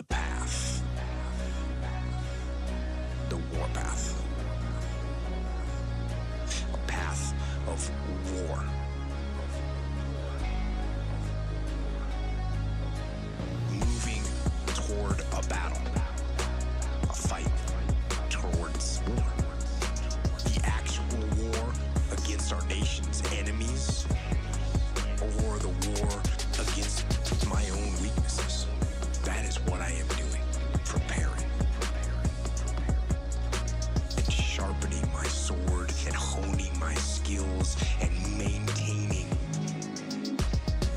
the path. The warpath. A path of war. Moving toward a battle. A fight towards war. The actual war against our nation's enemies, or the war against my own weaknesses. That is what I am doing. Preparing. And sharpening my sword and honing my skills and maintaining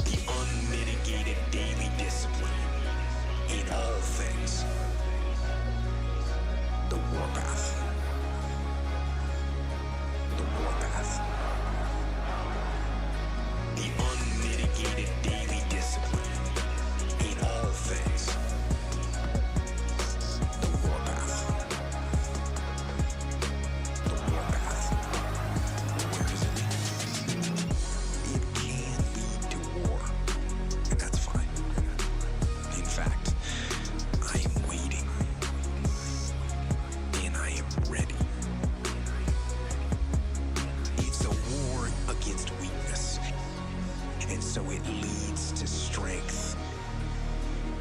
the unmitigated daily discipline in all things. The warpath. The warpath. The unmitigated daily discipline in all things. The warpath. The warpath. Where does it lead? It can lead to war, and that's fine. In fact, I am waiting, and I am ready. It's a war against weakness, and so it leads to strength.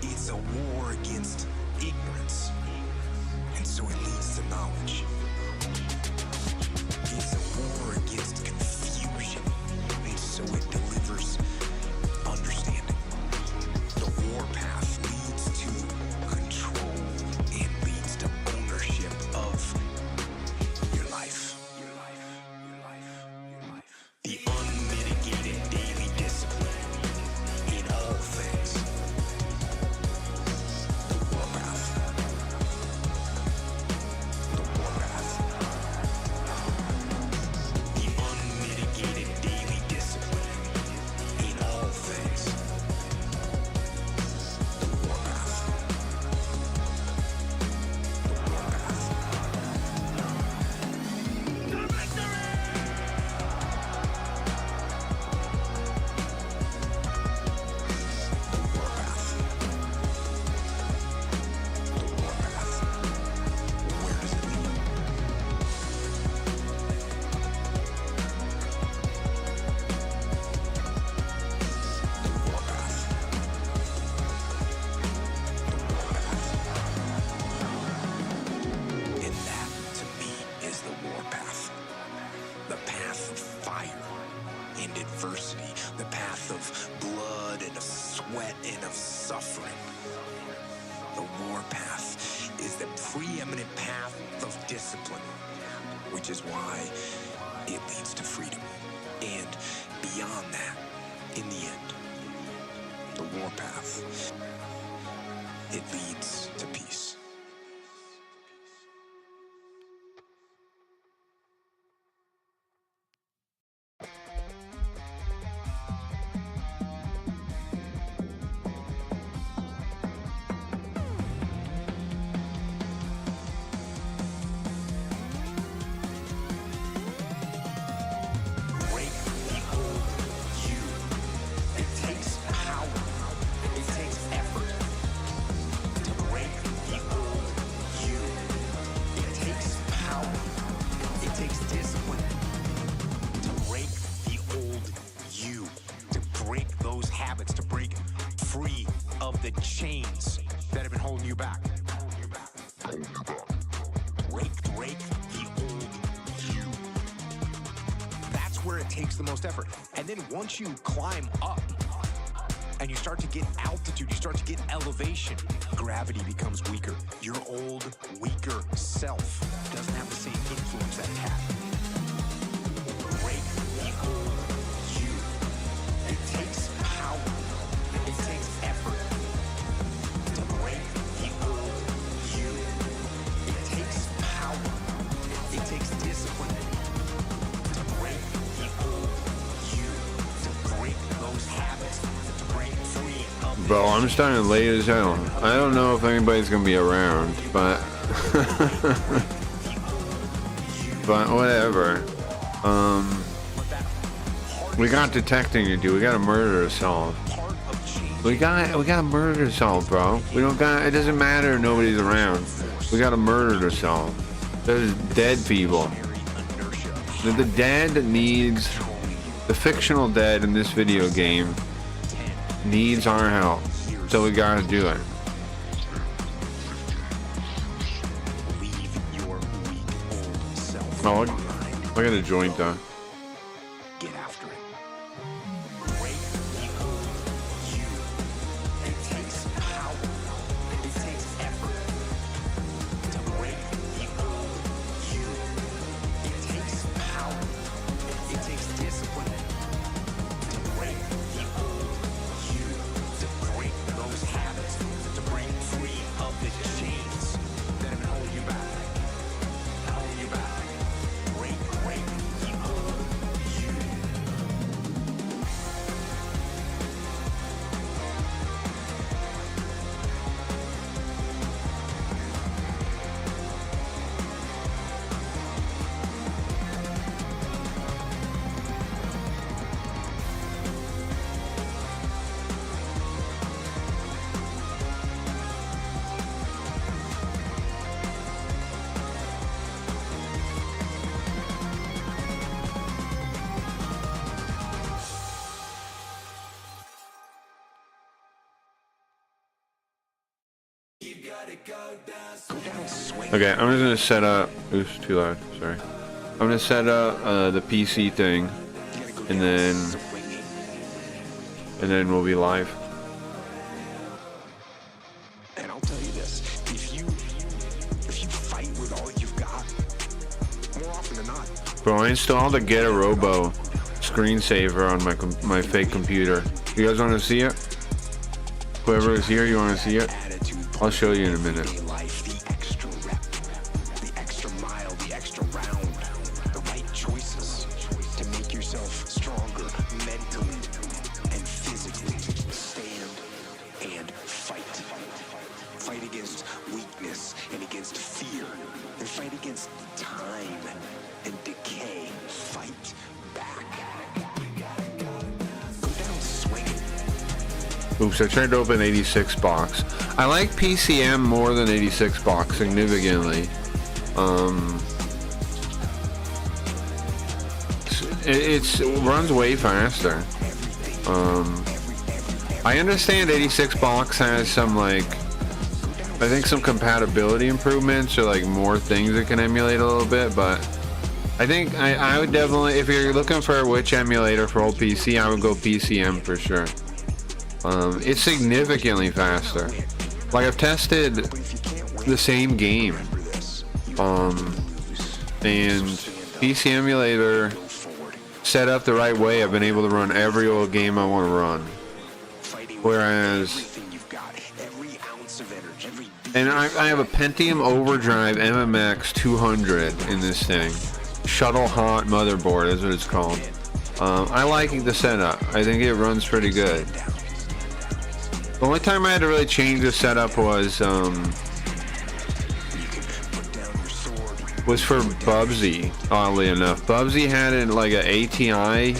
It's a war against ignorance, and so it leads to knowledge. It's a war against confusion, and so it delivers understanding. The warpath leads to control and leads to ownership of your life. Your life. Your life. Your life. The unmitigated daily discipline in all things. The warpath. The warpath. The unmitigated daily discipline in all things. The warpath. The warpath. Where does it lead? The warpath. The warpath. And that, to me, is the warpath. The path of fire and adversity. The path of blood and of sweat and of suffering. The warpath is the preeminent path of discipline, which is why it leads to freedom. And beyond that, in the end, the warpath, it leads to peace. Break the old you. It takes power. It takes effort to break the old you. It takes power. It takes discipline to break the old you. To break those habits. To break free of the chains that have been holding you back. Break the old you. That's where it takes the most effort. And then once you climb up and you start to get altitude, you start to get elevation, gravity becomes weaker. Your old, weaker self doesn't have the same influence that it had. Break the old you. It takes power. It takes effort to break the old you. It takes power. It takes discipline to break the old you. To break those habits. To break free of Bro, I'm starting late as hell. I don't know if anybody's gonna be around, but but whatever. We got detecting to do. We got a murder to solve. part of change We gotta murder to solve, bro. We don't got. It doesn't matter if nobody's around. We gotta murder to solve. There's dead people. The dead needs the fictional dead in this video game needs our help, so we gotta do it. Oh, I got a joint though. Get after it. Break the old you. It takes power. It takes effort to break the old you. It takes power. It takes discipline to break the old you. To break those habits. To break free of the chains that have held you back. Held you back. Break the old you. Okay, I'm just gonna set up. Oops, too loud. Sorry. I'm gonna set up the PC thing, and then we'll be live. And I'll tell you this: if you fight with all you've got, more often than not, Bro, I installed a Get a Robo screensaver on my fake computer. You guys want to see it? Whoever is here, you want to see it? I'll show you in a minute. life, the extra rep, the extra mile, the extra round, the right choices to make yourself stronger mentally and physically. Stand and fight. Fight against weakness and against fear. And fight against time and decay. Fight back. Go down swinging. Oops, I tried to open 86 box. I like PCM more than 86 box significantly. It runs way faster. I understand 86 box has some like, I think some compatibility improvements or like more things it can emulate a little bit, but I think I would definitely, if you're looking for which emulator for old PC, I would go PCM for sure. It's significantly faster. Like I've tested the same game, and PC emulator set up the right way, I've been able to run every old game I want to run. Whereas, and I have a Pentium Overdrive MMX 200 in this thing. Shuttle Hot motherboard is what it's called. I like the setup. I think it runs pretty good. The only time I had to really change the setup was for Bubsy, oddly enough. Bubsy had it like an ATI.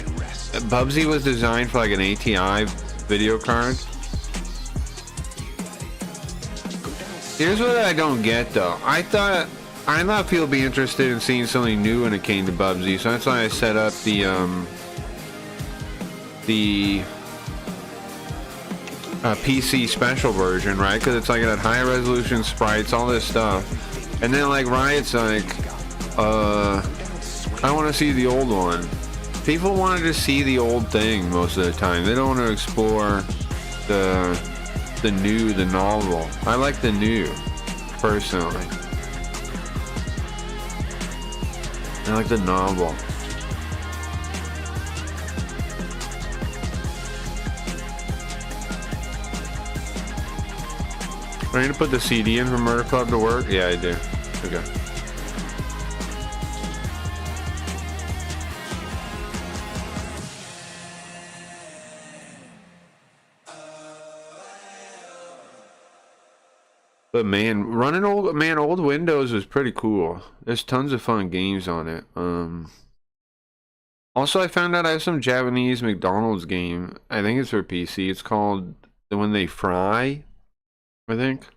Bubsy was designed for like an ATI video card. Here's what I don't get though. I thought people would be interested in seeing something new when it came to Bubsy, so that's why I set up the PC special version, right? Because it's like that high resolution sprites, all this stuff. And then like Riot's like, I want to see the old one. People wanted to see the old thing most of the time. They don't want to explore the new, the novel. I like the new, personally. I like the novel. I need to put the CD in for Murder Club to work? Yeah, I do. Okay. But man, running old Windows is pretty cool. There's tons of fun games on it. Also, I found out I have some Japanese McDonald's game. I think it's for PC. It's called when they fry, I think.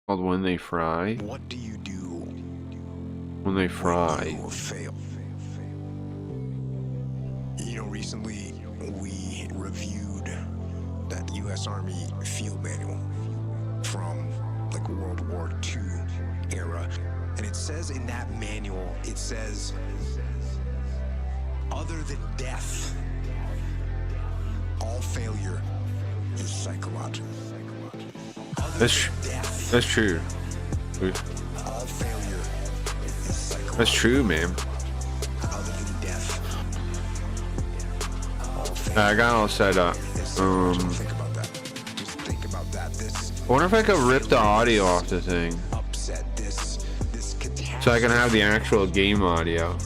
Called When They Fry. What do you do when they fry? When you fail? You know, recently we reviewed that U.S. Army field manual from like World War II era, and it says in that manual, it says, other than death, all failure is psychological. That's true. All failure is psychological. That's true, man. Other than death, I got all set up. think about that. Just think about that. This I wonder if I could rip the audio off the thing upset, this catastrophe. so I can have the actual game audio.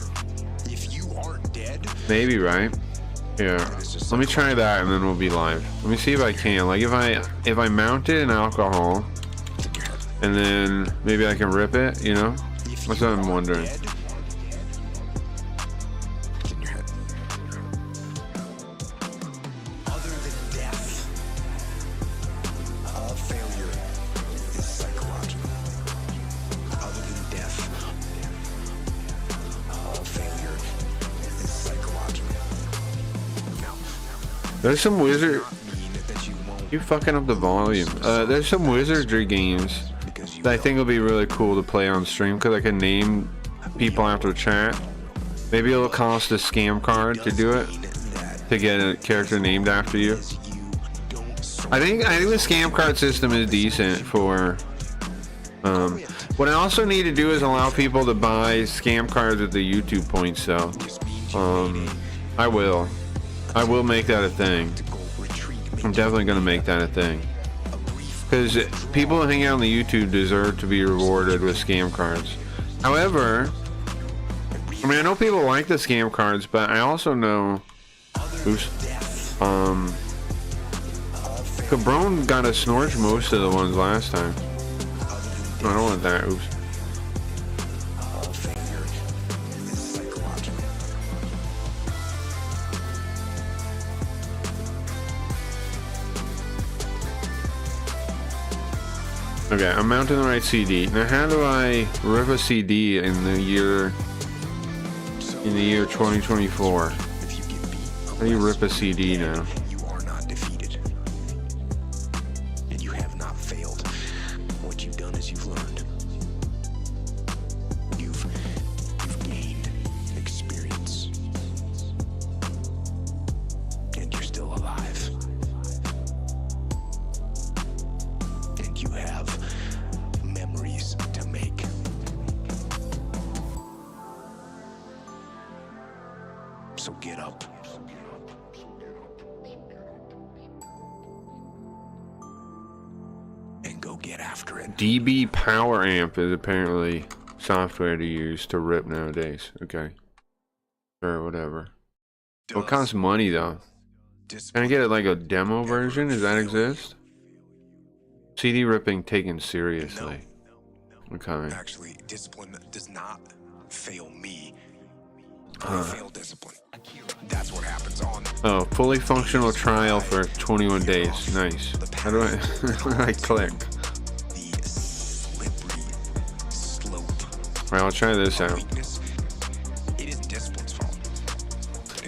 If you aren't dead, Maybe, right? Yeah. Let me try that and then we'll be live. Let me see if I can. Like if I mount it in alcohol and then maybe I can rip it, you know? That's what I'm wondering. other than death, all failure is psychological. Other than death, all failure is psychological. Now, There's some wizard. mean that you won't You fucking up the volume. There's some wizardry games because you that I think will be really cool to play on stream because I can name people after chat. Maybe it'll cost a scam card to do it, mean that to get a character named after you. you don't I think the scam card system is decent for. What I also need to do is allow people to buy scam cards at the YouTube points. So, I will make that a thing. go retreat. I'm definitely gonna make that a thing. Because people who hang out on the YouTube deserve to be rewarded with scam cards. However, I mean, I know people like the scam cards, but I also know, oops, Cabron got a snorch most of the ones last time. No, I don't want that, oops. All failure is psychological. Okay, I'm mounting the right CD. Now, how do I rip a CD in the year 2024? If you get beat, How do you rip a CD now? you are not defeated. And you have not failed. What you've done is you've learned. You've gained experience. And you're still alive. And you have memories to make. So get up. And go get after it. DB Power Amp is apparently software to use to rip nowadays. Okay. Or whatever. What costs money though? Can I get it like a demo version? Does that exist? CD ripping taken seriously. Okay. Actually, discipline does not fail me. I fail discipline. That's what happens on Oh, fully functional trial for 21 days. Nice. How do I how do I click? the slippery slope. Alright, I'll try this out. Weakness. It isn't discipline's fault.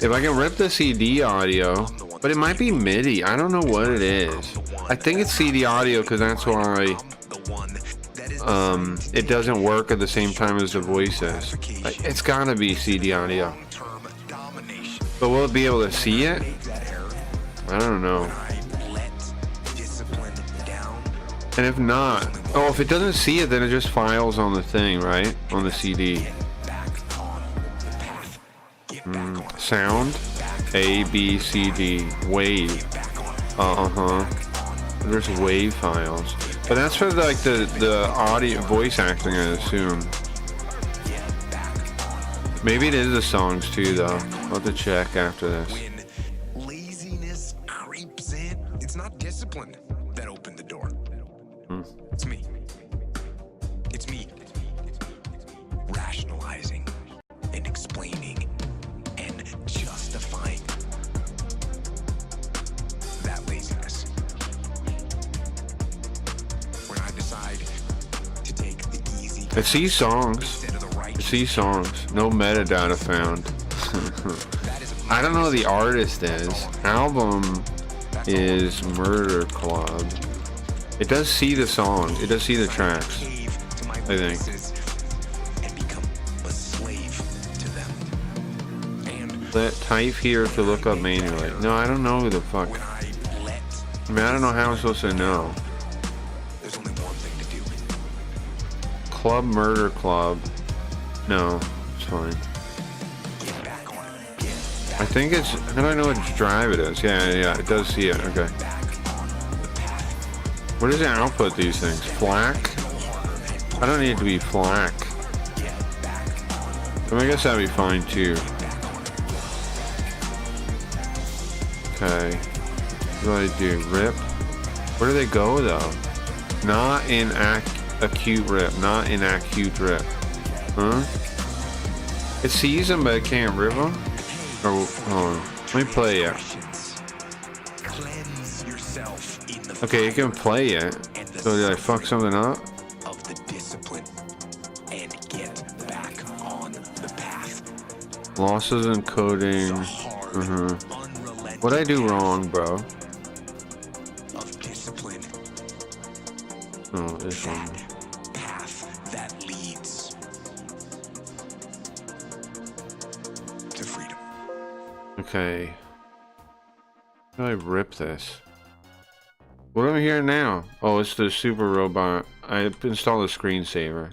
If I can rip the CD audio, but it might be MIDI. I don't know what it is. I think it's CD audio because that's why The one that is it doesn't work at the same time as the voices. Like, it's gotta be CD audio. long-term domination. But will it be able to see it? Make that error. I don't know. I let discipline down. And if not, oh, if it doesn't see it, then it just files on the thing, right? On the CD. Get back on the path. Get back on the Sound, A, B, C, D, wave. back on There's wave files. But that's for like the audio voice acting, I assume. Maybe it is the songs too, though. I'll have to check after this. When laziness creeps in, it's not discipline that opened the door. It's me. It's me rationalizing and explaining and justifying that laziness. It sees songs. It sees songs. No metadata found. I don't know who the artist is. Album is Murder Club. It does see the songs. It does see the tracks, I think. Let type here to look up manually. No, I don't know who the fuck. I mean, I don't know how I'm supposed to know. Club Murder Club. No, it's fine. I think it's. How do I know which drive it is? Yeah, it does see it. Okay. What does it output these things? FLAC? I don't need it to be FLAC. I mean, I guess that'd be fine too. Okay. What do I do? Rip? Where do they go though? Not in acute rip. Not in acute rip. Huh? It sees them, but it can't rip them? Or, hold on. Let me play it. Okay, you can play it. So did I fuck something up? Losses in coding. What'd I do wrong, bro? Oh, this one. Okay. How do I rip this? What am I hearing now? Oh, it's the super robot. I installed a screensaver.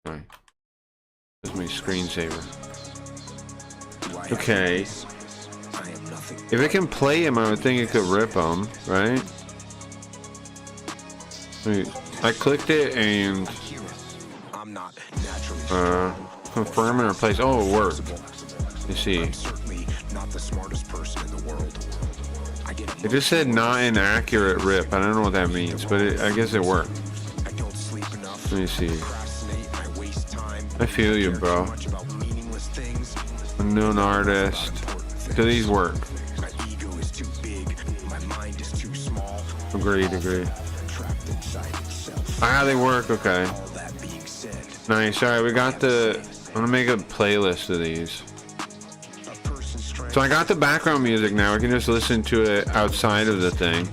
Okay. That's my screensaver. Okay. If it can play him, I would think it could rip him, right? I clicked it and confirm and replace. Oh, it worked. You see. It just said not inaccurate rip. I don't know what that means, but I guess it worked. Let me see. I feel you, bro. Unknown artist. Do these work? Agreed. Ah, they work. Okay. Nice. All right, we got the. I'm gonna make a playlist of these. So I got the background music now. I can just listen to it outside of the thing.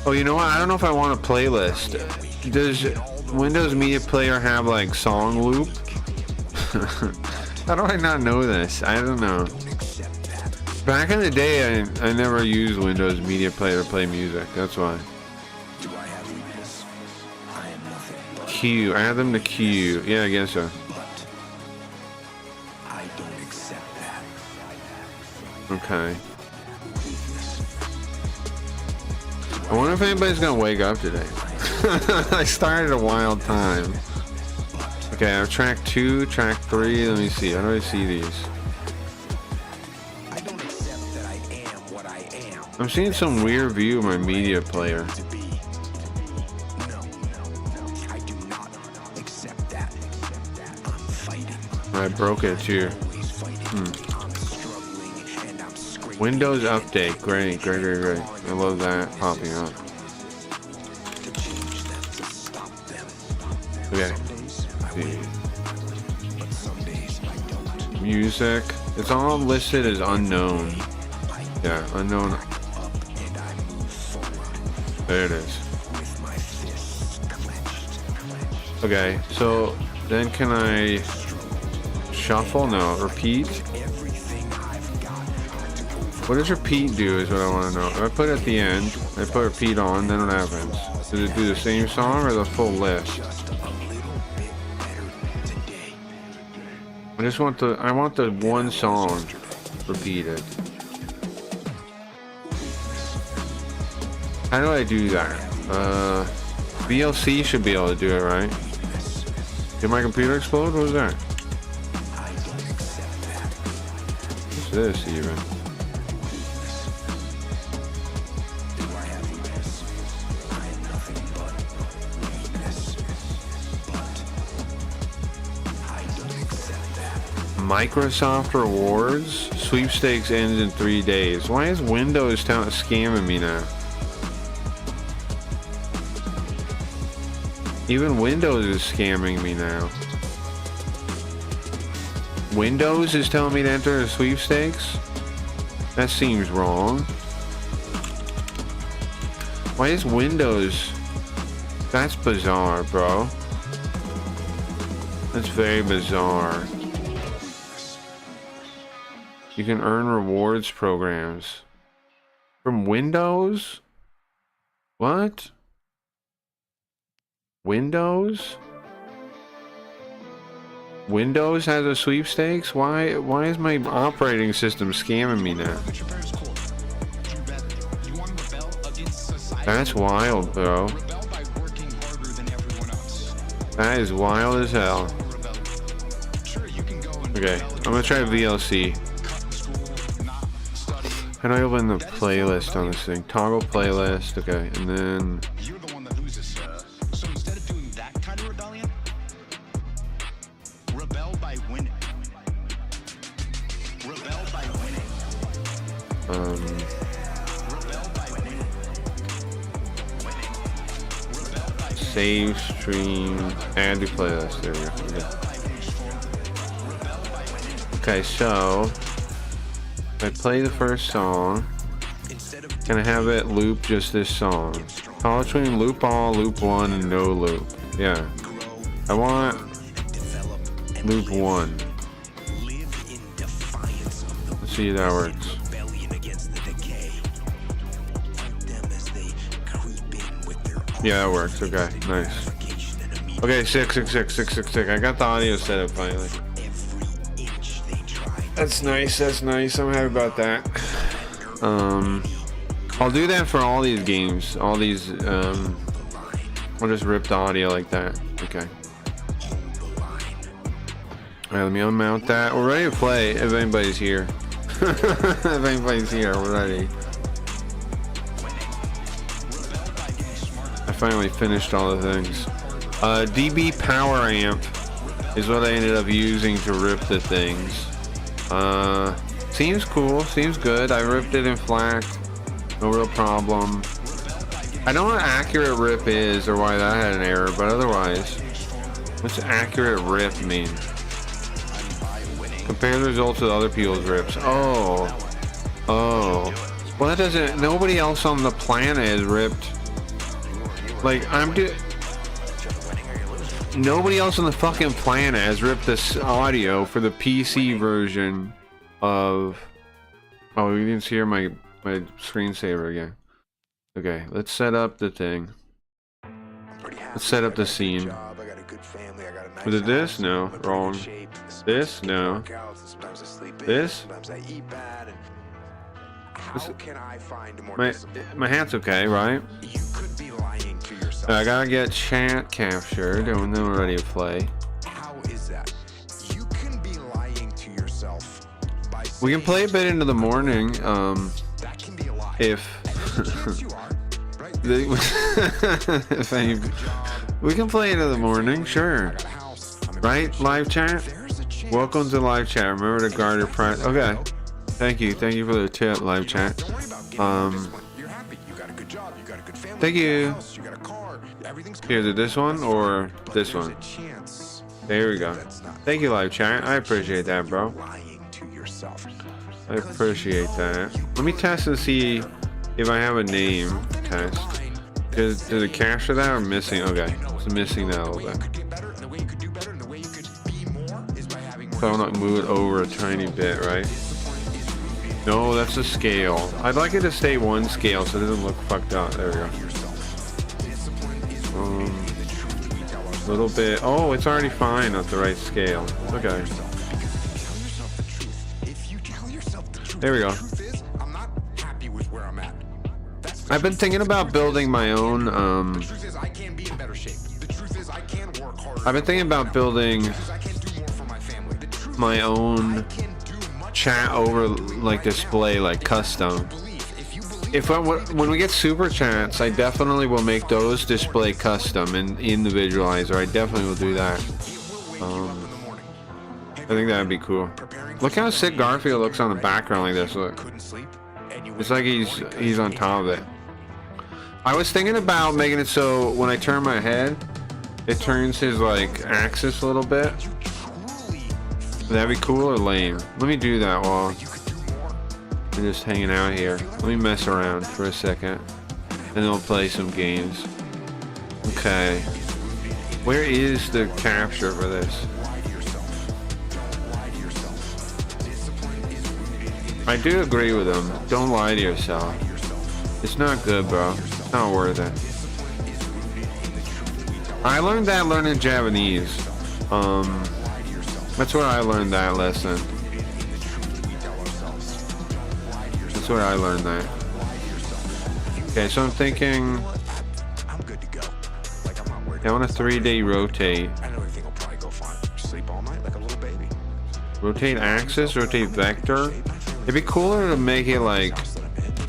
Oh, you know what? I don't know if I want a playlist. Does Windows Media Player have like song loop? How do I not know this? I don't know. Back in the day, I never used Windows Media Player to play music. That's why. Queue. Add them to queue. Yeah, I guess so. Okay. I wonder if anybody's gonna wake up today. I started a wild time. Okay, I have track 2, track 3. Let me see. How do I see these? I'm seeing some weird view of my media player. I broke it too. Windows update. Great. I love that popping up. Okay. Music. It's all listed as unknown. Yeah, unknown. There it is. Okay, so then can I shuffle? No, repeat. What does repeat do is what I want to know. If I put it at the end, I put repeat on, then what happens? Does it do the same song or the full list? I want the one song repeated. How do I do that? VLC should be able to do it, right? Did my computer explode? What was that? What's this even? Microsoft rewards? Sweepstakes ends in 3 days. Why is Windows scamming me now? Even Windows is scamming me now. Windows is telling me to enter a sweepstakes? That seems wrong. Why is Windows? That's bizarre, bro. That's very bizarre. You can earn rewards programs. From Windows? What? Windows? Windows has a sweepstakes? Why is my operating system scamming me now? That's wild, bro. That is wild as hell. Okay, I'm gonna try VLC. How do I open the playlist on this thing? Toggle playlist, okay, and then... You're the one that loses. So instead of doing that kind of rebellion, rebel by winning. Rebel by winning. Rebel by winning. Rebel by Save, stream, add to playlist. There we go. Okay, so... if I play the first song, can I have it loop just this song? Call between loop all, loop one, and no loop. Yeah. I want loop one. Let's see if that works. Yeah, that works. Okay, nice. Okay, 666. I got the audio set up finally. That's nice, that's nice. I'm happy about that. I'll do that for all these games. All these, I'll just rip the audio like that. Okay. Alright, let me unmount that. We're ready to play if anybody's here. If anybody's here, we're ready. I finally finished all the things. DB Power Amp is what I ended up using to rip the things. Seems cool, seems good. I ripped it in FLAC, no real problem. I don't know what accurate rip is or why that had an error, but otherwise, what's accurate rip mean? Compare the results with other people's rips. Oh. Well, that doesn't, nobody else on the planet is ripped. Like, nobody else on the fucking planet has ripped this audio for the PC version of... Oh, you didn't hear my screensaver again. Okay, let's set up the thing. Let's set up the scene. Was it this? No, wrong. This? No. This? My hat's okay, right? I gotta get chat captured and then we're ready to play. How is that? You can be lying to yourself by we can play a bit into the morning, that can be a lie. if we can play into the morning, sure. Right? Live chat? Welcome to live chat. Remember to guard your pride. Okay. Thank you for the tip, live chat. Thank you. Here, is it this one or this one? There we go. Thank you, live chat. I appreciate that, bro. I appreciate that. Let me test and see if I have a name test. Does it capture that or missing? Okay, it's missing that a little bit. So I'm not move it over a tiny bit, right? No, that's a scale. I'd like it to stay one scale so it doesn't look fucked up. There we go. A little bit. Oh, it's already fine at the right scale. Okay. There we go. I've been thinking about building my own, I've been thinking about building my own chat over, like, display, like, custom. When we get super chats, I definitely will make those display custom and in the visualizer. I definitely will do that. I think that'd be cool. Look how sick Garfield looks on the background like this. Look, it's like he's on top of it. I was thinking about making it so when I turn my head, it turns his like axis a little bit. Would that be cool or lame? Let me do that while we're just hanging out here. Let me mess around for a second, and then we'll play some games. Okay. Where is the capture for this? I do agree with him. Don't lie to yourself. It's not good, bro. It's not worth it. I learned that learning Japanese. That's where I learned that lesson. That's where I learned that. Okay, so I'm thinking... I want a 3-day rotate. Rotate axis, rotate vector. It'd be cooler to make it like,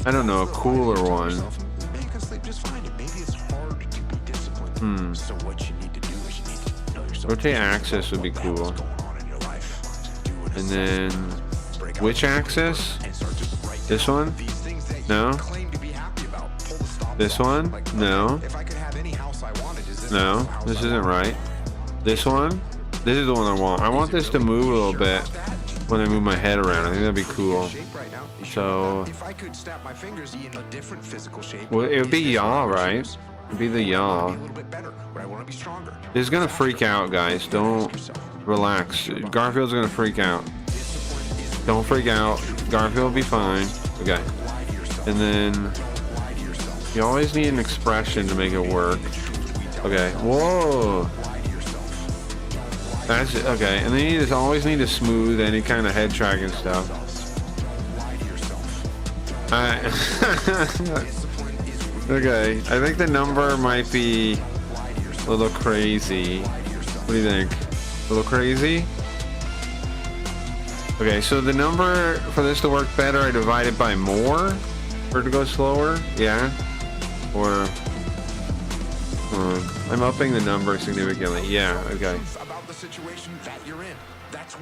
I don't know, a cooler one. Rotate axis would be cool. And then, which axis? This one? No? This one? No. No, this isn't right. This one? This is the one I want. I want this to move a little bit when I move my head around. I think that'd be cool. So, well, it would be yaw, right? It'd be the yaw. This is gonna freak out, guys. Don't relax. Garfield's gonna freak out. Don't freak out. Garfield will be fine. Okay. And then you always need an expression to make it work. Okay. Whoa. That's it. Okay. And then you just always need to smooth any kind of head tracking stuff. Okay. I think the number might be a little crazy. What do you think? A little crazy? Okay. So the number for this to work better, I divide it by more for it to go slower. Yeah. Or I'm upping the number significantly. Yeah, okay.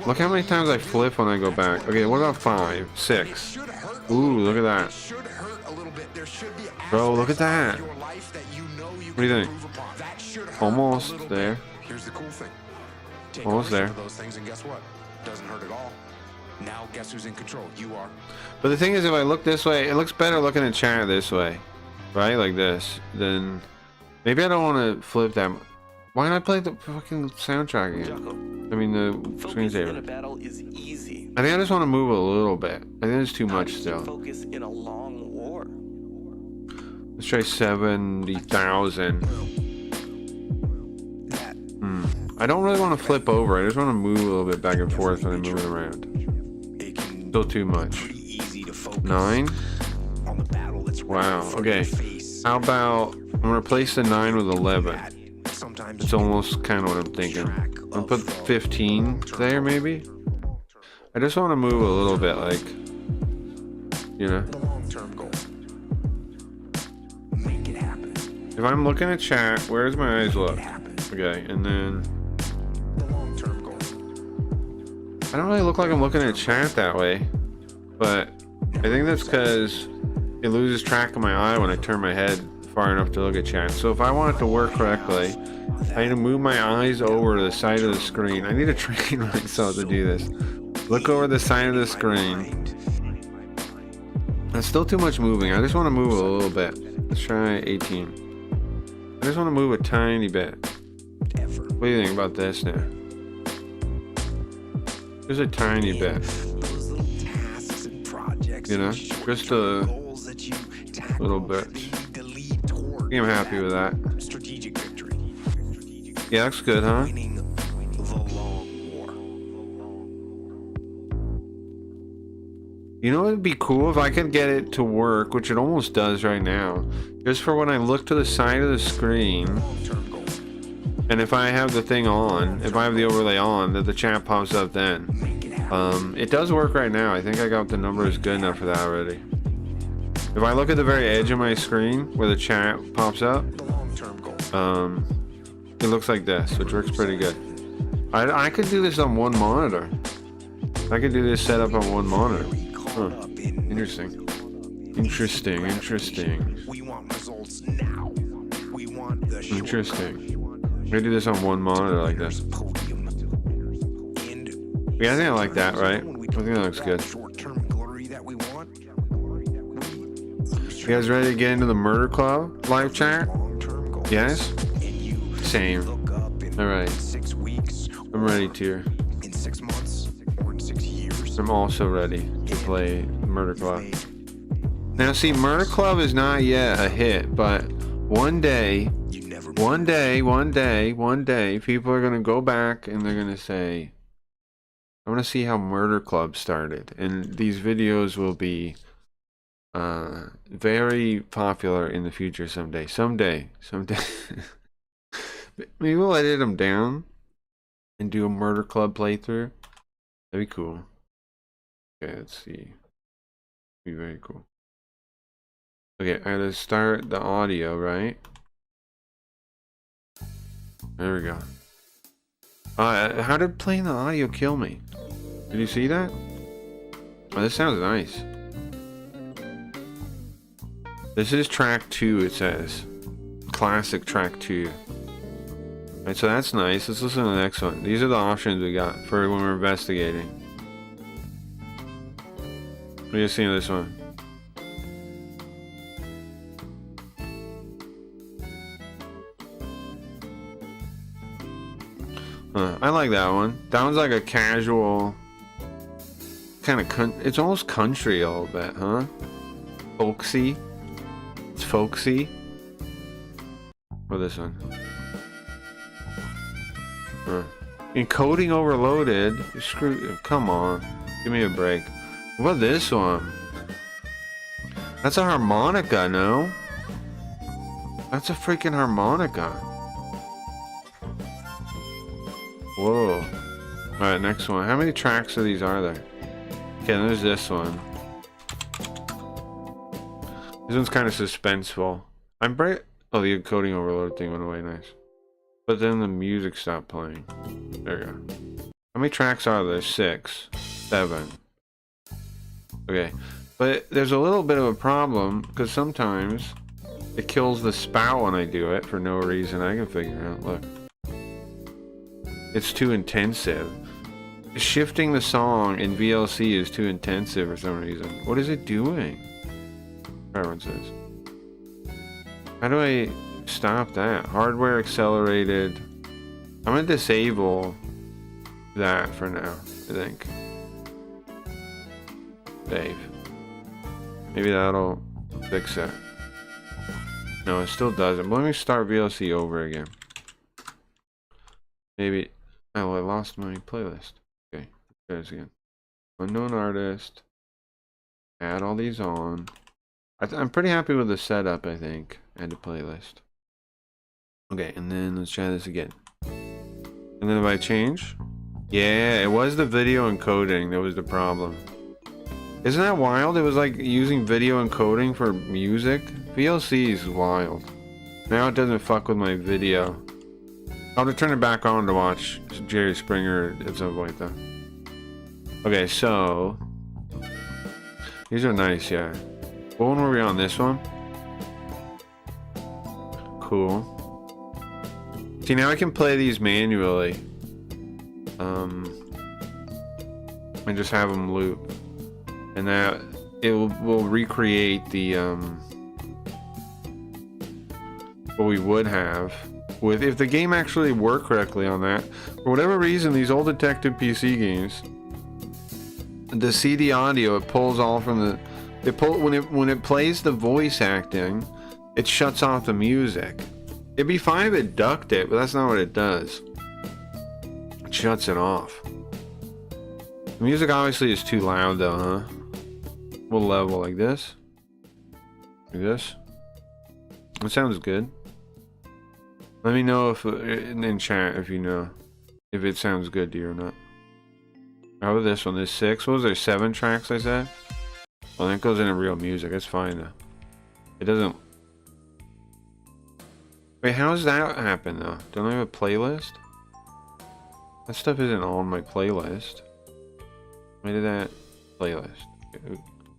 Look how many times I flip when I go back. Okay, what about 5, 6? Ooh, look at that. Bro, look at that. What do you think? Almost there. Almost there. Now guess who's in control? You are. But the thing is, if I look this way, it looks better looking at chat this way. Right? Like this. Then maybe I don't want to flip that. Why not play the fucking soundtrack again? I mean the screensaver. I think I just want to move a little bit. I think it's too much still. Let's try 70,000. I don't really want to flip over. I just want to move a little bit back and forth when I'm moving around. Still too much. 9? Wow. Okay. How about I'm gonna replace the 9 with 11. It's almost kind of what I'm thinking. I'll put 15 there maybe. I just want to move a little bit, like, you know. If I'm looking at chat, where does my eyes look? Okay, and then I don't really look like I'm looking at chat that way, but I think that's because it loses track of my eye when I turn my head far enough to look at chat. So if I want it to work correctly, I need to move my eyes over to the side of the screen. I need to train myself to do this. Look over the side of the screen. That's still too much moving. I just want to move a little bit. Let's try 18. I just want to move a tiny bit. What do you think about this now? Just a tiny bit. You know? Just a little bit. I think I'm happy with that. Yeah, looks good, huh? You know what would be cool if I could get it to work, which it almost does right now. Just for when I look to the side of the screen, and if I have the thing on, if I have the overlay on, that the chat pops up then. It does work right now. I think I got the numbers good enough for that already. If I look at the very edge of my screen where the chat pops up, it looks like this, which works pretty good. I could do this on one monitor. I could do this setup on one monitor. Huh. Interesting. Interesting. We do this on one monitor like this. Yeah, I think I like that, right? I think that looks good. You guys ready to get into the Murder Club live chat? Yes? Same. Alright. I'm ready to. I'm also ready to play Murder Club. Now see, Murder Club is not yet a hit, but one day, people are gonna go back and they're gonna say, I want to see how Murder Club started. And these videos will be very popular in the future someday. Someday. Maybe we'll edit them down and do a Murder Club playthrough. That'd be cool. Okay, let's see. Be very cool. Okay, I gotta start the audio, right? There we go. How did playing the audio kill me? Did you see that? Oh, this sounds nice. This is track 2, it says. Classic track 2. Alright, so that's nice. Let's listen to the next one. These are the options we got for when we're investigating. What do you see in this one? I like that one. That one's like a casual kind of it's almost country a little bit, huh? Folksy. It's folksy. Or this one. Encoding overloaded. Come on. Give me a break. What about this one? That's a harmonica, no? That's a freaking harmonica. Whoa. Alright, next one. How many tracks of these are there? Okay, there's this one. This one's kind of suspenseful. Oh, the encoding overload thing went away, nice. But then the music stopped playing. There you go. How many tracks are there? 6. 7. Okay. But there's a little bit of a problem, because sometimes it kills the spout when I do it for no reason I can figure out. Look. It's too intensive. Shifting the song in VLC is too intensive for some reason. What is it doing? Preferences. How do I stop that? Hardware accelerated. I'm gonna disable that for now, I think. Save. Maybe that'll fix it. No, it still doesn't. But let me start VLC over again. Maybe. Oh, I lost my playlist. Okay, there's again. Unknown artist. Add all these on. I'm pretty happy with the setup, I think. Add to playlist. Okay, and then let's try this again. And then if I change? Yeah, it was the video encoding that was the problem. Isn't that wild? It was like using video encoding for music. VLC is wild. Now it doesn't fuck with my video. I'll have to turn it back on to watch Jerry Springer at some point though. Okay, so these are nice, yeah. What one were we on? This one? Cool. See, now I can play these manually. And just have them loop. And that it will recreate the what we would have with if the game actually worked correctly on that. For whatever reason, these old detective PC games, the CD audio, it pulls all from the when it plays the voice acting, it shuts off the music. It'd be fine if it ducked it, but that's not what it does. It shuts it off. The music obviously is too loud though, huh? We'll level like this. Like this. That sounds good. Let me know if in chat if you know if it sounds good to you or not. How about this one? There's 6. What was there? 7 tracks I said? Well, that goes into real music. That's fine though. It doesn't. Wait, how does that happen though? Don't I have a playlist? That stuff isn't on my playlist. Why did that playlist?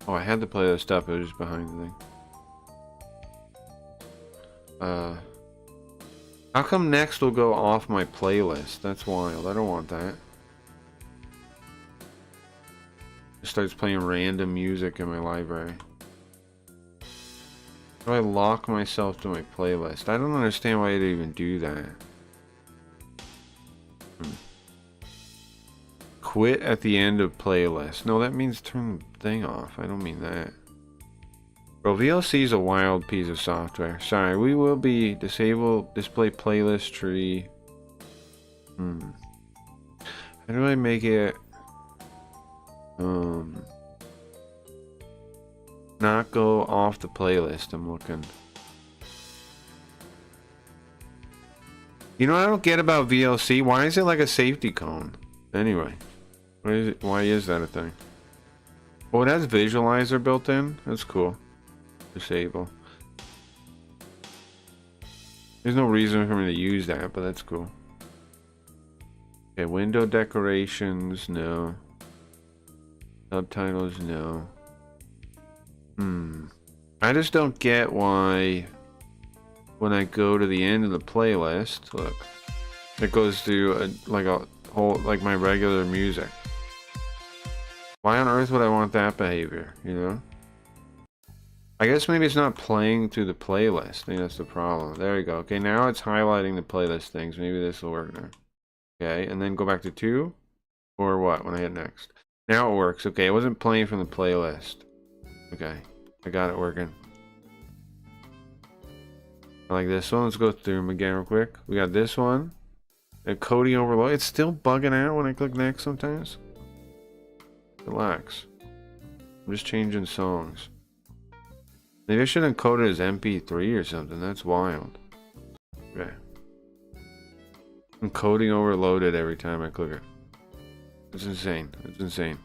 Oh, I had the playlist up. It was just behind the thing. How come next will go off my playlist? That's wild. I don't want that. It starts playing random music in my library. How do I lock myself to my playlist? I don't understand why I'd even do that. Quit at the end of playlist. No, that means turn the thing off. I don't mean that. Bro, VLC is a wild piece of software. Sorry, we will be disable display playlist tree. How do I make it not go off the playlist? I'm looking. You know what I don't get about VLC? Why is it like a safety cone? Anyway, what is it? Why is that a thing? Oh, it has visualizer built in. That's cool. Disable. There's no reason for me to use that, but that's cool. Okay, window decorations, no. Subtitles, no. I just don't get why when I go to the end of the playlist, look, it goes through like a whole, like my regular music. Why on earth would I want that behavior, you know? I guess maybe it's not playing through the playlist. I think that's the problem. There we go. Okay, now it's highlighting the playlist things. Maybe this will work now. Okay, and then go back to 2? Or what, when I hit next? Now it works. Okay, it wasn't playing from the playlist. Okay, I got it working. I like this one. Let's go through them again real quick. We got this one. Coding overload. It's still bugging out when I click next sometimes. Relax. I'm just changing songs. Maybe I should encode it as MP3 or something. That's wild. Okay. Encoding overloaded every time I click it. It's insane. It's insane.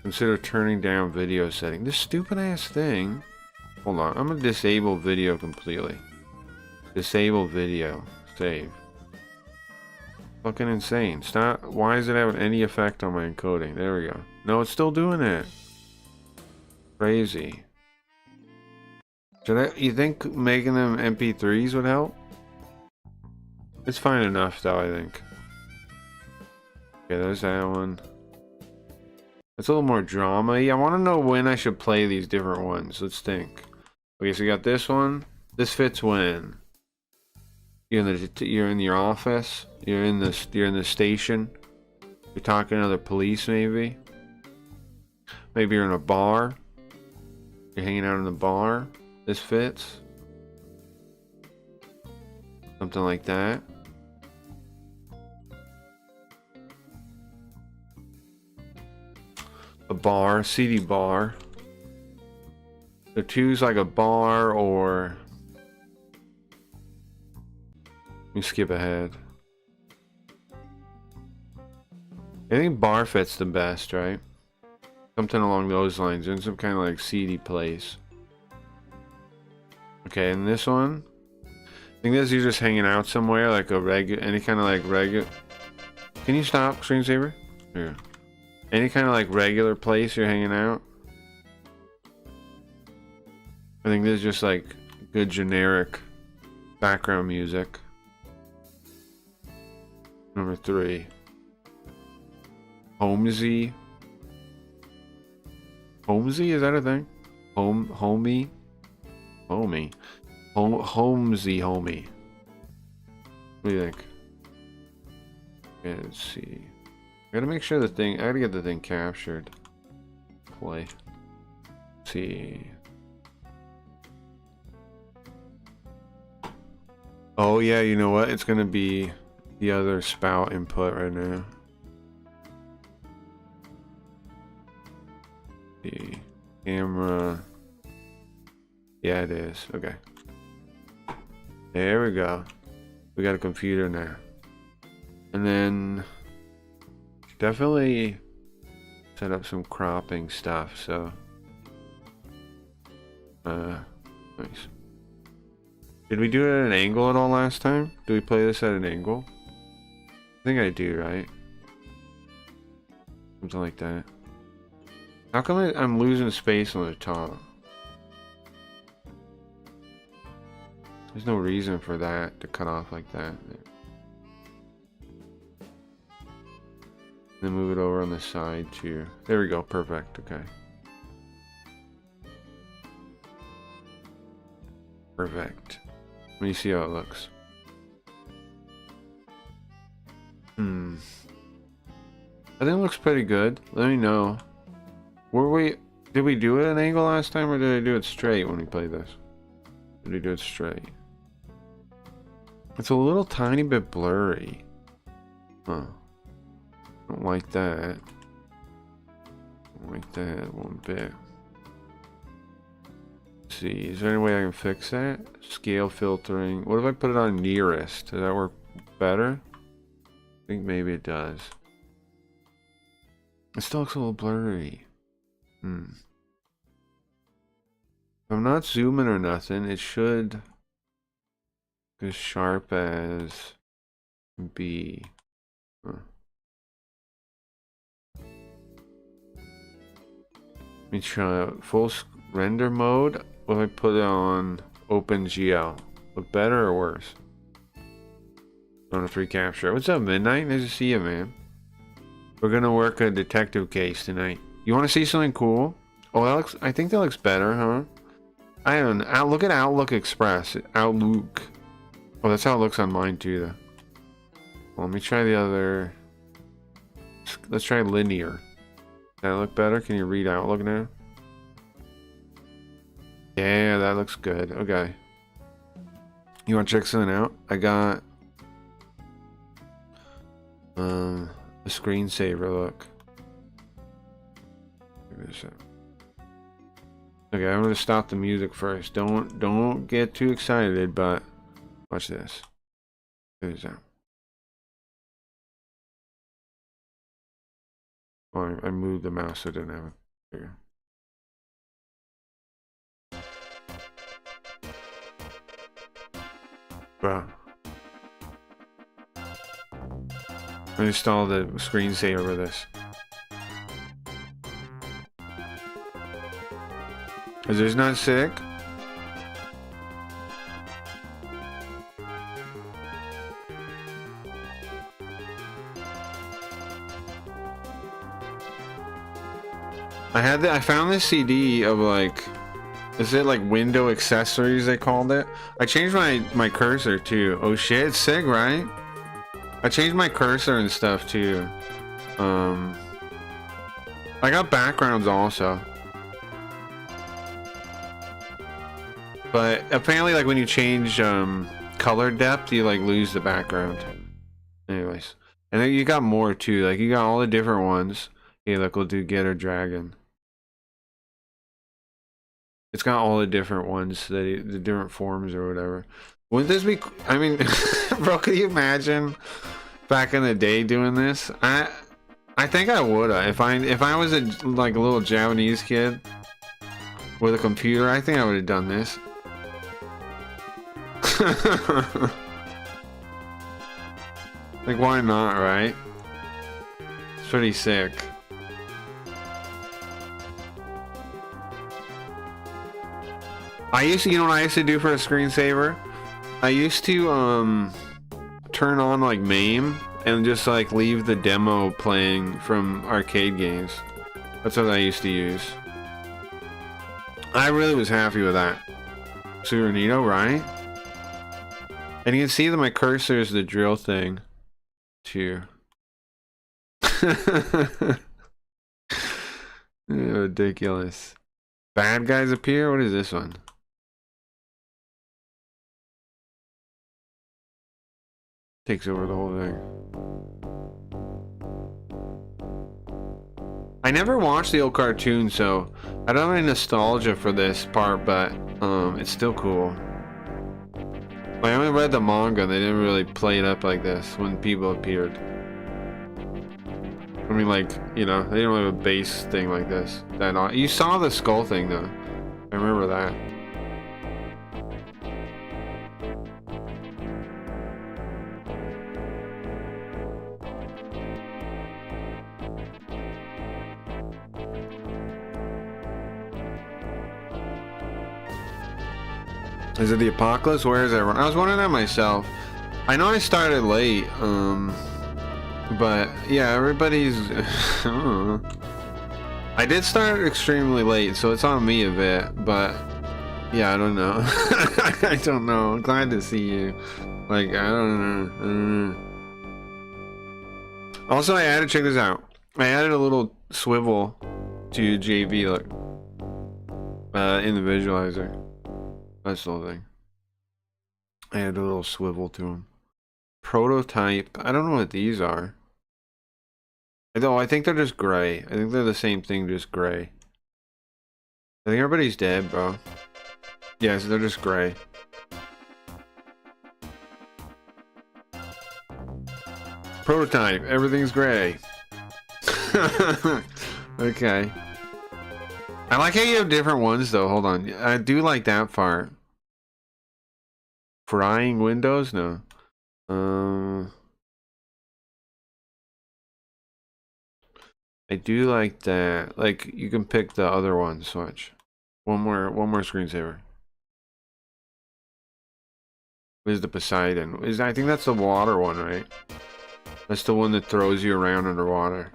Consider turning down video setting. This stupid ass thing. Hold on. I'm gonna disable video completely. Disable video. Save. Fucking insane. Stop. Why is it having any effect on my encoding? There we go. No, it's still doing it. Crazy. You think making them MP3s would help? It's fine enough though, I think. Okay, there's that one. It's a little more drama-y. I want to know when I should play these different ones. Let's think. Okay, so you got this one. This fits when you're in your office. You're in the station. You're talking to other police, maybe. Maybe you're in a bar. You're hanging out in the bar. This fits. Something like that. A bar, CD bar. The 2's like a bar, or let me skip ahead. I think bar fits the best, right? Something along those lines, in some kind of like seedy place. Okay, and this one, I think this you're just hanging out somewhere, like any kind of like regular. Can you stop, screensaver? Here. Any kind of like regular place you're hanging out. I think this is just like good generic background music. Number 3. Homesy. Homesy, is that a thing? Homey? Homey. Homesy homie. What do you think? Okay, let's see. I gotta make sure I gotta get the thing captured. Play. Let's see. Oh yeah, you know what? It's gonna be the other spout input right now. The camera. Yeah, it is. Okay. There we go. We got a computer now. And then definitely set up some cropping stuff, so nice. Did we do it at an angle at all last time? Do we play this at an angle? I think I do, right? Something like that. How come I'm losing space on the top? There's no reason for that to cut off like that. Then move it over on the side too. There we go, perfect, okay. Perfect. Let me see how it looks. I think it looks pretty good. Let me know. Did we do it at an angle last time, or did I do it straight when we played this? Did we do it straight? It's a little tiny bit blurry. Huh. Don't like that. Don't like that one bit. Let's see, is there any way I can fix that? Scale filtering. What if I put it on nearest? Does that work better? I think maybe it does. It still looks a little blurry. If I'm not zooming or nothing, it should be as sharp as B. Huh. Let me try full render mode. What if I put it on OpenGL? Look better or worse? On a free capture. What's up, Midnight? Nice to see you, man. We're gonna work a detective case tonight. You want to see something cool? Oh, that looks. I think that looks better, huh? I don't know. Look at Outlook Express. Outlook. Oh, that's how it looks on mine too, though. Well, let me try the other. Let's try linear. Does that look better? Can you read Outlook now? Yeah, that looks good. Okay. You want to check something out? I got a screensaver. Look. Okay, I'm gonna stop the music first. Don't get too excited, but watch this. There's that. Oh, I moved the mouse so I didn't have it bigger. Wow. I installed the screensaver for this. Is this not sick? I found this CD of like, is it like window accessories they called it? I changed my cursor too. Oh shit, it's sick, right? I changed my cursor and stuff too. I got backgrounds also. But apparently, like, when you change color depth, you like lose the background. Anyways, and then you got more too. Like, you got all the different ones. Hey, look, we'll do Getter Dragon. It's got all the different ones, the different forms or whatever. Wouldn't this be? I mean, bro, could you imagine back in the day doing this? I think I woulda. If I was a little Japanese kid with a computer, I think I would have done this. Like, why not, right? It's pretty sick. You know what I used to do for a screensaver? I used to turn on like MAME and just like leave the demo playing from arcade games. That's what I used to use. I really was happy with that. Super neato, right? And you can see that my cursor is the drill thing too. Ridiculous. Bad guys appear? What is this one? Takes over the whole thing. I never watched the old cartoon, so I don't have any nostalgia for this part, but it's still cool. I only read the manga. They didn't really play it up like this when people appeared. I mean, like, you know, they didn't really have a base thing like this. You saw the skull thing, though. I remember that. Is it the apocalypse? Where is everyone? I was wondering that myself. I know I started late, but yeah, everybody's. I did start extremely late, so it's on me a bit. But yeah, I don't know. I don't know. I'm glad to see you. Like, I don't know. Also, I added. Check this out. I added a little swivel to JV, look, in the visualizer. That's the whole thing. I added a little swivel to him. Prototype. I don't know what these are. I think they're just gray. I think they're the same thing, just gray. I think everybody's dead, bro. Yes, they're just gray. Prototype. Everything's gray. Okay. I like how you have different ones, though. Hold on. I do like that part. Frying windows? No. I do like that. Like, you can pick the other one, switch. One more screensaver. Is the Poseidon? I think that's the water one, right? That's the one that throws you around underwater.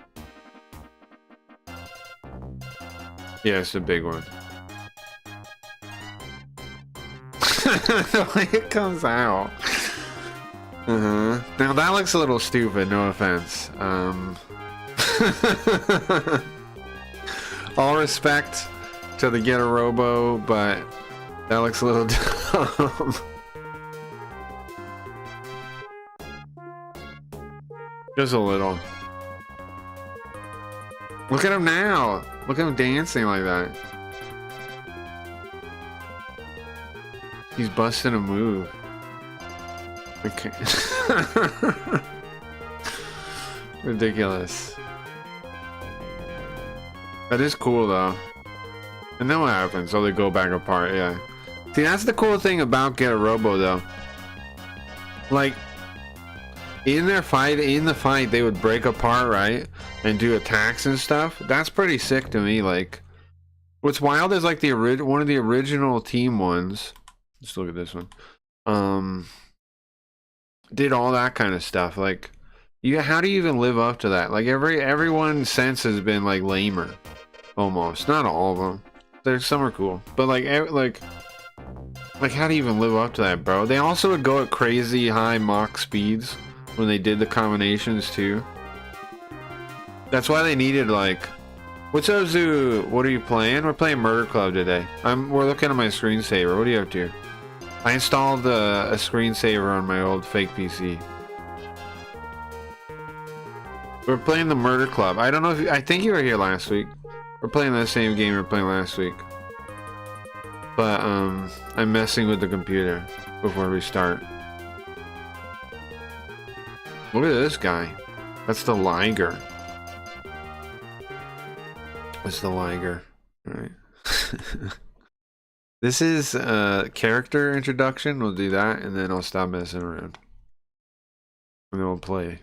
Yeah, it's the big one. The way it comes out. Now that looks a little stupid, no offense. All respect to the Get a Robo, but that looks a little dumb. Just a little. Look at him now. Look at him dancing like that. He's busting a move. Okay. Ridiculous. That is cool though. And then what happens? So they go back apart, yeah. See, that's the cool thing about Get a Robo though. Like, in the fight, they would break apart, right? And do attacks and stuff. That's pretty sick to me. Like, what's wild is like one of the original team ones. Let's look at this one. Did all that kind of stuff. Like, how do you even live up to that? Like, everyone since has been like lamer, almost. Not all of them. There's some are cool, but like how do you even live up to that, bro? They also would go at crazy high Mach speeds when they did the combinations too. That's why they needed like. What's up, Zoo? What are you playing? We're playing Murder Club today. We're looking at my screensaver. What are you up to? I installed a screensaver on my old fake PC. We're playing the Murder Club. I don't know if I think you were here last week. We're playing the same game we were playing last week. But I'm messing with the computer before we start. Look at this guy. That's the Liger. That's the Liger. Alright. This is character introduction. We'll do that and then I'll stop messing around. And then we'll play.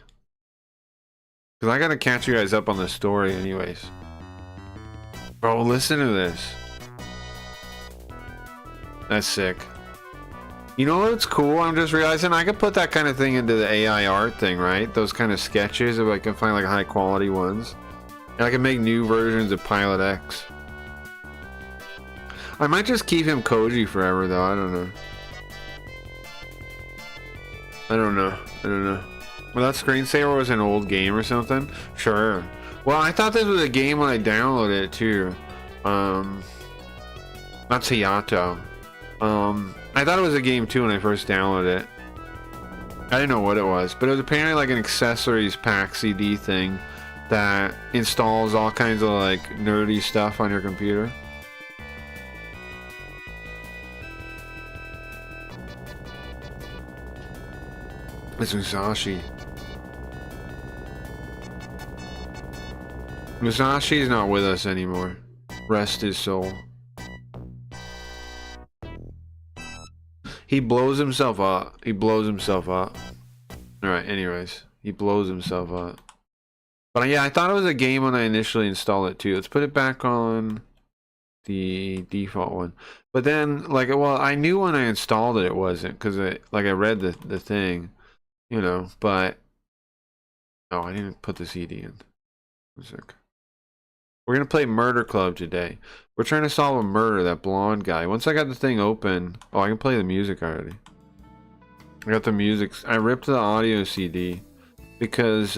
Because I gotta catch you guys up on the story anyways. Bro, listen to this. That's sick. You know what's cool? I'm just realizing I could put that kind of thing into the AI art thing, right? Those kind of sketches, if I can find like high quality ones. And I can make new versions of Pilot X. I might just keep him Koji forever though, I don't know. I don't know. Well, that screensaver was an old game or something? Sure. Well, I thought this was a game when I downloaded it too. Not Hayato. I thought it was a game too when I first downloaded it. I didn't know what it was, but it was apparently like an accessories pack CD thing that installs all kinds of like nerdy stuff on your computer. It's Musashi. Musashi is not with us anymore. Rest his soul. He blows himself up. Alright, anyways. He blows himself up. But yeah, I thought it was a game when I initially installed it too. Let's put it back on. the default one. But then, like, well, I knew when I installed it, it wasn't, because like I read the thing, you know. But oh, I didn't put the CD in. Music. We're gonna play Murder Club today. We're trying to solve a murder. That blonde guy. Once I got the thing open, oh, I can play the music already. I got the music. I ripped the audio CD because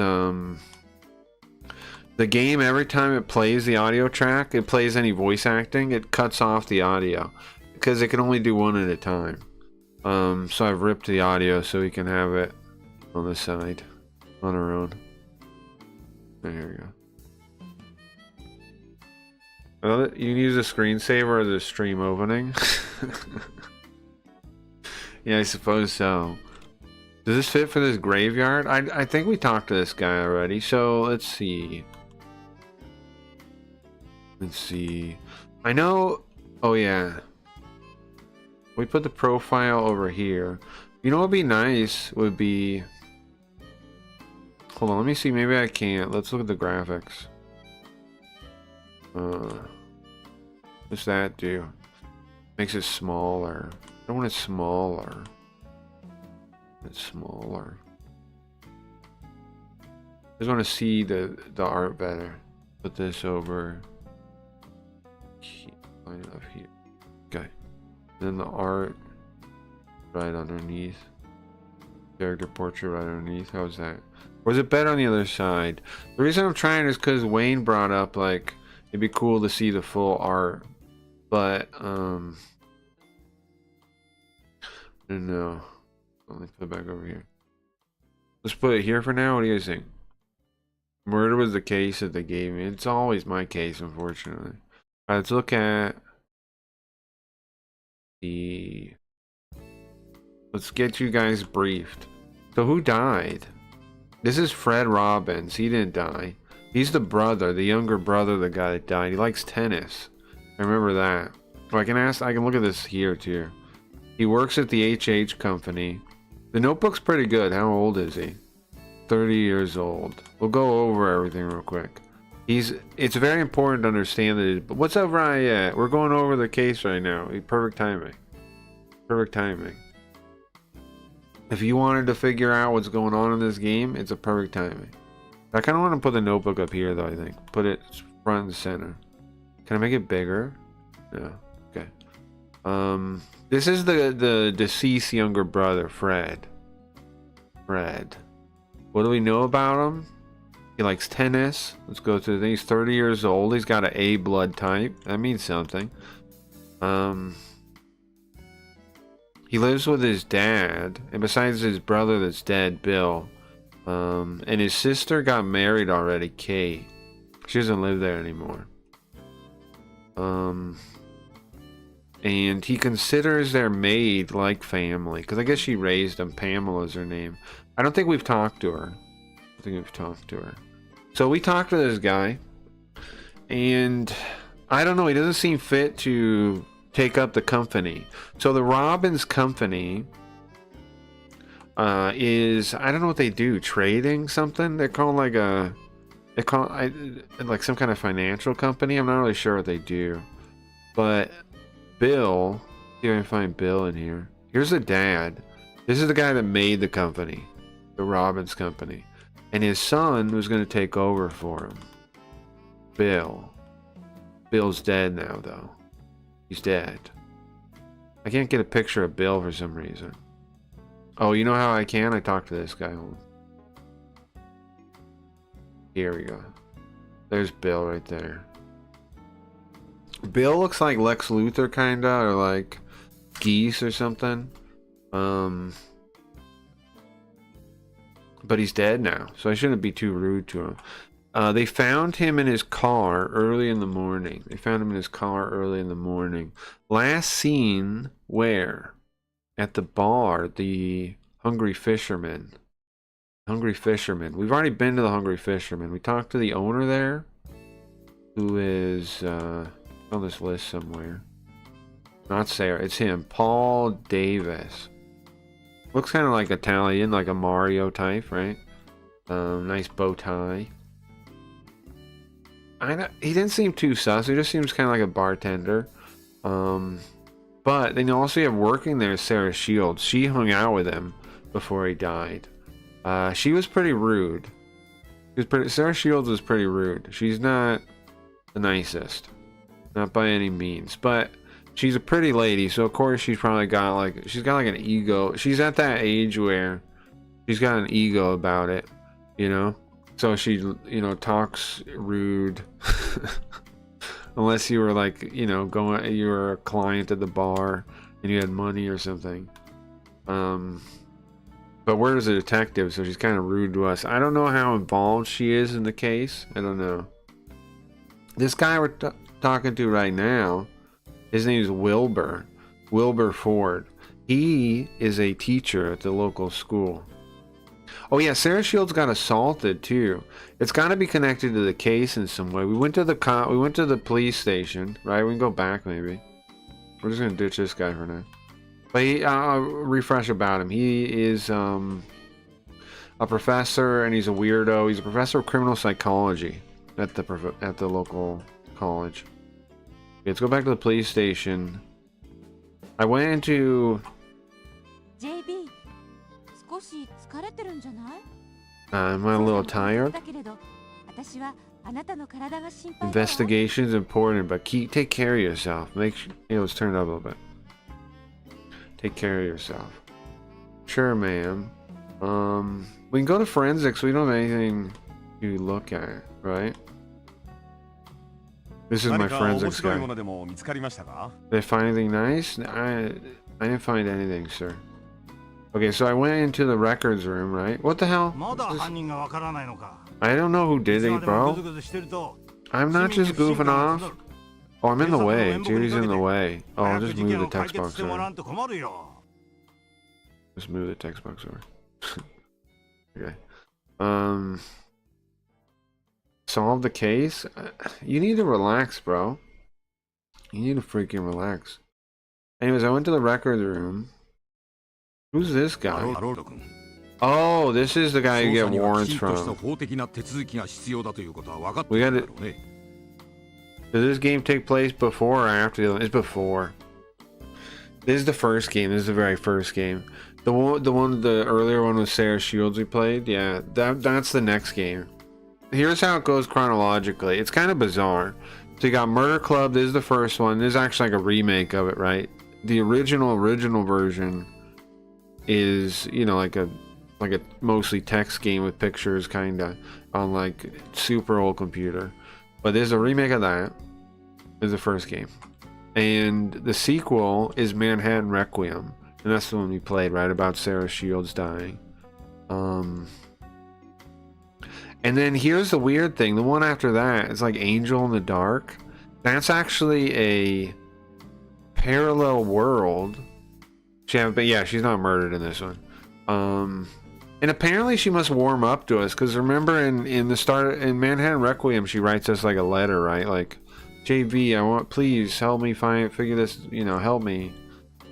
the game, every time it plays the audio track, it plays any voice acting, it cuts off the audio because it can only do one at a time. So I've ripped the audio so we can have it on the side on our own. There we go. You can use a screensaver as a stream opening. Yeah, I suppose so. Does this fit for this graveyard? I think we talked to this guy already. So let's see. Let's see. I know. Oh yeah. We put the profile over here. You know what would be nice would be. Hold on, let me see. Maybe I can't. Let's look at the graphics. What's that do? Makes it smaller. I don't want it smaller. It's smaller. I just want to see the art better. Put this over. Line it up here. Okay. Then the art right underneath. Character portrait right underneath. How's that? Or is it better on the other side? The reason I'm trying is because Wayne brought up, like, it'd be cool to see the full art. But, I don't know. Let me put it back over here. Let's put it here for now. What do you guys think? Murder was the case that they gave me. It's always my case, unfortunately. Alright, let's look at the... Let's get you guys briefed. So who died? This is Fred Robbins. He didn't die. He's the brother, the younger brother of the guy that died. He likes tennis. I remember that. Oh, I can look at this here too. He works at the HH company. The notebook's pretty good. How old is he? 30 years old. We'll go over everything real quick. It's very important to understand that. But what's up, Ryan? We're going over the case right now. Perfect timing. Perfect timing. If you wanted to figure out what's going on in this game, it's a perfect timing. I kind of want to put the notebook up here, though, I think. Put it front and center. Can I make it bigger? No. Okay. This is the deceased younger brother, Fred. Fred. What do we know about him? He likes tennis. Let's go to the thing. He's 30 years old. He's got an A blood type. That means something. He lives with his dad, and besides his brother that's dead, Bill, and his sister got married already, Kate. She doesn't live there anymore. And he considers their maid like family, because I guess she raised him. Pamela's her name. I don't think we've talked to her. I think we've talked to her. So we talked to this guy, and I don't know, he doesn't seem fit to take up the company. So the Robbins company is, I don't know what they do, trading something. They're called like like some kind of financial company. I'm not really sure what they do. But Bill, see if I can find Bill in here. Here's the dad. This is the guy that made the company, the Robbins company. And his son was going to take over for him. Bill. Bill's dead now, though. He's dead. I can't get a picture of Bill for some reason. Oh, you know how I can? I talked to this guy. Here we go. There's Bill right there. Bill looks like Lex Luthor, kinda, or like Geese or something. But he's dead now, so I shouldn't be too rude to him. They found him in his car early in the morning. Last seen where? At the bar, the Hungry Fisherman. Hungry Fisherman. We've already been to the Hungry Fisherman. We talked to the owner there, who is on this list somewhere. Not Sarah. It's him. Paul Davis. Looks kind of like Italian, like a Mario type, right? Nice bow tie. he didn't seem too sus. He just seems kind of like a bartender. But then you also have working there Sarah Shields. She hung out with him before he died. She was pretty rude. Sarah Shields was pretty rude. She's not the nicest, not by any means, but she's a pretty lady, so of course she's probably got like an ego. She's at that age where she's got an ego about it, you know. So she, you know, talks rude. Unless you were like, you know, you were a client at the bar and you had money or something. But where's the detective? So she's kind of rude to us. I don't know how involved she is in the case. I don't know. This guy we're talking to right now, his name is Wilbur Ford. He is a teacher at the local school. Oh yeah, Sarah Shields got assaulted too. It's got to be connected to the case in some way. We went to the police station, right? We can go back maybe. We're just gonna ditch this guy for now. But I'll refresh about him. He is a professor, and he's a weirdo. He's a professor of criminal psychology at the local college. Okay, let's go back to the police station. I went into. JB, am I a little tired? Investigation is important, but take care of yourself. Make sure. Let's turn it up a little bit. Take care of yourself. Sure, ma'am. We can go to forensics. We don't have anything to look at, right? This is my forensics guy. Did I find anything nice? I didn't find anything, sir. Okay, so I went into the records room, right? What the hell? I don't know who did it, bro. I'm not just goofing off. Oh, I'm in the way. Judy's in the way. Oh, I'll just move the text box over. Just move the text box over. Okay. Solve the case? You need to relax, bro. You need to freaking relax. Anyways, I went to the records room. Who's this guy? Oh, this is the guy you get warrants from. We got it. Does this game take place before or after? It's before. This is the first game. This is the very first game. The earlier one with Sarah Shields we played. Yeah, that's the next game. Here's how it goes chronologically. It's kind of bizarre. So you got Murder Club. This is the first one. This is actually like a remake of it, right? The original version is, you know, like a mostly text game with pictures, kinda, on like super old computer. But there's a remake of that. Is the first game, and the sequel is Manhattan Requiem, and that's the one we played, right, about Sarah Shields dying. And then here's the weird thing: the one after that is like Angel in the Dark. That's actually a parallel world. She's not murdered in this one. And apparently she must warm up to us, because remember in the start in Manhattan Requiem, she writes us like a letter, right? Like, JV, please help me figure this, you know, help me.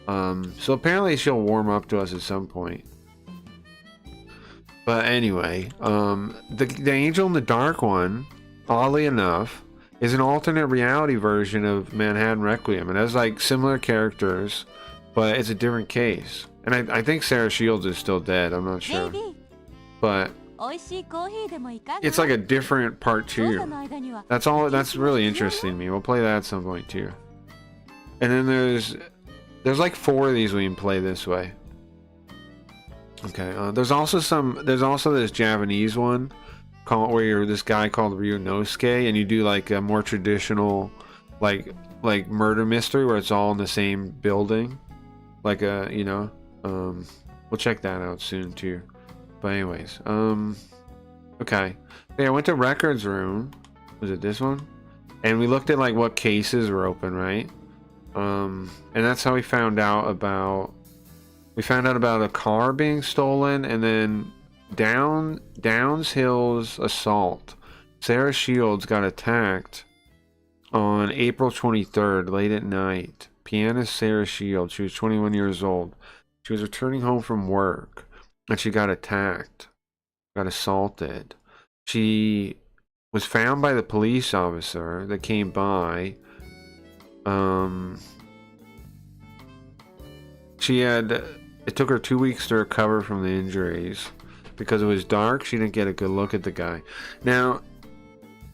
So apparently she'll warm up to us at some point. But anyway, the Angel in the Dark one, oddly enough, is an alternate reality version of Manhattan Requiem. It has like similar characters, but it's a different case. And I think Sarah Shields is still dead. I'm not sure. But it's like a different part 2. That's really interesting to me. We'll play that at some point too. And then there's like 4 of these we can play this way. Okay. There's also this Japanese one where you're this guy called Ryunosuke, and you do like a more traditional like murder mystery where it's all in the same building. Like you know. We'll check that out soon too. But anyways, okay. Yeah, I went to records room. Was it this one? And we looked at like what cases were open, right? And that's how we found out about a car being stolen, and then Downs Hill's assault. Sarah Shields got attacked on April 23rd, late at night. Pianist Sarah Shields. She was 21 years old. She was returning home from work, and she got attacked, got assaulted. She was found by the police officer that came by. It took her 2 weeks to recover from the injuries. Because it was dark, she didn't get a good look at the guy. Now,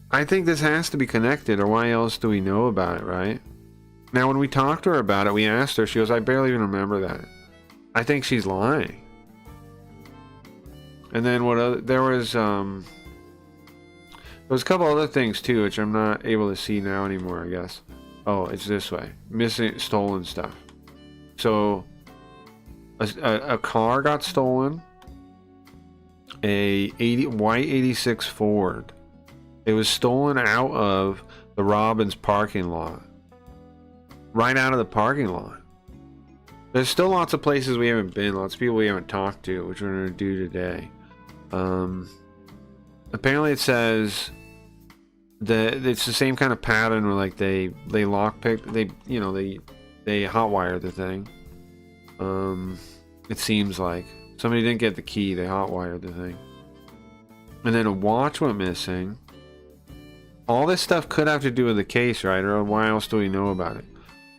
I think this has to be connected, or why else do we know about it, right? Now, when we talked to her about it, we asked her, she goes, I barely even remember that. I think she's lying. And then there was a couple other things too, which I'm not able to see now anymore, I guess. Oh, it's this way. Missing, stolen stuff. So, a car got stolen. A white 86 Ford. It was stolen out of the Robbins parking lot. Right out of the parking lot. There's still lots of places we haven't been, lots of people we haven't talked to, which we're going to do today. Apparently it says that it's the same kind of pattern where like they lockpick, they hotwire the thing. It seems like somebody didn't get the key, they hotwired the thing. And then a watch went missing. All this stuff could have to do with the case, right? Or why else do we know about it?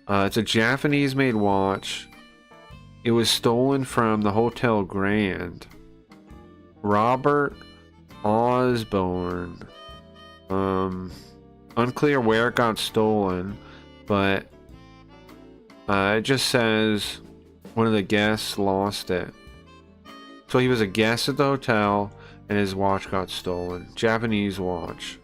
It's a Japanese-made watch. It was stolen from the Hotel Grand. Robert Osborne. Unclear where it got stolen, but it just says one of the guests lost it. So he was a guest at the hotel, and his watch got stolen. Japanese watch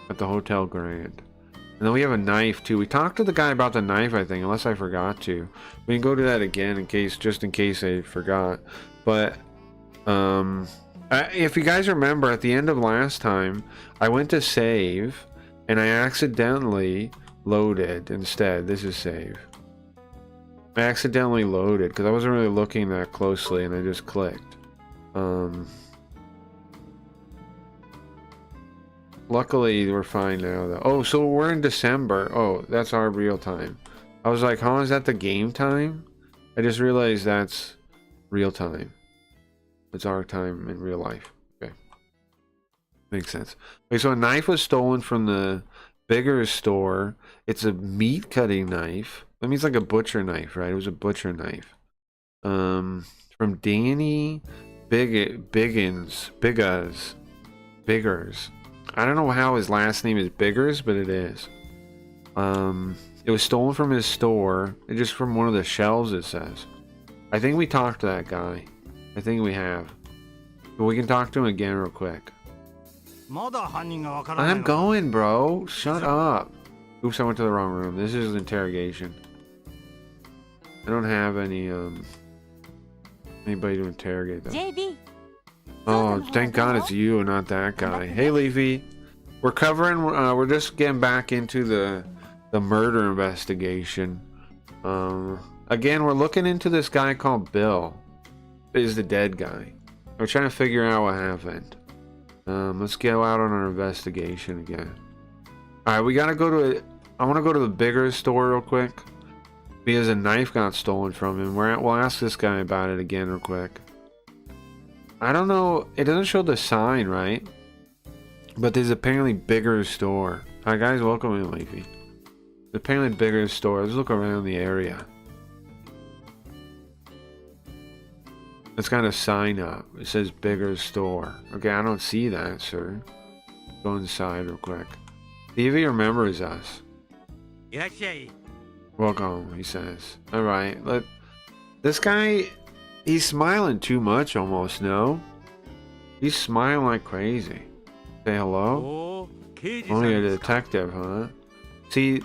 at the Hotel Grand. And then we have a knife too. We talked to the guy about the knife, I think, unless I forgot to. We can go to that again just in case I forgot. But if you guys remember, at the end of last time, I went to save, and I accidentally loaded instead. This is save. I accidentally loaded because I wasn't really looking that closely, and I just clicked. Luckily we're fine now though. Oh, so we're in December. Oh, that's our real time. I was like, huh, is that the game time? I just realized that's real time. It's our time in real life. Okay, makes sense. Okay, so a knife was stolen from the bigger store. It's a meat cutting knife. That means like a butcher knife, right? It was a butcher knife. From Danny Biggers. I don't know how his last name is Biggers, but it is. It was stolen from his store. It just from one of the shelves, it says. I think we talked to that guy. I think we have. But we can talk to him again real quick. I'm going, bro. Shut up. Oops, I went to the wrong room. This is an interrogation. I don't have anybody to interrogate them. JB. Oh, thank God it's you and not that guy. Hey, Leafy. We're just getting back into the murder investigation. Again, we're looking into this guy called Bill. Is the dead guy. We're trying to figure out what happened. Let's go out on our investigation again. Alright, we gotta go to I want to go to the bigger store real quick. Because a knife got stolen from him. We'll ask this guy about it again real quick. I don't know. It doesn't show the sign, right? But there's apparently bigger store. Hi guys, welcome in, Leafy. There's apparently bigger store. Let's look around the area. It's got a sign up. It says bigger store. Okay, I don't see that, sir. Go inside real quick. See if he remembers us. Welcome, he says. Alright, this guy, he's smiling too much almost, no? He's smiling like crazy. Say hello? Only a detective, huh? See,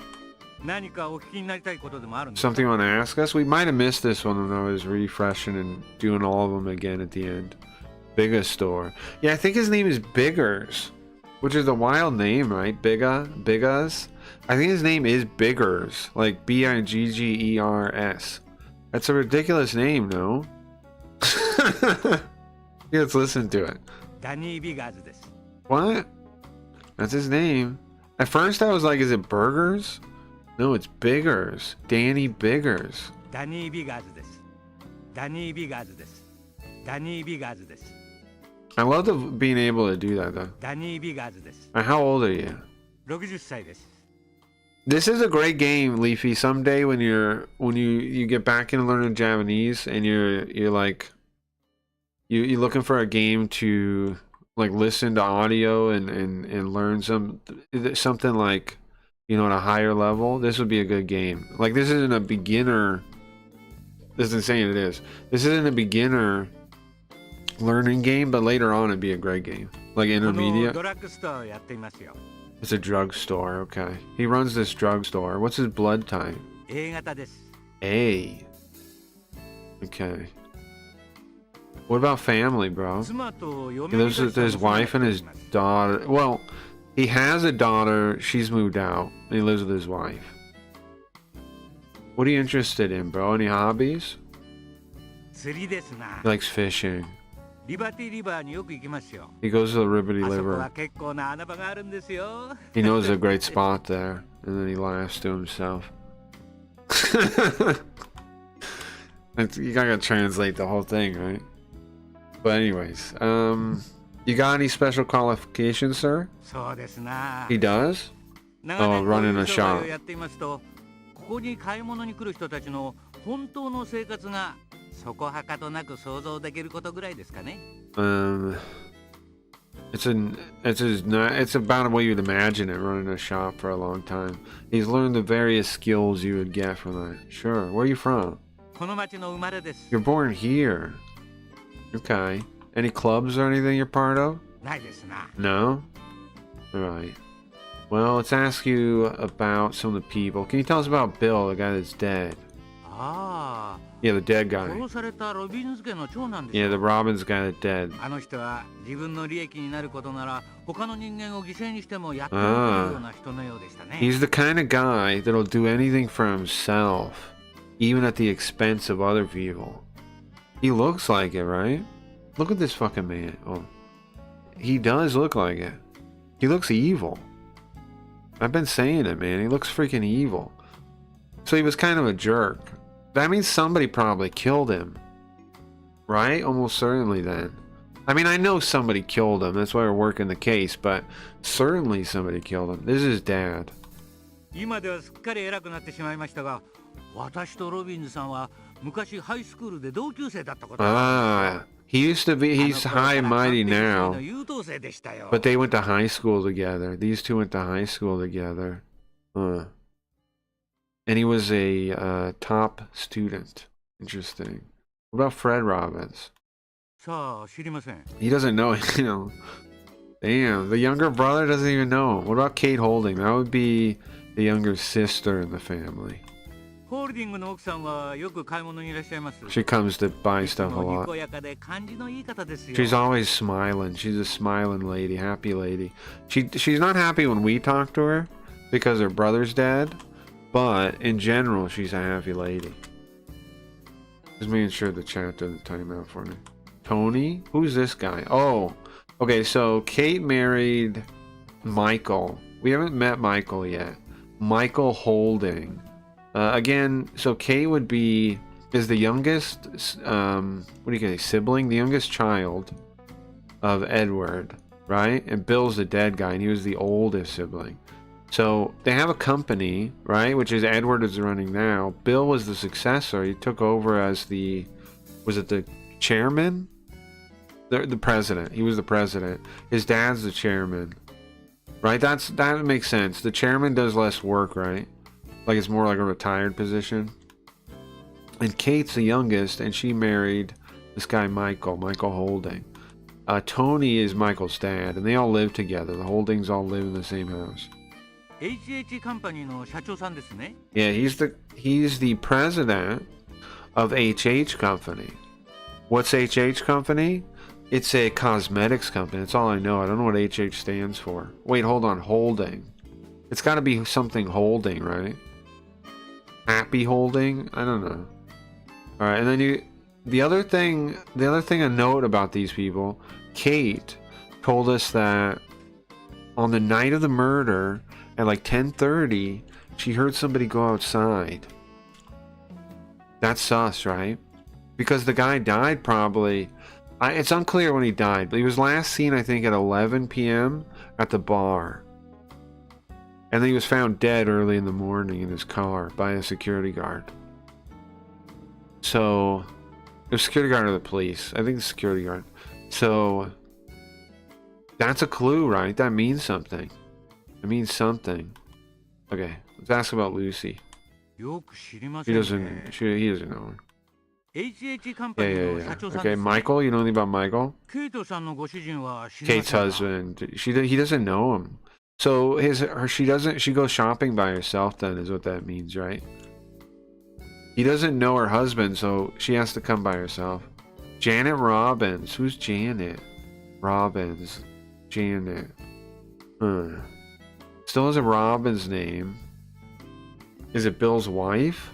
something you want to ask us? We might have missed this one when I was refreshing and doing all of them again at the end. Biggest store. Yeah, I think his name is Biggers, which is a wild name, right? Biggers? I think his name is Biggers, like Biggers. That's a ridiculous name, no? Yeah, let's listen to it. What? That's his name. At first I was like, is it Burgers? No, it's Biggers. Danny Biggers. I love being able to do that though. ダニー・ビガーズです。 How old are you? 60歳です。 This is a great game, Leafy. Someday when you get back into learning Japanese and you're like you're looking for a game to like listen to audio and learn something like, you know, at a higher level, this would be a good game. Like this isn't a beginner. This isn't saying it is. This isn't a beginner learning game, but later on it'd be a great game. Like intermediate. ドラッグストアをやっていますよ。 It's a drugstore, okay. He runs this drugstore. What's his blood type? A 型です。 A. Okay. What about family, bro? 妻と He lives with his wife and his daughter. Well, he has a daughter. She's moved out. And he lives with his wife. What are you interested in, bro? Any hobbies? 釣りですな。 He likes fishing. リバティリバーによく行きますよ。 He goes to the Liberty あそこ River. は結構な穴場があるんですよ。 He knows a great spot there. And then he laughs to himself. You gotta translate the whole thing, right? But anyways, you got any special qualifications, sir? そうですな。 He does? 長年 running a 商売 shop. をやっていますと、ここに買い物に来る人たちの本当の生活がそこはかとなく想像できることぐらいですかね。It's about the way you'd imagine it, running a shop for a long time. He's learned the various skills you would get from that. Sure. Where are you from? この町の生まれです。 You're born here. Okay. Any clubs or anything you're part of? ないですな。 No? Alright. Well, let's ask you about some of the people. Can you tell us about Bill, the guy that's dead? ああ。 Yeah, the dead guy. 殺されたロビンズ家の長男です Yeah, よ。 the Robbins guy that's dead. あの人は自分の利益になることなら他の人間を犠牲にしてもやってのけるような人のようでしたね。 He's the kind of guy that'll do anything for himself, even at the expense of other people. He looks like it, right? Look at this fucking man. Oh, he does look like it. He looks evil. I've been saying it, man. He looks freaking evil. So he was kind of a jerk. That means somebody probably killed him. Right? Almost certainly then. I mean, I know somebody killed him. That's why we're working the case. But certainly somebody killed him. This is his dad. 今ではすっかり偉くなってしまいましたが、私とロビンズさんは昔ハイスクールで同級生だったことがあるんですよ。 He used to be, he's high and mighty now. 優等生でしたよ。 But they went to high school together. These two went to high school together. Huh. And he was a top student. Interesting. What about Fred Robbins? さあ、知りません。 He doesn't know, you know. Damn, the younger brother doesn't even know. What about Kate Holding? That would be the younger sister in the family. ホールディングの奥さんはよく買い物にいらっしゃいます。 She comes to buy いつ stuff a もに lot. こやかで感じのいい方ですよ。 She's always smiling. She's a smiling lady, happy lady. She's not happy when we talk to her because her brother's dead, but in general, she's a happy lady. Just making sure the chat doesn't time out for me. Tony? Who's this guy? Oh, okay, so Kate married Michael. We haven't met Michael yet. Michael Holding. Again, so Kate is the youngest, what do you say, sibling? The youngest child of Edward, right? And Bill's the dead guy, and he was the oldest sibling. So they have a company, right? Which is Edward is running now. Bill was the successor. He took over as was it the chairman? The president. He was the president. His dad's the chairman, right? That makes sense. The chairman does less work, right? Like it's more like a retired position. And Kate's the youngest, and she married this guy Michael Holding. Tony is Michael's dad, and they all live together. The Holdings all live in the same house. HH カンパニーの社長さんですね。 Yeah, he's the president of HH Company. What's HH Company? It's a cosmetics company. That's all I know. I don't know what HH stands for. Wait, hold on. Holding. It's got to be something holding, right? Happy Holding? I don't know. All right, and then the other thing to note about these people, Kate told us that on the night of the murder at like 10:30, she heard somebody go outside. That's sus, right? Because the guy died probably It's unclear when he died, but he was last seen, I think, at 11 p.m. at the bar. And then he was found dead early in the morning in his car by a security guard. So, it was security guard or the police. I think the security guard. So, that's a clue, right? That means something. It means something. Okay, let's ask about Lucy. He doesn't know her. Yeah. Okay, Michael, you know anything about Michael? Kate's husband. He doesn't know him. So she goes shopping by herself then, is what that means, right? He doesn't know her husband, so she has to come by herself. Janet Robbins. Who's Janet? Robbins. Janet. Still has a Robbins name. Is it Bill's wife?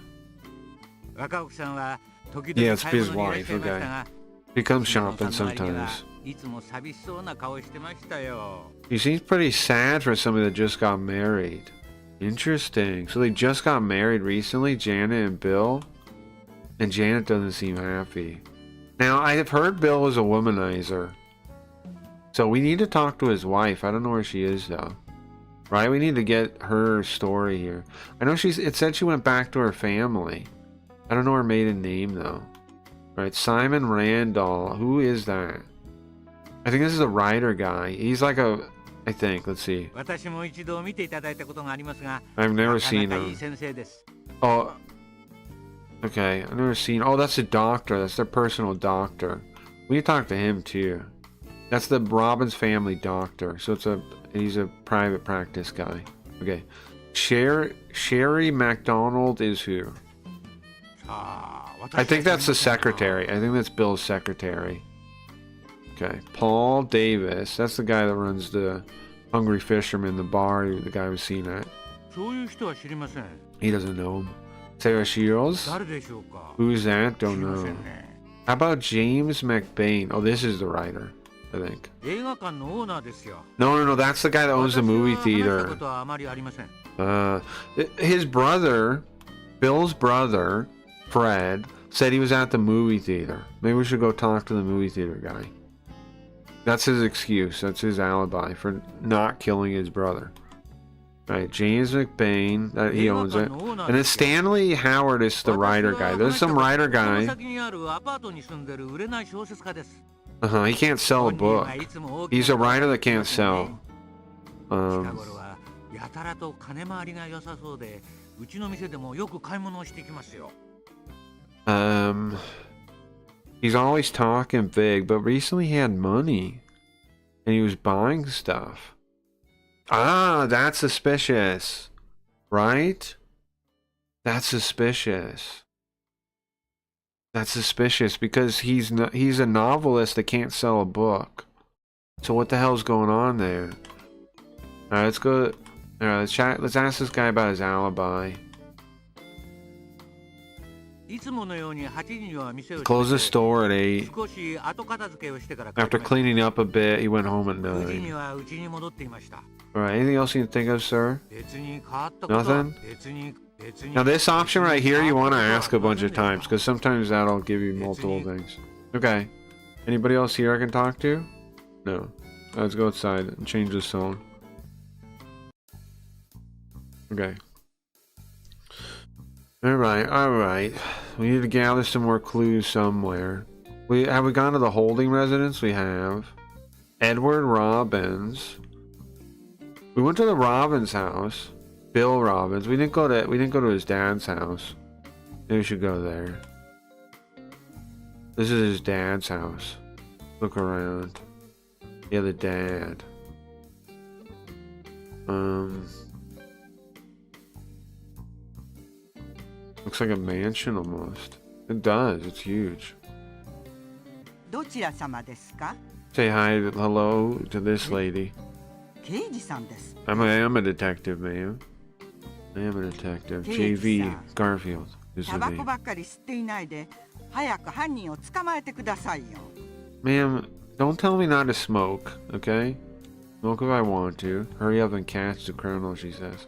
Yeah, it's his wife, okay. He comes shopping sometimes. He seems pretty sad for somebody that just got married. Interesting. So they just got married recently, Janet and Bill? And Janet doesn't seem happy. Now, I have heard Bill was a womanizer. So we need to talk to his wife. I don't know where she is, though. Right? We need to get her story here. I know it said she went back to her family. I don't know her maiden name, though. Right, Simon Randall. Who is that? I think this is a writer guy. He's like a... I think. Let's see. I've never seen him. Oh. Okay, I've never seen... Oh, that's a doctor. That's their personal doctor. We need to talk to him, too. That's the Robbins family doctor. So he's a private practice guy. Okay. Sherry MacDonald is who? I think that's the secretary. I think that's Bill's secretary. Okay. Paul Davis. That's the guy that runs the Hungry Fisherman, the bar the guy was seen at. He doesn't know him. Sarah Shields? Who's that? Don't know. How about James McBain? Oh, this is the writer, I think. No. That's the guy that owns the movie theater. His brother, Bill's brother, Fred, said he was at the movie theater. Maybe we should go talk to the movie theater guy. That's his excuse. That's his alibi for not killing his brother. Right, James McBain, that he owns it. And then Stanley Howard is the writer guy. There's some writer guy. He can't sell a book. He's a writer that can't sell. He's always talking big, but recently he had money. And he was buying stuff. Ah, that's suspicious. Right? That's suspicious. That's suspicious because he's a novelist that can't sell a book. So what the hell's going on there? Alright, let's go. Alright, let's chat. Let's ask this guy about his alibi. Closed the store at 8. After cleaning up a bit, he went home at 9. Alright, anything else you can think of, sir? Nothing? Now this option right here, you want to ask a bunch of times, because sometimes that'll give you multiple things. Okay. Anybody else here I can talk to? No. Let's go outside and change the song. Okay. Alright. We need to gather some more clues somewhere. Have we gone to the holding residence? We have. Edward Robbins. We went to the Robbins house. Bill Robbins. We didn't go to his dad's house. Maybe we should go there. This is his dad's house. Look around. Yeah, the dad. Looks like a mansion almost. It does. It's huge. Say hi, hello to this lady. I am a detective, ma'am. I am a detective. JV Garfield is the name. Ma'am, don't tell me not to smoke, okay? Smoke if I want to. Hurry up and catch the criminal, she says.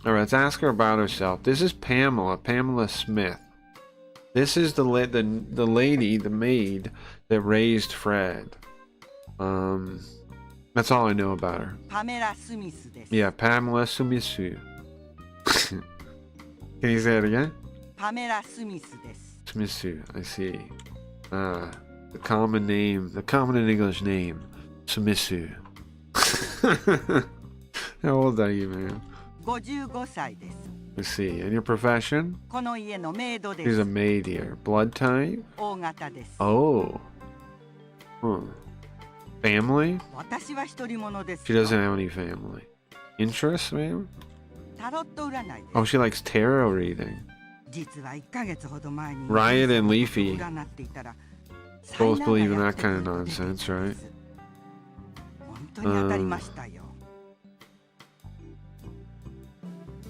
Alright, let's ask her about herself. This is Pamela. Pamela Smith. This is the lady, the maid that raised Fred. That's all I know about her. パメラ・スミスです。 Yeah, Pamela Sumisu. Can you say it again? パメラ・スミスです。 Sumisu, I see. Ah, the common name, the common in English name, Sumisu. How old are you, man? 55歳です。 Let's see. And your profession? この家のメイドで She's す。 a maid here. Blood type? 大型です。 Oh. Family? 私は一人者です She よ。 doesn't have any family. Interests, man? タロット占いです。 Oh, she likes tarot reading. 実は1ヶ月ほど前に Riot and Leafy 占っていたら both believe in 災難がや that ってく kind る of と出てきたん nonsense, です right? 本当に当たりましたよ。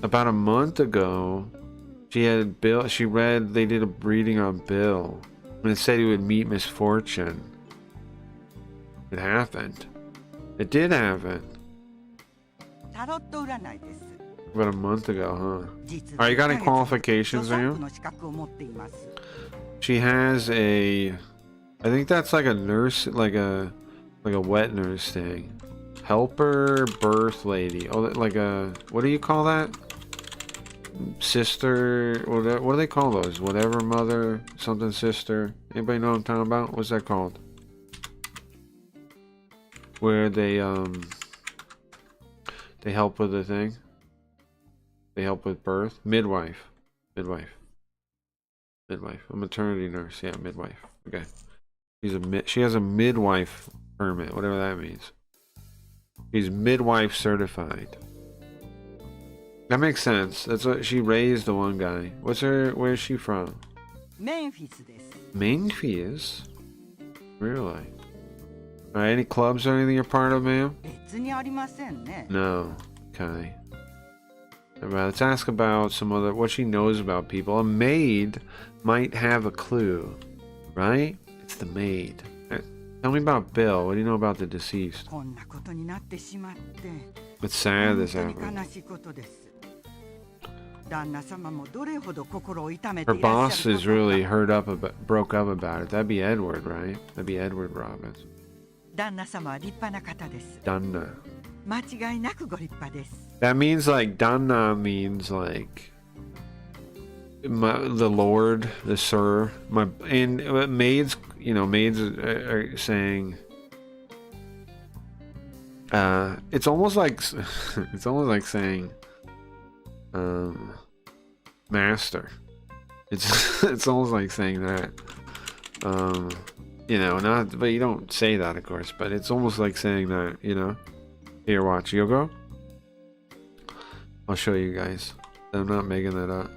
About a month ago, she read, they did a reading on Bill, and it said he would meet misfortune. It happened. It did happen. タロット占いです。 About a month ago, huh? 実 Are you got any 1ヶ月 qualifications 助産 there? 婦の資格を持っています。 She has a, I think that's like a nurse, like a wet nurse thing. Helper birth lady. Oh, like a, what do you call that? Sister, what do they call those? Whatever mother, something sister. Anybody know what I'm talking about? What's that called? Where they help with the thing. They help with birth. Midwife. Midwife. Midwife. A maternity nurse. Yeah, midwife. Okay. She has a midwife permit, whatever that means. She's midwife certified. That makes sense. That's what she raised the one guy. Where's she from? メンフィスです。 Memphis? Really? Alright, any clubs or anything you're part of, ma'am? 別にありませんね。 No. Okay. Alright, let's ask about what she knows about people. A maid might have a clue, right? It's the maid. Tell me about Bill. What do you know about the deceased? こんなことになってしまって。 It's sad 本 this 当に happened. 悲しいことです。旦那様もどれほど心を痛め Her ていらっし boss ゃる is こと really か。 broke up about it. That'd be Edward, right? That'd be Edward Robbins. 旦那様は立派な方です。 Danna. 間違いなくご立派です。 That means like Danna means like the Lord, the Sir. And maids, maids are saying. It's almost like saying, master. It's almost like saying that. Not, but you don't say that, of course. But it's almost like saying that, Here, watch. You'll go. I'll show you guys. I'm not making that up.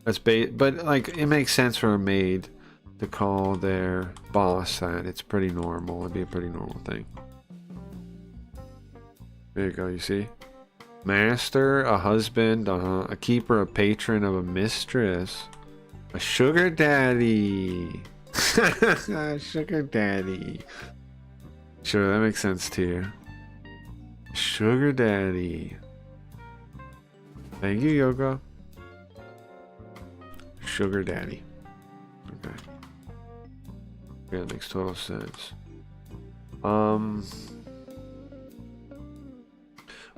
But like it makes sense for a maid to call their boss that. It's pretty normal. It'd be a pretty normal thing. There you go. You see, master, a husband, a keeper, a patron of a mistress, a sugar daddy. Sugar daddy. Sure, that makes sense too. Sugar daddy. Thank you, Yoga. Sugar daddy. Okay. Yeah, that makes total sense.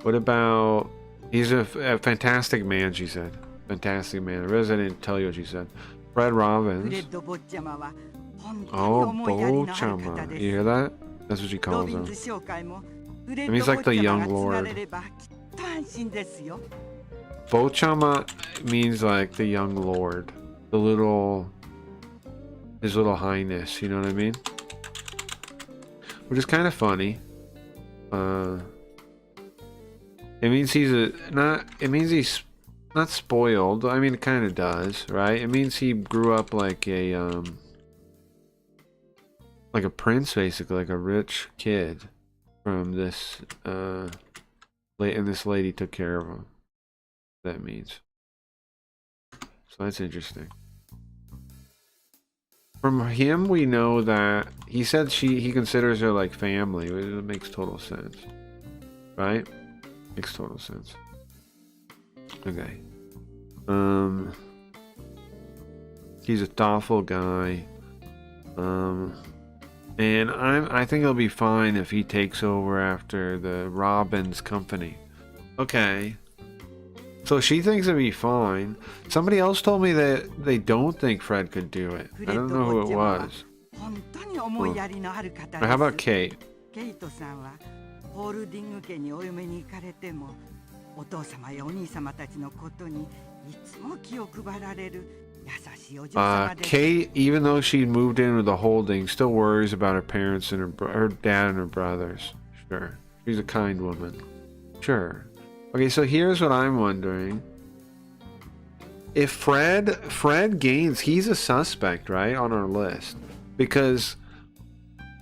What about... He's a fantastic man, she said. Fantastic man. I realize I didn't tell you what she said. Fred フレ Robbins. ッド・ボッチャマは本当に Oh, 思いやりのある方 Bochama. で You す。 hear that? That's what she ロ calls ビン him. ズ商会もフレ It ッ means ド・ボ like ッ the チャ young マが継が lord. れればきっと安心ですよ。 Bochama means like the young lord. His little highness, you know what I mean? Which is kind of funny. It means he's not spoiled. I mean, it kind of does, right? It means he grew up like a prince, basically, like a rich kid from this, and this lady took care of him. That means. So that's interesting. From him, we know that he said he considers her like family. It makes total sense, right? Makes total sense. Okay. He's a thoughtful guy. And I think he'll be fine if he takes over after the Robin's company. Okay. So she thinks it'll be fine. Somebody else told me that they don't think Fred could do it. I don't know who it was. How about Kate? ケイトさんはホールディング家にお嫁に行かれてもお父様やお兄様たちのことにいつも気を配られる優しいお嬢様です。 Kate, even though she moved in with the holding, still worries about her parents and her dad and her brothers. Sure. She's a kind woman. Sure. Okay, so here's what I'm wondering. If Fred gains, he's a suspect, right, on our list. Because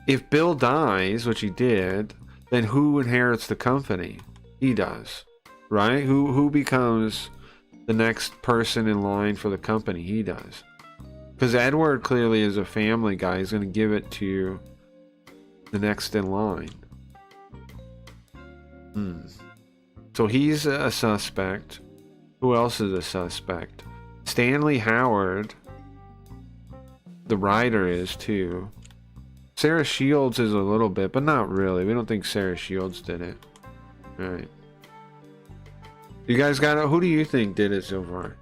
if Bill dies, which he did, then who inherits the company? He does, right? Who becomes the next person in line for the company? He does. Because Edward clearly is a family guy. He's going to give it to the next in line. So he's a suspect. Who else is a suspect? Stanley Howard, the writer, is too. Sarah Shields is a little bit, but not really. We don't think Sarah Shields did it. Alright. You guys got it? Who do you think did it so far?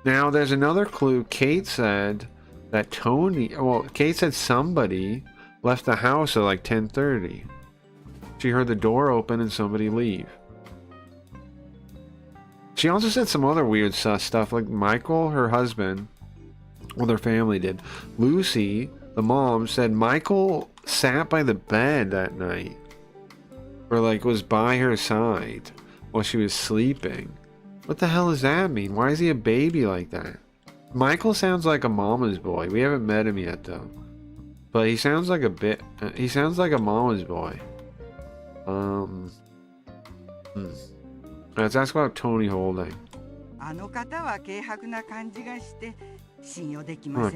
Now, there's another clue. Kate said that Kate said somebody left the house at like 10:30. She heard the door open and somebody leave. She also said some other weird sus stuff, like Michael, her husband, well, their family did. Lucy, the mom, said Michael sat by the bed that night, or like was by her side while she was sleeping. What the hell does that mean? Why is he a baby like that? Michael sounds like a mama's boy. We haven't met him yet though, but he sounds like he sounds like a mama's boy. Let's ask about Tony Holding.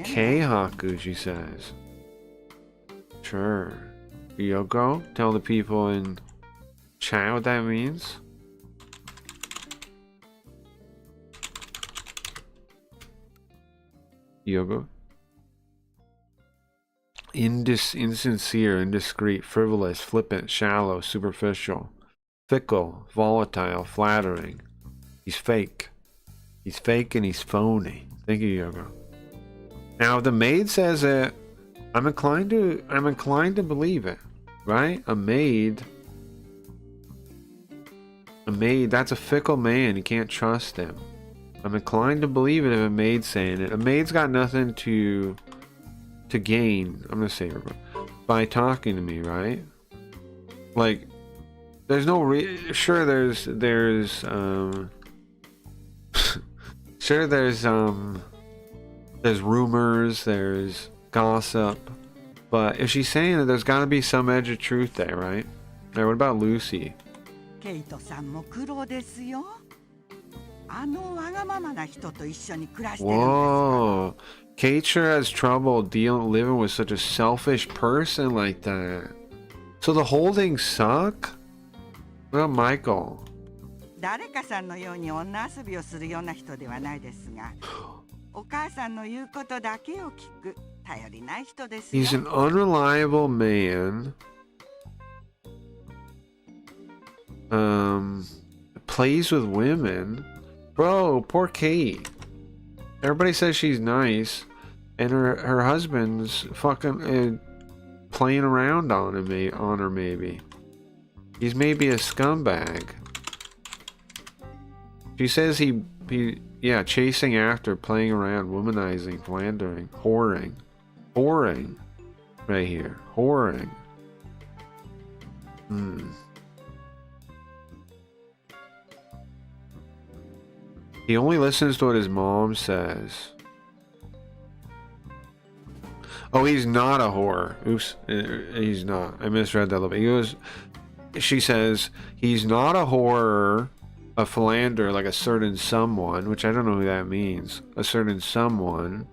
Keihaku, she says. Sure. Yoko? Tell the people in chat what that means. Yoko? Insincere, indiscreet, frivolous, flippant, shallow, superficial, fickle, volatile, flattering. He's fake. He's fake and he's phony. Thank you, Yoko. Now, if the maid says it, I'm inclined to believe it, right? A maid, that's a fickle man. You can't trust him. I'm inclined to believe it if a maid's saying it. A maid's got nothing to gain, I'm gonna say, by talking to me, right? Like, there's no sure there's sure there's rumors, there's gossip, but if she's saying it, there's got to be some edge of truth there, right? Now, what about Lucy? Whoa, Kate sure has trouble living with such a selfish person like that. So the Holdings suck? What about Michael? He's an unreliable man. Plays with women. Bro, poor Kate. Everybody says she's nice, and her husband's fucking playing around on her maybe. He's maybe a scumbag. She says he chasing after, playing around, womanizing, philandering, whoring, right here, whoring. He only listens to what his mom says. Oh, he's not a whore. Oops, he's not. I misread that a little bit. She says he's not a whore, a philanderer, like a certain someone, which I don't know who that means. A certain someone,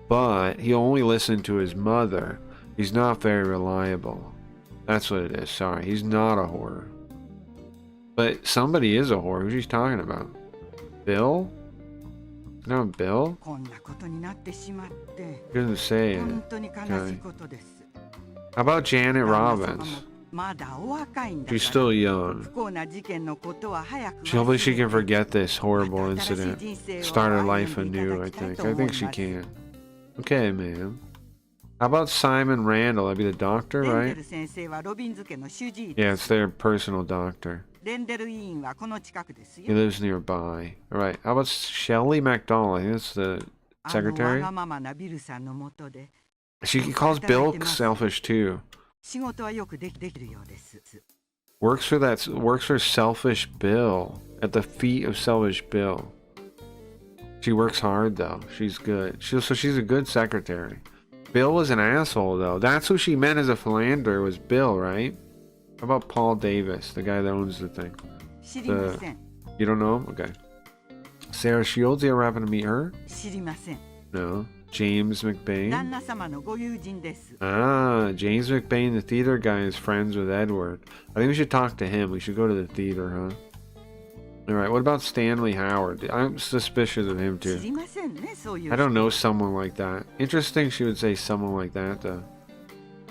but he only listened to his mother. He's not very reliable. That's what it is. Sorry, he's not a whore. But somebody is a whore. Who's she talking about? Bill? No, Bill? こんなことになってしまって He doesn't say 本 it. 当に悲しいことです。 How about Janet 旦那様 Robbins? もまだお若いんだか She's ら still young. 不幸な事件のことは早く Hopefully she 忘れ can て forget this horrible また新しい incident. 人生を Start her 歩 life んでいた anew, だ I きたい think. と I 思い think she ます。 can. Okay, man. How about Simon Randall? That'd be the doctor, レンデ right? ル先生はロビンズ家の主治医 Yeah, で it's す。 their personal doctor. レンデル医院はこの近くです He よ。 lives nearby. All right. How about Shelley McDonald? I think that's the あのわ secretary. がままなビルさんのもとで She calls Bill selfish too. 仕事はよくできるようです。 Works for selfish Bill at the feet of selfish Bill. She works hard though. She's good. So she's a good secretary. Bill was an asshole though. That's who she meant as a philanderer was Bill, right? How about Paul Davis, the guy that owns the thing? 知りません。 You don't know him? Okay. Sarah Shields, you ever happen to meet her? 知りません。 No. James 旦 McBain? 那様のご友人です。 Ah, James McBain, the theater guy, is friends with Edward. I think we should talk to him. We should go to the theater, huh? Alright, what about Stanley Howard? I'm suspicious of him 知 too. りませんね、そういう I don't know someone like that. Interesting she would say someone like that though.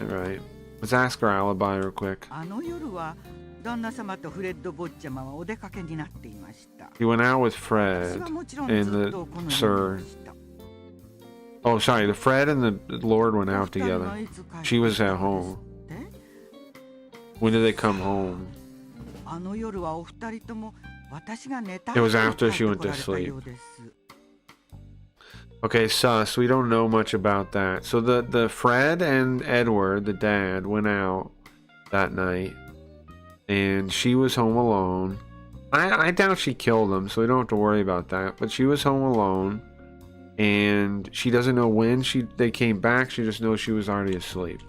Alright. Let's ask her alibi real quick. あの夜は旦那様とフレッド・ボッチャマはお出かけになっていました。 He went out with 私 Fred はもちろん and ずっ the とこの家 Sir. にいました。 Oh, sorry, the Fred and the Lord went out お二人 together. はいつ帰って She was きた at のです home. って？ When did they come home? あの夜はお二人とも私が寝た It was 後に after 帰 she って went こ to られた sleep. ようです。 Okay, sus. We don't know much about that. So the Fred and Edward, the dad, went out that night, and she was home alone. I doubt she killed him, so we don't have to worry about that. But she was home alone, and she doesn't know when they came back. She just knows she was already asleep.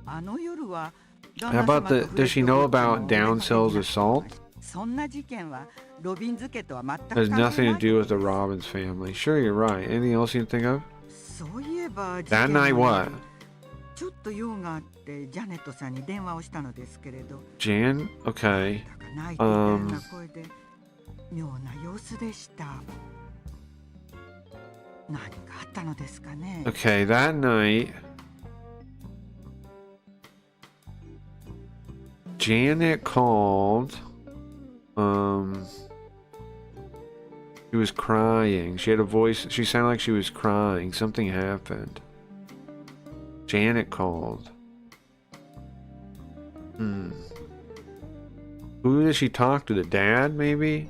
あの夜は How about does she know about Downsell's assault? そんな事件はロビンズ家とは全く Has 関係 nothing な to い do の with the です。 Robbins family. Sure, you're right. Anything else you can think of? そういえば That 事件の night 夜 what? ちょっと用があってジャネットさんに電話をしたのですけれど Jan? Okay. なんだか泣いていたような声で妙な様子でした。何かあったのですかね。 Okay, that night, Janet called. She was crying. She had a voice. She sounded like she was crying. Something happened. Janet called. Who did she talk to? The dad, maybe?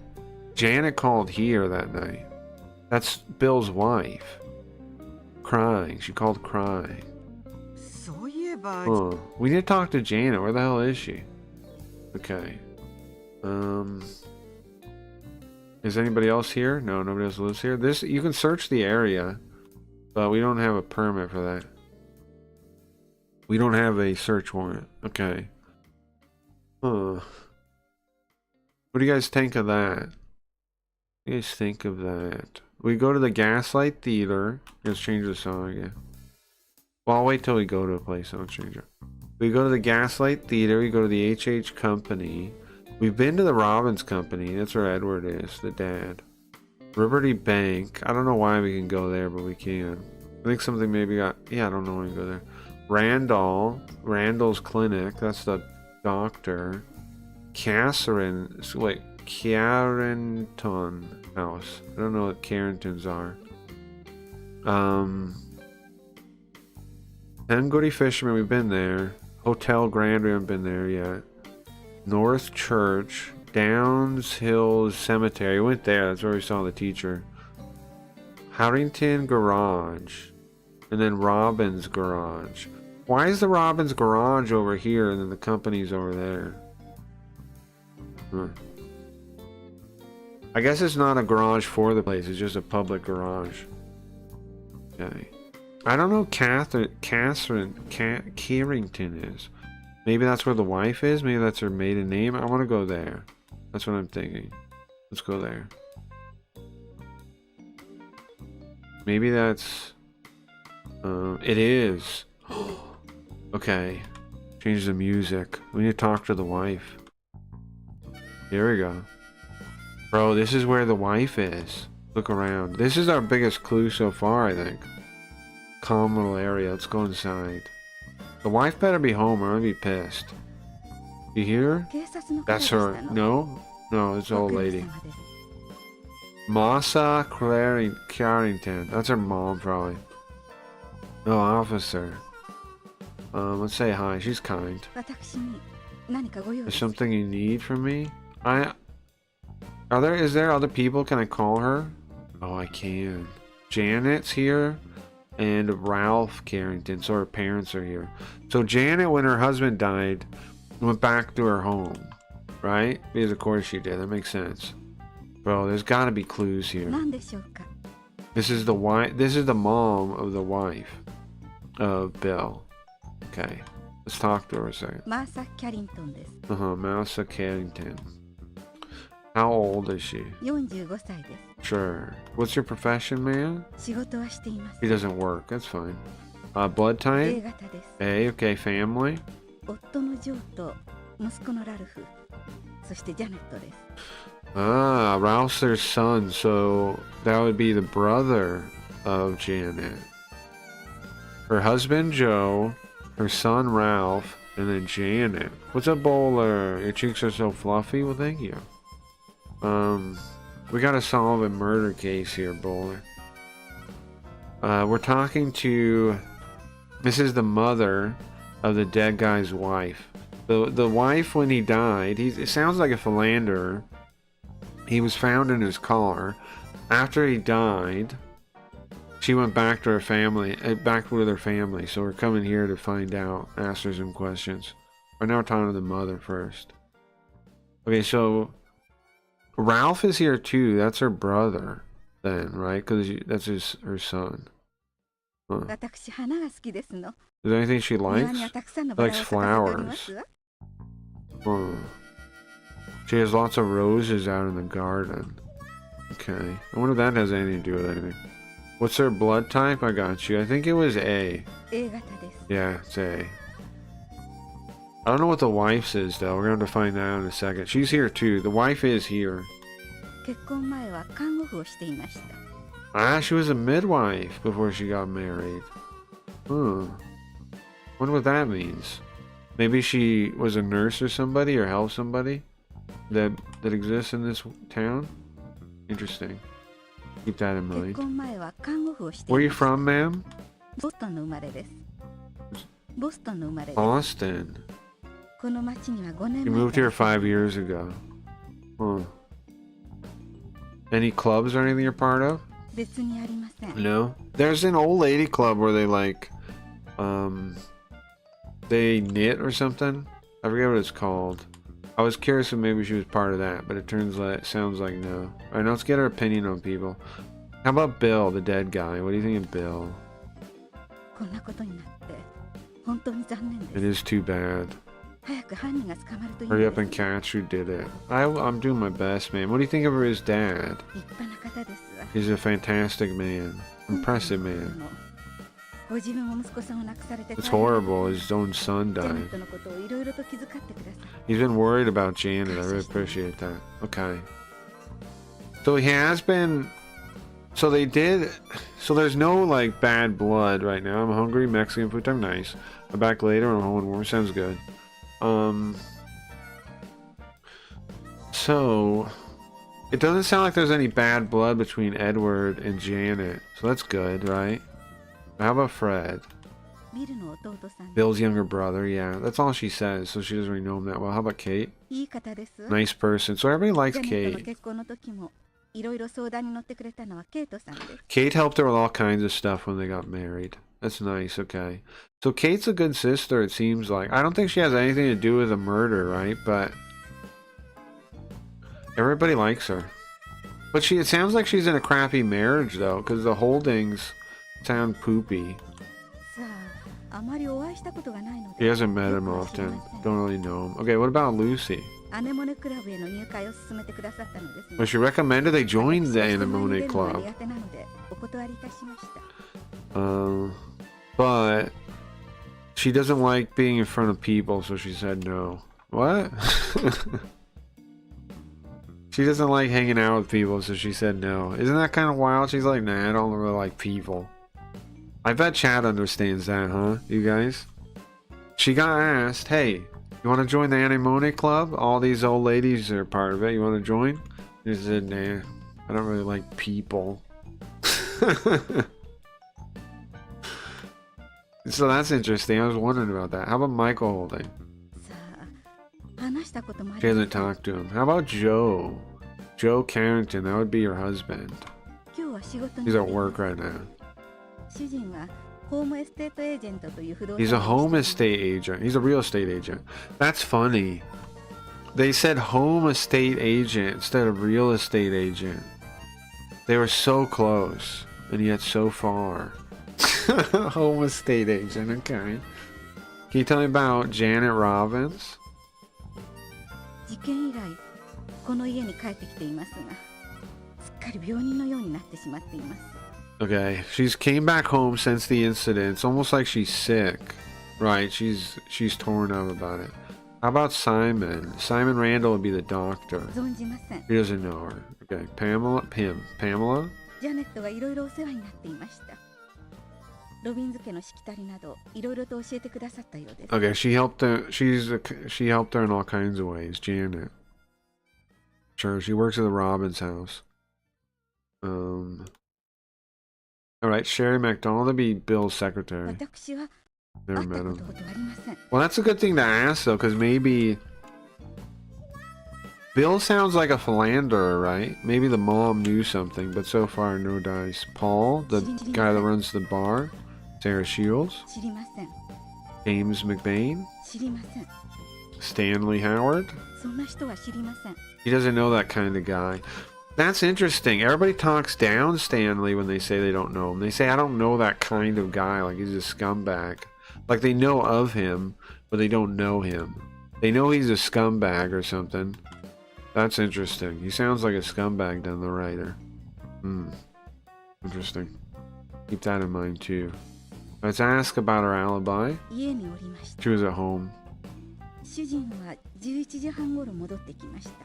Janet called here that night. That's Bill's wife. Crying. She called crying. そういえば Huh. We need to talk to Janet. Where the hell is she? Okay. Is anybody else here? No, nobody else lives here. You can search the area, but we don't have a permit for that. We don't have a search warrant. Okay. Huh. What do you guys think of that? What do you guys think of that? We go to the Gaslight Theater. Let's change the song again. Well, I'll wait till we go to a place. I'll change it. We go to the Gaslight Theater. We go to the H.H. Company. We've been to the Robbins Company. That's where Edward is, the dad. Liberty Bank. I don't know why we can go there, but we can. I think something maybe got... Yeah, I don't know why we can go there. Randall's Clinic. That's the doctor. Carrington House. I don't know what Carringtons are. Angry Fisherman, we've been there. Hotel Grand, we haven't been there yet. North Church. Downs Hills Cemetery. We went there, that's where we saw the teacher. Harrington Garage. And then Robbins Garage. Why is the Robbins Garage over here and then the company's over there? Huh. I guess it's not a garage for the place, it's just a public garage. Okay. I don't know Carrington is. Maybe that's where the wife is? Maybe that's her maiden name? I want to go there. That's what I'm thinking. Let's go there. Maybe that's... it is. Okay. Change the music. We need to talk to the wife. Here we go. Bro, this is where the wife is. Look around. This is our biggest clue so far, I think. Calm little area. Let's go inside. The wife better be home or I'm gonna be pissed. You hear her? That's her. No? No, it's an old lady. Masa Carrington. That's her mom, probably. No, officer. Let's say hi. She's kind. There's something you need from me? Is there other people? Can I call her? Oh, I can. Janet's here. And Ralph Carrington. So her parents are here. So Janet, when her husband died, went back to her home. Right? Because of course she did. That makes sense. Bro, there's gotta be clues here. This is the wife. This is the mom of the wife of Bill. Okay. Let's talk to her a second. Masa Carrington. Masa Carrington. How old is she? 45歳です。 Sure. What's your profession, man? 仕事はしています。 He doesn't work. That's fine. Blood type? A 型です。A. Okay. Family? 夫のジョーと息子のラルフ、そしてジャネットです。Ah, Ralph's their son, so that would be the brother of Janet. Her husband, Joe, her son, Ralph, and then Janet. What's up, Bowler? Your cheeks are so fluffy? Well, thank you. We gotta solve a murder case here, Bowler. We're talking to... This is the mother of the dead guy's wife. The wife, when he died, it sounds like a philanderer. He was found in his car. After he died, she went back to her family, back with her family. So we're coming here to find out, ask her some questions. Right now we're talking to the mother first. Okay, so Ralph is here too. That's her brother, then, right? Because that's her son. Huh. 私、花が好きですの。 Is there anything she 庭 likes? にはたくさんの She バラを likes 咲かせておりま flowers. すわ。 She has lots of roses out in the garden. Okay. I wonder if that has anything to do with anything. What's her blood type? I got you. I think it was A. A 型です。 Yeah, it's A. I don't know what the wife's is, though. We're going to find out in a second. She's here, too. The wife is here. 結婚前は看護婦をしていました。 Ah, she was a midwife before she got married. Huh. Wonder what that means. Maybe she was a nurse or somebody, or helped somebody that exists in this town? Interesting. Keep that in 結 mind. 婚前は看護婦をしてい Where are ま you した。 from, ma'am? ボストンの生まれです。ボストンの生まれです。 Austin. この町には5年 You 前 moved here 5 years ago. Huh. Any clubs or anything you're part of? 別にありません。 No. There's an old lady club where they they knit or something. I forget what it's called. I was curious if maybe she was part of that, but it sounds like no. Alright, now let's get her opinion on people. How about Bill, the dead guy? What do you think of Bill? こんなことになって本当に残念です。 It is too bad. 早く犯人が捕まるといい Hurry で up す。 and catch who did it. I'm doing my best, man. What do you think of his dad? 立派な方ですわ。 He's a fantastic man. Impressive man. ご自分も息子さんを亡くされて It's horrible. His own son ジャネ died. ットのことをいろいろと気遣ってください。 He's been worried about Janet. I really appreciate that. Okay. So he has been... So they did... So there's no, like, bad blood right now. I'm hungry. Mexican food time. Nice. I'm back later. I'm home and warm. Sounds good. So... It doesn't sound like there's any bad blood between Edward and Janet. So that's good, right? How about Fred? ビルの弟さん。 Bill's younger brother, yeah. That's all she says, so she doesn't really know him that well. How about Kate? いい方ですわ。 Nice person. So everybody ジ likes ャネットの Kate. 結婚の時もいろいろ相談に乗ってくれたのはケイトさんです。 Kate helped her with all kinds of stuff when they got married. That's nice, okay. So Kate's a good sister, it seems like. I don't think she has anything to do with the murder, right? But everybody likes her. But it sounds like she's in a crappy marriage, though, because the Holdings sound poopy. さあ、あまりお会いしたことがないの He で。 hasn't met him よくは知り often. ません Don't really know him. Okay, what about Lucy? アネモネクラブへの入会を勧めてくださったのです Well, she recommended they join the 私は人前に Anemone 出るのが Club. 苦手なのでお断りいたしました。 But she doesn't like being in front of people, so she said no. What? She doesn't like hanging out with people, so she said no. Isn't that kind of wild? She's like, nah, I don't really like people. I bet Chad understands that, huh? You guys? She got asked, hey, you want to join the Anemone Club? All these old ladies are part of it. You want to join? She said, nah, I don't really like people. So that's interesting. I was wondering about that. How about Michael Holding? She hasn't talked to him. How about Joe? Joe Carrington. That would be your husband. He's at work right now. He's a home estate agent. He's a real estate agent. That's funny. They said home estate agent instead of real estate agent. They were so close and yet so far. Home estate agent, okay. Can you tell me about Janet Robbins? Okay, she's came back home since the incident. It's almost like she's sick. Right, she's torn up about it. How about Simon? Simon Randall would be the doctor. He doesn't know her. Okay, Pamela? Pamela? Okay, she helped her. She helped her in all kinds of ways. Janet. Sure, she works at the Robbins house. All right, Sherry McDonald would be Bill's secretary. Never met him. Well, that's a good thing to ask though, because maybe Bill sounds like a philanderer, right? Maybe the mom knew something, but so far no dice. Paul, the guy that runs the bar. Sarah Shields. James McBain. Stanley Howard. He doesn't know that kind of guy. That's interesting. Everybody talks down Stanley when they say they don't know him. They say, I don't know that kind of guy, like he's a scumbag. Like they know of him, but they don't know him. They know he's a scumbag or something. That's interesting. He sounds like a scumbag than the writer. Interesting. Keep that in mind too. Let's ask about her alibi. She was at home.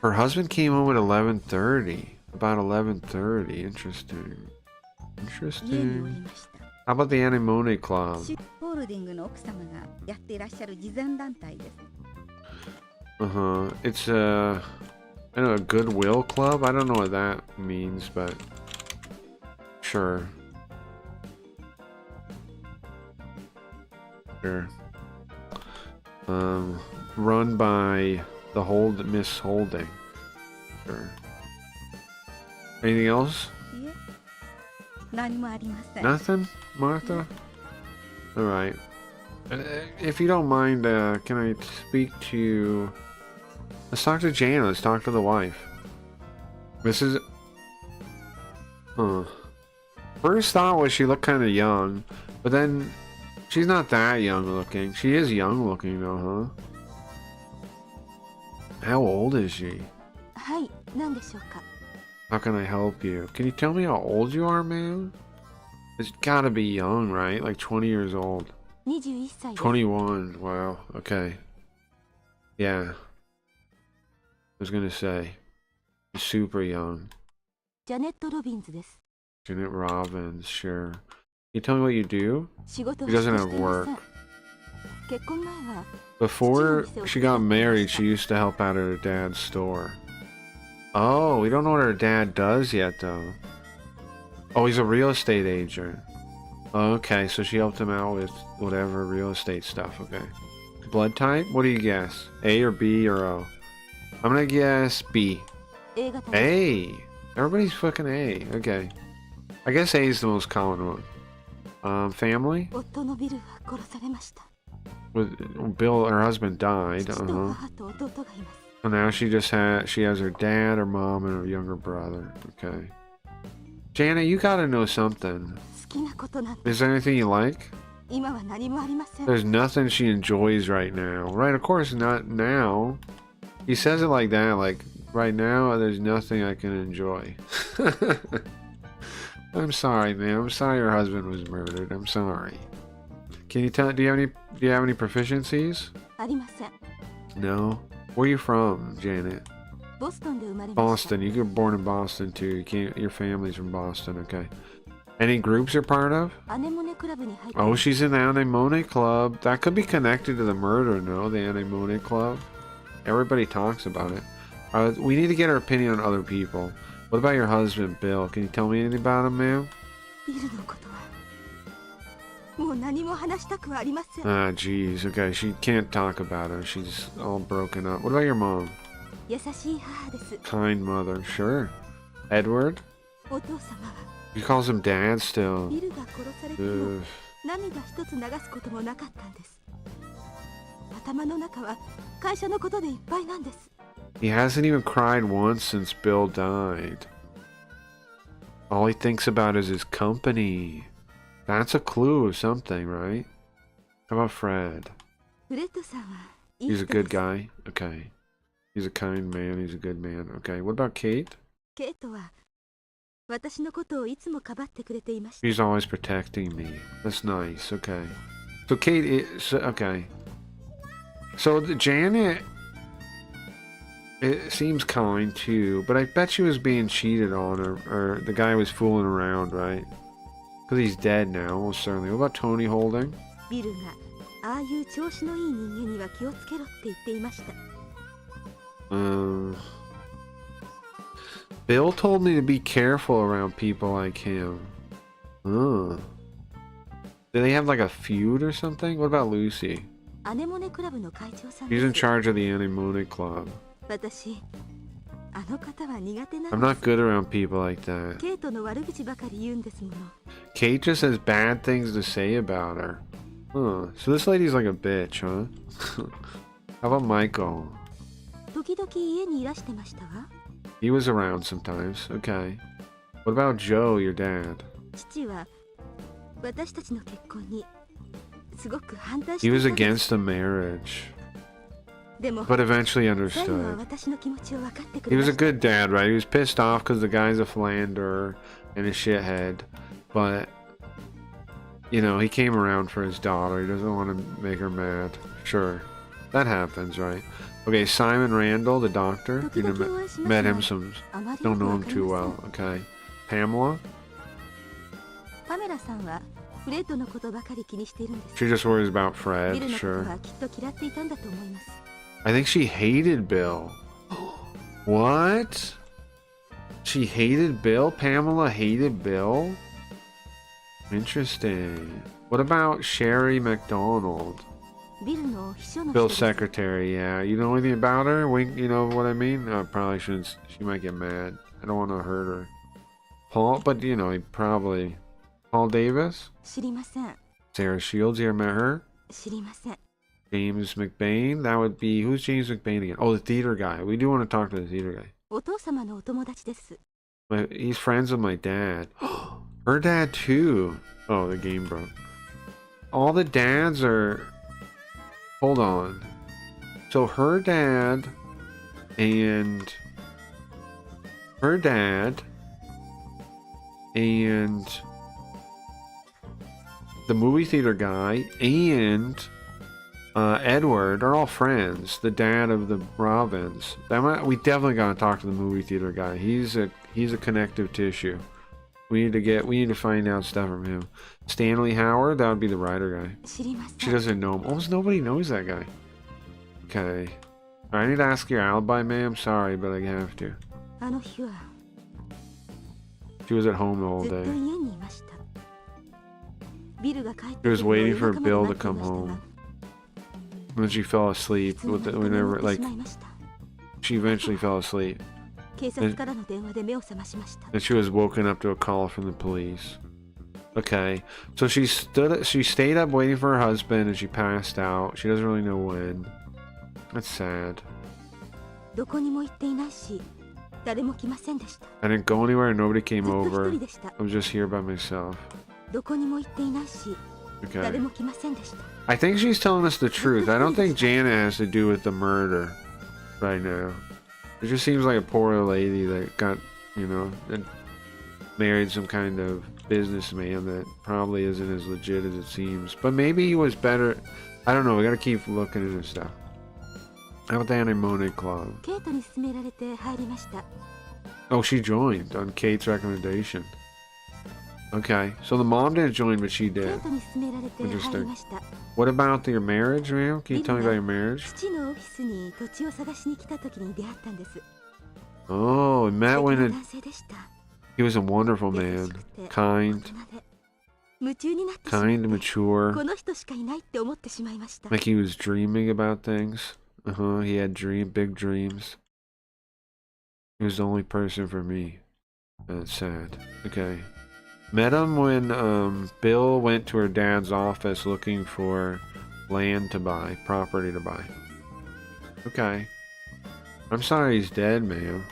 Her husband came home at 11:30. About 11:30. Interesting. Interesting. How about the Anemone Club? It's I know, a Goodwill Club? I don't know what that means, but sure. Sure. Run by the Miss Holding. Sure. Anything else? Nothing, Martha? Alright. If you don't mind, can I speak to... Let's talk to Jana. Let's talk to the wife. This is... First thought was she looked kind of young, but then she's not that young looking. She is young looking though, huh? How old is she? How can I help you? Can you tell me how old you are, man? It's gotta be young, right? Like 20 years old. 21. Wow. Okay. Yeah. I was gonna say. She's super young. Janet Robbins, sure. Can you tell me what you do? She doesn't have work. Before she got married, she used to help out at her dad's store. Oh, we don't know what her dad does yet, though. Oh, he's a real estate agent. Okay, so she helped him out with whatever real estate stuff, okay. Blood type? What do you guess? A or B or O? I'm gonna guess B. A! Everybody's fucking A. Okay. I guess A is the most common one. Family? With Bill, her husband died. And now she has her dad, her mom, and her younger brother. Okay. Jana, you gotta know something. Is there anything you like? There's nothing she enjoys right now. Right, of course not now. He says it like that, like, right now, there's nothing I can enjoy. I'm sorry, man. I'm sorry your husband was murdered. I'm sorry. Can you tell? Do you have any proficiencies? No. Where are you from, Janet? ボストンで生まれました。 Boston. You were born in Boston too. You can't. Your family's from Boston. Okay. Any groups you're part of? アネモネクラブに入って Oh, ます。 she's in the Anemone Club. That could be connected to the murder, no? The Anemone Club. Everybody talks about it. We need to get her opinion on other people. What about your husband, Bill? Can you tell me anything about him, ma'am? ビルのことはもう何も話したくはありません。 Ah, jeez. Okay, she can't talk about her. She's all broken up. What about your mom? 優しい母です。 Kind mother. Sure. Edward? お父様は He calls him dad still. ビルが殺されても Ugh. 涙一つ流すこともなかったんです。頭の中は会社のことでいっぱいなんです。 He hasn't even cried once since Bill died. All he thinks about is his company. That's a clue of something, right? How about Fred? フレッドさんはいい He's 人 a で good す。 guy. Okay. He's a kind man. He's a good man. Okay. What about Kate? ケイトは私のことをいつもかばってくれていました。 He's always protecting me. That's nice. Okay. So Kate is okay. So Janet, it seems kind too, but I bet she was being cheated on, or the guy was fooling around, right? Because he's dead now, almost certainly. What about Tony Holding? ビルがああいう調子のいい人間には気をつけろって言っていました。 Bill told me to be careful around people like him. Do they have like a feud or something? What about Lucy? アネモネクラブの会長さん He's で in す。 charge of the Anemone Club. 私あの方は苦手な I'm んで not す。 good around people like that. ケイトの悪口ばかり言うんですもの。 Kate just has bad things to say about her. Huh. So this lady's like a bitch, huh? How about Michael? 時々家にいらしてましたわ。 He was around sometimes. Okay. What about Joe, your dad? 父は私たちの結婚にすごく反対して He い was たんです。 against the marriage, でも but eventually 最後は understood. 私の気持ちを分かってく He れま was a した。 good dad, right? He was pissed off because the guy's a philanderer and a shithead, but you know, he came around for his daughter. He doesn't want to make her mad. Sure. That happens, right? Okay, Simon Randall, the doctor. 時 You 々 know, お会いします met が him some. あまり Don't よく know わ him かり too ま well. せん。 Okay. Pamela? パメラさんはフレッドのことばかり気にしているんです。 She just worries about ビ Fred. ルのこと Sure. はきっと嫌っていたんだと思います。 I think she hated Bill. What? She hated Bill? Pamela hated Bill? Interesting. What about Sherry McDonald? ビルの秘書の人 Bill's です。 secretary, yeah. You know anything about her? You know what I mean? Probably shouldn't. She might get mad. I don't want to hurt her. Paul, but you know, he probably. Paul Davis? 知りません。 Sarah Shields, you ever met her? 知りません。 James McBain? That would be. Who's James McBain again? Oh, the theater guy. We do want to talk to the theater guy. お父様のお友達です。 He's friends with my dad. Her dad, too. Oh, the game broke. All the dads are. Hold on. So her dad and her dad and the movie theater guy and Edward are all friends. The dad of the Robins. We definitely gotta talk to the movie theater guy. He's a connective tissue. We need to find out stuff from him. Stanley Howard, that would be the writer guy. 知りませ She ん。 doesn't know him. Almost nobody knows that guy. Okay. I need to ask your alibi, ma'am. Sorry, but I have to. あの日は She was at home the whole ずっと day. 家にいました。ビルが帰って She く was るのを waiting 夜 for 中まで Bill 待 to ってい come ましたが home. And then she fell asleep いつの with 間 the, にか眠 whenever ってし like まいました。 she eventually fell asleep. 警察からの電話で目を覚ましました。 And she was woken up to a call from the police. Okay. So she stayed up waiting for her husband and she passed out. She doesn't really know when. That's sad. どこにも行っていないし、誰も来ませんでした。 I didn't go anywhere and nobody came ずっと一 over. 人でした。 I was just here by myself. どこにも行っていないし、誰 Okay. も来ませんでした。 I think she's telling us the truth. I don't think Janet has to do with the murder right now. It just seems like a poor old lady that got, that married some kind of businessman that probably isn't as legit as it seems. But maybe he was better. I don't know. We gotta keep looking into stuff. How about the Anemone Club? ケイトに勧められて入りました。 Oh, she joined on Kate's recommendation. Okay, so the mom didn't join, but she ケイ did. トに勧められて入りました。 What about your marriage, ma'am? Can you tell me about your marriage? 父のオフィスに土地を探しに来た時に出会ったんです。 Oh, met 素敵 when な it, 男性でした。 he was a wonderful 優 man. しくて Kind, 大人で夢中になってしまっ kind, て mature. この人しかいないって思ってしまいました。 Like he was dreaming about things. He had big dreams. He was the only person for me. That's sad. Okay. Met him when Bill went to her dad's office looking for land to buy, property to buy. Okay. I'm sorry he's dead, ma'am.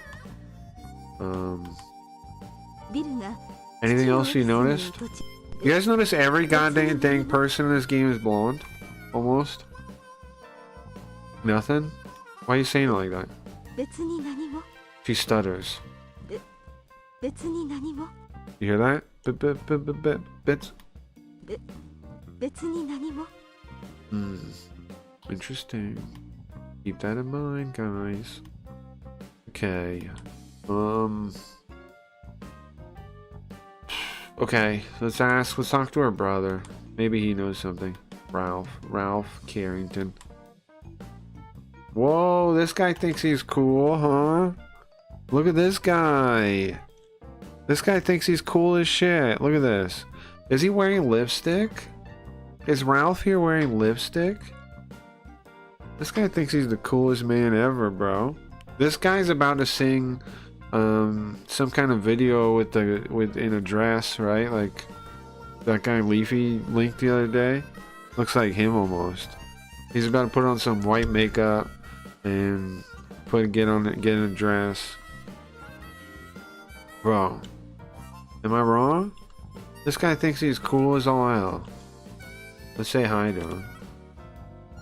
ビルが Anything else you 父のオフィ noticed? スに土地 You guys notice every goddamn dang person in this game is blonde? Almost? Nothing? Why are you saying it like that? 別に何も She stutters. 別に何も You hear that? Bits? 別に何も Interesting. Keep that in mind, guys. Okay. Okay, let's talk to her brother. Maybe he knows something. Ralph Carrington. Whoa, this guy thinks he's cool, huh? Look at this guy. This guy thinks he's cool as shit. Look at this. Is he wearing lipstick? Is Ralph here wearing lipstick? This guy thinks he's the coolest man ever, bro. This guy's about to sing some kind of video in a dress, right? Like that guy Leafy linked the other day. Looks like him almost. He's about to put on some white makeup and get in a dress. Bro, am I wrong? This guy thinks he's cool as all hell. Let's say hi to him.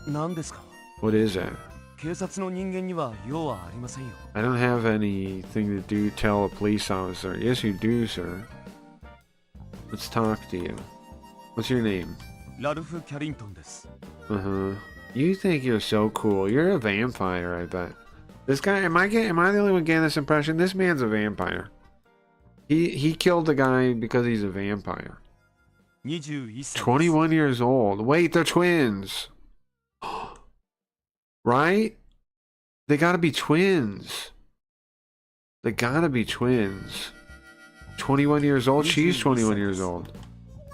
何ですか? What is that? 警察の人間には用はありませんよ。 I don't have anything to tell a police officer. Yes, you do, sir. Let's talk to you. What's your name? ラルフ・キャリントンです。 You think you're so cool. You're a vampire, I bet. This guy, am I the only one getting this impression? This man's a vampire. He killed the guy because he's a vampire. 21歳。 21 years old. Wait, they're twins. Right? They gotta be twins. They gotta be twins. 21 years old? She's 21 years old.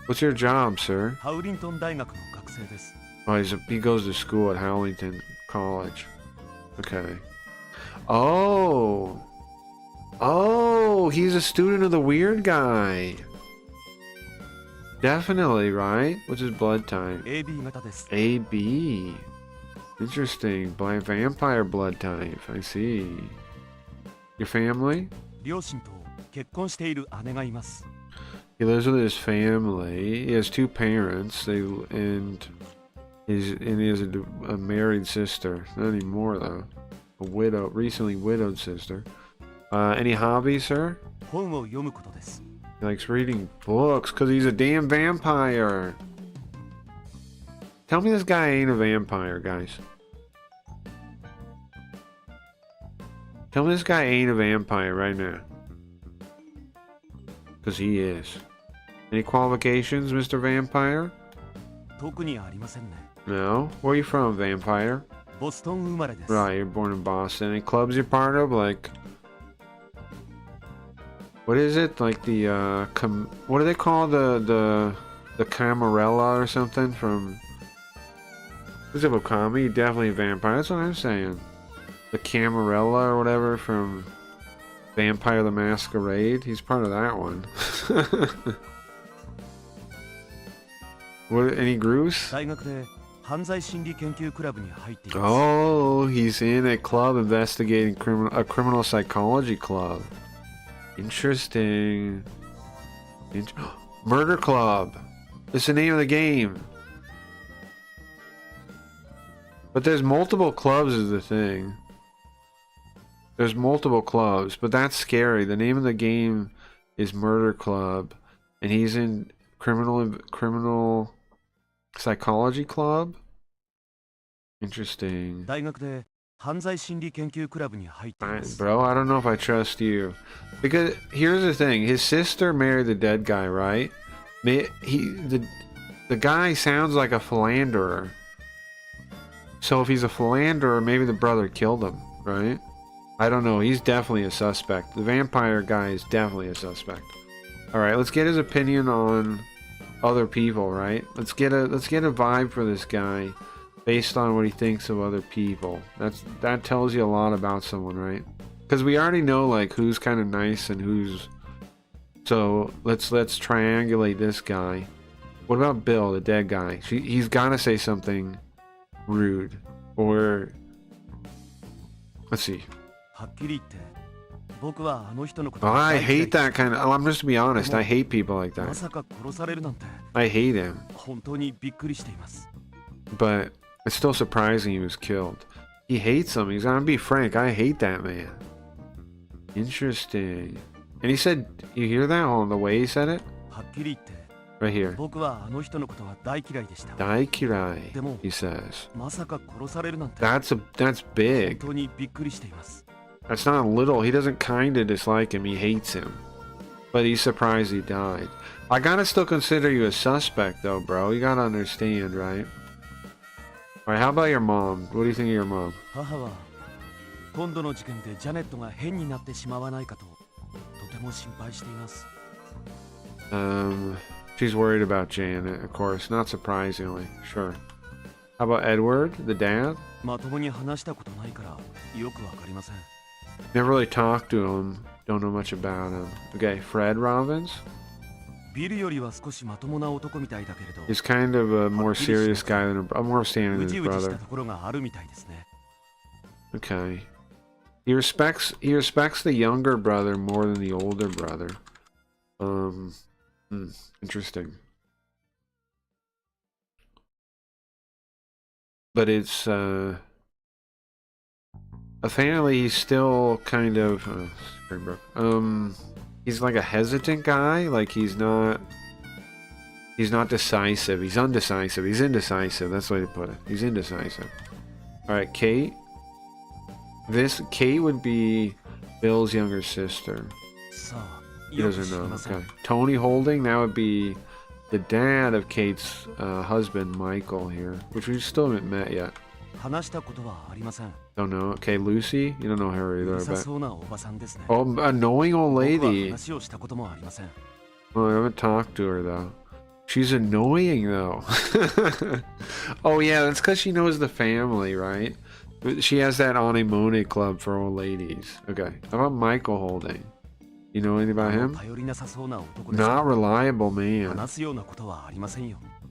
What's your job, sir? ハウリントン大学の学生です。 Oh, he goes to school at Howlington College. Okay. Oh, he's a student of the weird guy. Definitely, right? What's his blood type? AB 型です。 AB. Interesting. Vampire blood type. I see. Your family? 両親と結婚している姉がいます。 He lives with his family. He has two parents. And he has a married sister. Not anymore though. A recently widowed sister. Any hobbies, sir? 本を読むことです。 He likes reading books because he's a damn vampire. Tell me this guy ain't a vampire, guys. Tell me this guy ain't a vampire right now. Because he is. Any qualifications, Mr. Vampire? 特にありませんね。 No? Where are you from, vampire? ボストン生まれです。 Right, you're born in Boston. Any clubs you're part of? Like... What is it? Like the, what do they call the Camarilla or something from... Is it Okami? Definitely a vampire. That's what I'm saying. The Camarilla or whatever from Vampire the Masquerade. He's part of that one. What? Any grooves? 大学で犯罪心理研究クラブに入っています。 Oh, he's in a club investigating a criminal psychology club. Interesting. Murder Club. It's the name of the game. But there's multiple clubs is the thing. There's multiple clubs, but that's scary. The name of the game is Murder Club, and he's in criminal psychology club. Interesting. 大学で犯罪心理研究クラブに入っています。 Bro, I don't know if I trust you. Because here's the thing. His sister married the dead guy, right? The guy sounds like a philanderer. So if he's a philanderer, maybe the brother killed him, right? I don't know. He's definitely a suspect. The vampire guy is definitely a suspect. All right, let's get his opinion on other people, right? Let's get a vibe for this guy based on what he thinks of other people. That tells you a lot about someone, right? Because we already know like who's kind of nice and who's. So let's triangulate this guy. What about Bill, the dead guy? He's got to say something rude, or let's see. Oh, I hate that kind of. I'm just to be honest. I hate people like that. I hate him. But it's still surprising he was killed. He hates him. He's gonna be frank. I hate that man. Interesting. And he said, you hear that on the way he said it? Right here. Daikirai, he says. That's big. That's not little. He doesn't kinda dislike him. He hates him. But he's surprised he died. I gotta still consider you a suspect though, bro. You gotta understand, right? Alright, how about your mom? What do you think of your mom? She's worried about Janet, of course. Not surprisingly. Sure. How about Edward, the dad? Never really talked to him. Don't know much about him. Okay, Fred Robbins? He's kind of a more serious guy than a more standing than his brother. Okay. He respects the younger brother more than the older brother. Interesting. But it's apparently he's still kind of he's like a hesitant guy. Like he's not decisive. He's undecisive. He's indecisive. That's the way to put it. He's indecisive. All right, Kate. Kate would be Bill's younger sister. He doesn't know. Okay. Tony Holding, that would be the dad of Kate's husband, Michael, here, which we still haven't met yet. Don't know. Okay, Lucy, you don't know her either, I bet. Oh, annoying old lady. Oh, I haven't talked to her though. She's annoying though. Oh yeah, that's because she knows the family, right? She has that anemone club for old ladies. Okay, how about Michael Holding? You know anything about him? Not reliable man.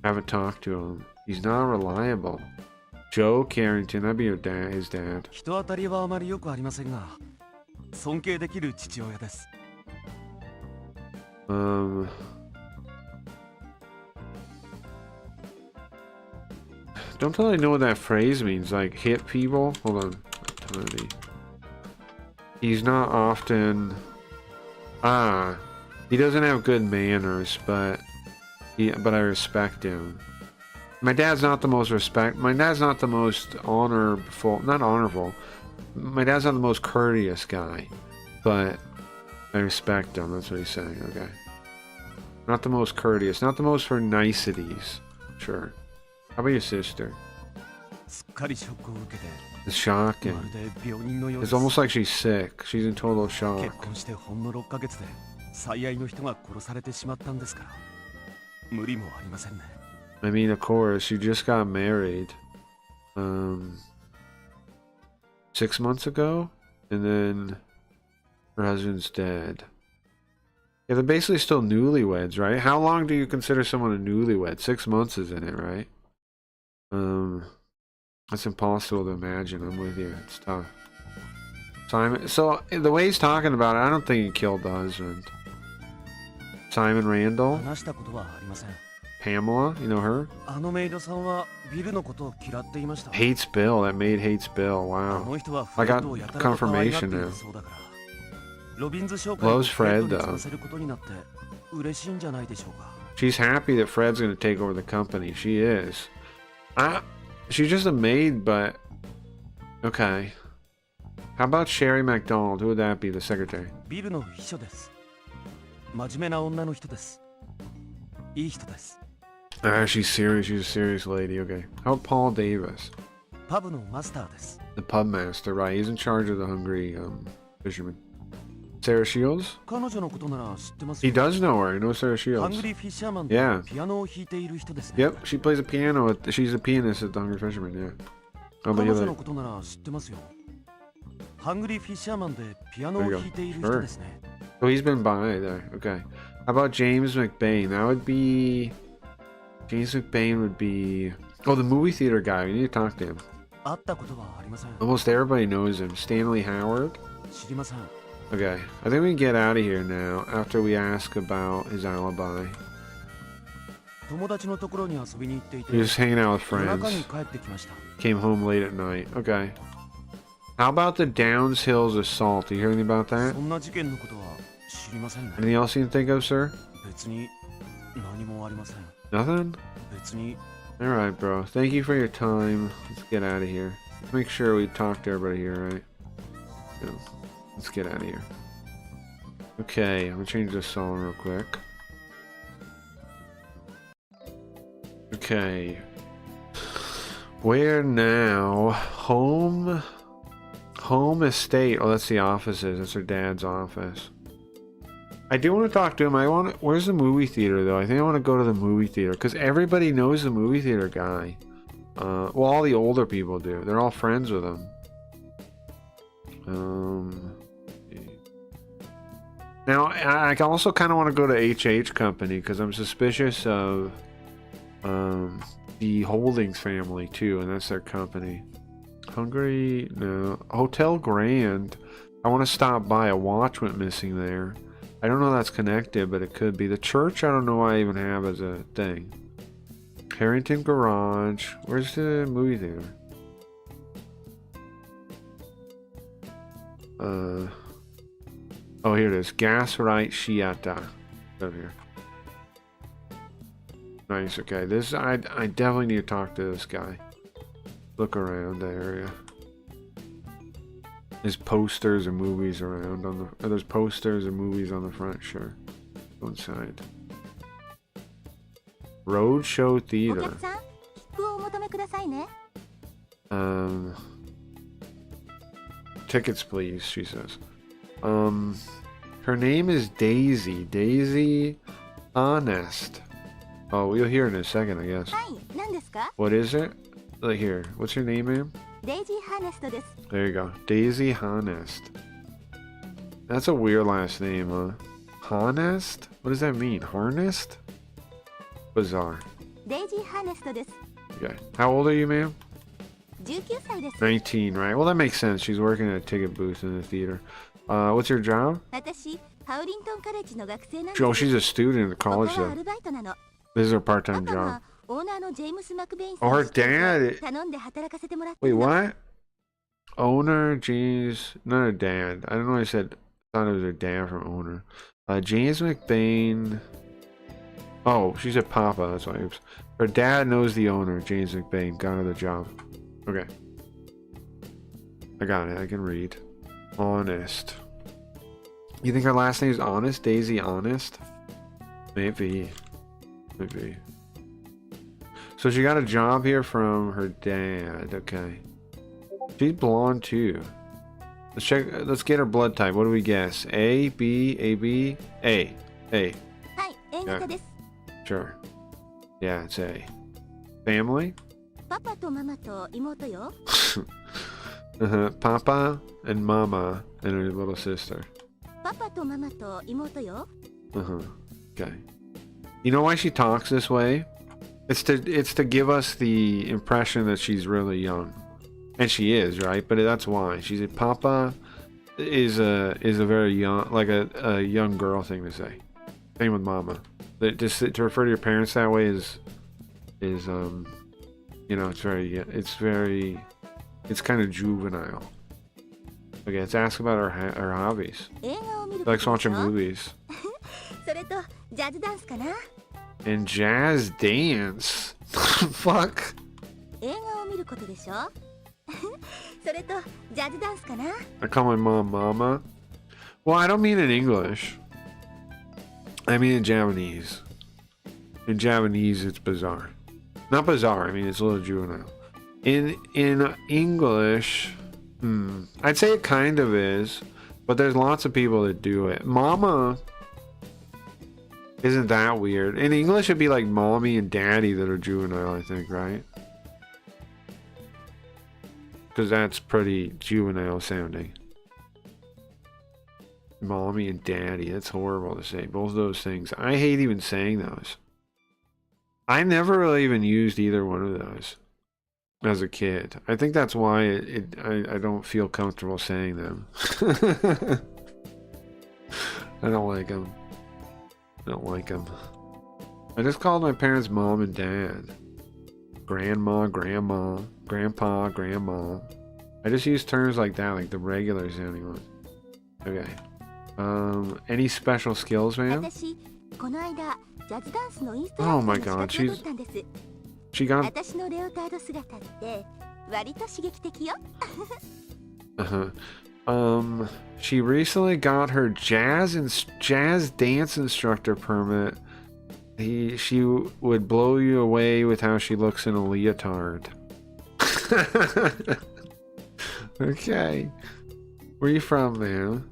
Haven't talked to him. He's not reliable. Joe Carrington, that'd be your dad, his dad. Don't totally know what that phrase means. Like hit people. Hold on. He's not often. He doesn't have good manners, but I respect him. My dad's not the most honorful. Not honorable. My dad's not the most courteous guy, but I respect him. That's what he's saying. Okay. Not the most courteous. Not the most for niceties. Sure. How about your sister? It's shocking. It's almost like she's sick. She's in total shock. I mean, of course, you just got married 6 months ago, and then her husband's dead. Yeah, they're basically still newlyweds, right? How long do you consider someone a newlywed? 6 months, isn't it, right? That's impossible to imagine. I'm with you. It's tough. Simon. So the way he's talking about it, I don't think he killed the husband. Simon Randall. Pamela, you know her? Hates Bill. That maid hates Bill. Wow. I got confirmation now. Loves Fred though. She's happy that Fred's going to take over the company. She is. She's just a maid, but Okay. How about Sherry McDonald? Who would that be? The secretary. ビルの秘書です。真面目な女の人です。いい人です。Ah, she's serious. She's a serious lady. Okay. How about Paul Davis? パブのマスターです。 The pub master, right? He's in charge of the hungry fisherman. Sarah Shields? 彼女のことなら知ってます He よ。 does know her. He knows Sarah ハング Shields. リーフィッシャーマン Yeah. でピアノを弾いている人ですね。 Yep, she plays a piano. She's a pianist at the Hungry Fisherman. Yeah. How about 彼 you? 女のことなら知ってますよ。ハングリーフィッシャーマンでピアノを弾いている人ですね。 Oh, he's been by there. Okay. How about James McBain? That would be... James McBain would be... Oh, the movie theater guy. We need to talk to him. 会ったことはありません。 Almost everybody knows him. Stanley Howard? 知りません。 Okay. I think we can get out of here now after we ask about his alibi. 友達のところに遊びに行っていて、 He was hanging out with 夜中 friends. に帰ってきました。 Came home late at night. Okay. How about the Downs Hills assault? Do you hear anything about that? そんな事件のことは知りませんね。 Anything else you can think of, sir? 別に何もありません。 Nothing? 別に Alright, bro. Thank you for your time. Let's get out of here. Let's make sure we talk to everybody here, right? Yeah. Let's get out of here. Okay, I'm gonna change this song real quick. Okay. Where now? Home estate. Oh, that's the offices. That's her dad's office. I do want to talk to him. Where's the movie theater though? I think I want to go to the movie theater because everybody knows the movie theater guy. Well, all the older people do. They're all friends with him. Now I also kind of want to go to HH Company because I'm suspicious of the Holdings family too, and that's their company. Hungry? No. Hotel Grand. I want to stop by. A watch went missing there. I don't know if that's connected, but it could be. The church, I don't know why I even have as a thing. Harrington Garage. Where's the movie theater? Oh, here it is. Gaslight Shiata. Over here. Nice, okay. This, I definitely need to talk to this guy. Look around the area. There's posters and movies around on the... there's posters and movies on the front, sure. Go inside. Roadshow Theater. Tickets, please, she says. Her name is Daisy. Daisy Honest. Oh, we'll hear in a second, I guess. What is it? Like here. What's your name, ma'am? Daisy Honest です。 There you go. Daisy Honest. That's a weird last name, huh? Honest? What does that mean? Harnessed? Bizarre. Daisy Honest です。 Okay. How old are you, ma'am? 19歳です。 19, right? Well, that makes sense. She's working at a ticket booth in the theater. What's your job? 私、ハウリントンカレッジの学生なんです。 Oh, she's a student at ここ college, はア though. ルバイトなの。 This is her part-time パパ job. はオーナーのジェームス・マクベインさん Oh, her にして dad. 頼んで働かせてもらって Wait, るの。 what? Owner, James. Not her dad. I don't know why I said. Thought it was her dad from owner. James McBain. Oh, she said Papa. That's why. Oops. Her dad knows the owner, James McBain. Got her the job. Okay. I got it. I can read. Honest. You think her last name is Honest? Daisy Honest? Maybe. Maybe. So she got a job here from her dad. Okay. She's blonde too. Let's check. Let's get her blood type. What do we guess? A, B, A, B, A. A. はい、A 型です。 Sure. Yeah, it's A. Family? パパとママと妹よ。Papa and Mama and her little sister. パパとママと妹よ。 Okay. You know why she talks this way? It's to give us the impression that she's really young. And she is, right? But that's why. She's a Papa is a very young, like a young girl thing to say. Same with Mama. That just to refer to your parents that way is you know, it's kind of juvenile. Okay, let's ask about her hobbies. 映画を見る She ことで likes しょ watching movies. それとジャズダンスかな。 And jazz dance. Fuck. 映画を見ることでしょそれとジャズダンスかな。 I call my mom Mama. Well, I don't mean in English. I mean in Japanese. In Japanese, it's bizarre. Not bizarre. I mean it's a little juvenile. In English, I'd say it kind of is, but there's lots of people that do it. Mama isn't that weird. In English, it'd be like mommy and daddy that are juvenile, I think, right? Because that's pretty juvenile sounding. Mommy and daddy, that's horrible to say. Both of those things. I hate even saying those. I never really even used either one of those as a kid. I think that's why I don't feel comfortable saying them. I don't like them. I don't like them. I just called my parents mom and dad. Grandma, grandma, grandpa, grandma. I just use terms like that, like the regular sounding ones. Okay. Any special skills, man? 私この間ジャズダンスのインスト Oh ラ my クター god, の資格を取ったんです。 she got 私のレオタード姿って割と刺激的よ。she recently got her jazz dance instructor permit. She would blow you away with how she looks in a leotard. Okay. Where are you from, man?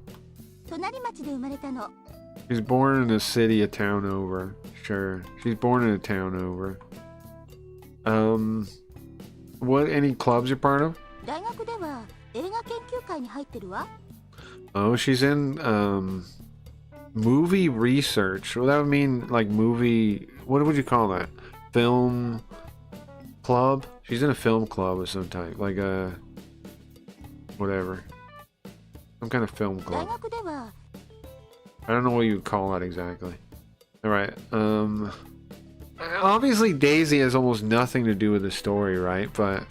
隣町で生まれたの。 She's born in a city a town over. Sure. She's born in a town over. What, any clubs you're part of? 大学では映画研究会に入ってるわ。 Oh, she's in, movie research. Well, that would mean, like, movie... What would you call that? Film club? She's in a film club of some type. Like a... Whatever. Some kind of film 大 club. 学では I don't know what you would call that exactly. Alright, obviously Daisy has almost nothing to do with the story, right? But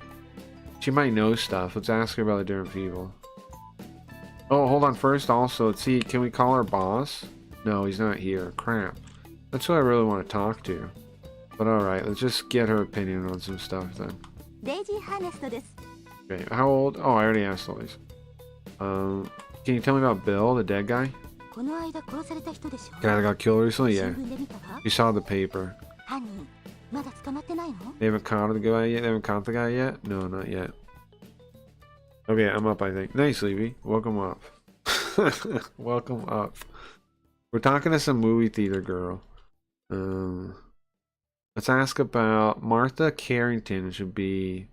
she might know stuff. Let's ask her about the different people. Oh, hold on. First, also, let's see. Can we call our boss? No, he's not here. Crap. That's who I really want to talk to. But alright, let's just get her opinion on some stuff then. デイジー・ハーネストです。 Okay, how old? Oh, I already asked all these. Can you tell me about Bill, the dead guy? この間殺された人でしょ。 Guy that got killed recently? 新 Yeah. 聞で見たわ。 You saw the paper. 犯人まだ捕まってないの？ They haven't caught the guy yet? They haven't caught the guy yet? No, not yet. Okay, I'm up, I think. Nice, Levy. Welcome up. Welcome up. We're talking to some movie theater girl. Let's ask about Martha Carrington. It should be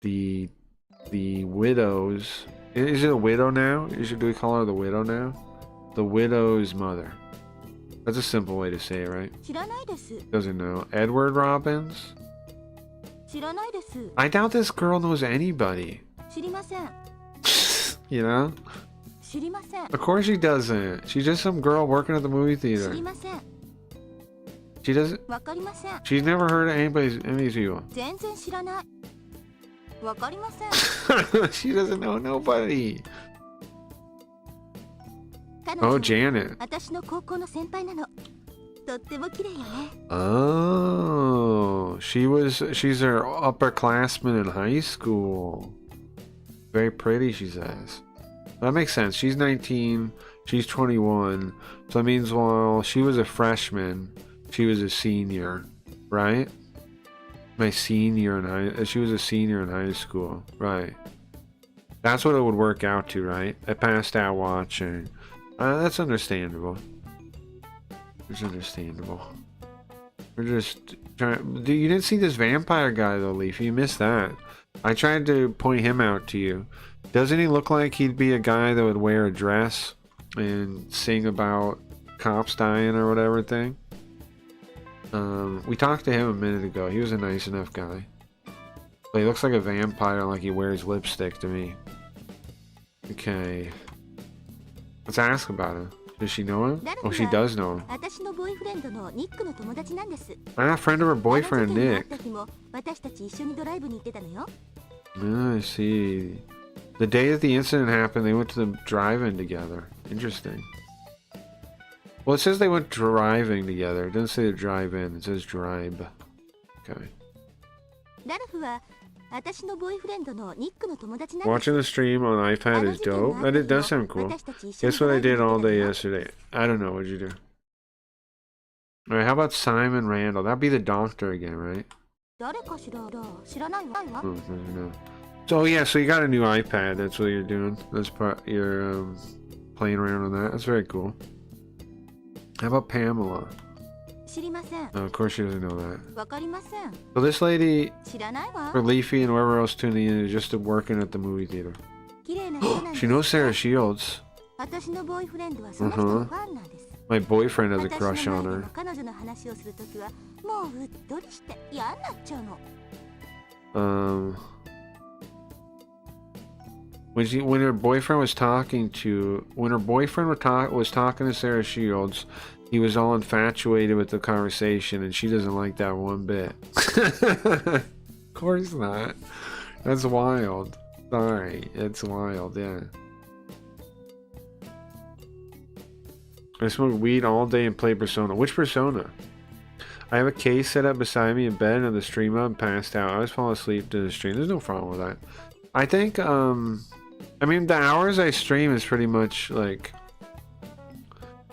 the widow's... Is it a widow now? Do we call her the widow now? The widow's mother. That's a simple way to say it, right? 知らないです。 Doesn't know. Edward Robbins? 知らないです。 I doubt this girl knows anybody. 知りません。 You know? 知りません。 Of course she doesn't. She's just some girl working at the movie 知 theater. りません。 She doesn't... わかりません。 She's never heard of any of these people. 全然知らない。わかりません。 She doesn't know nobody. 彼 Oh, 女 Janet. 私の高校の先輩なの。とっても綺麗よね。 Oh, she's her upperclassman in high school. Very pretty, she says. That makes sense. She's 19, she's 21. So that means while she was a freshman, she was a senior, right? She was a senior in high school, right? That's what it would work out to, right? I passed out watching. That's understandable. It's understandable. We're just trying. You didn't see this vampire guy though, Leaf. You missed that. I tried to point him out to you. Doesn't he look like he'd be a guy that would wear a dress and sing about cops dying or whatever thing? We talked to him a minute ago. He was a nice enough guy. But he looks like a vampire, like he wears lipstick to me. Okay. Let's ask about him. Does she know him? Oh, she does know him. 私のボーイフレンドのニックの友達なんです。 Ah, friend of her boyfriend, あの事件があっ Nick. た日も私たち一緒にドライブに行ってたのよ。 I see. The day that the incident happened, they went to the drive-in together. Interesting. Well, it says they went driving together. It doesn't say the drive-in. It says drive. Okay. ラルフは私のボーイフレンドのニックの友達なんです。 Watching the stream on iPad is dope. That it does sound cool. Guess what I did all day yesterday? I don't know. What'd you do? All right, how about Simon Randall? That'd be the doctor again, right? 誰かしら知らないわ。 Oh, no. So yeah, so you got a new iPad. That's what you're doing. That's part you're playing around on that. That's very cool. How about Pamela? 知りません。 Oh, of course she doesn't know that. わかりません。 So this lady, 知らないわ。 for Leafy and whoever else tuning in, is just working at the movie theater. 綺麗な人なんです。 She knows Sarah Shields. 私のボーイフレンドはその人のファンなんです。 My boyfriend has a 私 crush の on 前で her. も彼女の話をするときはもううっとりして嫌になっちゃうの。 When her boyfriend was talking to Sarah Shields, he was all infatuated with the conversation, and she doesn't like that one bit. Of course not. That's wild. Sorry, it's wild. Yeah. I smoke weed all day and play Persona. Which Persona? I have a case set up beside me in bed and the stream up and passed out. I always fall asleep to the stream. There's no problem with that. I think, I mean, the hours I stream is pretty much like...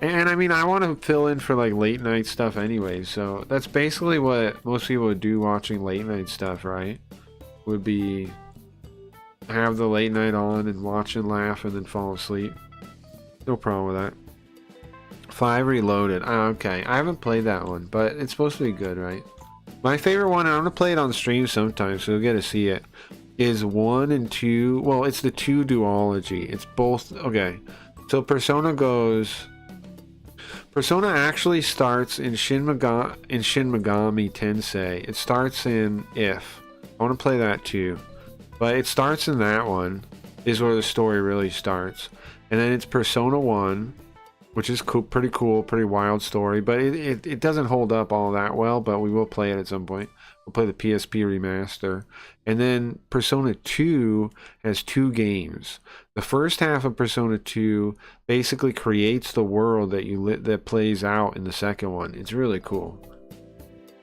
And I mean, I want to fill in for like late night stuff anyway, so that's basically what most people would do watching late night stuff, right? Would be have the late night on and watch and laugh and then fall asleep. No problem with that. 5 Reloaded. Oh, okay. I haven't played that one, but it's supposed to be good, right? My favorite one, I'm going to play it on stream sometime, so you'll get to see it, is 1 and 2. Well, it's the 2 duology. It's both. Okay. So Persona actually starts in Shin Megami Tensei. It starts in If. I want to play that too. But it starts in that one, is where the story really starts. And then it's Persona 1, which is cool, pretty wild story, but it doesn't hold up all that well, but we will play it at some point. We'll play the PSP remaster. And then Persona 2 has 2 games. The first half of Persona 2 basically creates the world that plays out in the second one. It's really cool.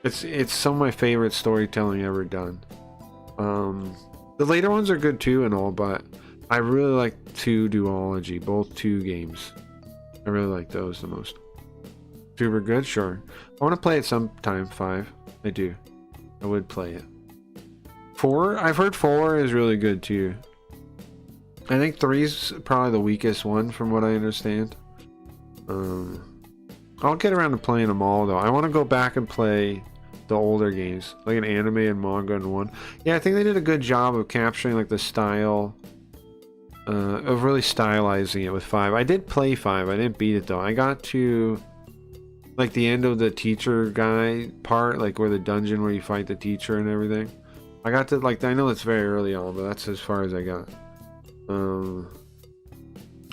It's some of my favorite storytelling ever done. The later ones are good too and all, but I really like 2 duology, both 2 games. I really like those the most. Super good, sure. I want to play it sometime. 5, I do. I would play it. 4, I've heard 4 is really good too. I think 3's probably the weakest one from what I understand. I'll get around to playing them all though. I want to go back and play the older games, like an anime and manga in one. Yeah, I think they did a good job of capturing like the style. Of really stylizing it with 5. I did play 5. I didn't beat it though. I got to like the end of the teacher guy part, like where the dungeon where you fight the teacher and everything. I got to like, I know it's very early on, but that's as far as I got.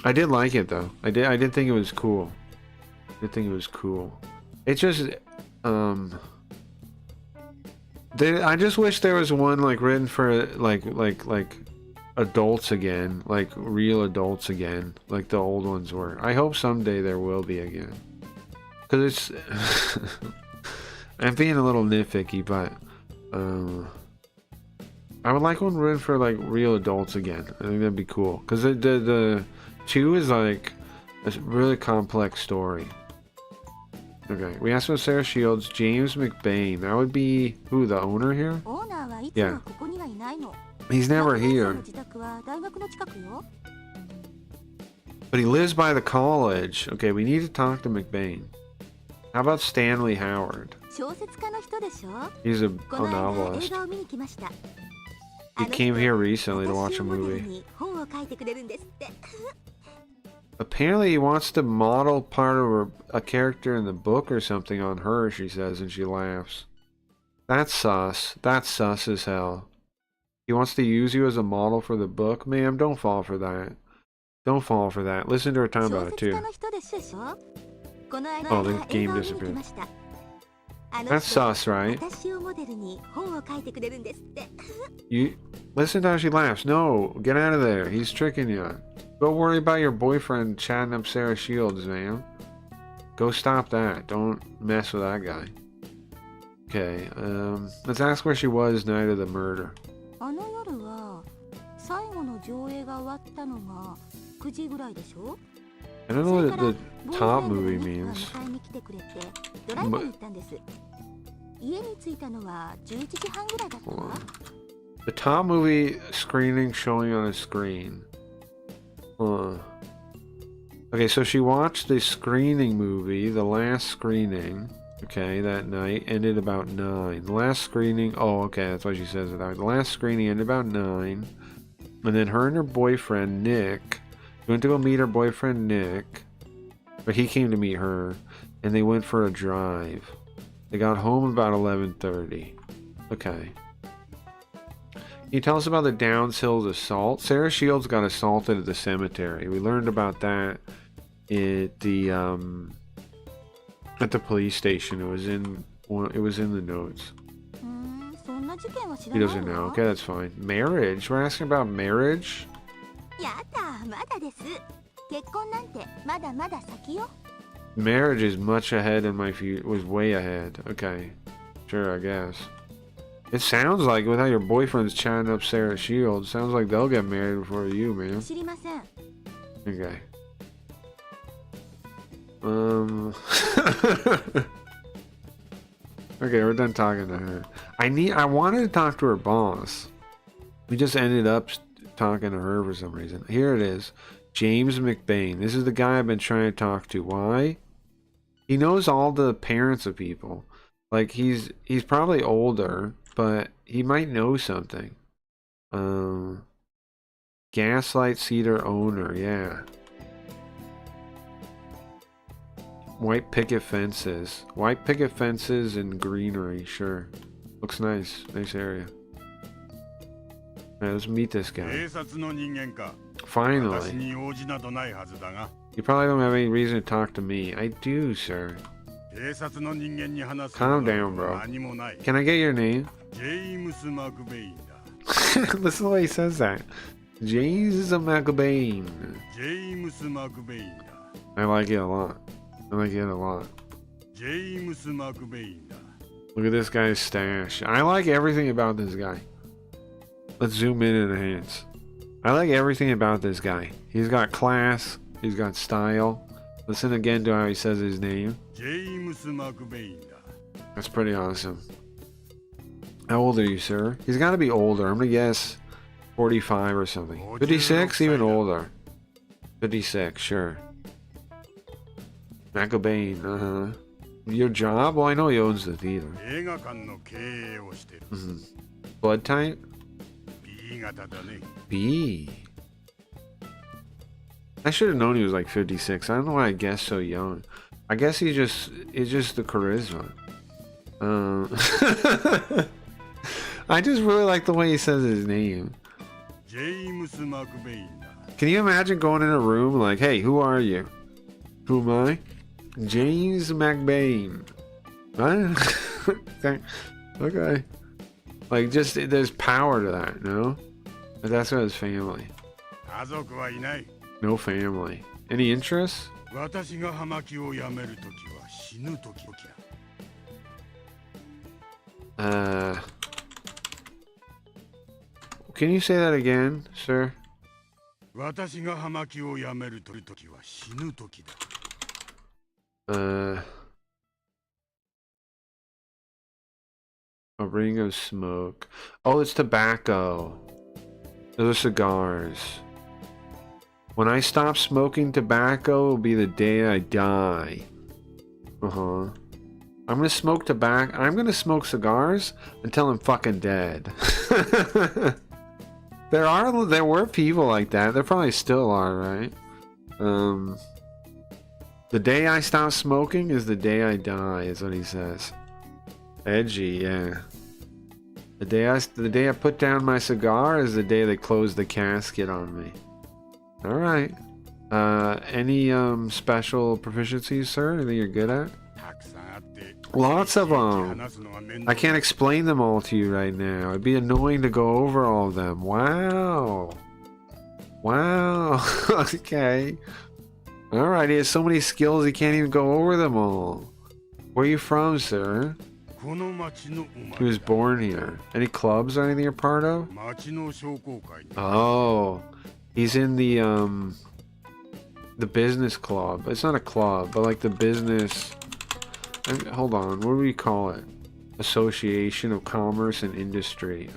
I did like it though. I did think it was cool. It's just I just wish there was one like written for like adults again, like real adults again, like the old ones were. I hope someday there will be again, because it's I'm being a little nitpicky, but I would like one written for like real adults again. I think that'd be cool, because the 2 is like a really complex story. Okay, we asked about Sarah Shields. James McBain, that would be who, the owner here? Yeah. He's never here. But he lives by the college. Okay, we need to talk to McBain. How about Stanley Howard? He's a novelist. He came here recently to watch a movie. Apparently he wants to model part of a character in the book or something on her, she says, and she laughs. That's sus. That's sus as hell. He wants to use you as a model for the book? Ma'am, don't fall for that. Don't fall for that. Listen to her talk about it too. Oh, the game disappeared. That's sus, right? You listen to how she laughs. No, get out of there. He's tricking you. Go worry about your boyfriend chatting up Sarah Shields, man. Go stop that. Don't mess with that guy. Okay, let's ask where she was night of the murder. あの夜は最後の上映が終わったのが9時ぐらいでしょ。 I don't know what the ボーイ top フレンドの movie ニックが means. 迎えに来てくれてドライブに行ったんです。家に着いたのは11時半ぐらいだったわ。 The top movie screening showing on a screen. Okay, so she watched the screening movie, the last screening, okay, that night, ended about 9. The last screening, oh, okay, that's why she says it. The last screening ended about 9. And then her and her boyfriend, Nick, went to go meet her boyfriend, Nick, but he came to meet her, and they went for a drive. They got home about 11:30. Okay. Can you tell us about the Downs Hills assault? Sarah Shields got assaulted at the cemetery. We learned about that at the police station. It was in the notes. He doesn't know. Okay, that's fine. Marriage? We're asking about marriage? やだ、まだです。結婚なんてまだまだ先よ。 Marriage is much ahead in my future. Was way ahead. Okay. Sure, I guess. It sounds like, with how your boyfriend's chatting up Sarah Shields, sounds like they'll get married before you, man. 知りません。 Okay. Okay, we're done talking to her. I wanted to talk to her boss. We just ended up talking to her for some reason. Here it is. James McBain. This is the guy I've been trying to talk to. Why? He knows all the parents of people. Like, he's probably older, but he might know something. Gaslight Cedar owner, yeah. White picket fences. White picket fences and greenery, sure. Looks nice. Nice area. Alright, let's meet this guy. Finally. You probably don't have any reason to talk to me. I do, sir. Calm down, bro. Can I get your name? Listen to the way he says that. James McBain. I like it a lot. I like it a lot. Look at this guy's stash. I like everything about this guy. Let's zoom in and enhance. I like everything about this guy. He's got class. He's got style. Listen again to how he says his name. That's pretty awesome. How old are you, sir? He's got to be older. I'm going to guess 45 or something. 56? Even older. 56, sure. McBain, uh-huh. Your job? Well, I know he owns the theater. Blood type? B. I should have known he was like 56. I don't know why I guessed so young. I guess it's just the charisma. I just really like the way he says his name. Can you imagine going in a room like, hey, who are you? Who am I? James McBain. Okay. Like, just, there's power to that, no? But that's not his family. No family. Any interests? Can you say that again, sir? A ring of smoke. Oh, it's tobacco. Those are cigars. When I stop smoking tobacco, it'll be the day I die. I'm gonna smoke tobacco. I'm gonna smoke cigars until I'm fucking dead. There were people like that. There probably still are, right? The day I stop smoking is the day I die, is what he says. Edgy, yeah. The day I put down my cigar is the day they close the casket on me. Alright. Any special proficiencies, sir? Anything you're good at? Lots of them. I can't explain them all to you right now. It'd be annoying to go over all of them. Wow. Okay. Alright, he has so many skills he can't even go over them all. Where are you from, sir? He was born here. Any clubs or anything you're part of? Oh, he's in the business club. It's not a club, but like the business. Hold on, what do we call it? Association of Commerce and Industry.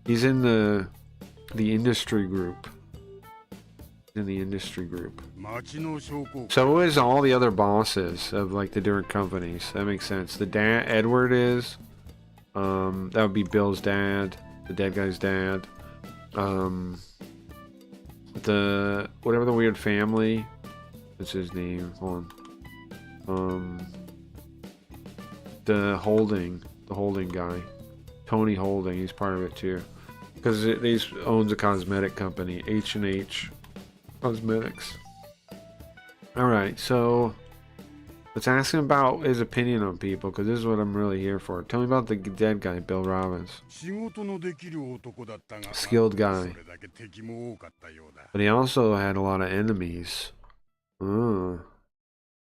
He's in the industry group. In the industry group. So is all the other bosses of like the different companies. That makes sense. The dad, Edward is. That would be Bill's dad, the dead guy's dad. The whatever the weird family. What's his name? Hold on. The Holding guy, Tony Holding. He's part of it too, because he owns a cosmetic company, H&H Cosmetics. All right, so let's ask him about his opinion on people, because this is what I'm really here for. Tell me about the dead guy, Bill Robbins. Skilled guy, but he also had a lot of enemies.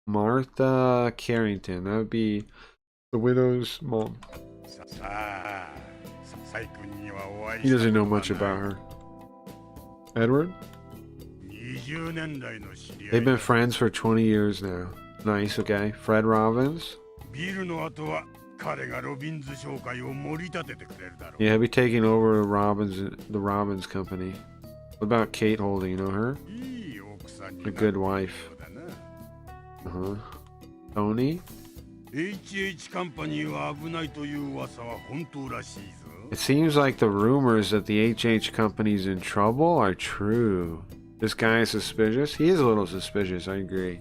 Martha Carrington, that would be the widow's mom. He doesn't know much about her. Edward? They've been friends for 20 years now. Nice, okay. Fred Robbins? Yeah, he'll be taking over the Robbins company. What about Kate Holding? You know her? A good wife. Tony? It seems like the rumors that the HH company's in trouble are true. This guy is suspicious? He is a little suspicious, I agree.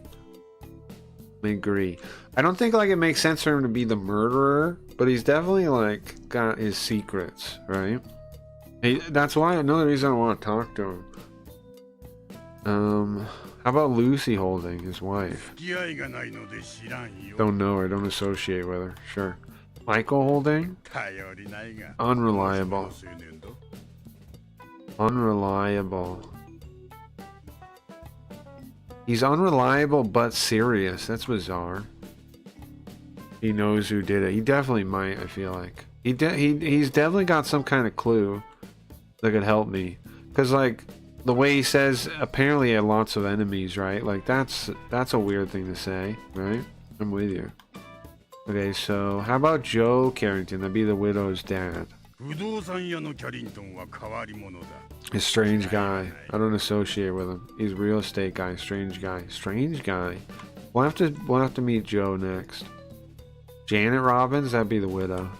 I don't think like it makes sense for him to be the murderer, but he's definitely like got his secrets, right? That's why another reason I want to talk to him. How about Lucy Holding, his wife? Don't know her, don't associate with her. Sure. Michael Holding? Unreliable. He's unreliable but serious. That's bizarre. He knows who did it. He definitely might, I feel like. He's definitely got some kind of clue that could help me. Because, like, the way he says, apparently he had lots of enemies, right? Like, that's a weird thing to say, right? I'm with you. Okay, so how about Joe Carrington? That'd be the widow's dad. A strange guy. I don't associate with him. He's a real estate guy. Strange guy. We'll have to meet Joe next. Janet Robbins, that'd be the widow.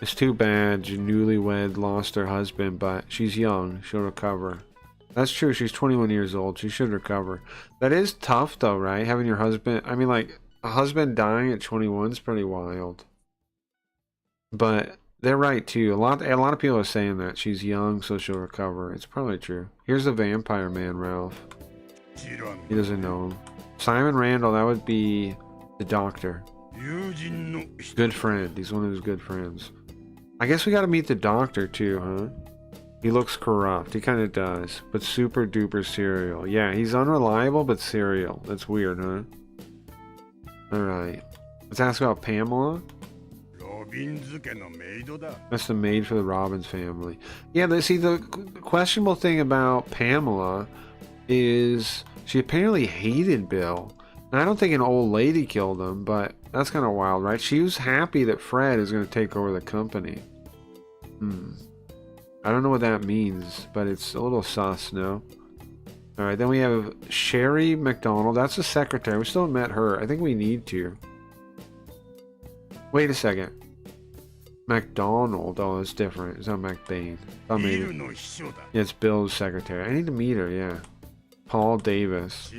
It's too bad newlywed lost her husband, but she's young. She'll recover. That's true. She's 21 years old. She should recover. That is tough, though, right? Having your husband... I mean, like, a husband dying at 21 is pretty wild. But they're right, too. A lot of people are saying that. She's young, so she'll recover. It's probably true. Here's the vampire man, Ralph. He doesn't know him. Simon Randall, that would be the doctor. Good friend. He's one of his good friends. I guess we gotta meet the doctor, too, huh? He looks corrupt. He kind of does. But super duper serial. Yeah, he's unreliable, but serial. That's weird, huh? Alright. Let's ask about Pamela. That's the maid for the Robbins family. Yeah, see, the questionable thing about Pamela is she apparently hated Bill. Now, I don't think an old lady killed him, but that's kind of wild, right? She was happy that Fred is going to take over the company. I don't know what that means, but it's a little sus, no? Alright, then we have Sherry McDonald. That's the secretary. We still haven't met her. I think we need to. Wait a second. McDonald. Oh, it's different. It's not McBain. Yeah, it's Bill's secretary. I need to meet her, yeah. Paul Davis.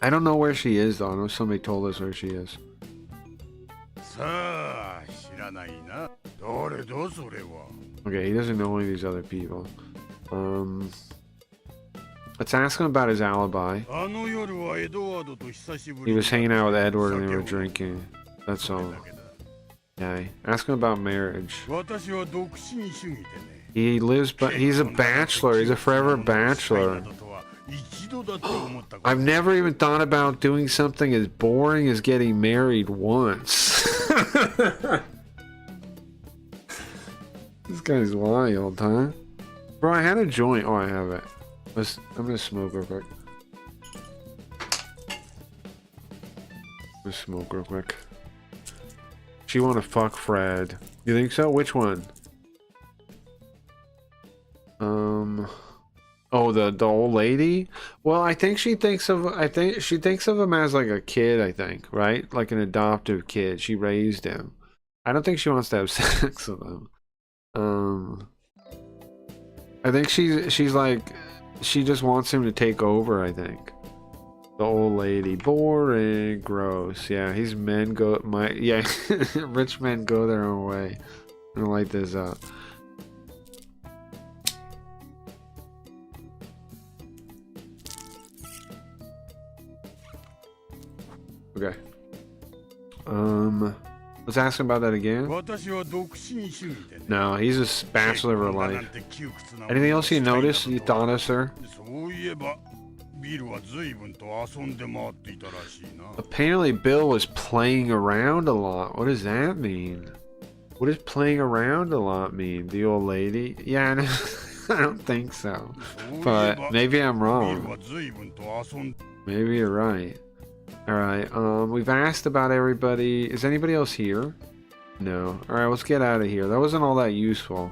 I don't know where she is, though. I know somebody told us where she is. Okay, he doesn't know any of these other people. Let's ask him about his alibi. He was hanging out with Edward and they were drinking. That's all. Okay. Ask him about marriage. He lives, but he's a bachelor. He's a forever bachelor. I've never even thought about doing something as boring as getting married once. This guy's wild, huh? Bro, I had a joint. Oh, I have it. I'm gonna smoke real quick. Smoke real quick. She wanna fuck Fred. You think so? Which one? Oh, the old lady? Well, I think she thinks of him as like a kid, I think, right? Like an adoptive kid. She raised him. I don't think she wants to have sex with him. I think she's like, she just wants him to take over, I think. The old lady. Boring. Gross. Yeah, rich men go their own way. I'm gonna light this up. Okay. Let's ask him about that again. No, he's a bachelor for life. Anything else you noticed you thought of, sir? Apparently Bill was playing around a lot. What does that mean? What does playing around a lot mean? The old lady? Yeah, I don't think so. But maybe I'm wrong. Maybe you're right. Alright, we've asked about everybody. Is anybody else here? No. Alright, let's get out of here. That wasn't all that useful.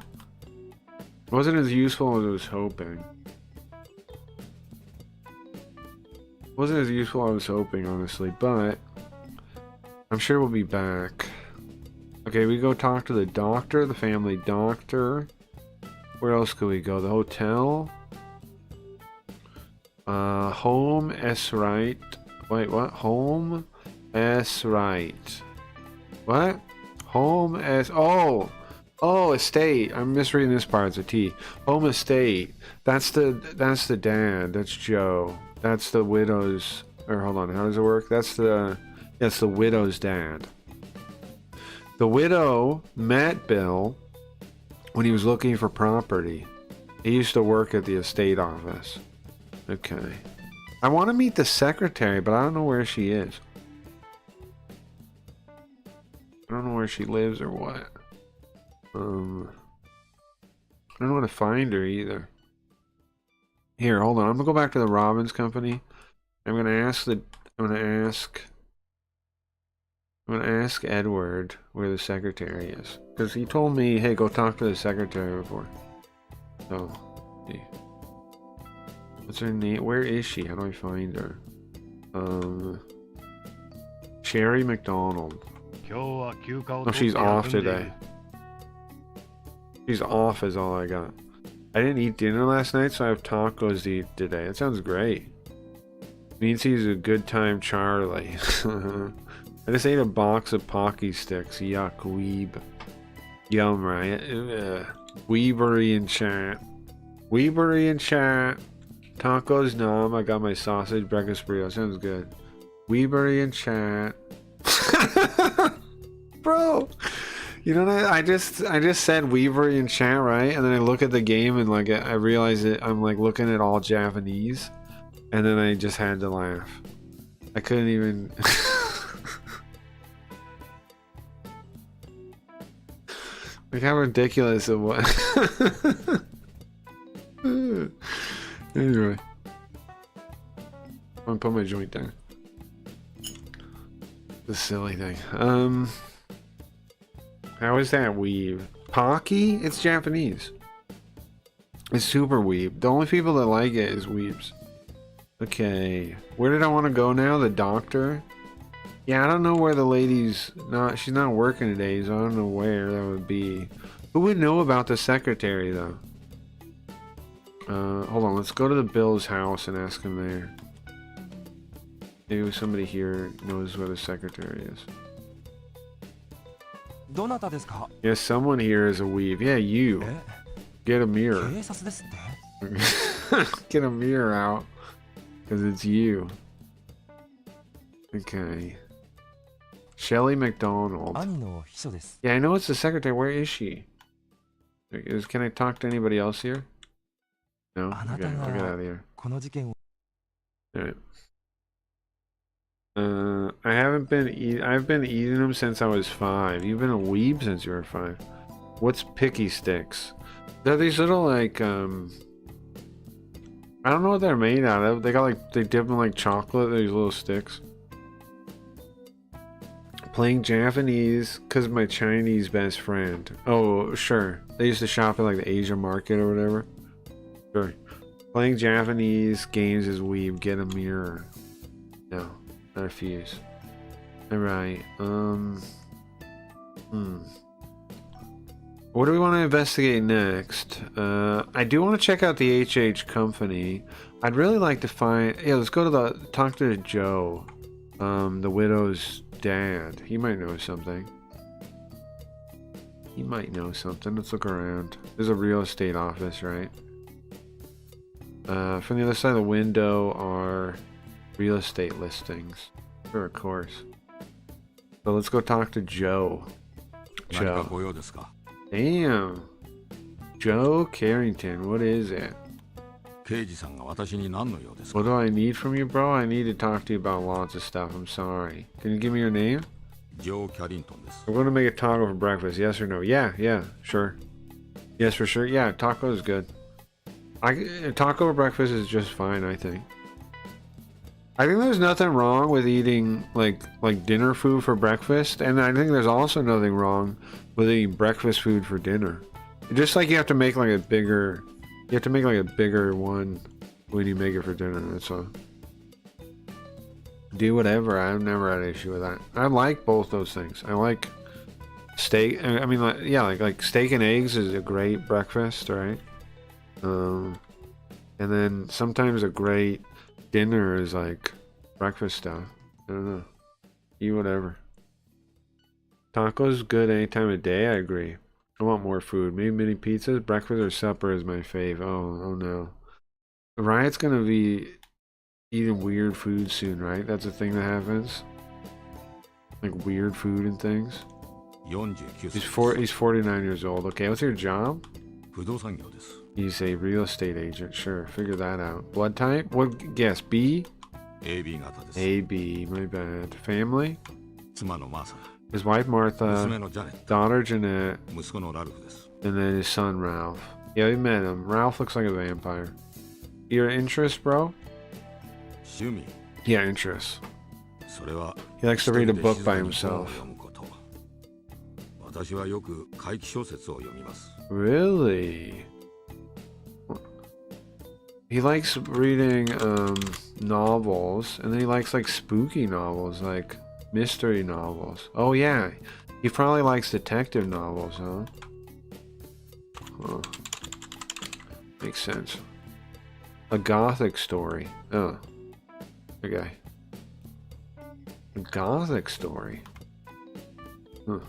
It wasn't as useful as I was hoping. It wasn't as useful as I was hoping, honestly, but I'm sure we'll be back. Okay, we go talk to the doctor, the family doctor. Where else could we go? The hotel? Home S right. Wait, what? Home S right. What? Home S. Oh, estate. I'm misreading this part. It's a T. Home estate. That's the dad. That's Joe. That's the widow's. Or hold on. How does it work? That's the widow's dad. The widow met Bill when he was looking for property. He used to work at the estate office. Okay. I want to meet the secretary, but I don't know where she is. I don't know where she lives or what. I don't know how to find her either. Here, hold on. I'm gonna go back to the Robbins company. I'm gonna ask Edward where the secretary is, because he told me, hey, go talk to the secretary before. So, see. What's her name? Where is she? How do I find her? Sherry McDonald. Oh, she's off today. She's off is all I got. I didn't eat dinner last night, so I have tacos to eat today. That sounds great. Means he's a good time Charlie. I just ate a box of Pocky Sticks. Yuck, weeb. Yum, right? Weebery in chat. Weebery in chat. Tacos, nom. I got my sausage breakfast burrito. Sounds good. Weebery in chat. Bro, you know what? I just said Weavery in chat, right? And then I look at the game and like I realize that I'm like looking at all Japanese, and then I just had to laugh. I couldn't even. Like how ridiculous it was. Anyway, I'm gonna put my joint down. The silly thing. How is that weave? Pocky? It's Japanese. It's super weeb. The only people that like it is weebs. Okay. Where did I want to go now? The doctor? Yeah, I don't know where the lady's not. She's not working today, so I don't know where that would be. Who would know about the secretary, though? Hold on. Let's go to the Bill's house and ask him there. Maybe somebody here knows where the secretary is. Yes, someone here is a weave. Yeah, you. Get a mirror. Get a mirror out. Because it's you. Okay. Shelly McDonald. Yeah, I know it's the secretary. Where is she? Can I talk to anybody else here? No? Okay, I'll get out of here. Alright. I've been eating them since I was 5. You've been a weeb since you were 5. What's picky sticks? They're these little like I don't know what they're made out of. They got like, they dip in like chocolate, these little sticks. Playing Japanese because my Chinese best friend. Oh, sure. They used to shop at like the Asia market or whatever. Sure. Playing Japanese games is weeb. Get a mirror. No, I refuse. Alright. What do we want to investigate next? I do want to check out the HH company. I'd really like to find... Yeah, let's go to talk to Joe. The widow's dad. He might know something. He might know something. Let's look around. There's a real estate office, right? From the other side of the window are real estate listings. Sure, of course. So let's go talk to Joe. Joe. Damn. Joe Carrington, what is it? What do I need from you, bro? I need to talk to you about lots of stuff. I'm sorry. Can you give me your name? Joe Carrington. We're going to make a taco for breakfast. Yes or no? Yeah, sure. Yes, for sure. Yeah, taco is good. Taco for breakfast is just fine, I think. I think there's nothing wrong with eating like dinner food for breakfast, and I think there's also nothing wrong with eating breakfast food for dinner. Just like you have to make like a bigger one when you make it for dinner. That's all. Do whatever. I've never had an issue with that. I like both those things. I like steak. I mean, like steak and eggs is a great breakfast, right? And then sometimes a great dinner is like breakfast stuff. I don't know. Eat whatever. Tacos good any time of day. I agree. I want more food. Maybe mini pizzas. Breakfast or supper is my fave. Oh no. Riot's gonna be eating weird food soon, right? That's a thing that happens. Like weird food and things. He's 49 years old. Okay, what's your job? He's a real estate agent. Sure, figure that out. Blood type? What guess? B? AB, my bad. Family? His wife Martha, daughter Jeanette, and then his son Ralph. Yeah, we met him. Ralph looks like a vampire. Your interest, bro? Yeah, interest. He likes to read a book by himself. Really? He likes reading novels, and then he likes like spooky novels, like mystery novels. Oh yeah, he probably likes detective novels, huh? Huh. Makes sense. A gothic story. Oh. Okay. A gothic story. Huh.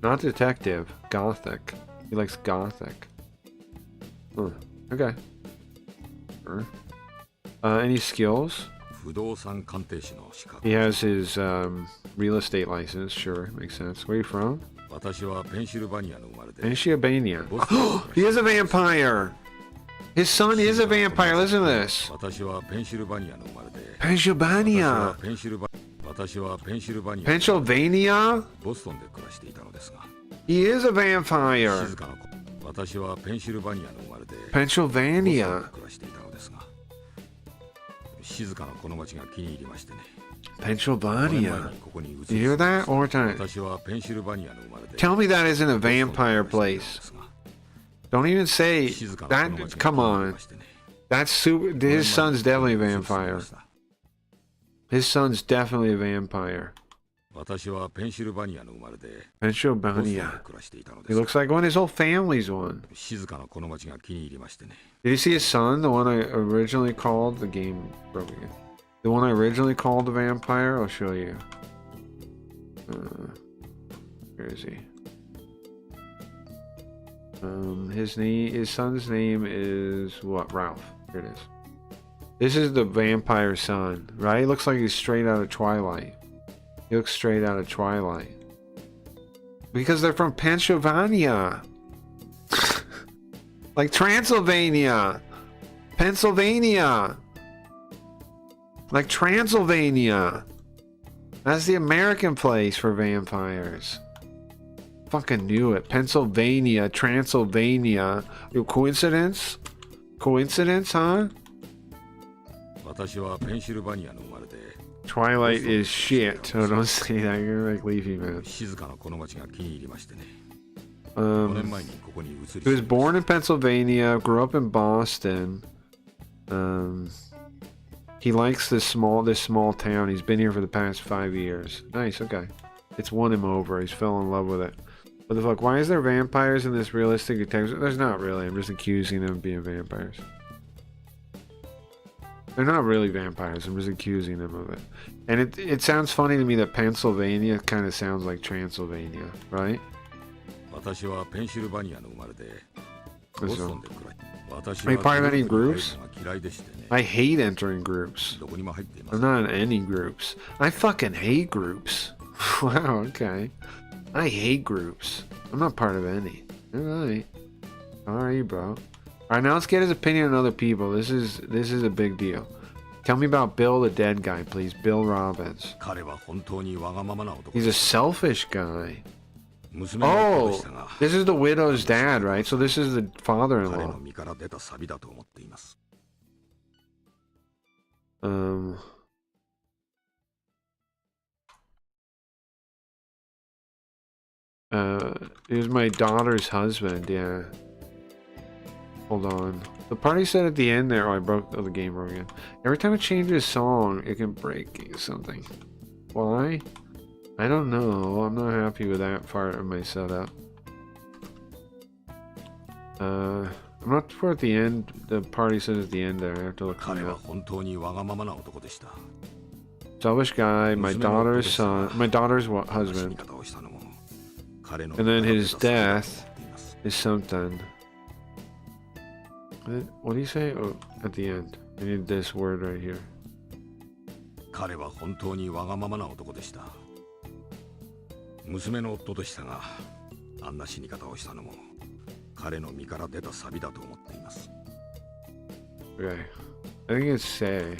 Not detective. Gothic. He likes gothic. Huh. Okay. Sure. Any skills? He has his real estate license. Sure. Makes sense. Where are you from? Pennsylvania. He is a vampire! His son is a vampire. Listen to this. Pennsylvania. Pennsylvania? He is a vampire. Pennsylvania. Pennsylvania. You hear that? One more time. Tell me that isn't a vampire place. Don't even say that. Come on. That's super. His son's definitely a vampire. His son's definitely a vampire. Pennsylvania. He looks like one. His whole family's one. Did you see his son? The one I originally called the game broke again. The one I originally called the vampire. I'll show you. Where is he? His son's name is what? Ralph. Here it is. This is the vampire son, right? He looks like he's straight out of Twilight. He looks straight out of Twilight. Because they're from Pennsylvania. Like Transylvania. Pennsylvania. Like Transylvania. That's the American place for vampires. Fucking knew it. Pennsylvania, Transylvania. Yo, coincidence? Coincidence, huh? Twilight is shit. Oh, don't say that. You're like Leafy, man. He was born in Pennsylvania, grew up in Boston. He likes this small town. He's been here for the past 5 years. Nice, okay. It's won him over. He's fell in love with it. What the fuck? Why is there vampires in this realistic detective? There's not really. I'm just accusing them of being vampires. They're not really vampires. I'm just accusing them of it. And it sounds funny to me that Pennsylvania kind of sounds like Transylvania, right? So, are you part of any groups? I hate entering groups. I'm not in any groups. I fucking hate groups. Wow, okay. I hate groups. I'm not part of any. Alright. Alright, bro. Alright, now let's get his opinion on other people. This is a big deal. Tell me about Bill the dead guy, please. Bill Robbins. He's a selfish guy. Oh, this is the widow's dad, right? So this is the father-in-law. Here's my daughter's husband, yeah. Hold on. The party said at the end there, oh, the game broke again. Every time it changes song, it can break something. Why? I don't know. I'm not happy with that part of my setup. I'm not sure at the end. The party says at the end there. I have to look it up. Selfish guy, my daughter's son, my daughter's husband. And then his death is something. What do you say? Oh, at the end. I need this word right here. Okay. I think it's say.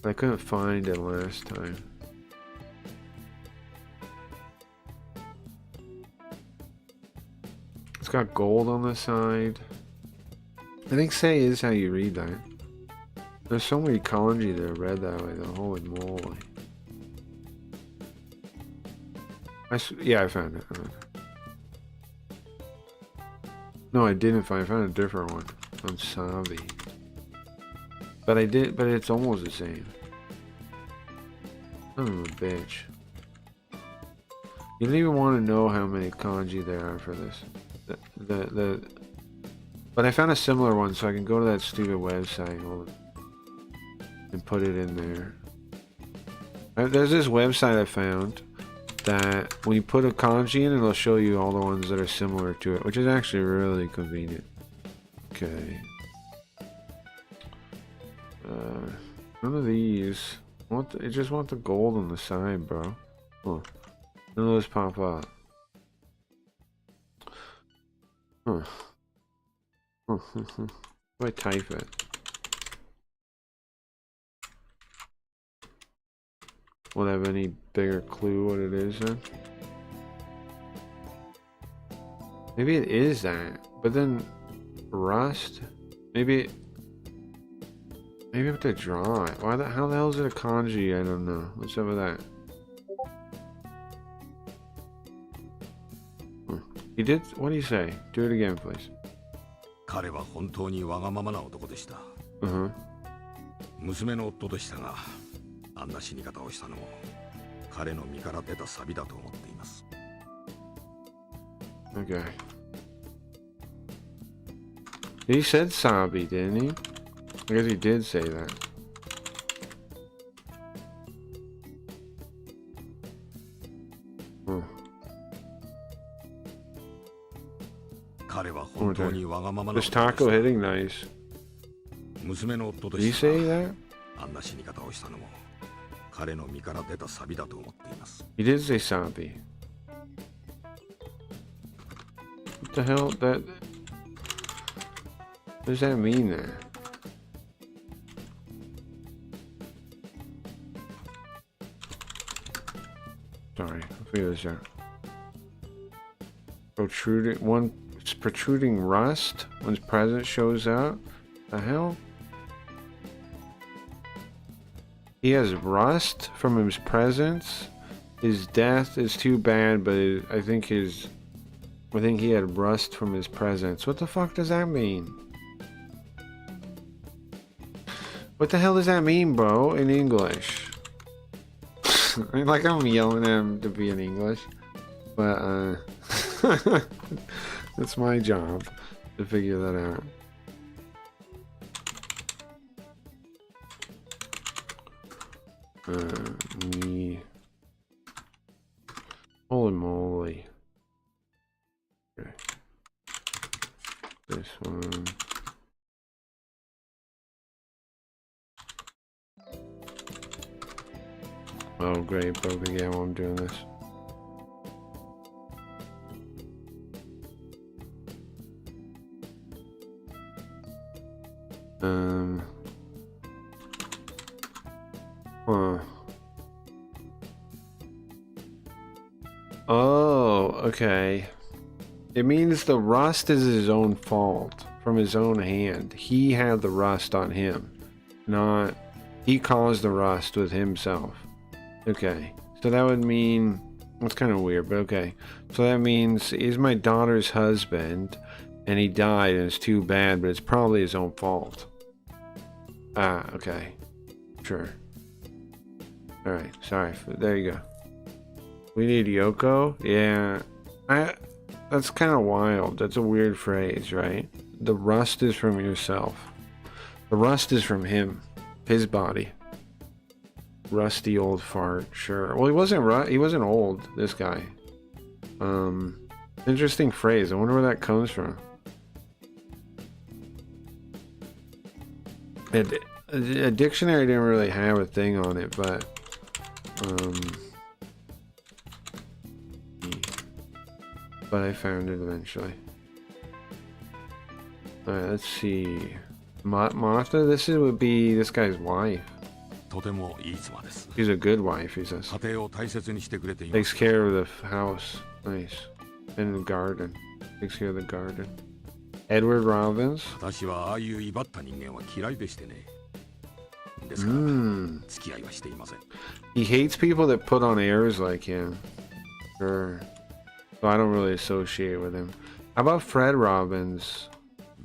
I couldn't find it last time. It's got gold on the side. I think say is how you read that. There's so many kanji that are read that way, though. Holy moly. Yeah, I found it. No, I didn't find it. I found a different one on Sabi. But it's almost the same. Son of a bitch. You don't even want to know how many kanji there are for this. But I found a similar one, so I can go to that stupid website and put it in there. There's this website I found that when you put a kanji in, it'll show you all the ones that are similar to it, which is actually really convenient. Okay. None of these. I just want the gold on the side, bro. Huh. None of those pop up. Huh. How do I type it? Will I have any bigger clue what it is then? Maybe it is that, but then rust? Maybe I have to draw it. How the hell is it a kanji? I don't know. What's up with that? He did. What do you say? Do it again, please. Uh-huh. Okay. He said Sabi, didn't he? I guess he did say that. This taco hitting nice. Did he say that? He did say Sabi. What the hell? What does that mean there? Figure this out. Protruding rust when his presence shows up. The hell? He has rust from his presence. His death is too bad, but I think he had rust from his presence. What the fuck does that mean? What the hell does that mean, bro, in English? Like I'm yelling at him to be in English, but that's my job to figure that out. Me. Holy moly. Okay. This one. Oh great, broke again while I'm doing this. Huh. Oh, okay. It means the rust is his own fault, from his own hand. He had the rust on him, not he caused the rust with himself. Okay, so that would mean, that's kind of weird, but okay. So that means he's my daughter's husband, and he died, and it's too bad, but it's probably his own fault. Ah, okay. Sure. Alright, sorry. There you go. We need Yoko? Yeah. That's kind of wild. That's a weird phrase, right? The rust is from yourself. The rust is from him. His body. Rusty old fart, sure. Well, he wasn't old, this guy. Interesting phrase. I wonder where that comes from. A dictionary didn't really have a thing on it, but I found it eventually. Alright, let's see. Martha, would be this guy's wife. She's a good wife, he says. Takes care of the house. Nice. And the garden. Takes care of the garden. Edward Robbins. He hates people that put on airs like him. Sure. So I don't really associate with him. How about Fred Robbins?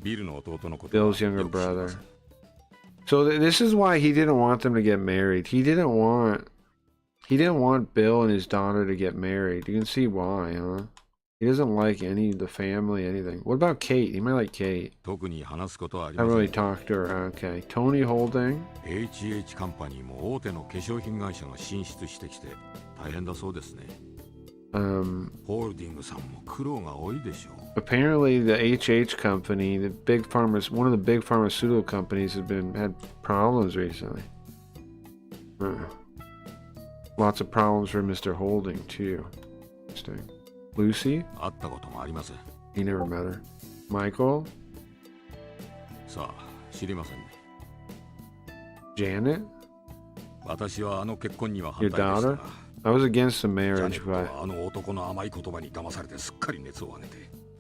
Bill's younger brother. So this is why he didn't want them to get married. He didn't want Bill and his daughter to get married. You can see why, huh? He doesn't like any of the family, anything. What about Kate? He might like Kate. I haven't really talked to her. Okay. Tony Holding. Apparently the HH company, one of the big pharmaceutical companies, had problems recently. Lots of problems for Mr. Holding too. Interesting. Lucy? He never met her. Michael? Janet? Your daughter? I was against the marriage, but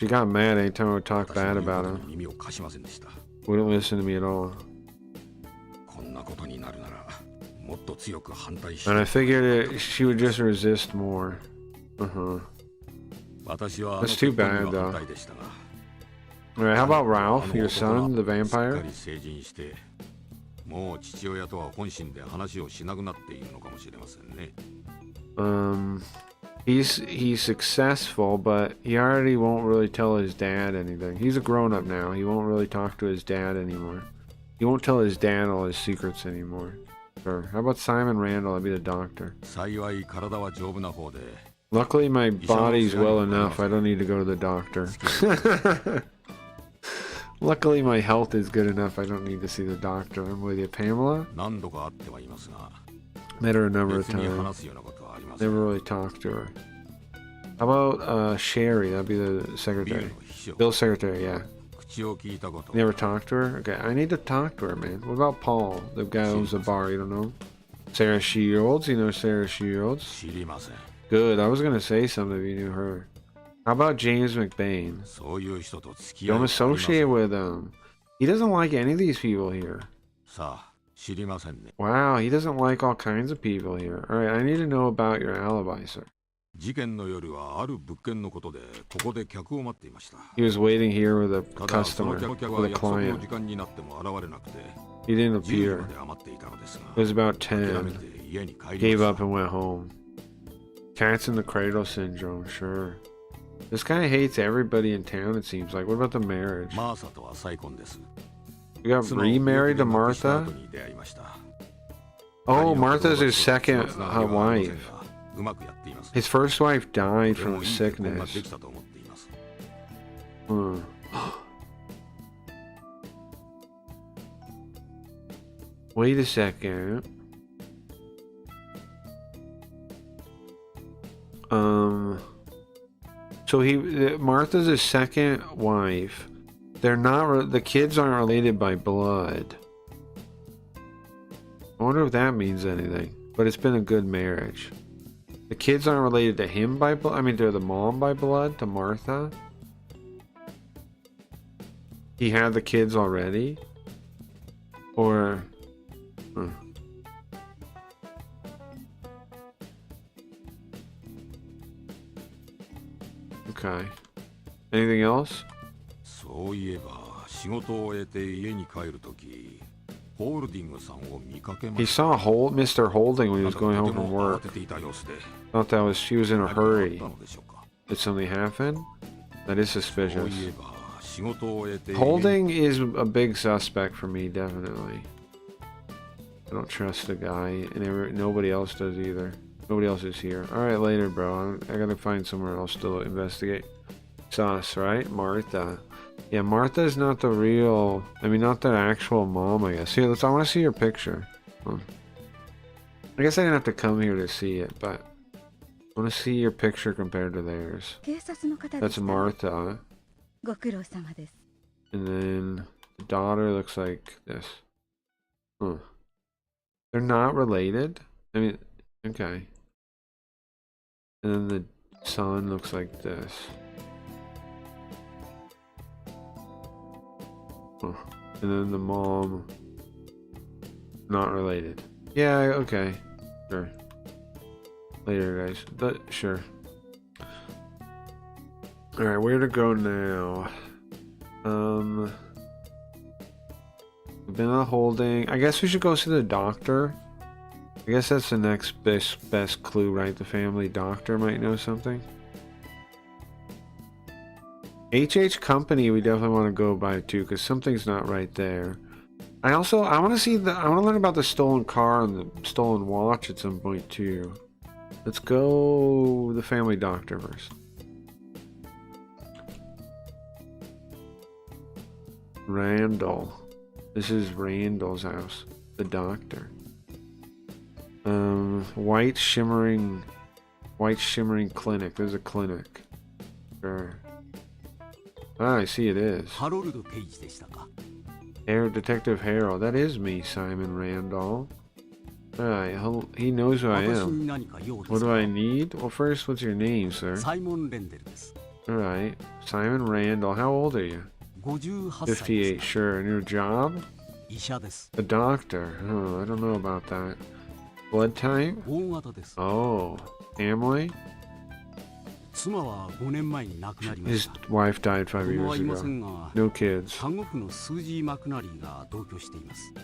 she got mad anytime I would talk bad about him. Wouldn't listen to me at all. And I figured she would just resist more. That's too bad, though. Alright, how about Ralph, your son, the vampire? He's successful, but he already won't really tell his dad anything. He's a grown-up now. He won't really talk to his dad anymore. He won't tell his dad all his secrets anymore. Sure. How about Simon Randall? I'd be the doctor. Luckily, my body's well enough. I don't need to go to the doctor. Luckily, my health is good enough. I don't need to see the doctor. I'm with you. Pamela? Met her a number of times. Never really talked to her. How about Sherry? That'd be the secretary. Bill's secretary, yeah. Never talked to her? Okay, I need to talk to her, man. What about Paul? The guy who owns the bar, you don't know? Sarah Shields? You know Sarah Shields? good. I was gonna say something if you knew her. How about James McBain? そういう人と付き合い Don't はありません associate with him. He doesn't like any of these people here. さあ、知りませんね。 Wow, he doesn't like all kinds of people here. Alright, I need to know about your alibi, sir. 事件の夜はある物件のことでここで客を待っていました。 He was waiting here with a ただその customer, 客 with は a 約束の client. 時間になっても現れなくて He didn't 10時 appear. まで余っていたのですが It was about 諦め 10. て家に帰り Gave ま up した。 and went home. Cats in the cradle syndrome, sure. This guy hates everybody in town, it seems like. What about the marriage? マーサとは再婚です。 You got 妻を remarried to 病気で亡くした Martha? 後に出会いました。 Oh, 二人の Martha's 子供 his たちと second つながりはありませ wife. んがうまくやっています。 His first wife died でも from いい結婚が sickness. できたと思っています。 Hmm. Wait a second. So Martha's his second wife. They're not, the kids aren't related by blood. I wonder if that means anything. But it's been a good marriage. The kids aren't related to him by blood. I mean, to the mom by blood, to Martha. He had the kids already? Or... Okay. Anything else? そういえば仕事を終えて家に帰るときホールディングさんを見かけま He した saw Mr. Holding when he was going home from とても慌 work. てていた様子で Thought that was she was in a 何かあっ hurry. たのでしょうか Did something happen? That is そう suspicious. いえば仕事を終えて Holding is a big suspect for me, definitely. I don't trust the guy, and nobody else does either. Nobody else is here. Alright, later, bro. I gotta find somewhere else to investigate. Sus, right? Martha. Yeah, Martha is not the real... I mean, not the actual mom, I guess. Here, I want to see your picture. I guess I didn't have to come here to see it, but... I want to see your picture compared to theirs. 警察の方で That's した。 Martha. ご苦労様です。 And then the daughter looks like this. Huh. They're not related? I mean, okay. And then the son looks like this. Huh. And then the mom, not related. Yeah, okay. Sure. Later, guys. But, sure. Alright, where to go now? We've been on holding. I guess we should go see the doctor. I guess that's the next best clue, right? The family doctor might know something. HH Company we definitely want to go by too, because something's not right there. I want to learn about the stolen car and the stolen watch at some point too. Let's go the family doctor first. Randall. This is Randall's house. The doctor. White shimmering clinic. There's a clinic. Sure. Ah, I see it is. ハロルド・ペイジでしたか。 Detective Harold. That is me, Simon Randall. Alright, he knows who I 私 am. に何か用で What す do か。 I need? Well, first, what's your name, sir? サイモン・レンデルです。 Alright. Simon Randall. How old are you? 58歳で58, す。 sure. And your job? 医者です。 A doctor. Oh, I don't know about that. Blood type? 大型です。 Oh. Family? 妻は5年前に亡くなりま His した。 wife died 子 5供は years いませ ago. んが、 No kids. 看護婦のスージー・マクナリーが同居しています。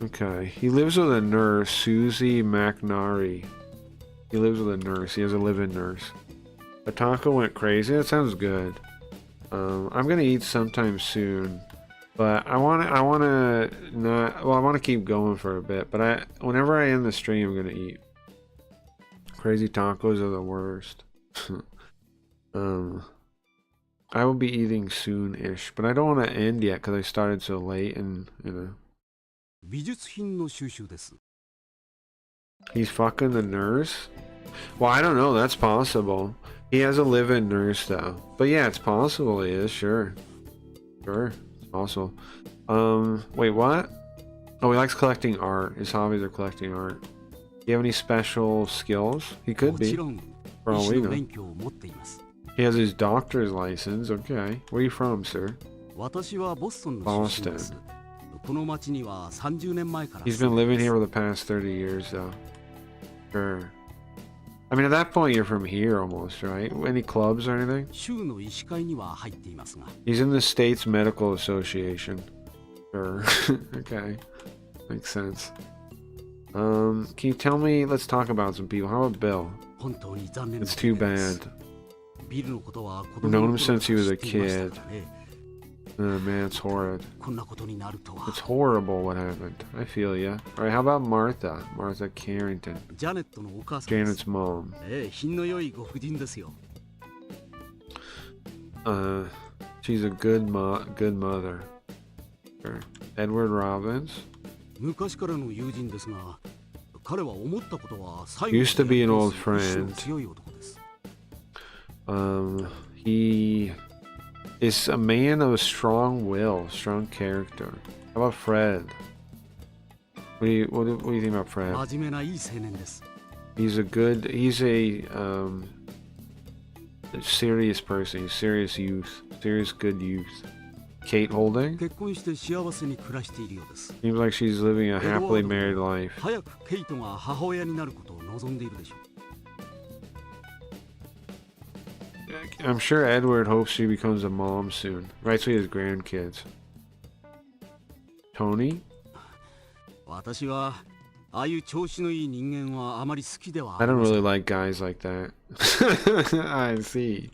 Okay. He lives with a nurse, Susie McNary. He lives with a nurse. He has a live-in nurse. A taco went crazy. That sounds good. I'm gonna eat sometime soon, but I want to keep going for a bit. But whenever I end the stream, I'm gonna eat. Crazy tacos are the worst. I will be eating soon-ish, but I don't want to end yet because I started so late, and you know. 美術品の収集です。 He's fucking the nurse? Well, I don't know. That's possible. He has a live-in nurse, though. But yeah, it's possible he is, sure. Sure, it's possible. Wait, what? Oh, he likes collecting art. His hobbies are collecting art. you have any special skills? He could もち be. ろん For all 医師 we の know. 免許を持っています。 He has his doctor's license. Okay. Where are you from, sir? 私はボストンの出身です。この町には30年前から。 He's been living here for the past 30 years, though. Sure. I mean, at that point, you're from here almost, right? Any clubs or anything? 州の医師会には入っていますが。 He's in the state's medical association. Sure. Okay. Makes sense. Can you tell me? Let's talk about some people. How about Bill? 本当に残念な It's こと too です。 bad. ビルのことは子 I've 供 known の him 頃 since he was から a 知っていました kid. からね。 Man, it's horrid. こんなことになるとは。 It's horrible what happened. I feel ya. Alright, how about Martha? Martha Carrington. ジャネットのお母さんです。 Janet's mom. 品の良いご婦人ですよ。 She's a good mother. Sure. Edward Robbins. 昔からの友人ですが、彼は思ったことは最後 Used to be an old 意志の friend. 強い男です。 He is a man of strong will, strong character. How about Fred? What do you think about Fred? 真面目ないい青年です。 He's a serious person. He's serious youth. Serious good youth. Kate Holding? 結婚して幸せに暮らしているようです。 Seems like she's living a happily married life. 早くケイトが母親になることを望んでいるでしょう。 I'm sure Edward hopes she becomes a mom soon. Right, so he has grandkids. Tony? 私はああいう調子のいい人間はあまり好きでは I あり don't ませ really ん。 like guys like that. I see.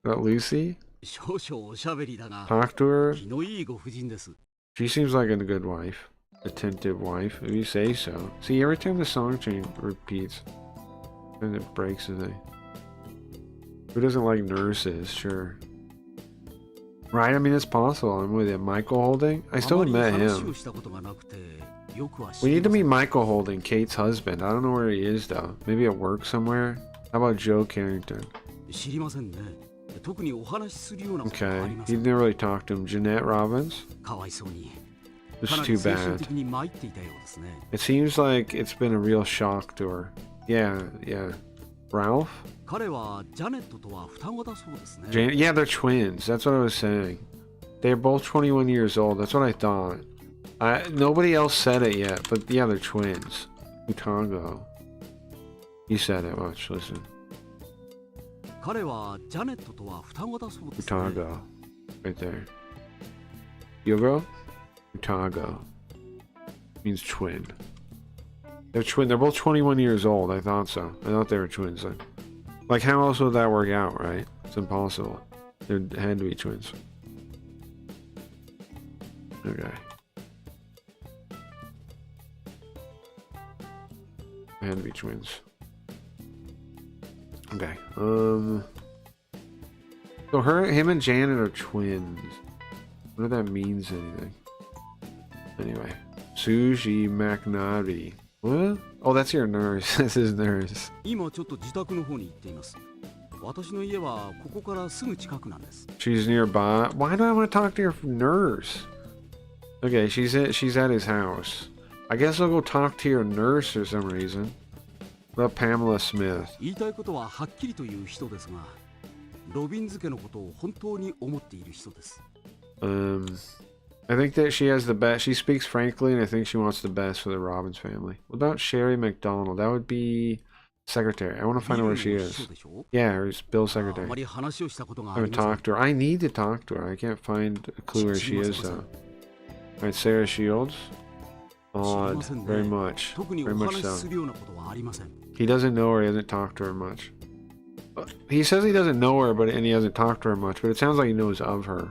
About Lucy? 少々おしゃべりだが、 Talk to her? 気のいいご婦人です。 She seems like a good wife. Attentive wife, if you say so. See, every time the song chain repeats, then it breaks the thing. Who doesn't like nurses? Sure. Right, I mean, it's possible. I'm with you. Michael Holding? I still あまり haven't met 話を him. したことがなくて、よくは知 We り need to ませ meet ん。 Michael Holding, Kate's husband. I don't know where he is, though. Maybe at work somewhere? How about Joe Carrington? 知りませんね。特にお話しするようなことはあ Okay. りま He せん。 didn't really talk to him. Jeanette Robbins? かわいそうに。 It's かな too り精神 bad. 的に参っていたようですね。 It seems like it's been a real shock to her. Yeah. Ralph? 彼はジャネットとは双子だそうですね。 Yeah, they're twins. That's what I was saying. They're both 21 years old. That's what I thought. Nobody else said it yet, but yeah, they're twins. Utango. You said it. Watch, listen. 彼はジャネットとは双子だそうですね。 Utango. Right there. Yogo? Utango. Means twin. They're twin. They're both 21 years old. I thought so. I thought they were twins. Like, how else would that work out, right? It's impossible. There had to be twins. Okay. They had to be twins. Okay. So him and Janet are twins. I wonder if that means anything. Anyway. Suji McNaughty. What? Oh, that's your nurse. That's his nurse. 今ちょっと自宅の方に行っています。私の家はここからすぐ近くなんです。 She's nearby. Why do I want to talk to your nurse? Okay, she's at his house. I guess I'll go talk to your nurse for some reason. About Pamela Smith. 言いたいことははっきりという人ですが、ロビンズ家のことを本当に思っている人です。I think that she has the best. She speaks frankly, and I think she wants the best for the Robbins family. What about Sherry McDonald? That would be secretary. I want to find out where she is. Yeah, her Bill's あ secretary. まり話をしたことが I あり haven't ません。 talked to her. I need to talk to her. I can't find a clue where she is, though. Alright, Sarah Shields. Odd. Very much. 特にお Very much 話し so. するようなことはありません。 He doesn't know her. He hasn't talked to her much. He says he doesn't know her, and he hasn't talked to her much. But it sounds like he knows of her.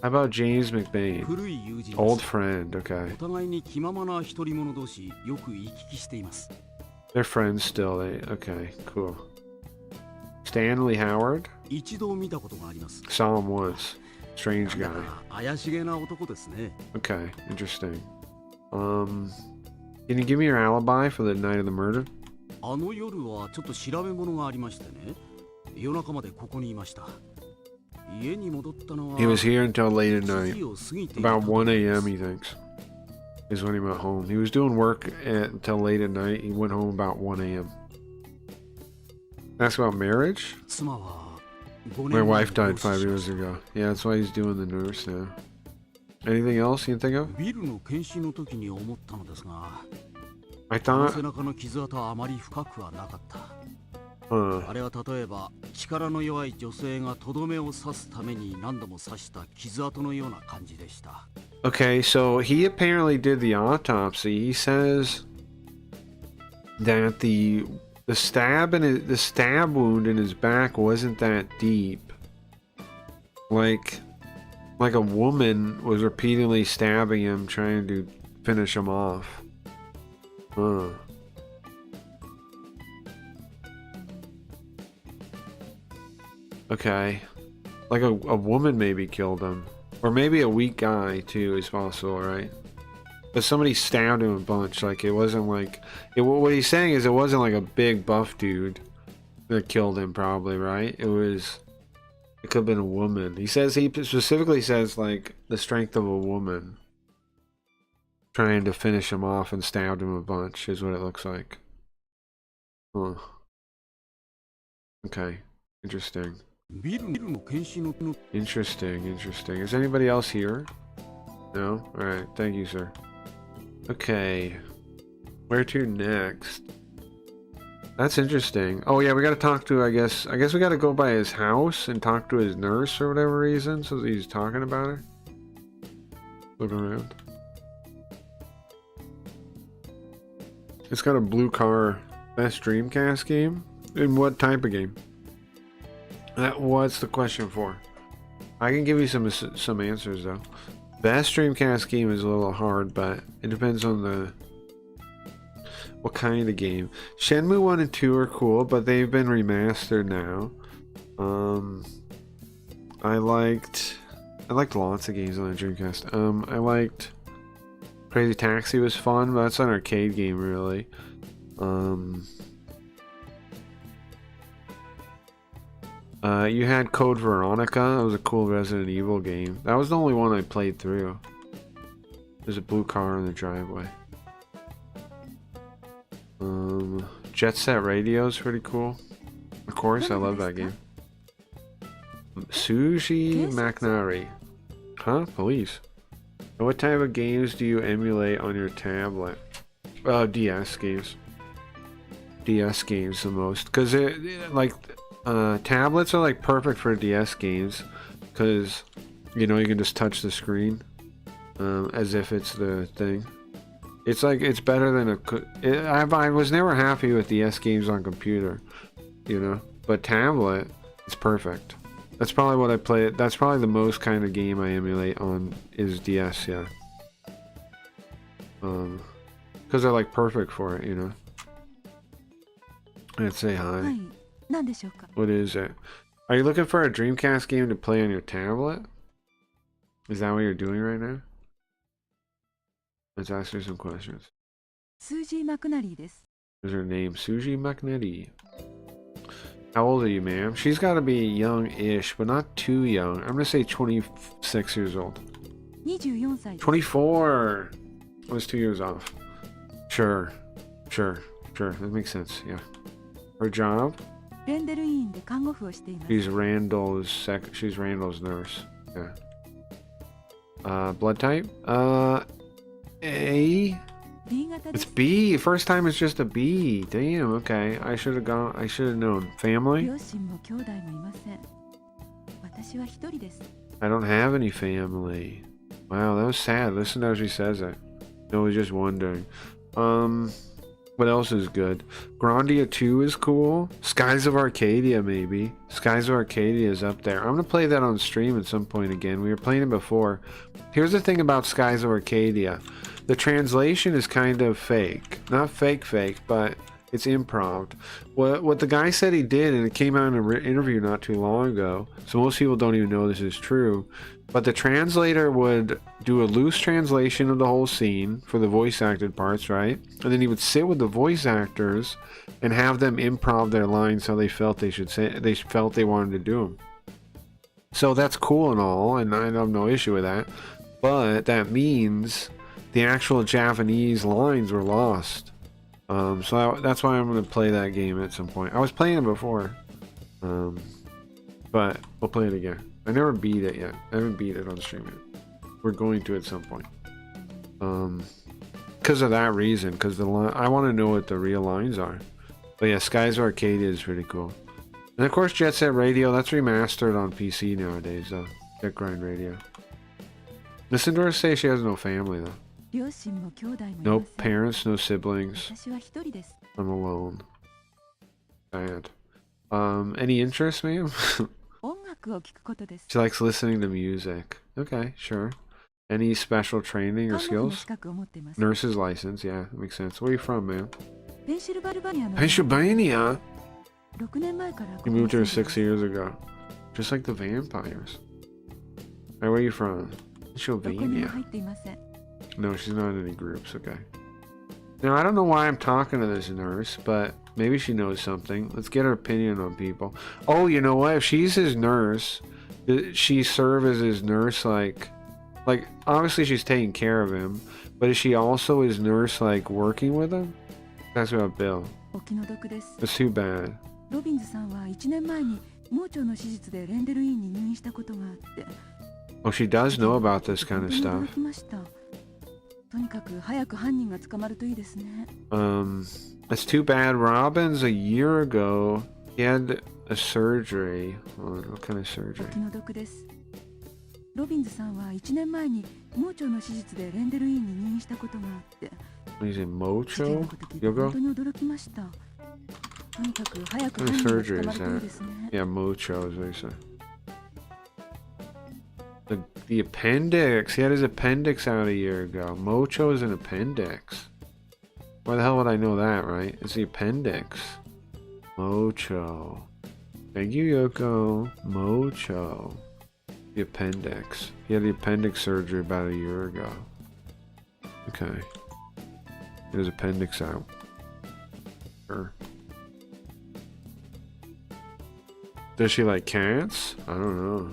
How about James McBain? 古い友人 Old です。 friend. Okay, お互いに気ままな独り者同士、よく行き来しています。 they're friends still. Okay, cool. Stanley Howard. 一度見たことがあります。 Saw him once. Strange だ guy. から怪しげな男ですね。 Okay, interesting. Can you give me your alibi for the night of the murder? あの夜はちょっと調べ物がありましてね。夜中までここにいました。家に戻ったのは He was here until late at 7 night. 時を過ぎていた About 1 a.m. he thinks. is when he went home. He was doing work until late at night. He went home about 1 a.m. Ask about marriage? 妻は5 My 年前 wife に died 病死 5 しま years した ago. Yeah, that's why he's doing the nurse now. Anything else you can think of? ビルの検視の時に思ったのですが、 I この thought... 背中の傷跡はあまり深くはなかった。 Huh. あれは例えば力の弱い女性がとどめを刺すために何度も刺した傷跡のような感じでした。 Okay, so he apparently did the autopsy. He says that the stab wound in his back wasn't that deep. Like a woman was repeatedly stabbing him, trying to finish him off. Huh. Okay. Like a woman maybe killed him. Or maybe a weak guy too is possible, right? But somebody stabbed him a bunch. Like it wasn't like... what he's saying is it wasn't like a big buff dude that killed him probably, right? It could have been a woman. He specifically says like the strength of a woman trying to finish him off and stabbed him a bunch is what it looks like. Huh. Okay. Interesting. ビルの検視の Interesting. Is anybody else here? No? Alright, thank you, sir. Okay. Where to next? That's interesting. Oh yeah, we gotta talk to, I guess we gotta go by his house and talk to his nurse for whatever reason, so he's talking about her. Look around. It's got a blue car. Best Dreamcast game? In what type of game? What's the question for? I can give you some answers though. Best Dreamcast game is a little hard, but it depends on what kind of game. Shenmue 1 and 2 are cool, but they've been remastered now. I liked lots of games on the Dreamcast. I liked Crazy Taxi was fun, but that's an arcade game really. You had Code Veronica. That was a cool Resident Evil game. That was the only one I played through. There's a blue car in the driveway. Jet Set Radio is pretty cool. Of course, I love that game. Suji Maknari. Huh? Police. What type of games do you emulate on your tablet? DS games. DS games the most. Because tablets are like perfect for DS games. Because, you can just touch the screen. As if it's the thing. It's like, it's better than I was never happy with DS games on computer. But tablet, it's perfect. That's probably what I play. That's probably the most kind of game I emulate on is DS, yeah. Because they're like perfect for it, I'd say hi. What is it? Are you looking for a Dreamcast game to play on your tablet? Is that what you're doing right now? Let's ask her some questions. Suji Maknari です。 What's her name? Suji Maknari. How old are you, ma'am? She's got to be young-ish, but not too young. I'm going to say 26 years old. 24歳。 24! I was 2 years off. Sure. That makes sense, yeah. Her job? レンデル医院で看護婦をしています。 She's Randall's nurse. Yeah. Blood type? A? B 型で It's す。 B. First time it's just a B. Damn, okay. I should have known. Family? 両親も兄弟もいません。私は一人です。 I don't have any family. Wow, that was sad. Listen to how she says it. I was just wondering. What else is good? Grandia 2 is cool. Skies of Arcadia, maybe. Skies of Arcadia is up there. I'm gonna play that on stream at some point again. We were playing it before. Here's the thing about Skies of Arcadia. The translation is kind of fake. Not fake, but it's improv. What the guy said he did, and it came out in an interview not too long ago, so most people don't even know this is true, but the translator would do a loose translation of the whole scene for the voice acted parts, right? And then he would sit with the voice actors and have them improv their lines how they felt they should say. They felt they wanted to do them. So that's cool and all, and I have no issue with that. But that means the actual Japanese lines were lost. So that's why I'm going to play that game at some point. I was playing it before. But we'll play it again. I never beat it yet. I haven't beat it on stream yet. We're going to at some point. Because of that reason. Because I want to know what the real lines are. But yeah, Skies Arcadia is pretty cool. And of course, Jet Set Radio. That's remastered on PC nowadays, though. Jet Grind Radio. Listen to her say she has no family, though. No parents, no siblings. I'm alone. Bad. Any interest, ma'am? She likes listening to music. Okay, sure. Any special training or skills? Nurse's license, yeah, that makes sense. Where are you from, ma'am? Pennsylvania? You moved here 6 years ago. Just like the vampires. Hey, where are you from? Pennsylvania. No, she's not in any groups, okay. Now, I don't know why I'm talking to this nurse, but maybe she knows something. Let's get her opinion on people. Oh, you know what? If she's his nurse, she serve as his nurse, like obviously she's taking care of him, but is she also his nurse, like, working with him? That's about Bill. It's too bad. Oh, she does know about this kind of stuff. It's too bad. Robin's a year ago. He had a surgery. Hold on, what kind of surgery? He's in Mocho? Yogo? What kind of surgery is that? Yeah, Mocho is what he said. The appendix. He had his appendix out a year ago. Mocho is an appendix. Why the hell would I know that, right? It's the appendix. Mocho. Thank you, Yoko. Mocho. The appendix. He had the appendix surgery about a year ago. Okay. Get his appendix out. Sure. Does she like cats? I don't know.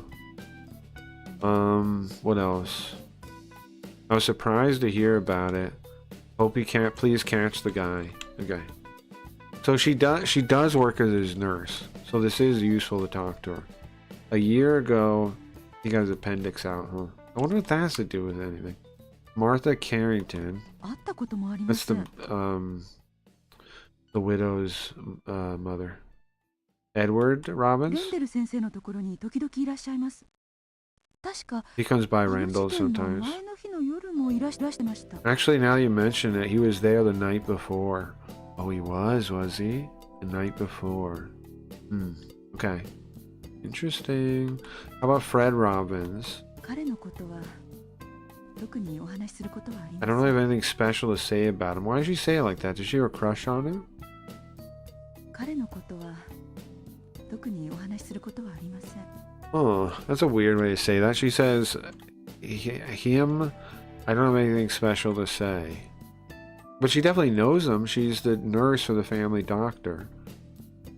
What else? I was surprised to hear about it. Hope you can't please catch the guy. Okay. So she does work as his nurse. So this is useful to talk to her. A year ago, he got his appendix out, huh? I wonder what that has to do with anything. Martha Carrington. That's the widow's mother. Edward Robbins? He comes by Randall sometimes. Actually, now you mention it, he was there the night before. Oh, he was he? The night before. Okay. Interesting. How about Fred Robbins? I don't really have anything special to say about him. Why did she say it like that? Did she have a crush on him? Oh, that's a weird way to say that. She says, him, I don't have anything special to say. But she definitely knows him. She's the nurse for the family doctor.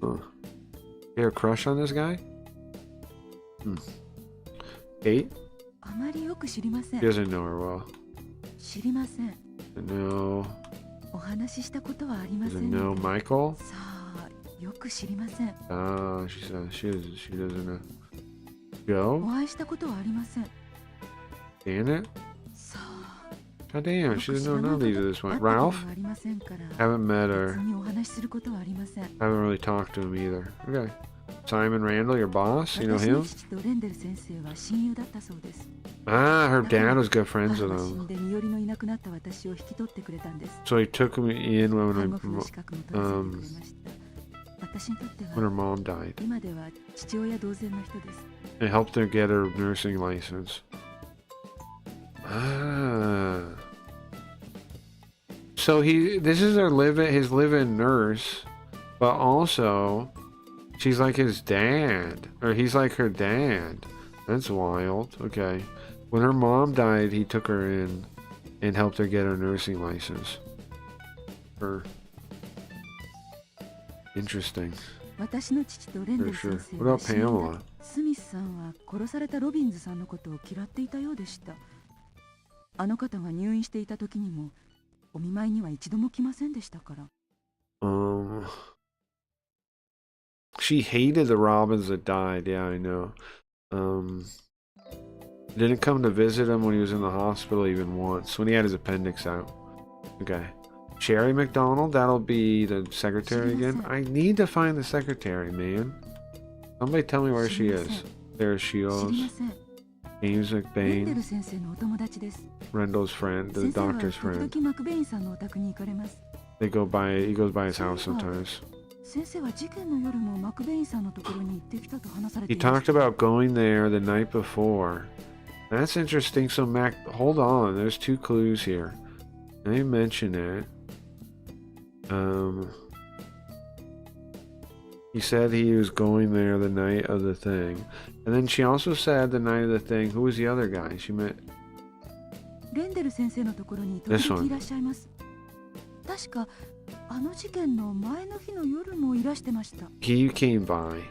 Huh. You have a crush on this guy? Kate? He doesn't know her well. No. Doesn't know Michael? Ah, she doesn't know. Joe? Damn it. God damn, she doesn't know none of these at this point. Ralph? Haven't met her. Haven't really talked to him either. Okay. Simon Randall, your boss? You know him? Ah, her dad was good friends with him. So he took me in when her mom died. It helped her get her nursing license. Ah. So this is his live-in nurse, but also she's like his dad, or he's like her dad. That's wild. Okay. When her mom died, he took her in and helped her get her nursing license. Interesting. For sure. What about Pamela? あの方が入院していた時にもお見舞いには一度も来ませんでしたから。She hated the Robins that died. Yeah, I know. Didn't come to visit him when he was in the hospital even once, when he had his appendix out. Okay. Sherry McDonald, that'll be the secretary again. I need to find the secretary, man. Somebody tell me where she is. There she is. James McBain. Rendell's friend, the doctor's friend. He goes by his house sometimes. He talked about going there the night before. That's interesting. So Mac, hold on. There's 2 clues here. They mention it. He said he was going there the night of the thing. And then she also said the night of the thing. Who was the other guy? She met... This one. He came by.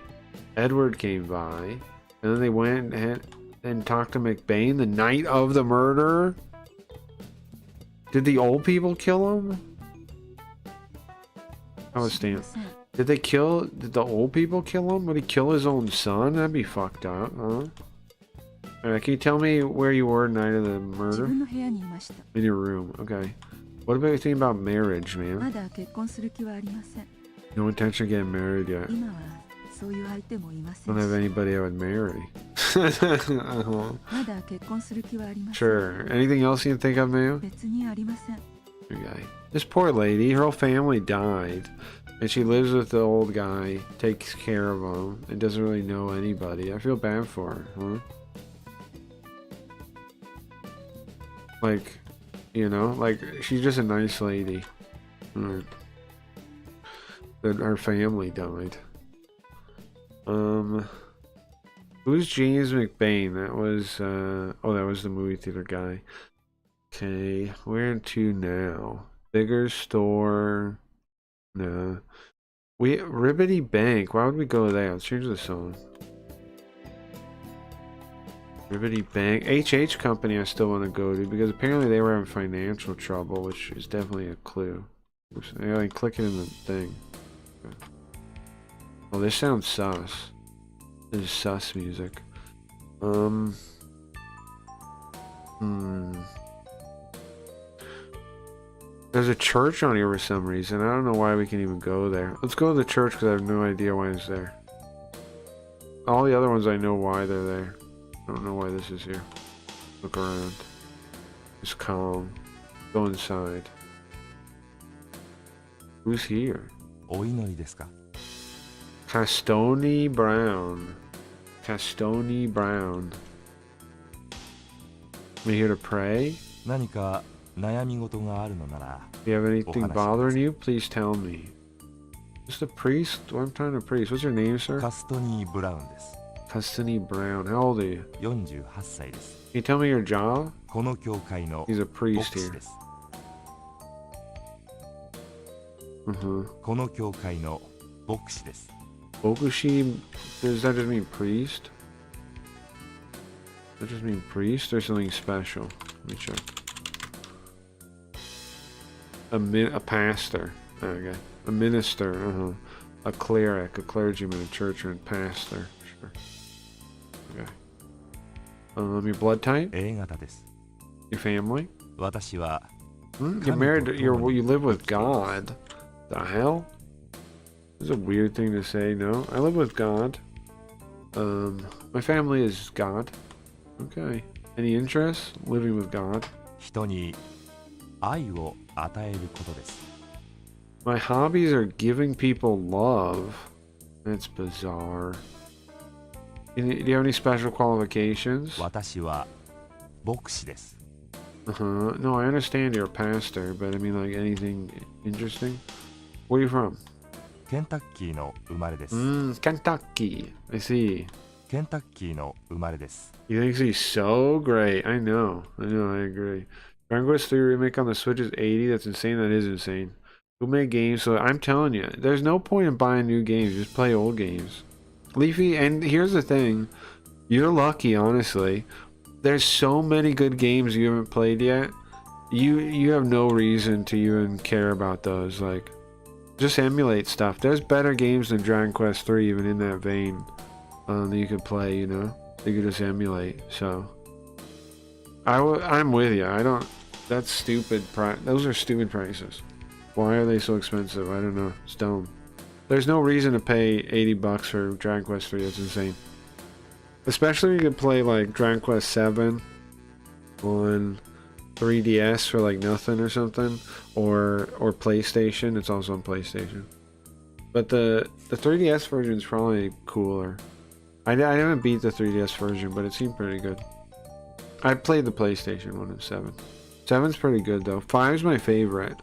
Edward came by. And then they went and talked to McBain the night of the murder. Did the old people kill him? I was standing. Did the old people kill him? Would he kill his own son? That'd be fucked up, huh? Alright, can you tell me where you were night of the murder? In your room, okay. What about you think about marriage, man? No intention of getting married yet. Don't have anybody I would marry. Sure. Anything else you can think of, man? Okay. This poor lady, her whole family died. And she lives with the old guy, takes care of him, and doesn't really know anybody. I feel bad for her, huh? Like, you know, like, she's just a nice lady. But her family died. Who's James McBain? That was, oh, that was the movie theater guy. Okay, where to now? Bigger store. No. Ribbity Bank. Why would we go there? Let's change the song. Ribbity Bank. HH Company I still want to go to because apparently they were having financial trouble, which is definitely a clue. Oops, I gotta click it in the thing. Okay. Oh, this sounds sus. This is sus music. There's a church on here for some reason. I don't know why we can even go there. Let's go to the church because I have no idea why it's there. All the other ones I know why they're there. I don't know why this is here. Look around. It's calm. Go inside. Who's here? Castoni Brown. Castoni Brown. We here to pray? If you have anything bothering you, please tell me. Is the priest? Well, I'm trying to priest. What's your name, sir? Castoni Brown. Castoni Brown. How old are you? 48 歳です. Can you tell me your job? He's a priest here. Bokushi? Does that just mean priest? Does that just mean priest or something special? Let me check. A pastor. Okay. A minister. A cleric, a clergyman, a churchman, pastor. Sure. Okay. Your blood type? Your family? You're married to, you live with God. The hell? This is a weird thing to say, no? I live with God. My family is God. Okay. Any interests? Living with God. My hobbies are giving people love. That's bizarre. Do you have any special qualifications? No, I understand you're a pastor, but I mean, like, anything interesting? Where are you from? Kentucky. I see. He thinks he's so great. I know, I agree. Dragon Quest 3 Remake on the Switch is 80. That's insane. That is insane. Who made games? So I'm telling you, there's no point in buying new games. Just play old games. Leafy, and here's the thing. You're lucky, honestly. there's so many good games you haven't played yet. You have no reason to even care about those. Like, just emulate stuff. There's better games than Dragon Quest 3 even in that vein that you could play, you know? You could just emulate. So I'm with you. I don't. That's stupid. Those are stupid prices. Why are they so expensive? I don't know. It's dumb. There's no reason to pay $80 for Dragon Quest 3. That's insane. Especially if you could play like Dragon Quest 7 on 3DS for like nothing or something, or PlayStation. It's also on PlayStation. But the 3DS version is probably cooler. I haven't beat the 3DS version, but it seemed pretty good. I played the PlayStation one of 7. 7's pretty good though. 5's my favorite.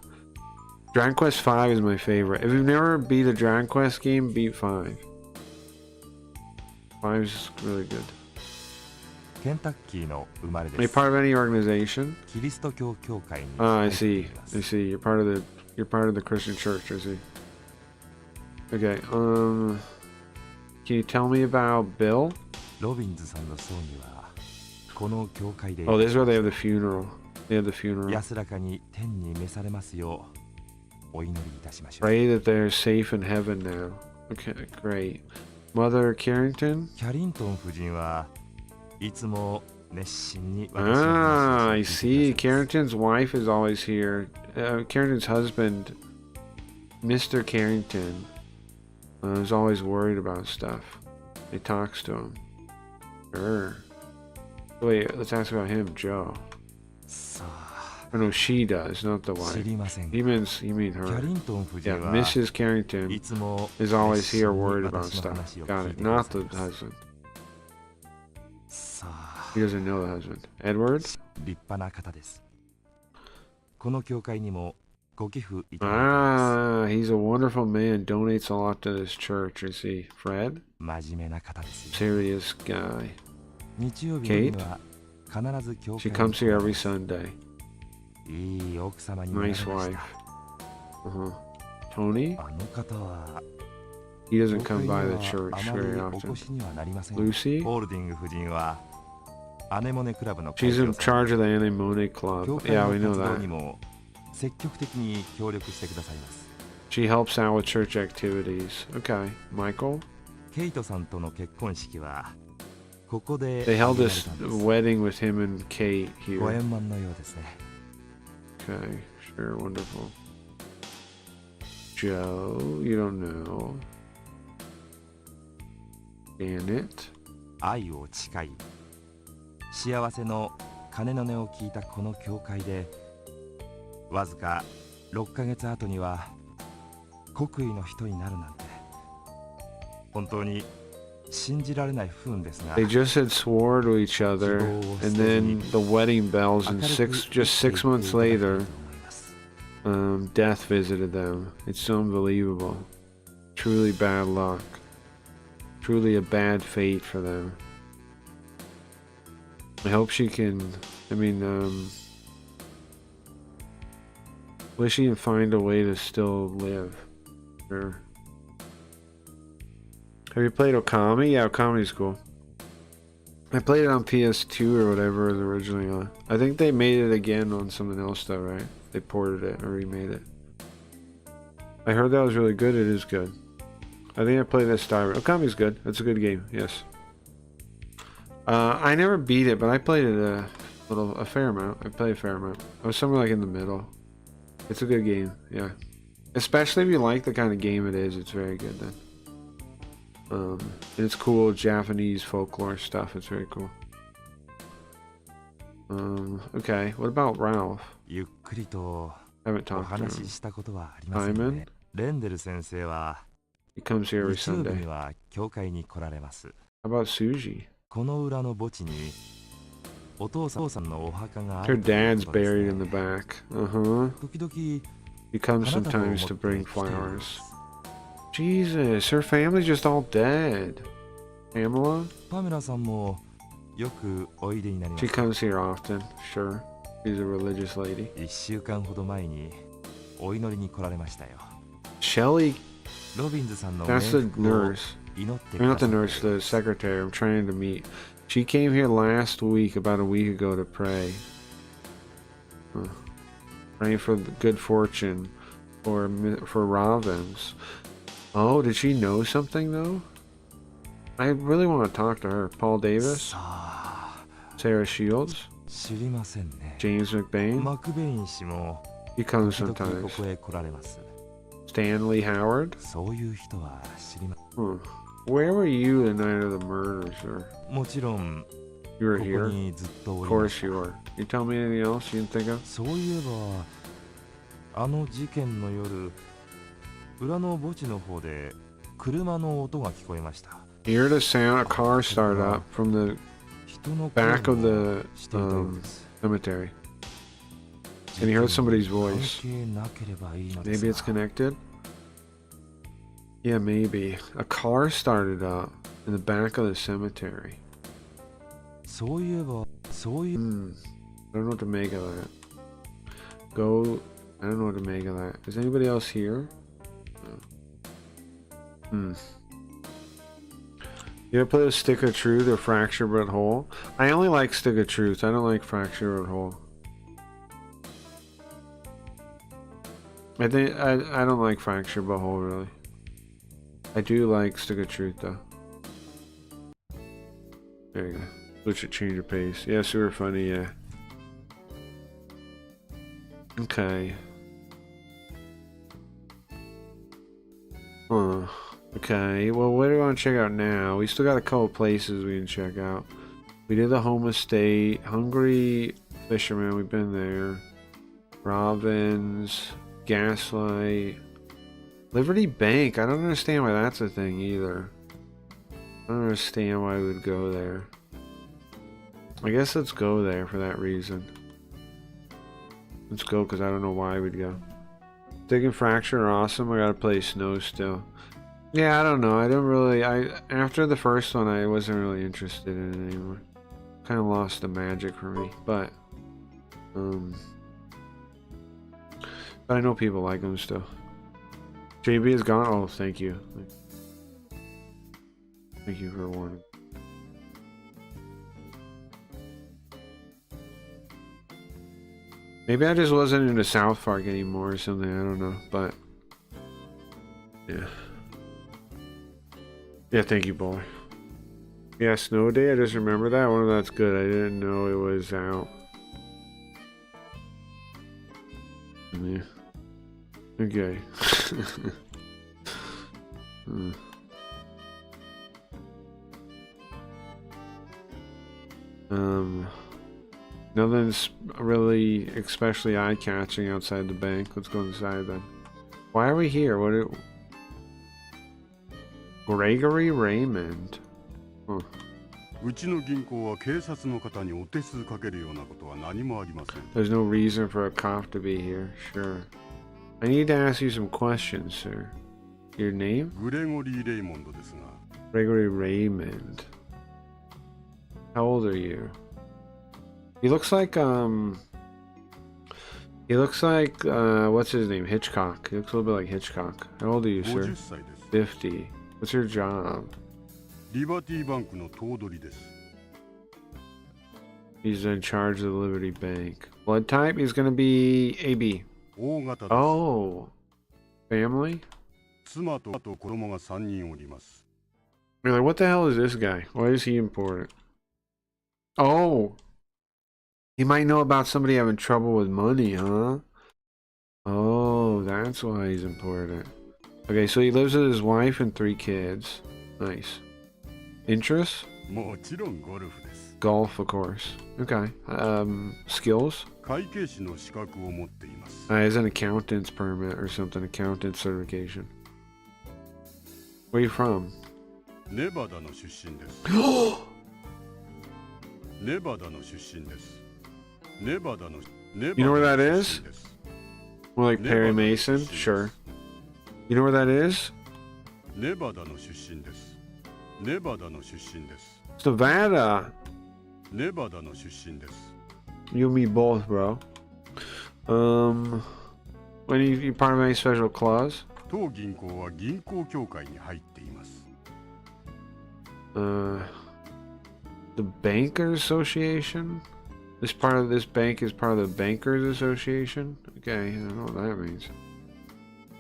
Dragon Quest 5 is my favorite. If you've never beat a Dragon Quest game, beat 5. 5's really good. Are you part of any organization? Ah, I see. I see. You're part of the Christian church. I see. Okay. Can you tell me about Bill? Oh, this is where they have the funeral. They have the funeral. Pray that they're safe in heaven now. Okay, great. Mother Carrington? Ah, I see. Carrington's wife is always here. Carrington's husband, Mr. Carrington, is always worried about stuff. He talks to him. Sure. Wait, let's ask about him, Joe. Oh no, she does, not the wife. You mean her. Yeah, Mrs. Carrington is always here worried about stuff. Got it. Not the husband. He doesn't know the husband. Edward? Ah, he's a wonderful man. Donates a lot to this church. I see. Fred? Serious guy. Kate? She comes here every Sunday. Nice wife. Tony? He doesn't come by the church very often. Lucy? She's in charge of the Anemone Club. Yeah, we know that. She helps out with church activities. Okay. Michael? They held this wedding with him and Kate here. Okay, sure, wonderful. Joe, you don't know. Janet. 愛を誓い、幸せの鐘の音を聞いたこの教会で、わずか6ヶ月後には国威の人になるなんて、本当に信じられない不運ですが。They just had swore to each other, and then the wedding bells, and just 6 months later, death visited them. It's unbelievable. Truly bad luck. Truly a bad fate for them. I hope she can. Wish she can find a way to still live. Sure. Have you played Okami? Yeah, Okami's cool. I played it on PS2 or whatever it was originally on. I think they made it again on something else though, right? They ported it or remade it. I heard that was really good. It is good. I think I played this Star. Okami's good. It's a good game. Yes. I never beat it, but I played it a fair amount. I played a fair amount. I was somewhere like in the middle. It's a good game. Yeah. Especially if you like the kind of game it is. It's very good then. And it's cool Japanese folklore stuff. It's very cool. Okay, what about Ralph? Haven't talked to him. Hyman? He comes here every Sunday. How about Suji? Her dad's buried in the back. He comes sometimes to bring flowers. Jesus, her family's just all dead. Pamela? She comes here often, sure. She's a religious lady. Shelly? That's the nurse. Not the nurse, the secretary. I'm trying to meet. She came here last week, about a week ago, to pray. Praying for good fortune for Robins. Oh, did she know something though? I really want to talk to her. Paul Davis, Sarah Shields, James McBain. He comes sometimes. Stanley Howard. Where were you the night of the murder, sir? You were here? Of course you were. You tell me anything else you can think of? You heard a sound, a car start up from the back of the cemetery. And you heard somebody's voice. Maybe it's connected? Yeah, maybe. A car started up in the back of the cemetery. I don't know what to make of that. I don't know what to make of that. Is anybody else here? No. You ever play the Stick of Truth or Fracture But Whole? I only like Stick of Truth. I don't like Fracture But Whole. I don't like Fracture But Whole, really. I do like Stick of Truth, though. There you go. Switch it, change your pace. Yeah, super funny, yeah. Okay. Okay, well, what do we want to check out now? We still got a couple places we can check out. We did the Home Estate. Hungry Fisherman, we've been there. Robins. Gaslight. Liberty Bank. I don't understand why that's a thing either. I don't understand why we would go there. I guess let's go there for that reason. Let's go because I don't know why we'd go. Dig and Fracture are awesome. I gotta play Snow still. Yeah, I don't know. I don't really. After the first one, I wasn't really interested in it anymore. Kind of lost the magic for me, but I know people like them still. JB is gone. Oh, thank you. Thank you for warning. Maybe I just wasn't into South Park anymore or something. I don't know, but yeah. Yeah, thank you, boy. Yeah, Snow Day. I just remember that one. That's good. I didn't know it was out. Yeah. Okay. Nothing's really especially eye-catching outside the bank. Let's go inside then. Why are we here? Gregory Raymond. Huh. There's no reason for a cop to be here. Sure. I need to ask you some questions, sir. Your name? Gregory Raymond. How old are you? He looks like what's his name? Hitchcock. He looks a little bit like Hitchcock. How old are you, sir? 50. What's your job? He's in charge of the Liberty Bank. Blood type? He's gonna be AB. Oh. Family? You're like, what the hell is this guy? Why is he important? Oh. He might know about somebody having trouble with money, huh? Oh, that's why he's important. Okay, so he lives with his wife and 3 kids. Nice. Interests? Golf, of course. Okay. Skills? He has an accountant's permit or something. Accountant certification. Where are you from? You know where that is? More like Perry Mason? Sure. You know where that is? It's Nevada. You and me both, bro. When you part of any special clause? The Bankers Association? This bank is part of the Bankers Association? Okay, I don't know what that means.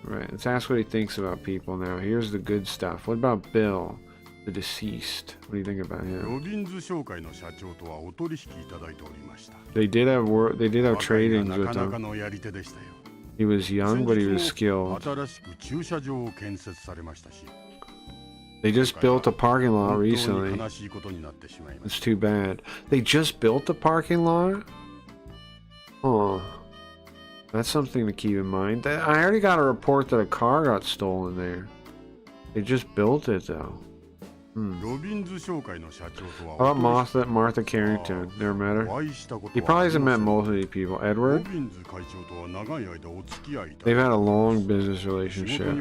Right, let's ask what he thinks about people now. Here's the good stuff. What about Bill, the deceased? What do you think about him? They did have tradings with him. He was young, but he was skilled. They just built a parking lot recently. It's too bad. They just built a parking lot? Oh. That's something to keep in mind. I already got a report that a car got stolen there. They just built it though. How about Martha Carrington? Never met her? He probably hasn't met most of these people. Edward? They've had a long business relationship.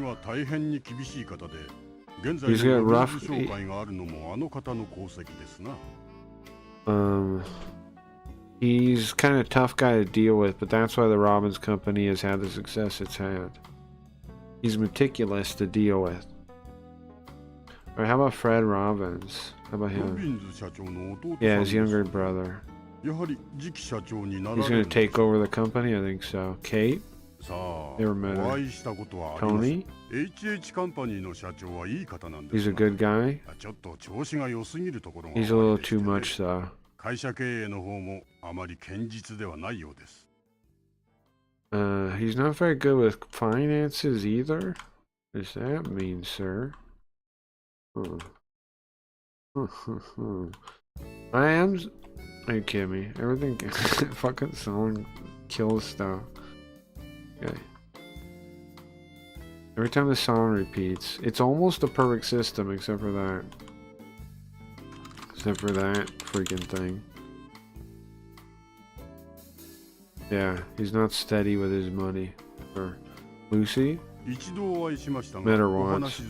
He's got rough... He's kind of a tough guy to deal with, but that's why the Robbins Company has had the success it's had. He's meticulous to deal with. Alright, how about Fred Robbins? How about him? Yeah, his younger brother. He's going to take over the company? I think so. Kate? Never met her. Tony? He's a good guy? He's a little too much though. He's not very good with finances either. What does that mean, sir? I am... Are you kidding me? Everything... fucking song kills stuff. Okay. Every time the song repeats, it's almost a perfect system except for that. Except for that freaking thing. Yeah, he's not steady with his money. Or Lucy? Met her once.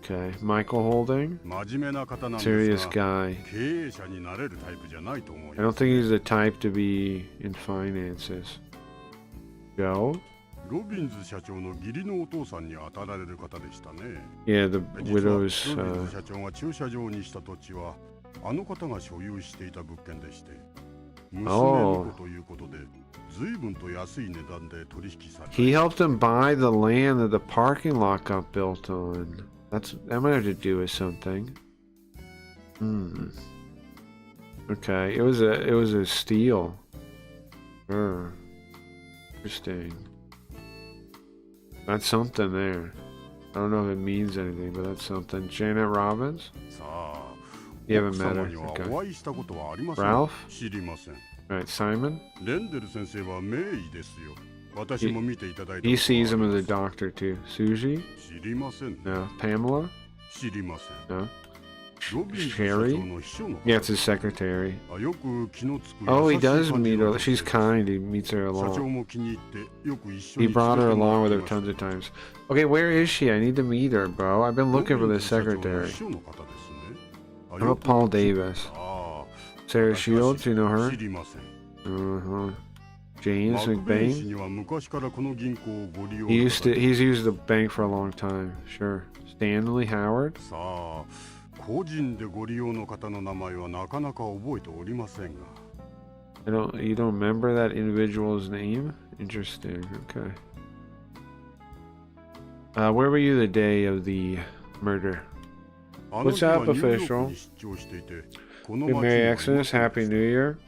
Okay, Michael Holding? Serious guy. I don't think he's the type to be in finances. Joe? Yeah, the widow's... Oh. He helped him buy the land that the parking lot got built on. That might have to do with something. Okay, it was a steal. Interesting. That's something there. I don't know if it means anything, but that's something. Janet Robbins? You haven't met her. Okay. Ralph? Alright, Simon? He sees him as a doctor too. Suji? No. Pamela? No. Sherry? Yeah, it's his secretary. Oh, he does meet her. She's kind. He meets her a lot. He brought her along with her tons of times. Okay, where is she? I need to meet her, bro. I've been looking for this secretary. How about Paul Davis? Sarah Shields, you know her? James McBain? He's used the bank for a long time. Sure. Stanley Howard? You don't remember that individual's name? Interesting. Okay. Where were you the day of the murder? What's up, official? Merry Xmas, Happy New Year.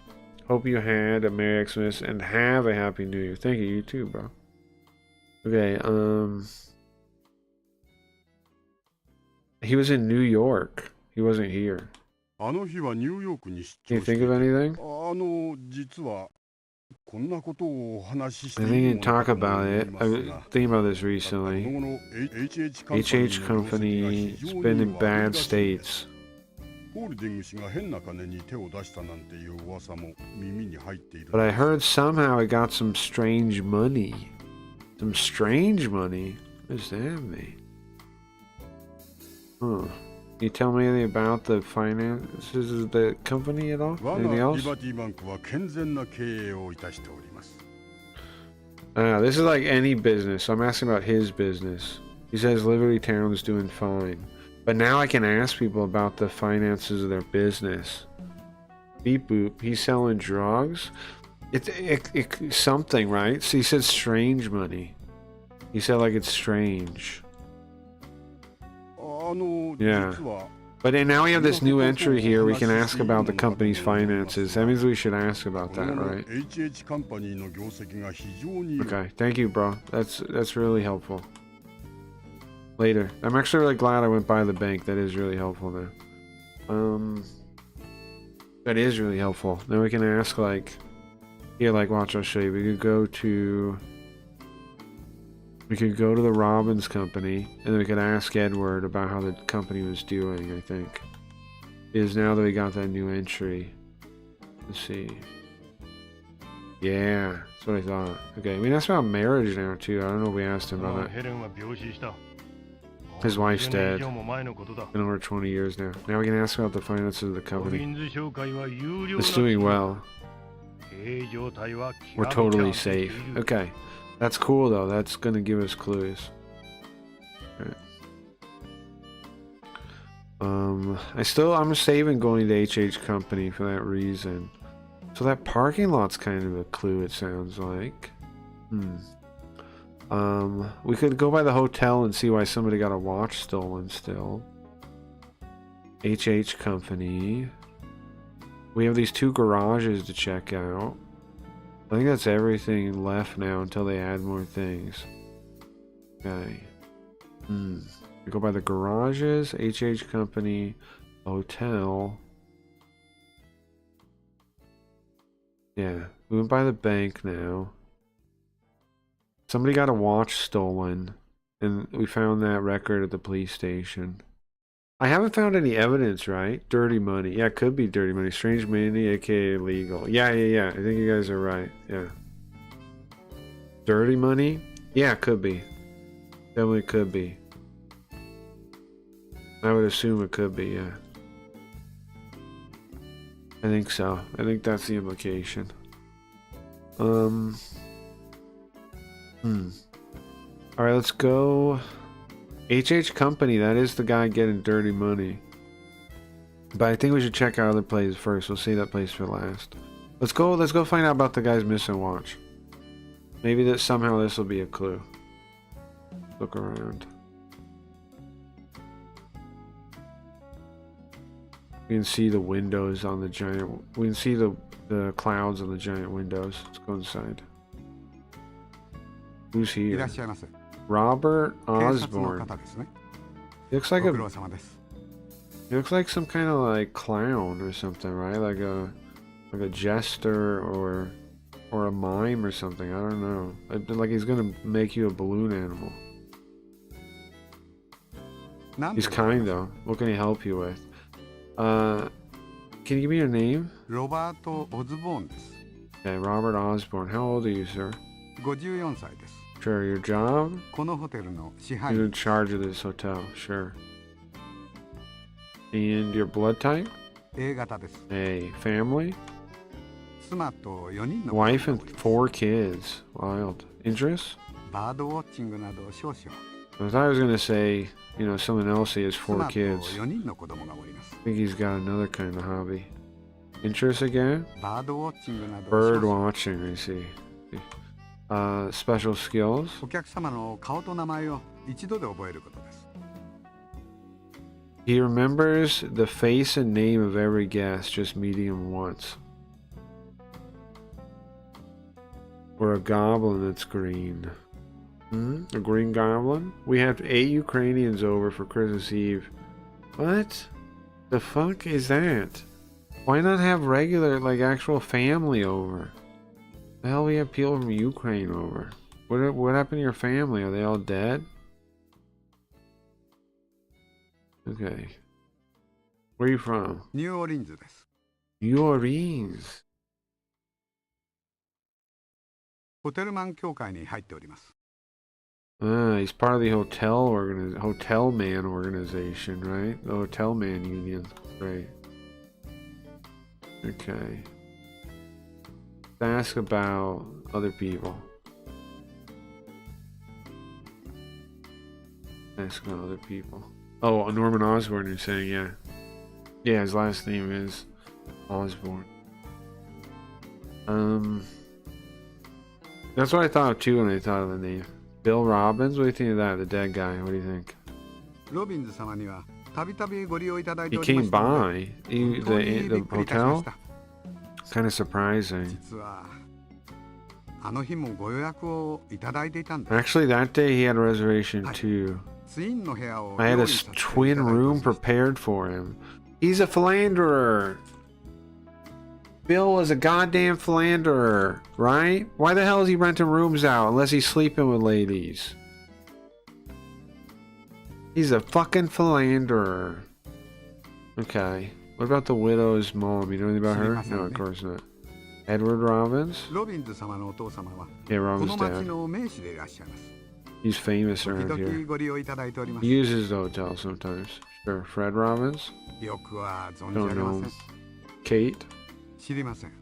Hope you had a Merry Xmas and have a Happy New Year. Thank you, you too, bro. Okay, he was in New York. He wasn't here. Can you think of anything? I think you can talk about it. I was thinking about this recently. HH Company has been in bad states. But I heard somehow it got some strange money. Some strange money? What does that mean? Huh. Can you tell me anything about the finances of the company at all? Anything else? This is like any business. So I'm asking about his business. He says Liberty Town's doing fine. But now I can ask people about the finances of their business. Beep boop. He's selling drugs. It's something, right? So he said strange money. He said like it's strange. Yeah. But then now we have this new entry here. We can ask about the company's finances. That means we should ask about that, right? Okay. Thank you, bro. That's really helpful. Later. I'm actually really glad I went by the bank. That is really helpful now. That is really helpful. Now we can ask like, here, like, watch, I'll show you. We could go to the Robbins company, and then we could ask Edward about how the company was doing, I think. Is now that we got that new entry. Let's see. Yeah, that's what I thought. Okay, we can ask about marriage now, too. I don't know if we asked him about that. His wife's dead. Been over 20 years now. Now we can ask about the finances of the company. It's doing well. We're totally safe. Okay. That's cool though. That's gonna give us clues. Right. I'm saving going to HH Company for that reason. So that parking lot's kind of a clue, it sounds like. We could go by the hotel and see why somebody got a watch stolen still. HH Company. We have these 2 garages to check out. I think that's everything left now until they add more things. Okay. We go by the garages, HH Company, hotel. Yeah, we went by the bank now. Somebody got a watch stolen, and we found that record at the police station. I haven't found any evidence, right? Dirty money. Yeah, it could be dirty money. Strange money, aka illegal. Yeah. I think you guys are right. Yeah. Dirty money? Yeah, it could be. Definitely could be. I would assume it could be, yeah. I think so. I think that's the implication. Alright, let's go. HH Company, that is the guy getting dirty money. But I think we should check out other places first. We'll see that place for last. Let's go find out about the guy's missing watch. Maybe that somehow this will be a clue. Look around. We can see the windows on the giant. We can see the clouds on the giant windows. Let's go inside. Who's here? Robert Osborne. He looks like he looks like some kind of like clown or something, right? Like a jester or a mime or something. I don't know. Like he's gonna make you a balloon animal. He's kind though. What can he help you with? Can you give me your name? Robert Osborne. Okay, Robert Osborne. How old are you, sir? 54歳です。 Sure, your job? このホテルの支配 You're in charge of this hotel, sure. And your blood type? A 型です。 A. Family? 妻と4人の Wife and 4 kids. Wild. Interest? バードウォッチングなど少々。 I thought I was gonna say, you know, someone else he has 4 妻と kids. 4人の子供がおります。 I think he's got another kind of hobby. Interest again? バードウォッチングなど Bird 少々。 watching, I see. Special skills? お客様の顔と名前を一度で覚えることです。 He remembers the face and name of every guest, just meeting him once. Or a goblin that's green. A green goblin? We have 8 Ukrainians over for Christmas Eve. What? The fuck is that? Why not have regular, like, actual family over? The hell we have people from Ukraine over? What happened to your family? Are they all dead? Okay. Where are you from? ニューオーリンズです。 New Orleans. ホテルマン協会に入っております。 He's part of the hotel man organization, right? The hotel man union. Great. Okay. Let's ask about other people. Ask about other people. Oh, Norman Osborn, you're saying, yeah. Yeah, his last name is Osborn. That's what I thought of too when I thought of the name. Bill Robbins? What do you think of that? The dead guy. What do you think? ロビンズ様にはたびたびご利用いただいて He おりま came したので by. The びっくりいたしま hotel? した。 Kind of surprising. 実はあの日もご予約をいただいていたんです。 Actually, that day he had a reservation too. ツインの部屋を I had 用 a 意させていただいて twin おり room ました。 prepared for him. He's a philanderer. Bill was a goddamn philanderer, right? Why the hell is he renting rooms out unless he's sleeping with ladies? He's a fucking philanderer. Okay. What about the widow's mom? You know anything about her? No, of course not. Edward Robbins? ロビンズ様のお父様は Yeah, こ Robbins' の町 dad. の名士でいらっしゃいます。 He's famous 時 around 々 here. ご利用いただいております。 He uses the hotel sometimes. Sure. Fred Robbins? よくは存じ Don't 上げま know せ him. ん。 Kate? 知りません。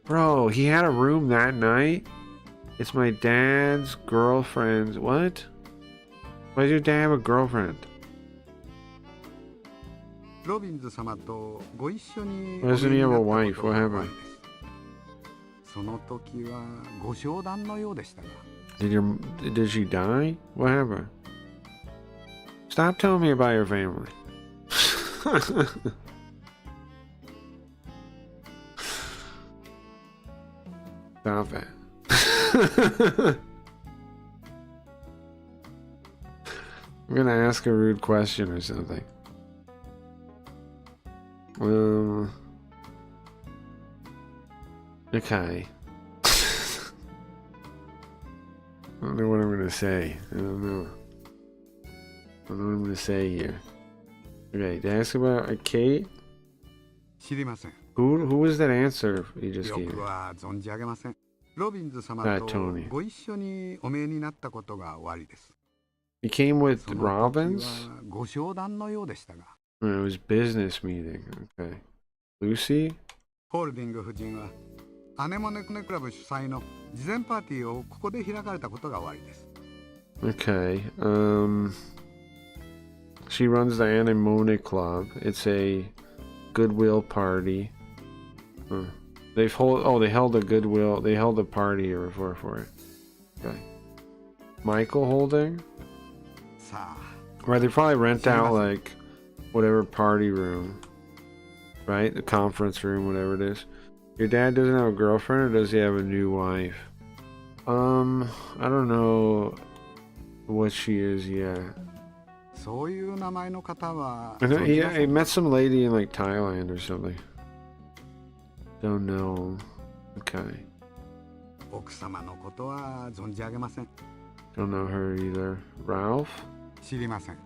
Bro, he had a room that night? It's my dad's girlfriend's. What? Why does your dad have a girlfriend? ロビンズ様とご一緒に Why doesn't he have a wife? What happened? その時はご商談のようでしたが。 Did she die? What happened? Stop telling me about your family. Stop it. I'm gonna ask a rude question or something. Okay. I don't know what I'm gonna say. I don't know. I don't know what I'm gonna say here. Okay, to ask about a Kate? 知りません。 Who was that answer you just よ gave? くは存じ上げません。ロビンズ様 Ah, と Tony. ご一緒にお見えになったことが終わりです。 He came with その時 Robbins? はご商談のようでしたが。 It was business meeting. Okay. Lucy? ホールディング夫人はアネモネクネクラブ主催の事前パーティーをここで開かれたことが終わりです。 Okay. She runs the Anemone Club. It's a goodwill party. They held a goodwill. They held a party here before for it. Okay. Michael Holding? さあ、 Right, they probably rent out like whatever party room. Right? The conference room, whatever it is. Your dad doesn't have a girlfriend, or does he have a new wife? I don't know what she is yet. そういう名前の方は I know 存じま he せん。 met some lady in like Thailand or something. Don't know. Okay. 奥様のことは存じ上げません。 Don't know her either. Ralph? 知りません。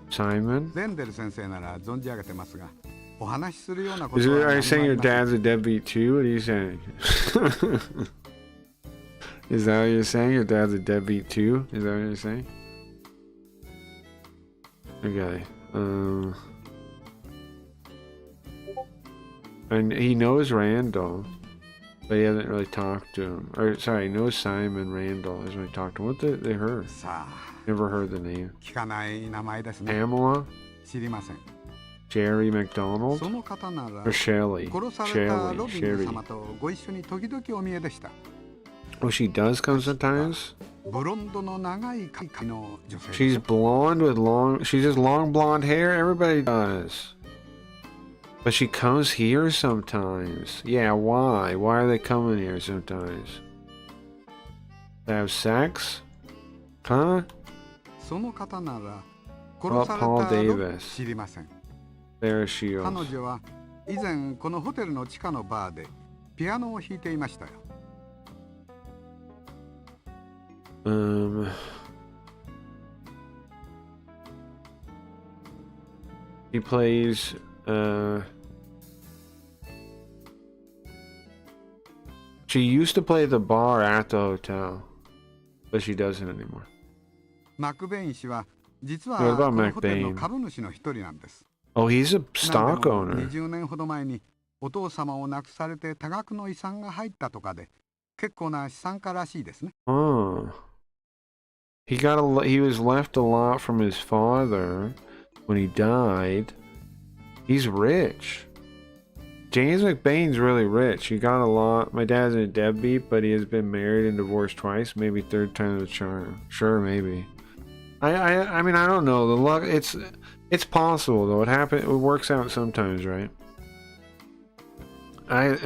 Simon? レンデル先生なら存じ上げてますが、お話しするようなこ Are とは you 何もあり saying your ません。 dad's a deadbeat too? What are you saying? Is that what you're saying? Your dad's a deadbeat too? Is that what you're saying? Okay. And he knows Randall, but he hasn't really talked to him. Or sorry, he knows Simon Randall. Hasn't really talked to him. What did they heard? さあ、 Never heard the name. 聞かない名前ですね。 Pamela? 知りません。 Jerry McDonald? その方なら Or Shelley? 殺された Shelley. ロビンズ Sherry. 様とご一緒に時々お見えでした。 Oh, she does come sometimes? ブロンドの長い髪の女性。 She's blonde with long... She has long blonde hair? Everybody does. But she comes here sometimes. Yeah, why? Why are they coming here sometimes? To have sex? Huh? その方なら Paul 殺されたロ Davis. 知りません。 There she 彼 goes. 女は以前このホテルの地下のバーでピアノを弾いていましたよ。 He plays, she used to play the bar at the hotel, but she doesn't anymore. マクベイン氏は実は What こ about のホテル McBain? の株主の一人なんです。 Oh, he's a 何 stock でも owner. 20年ほど前にお父様を亡くされて多額の遺産が入ったとかで結構な資産家らしいですね。Oh. he was left a lot from his father when he died. He's rich. James McBain's really rich. He got a lot. My dad's a deadbeat, but he has been married and divorced twice. Maybe third time the charm. Sure, maybe. I mean, I don't know. The luck. It's possible though. It works out sometimes, right? I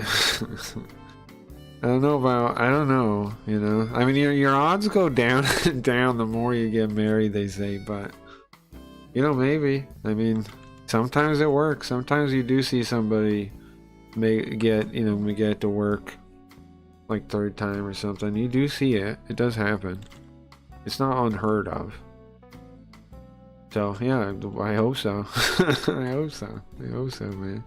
don't know, you know. I mean, your odds go down and down the more you get married, they say, but you know, maybe. I mean, sometimes it works. Sometimes you do see somebody get it to work like third time or something. You do see it. It does happen. It's not unheard of. So yeah, I hope so. I hope so, man.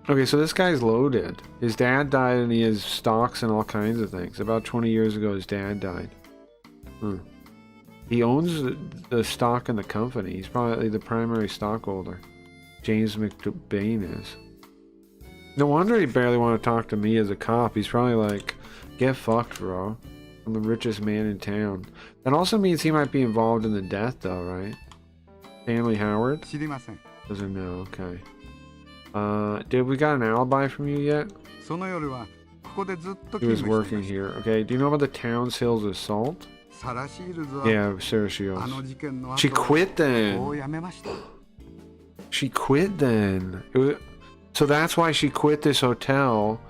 Okay, so this guy's loaded. His dad died and he has stocks and all kinds of things. About 20 years ago, his dad died. He owns the stock in the company. He's probably the primary stockholder. James McBain is. No wonder he barely want to talk to me as a cop. He's probably like, get fucked, bro. I'm the richest man in town. That also means he might be involved in the death, though, right? Stanley Howard? Doesn't know, okay. Did we got an alibi from you yet? He was working here. Okay, do you know about the Towns Hills assault? Yeah, Sarah Shields. She quit then. She quit then. So that's why she quit this hotel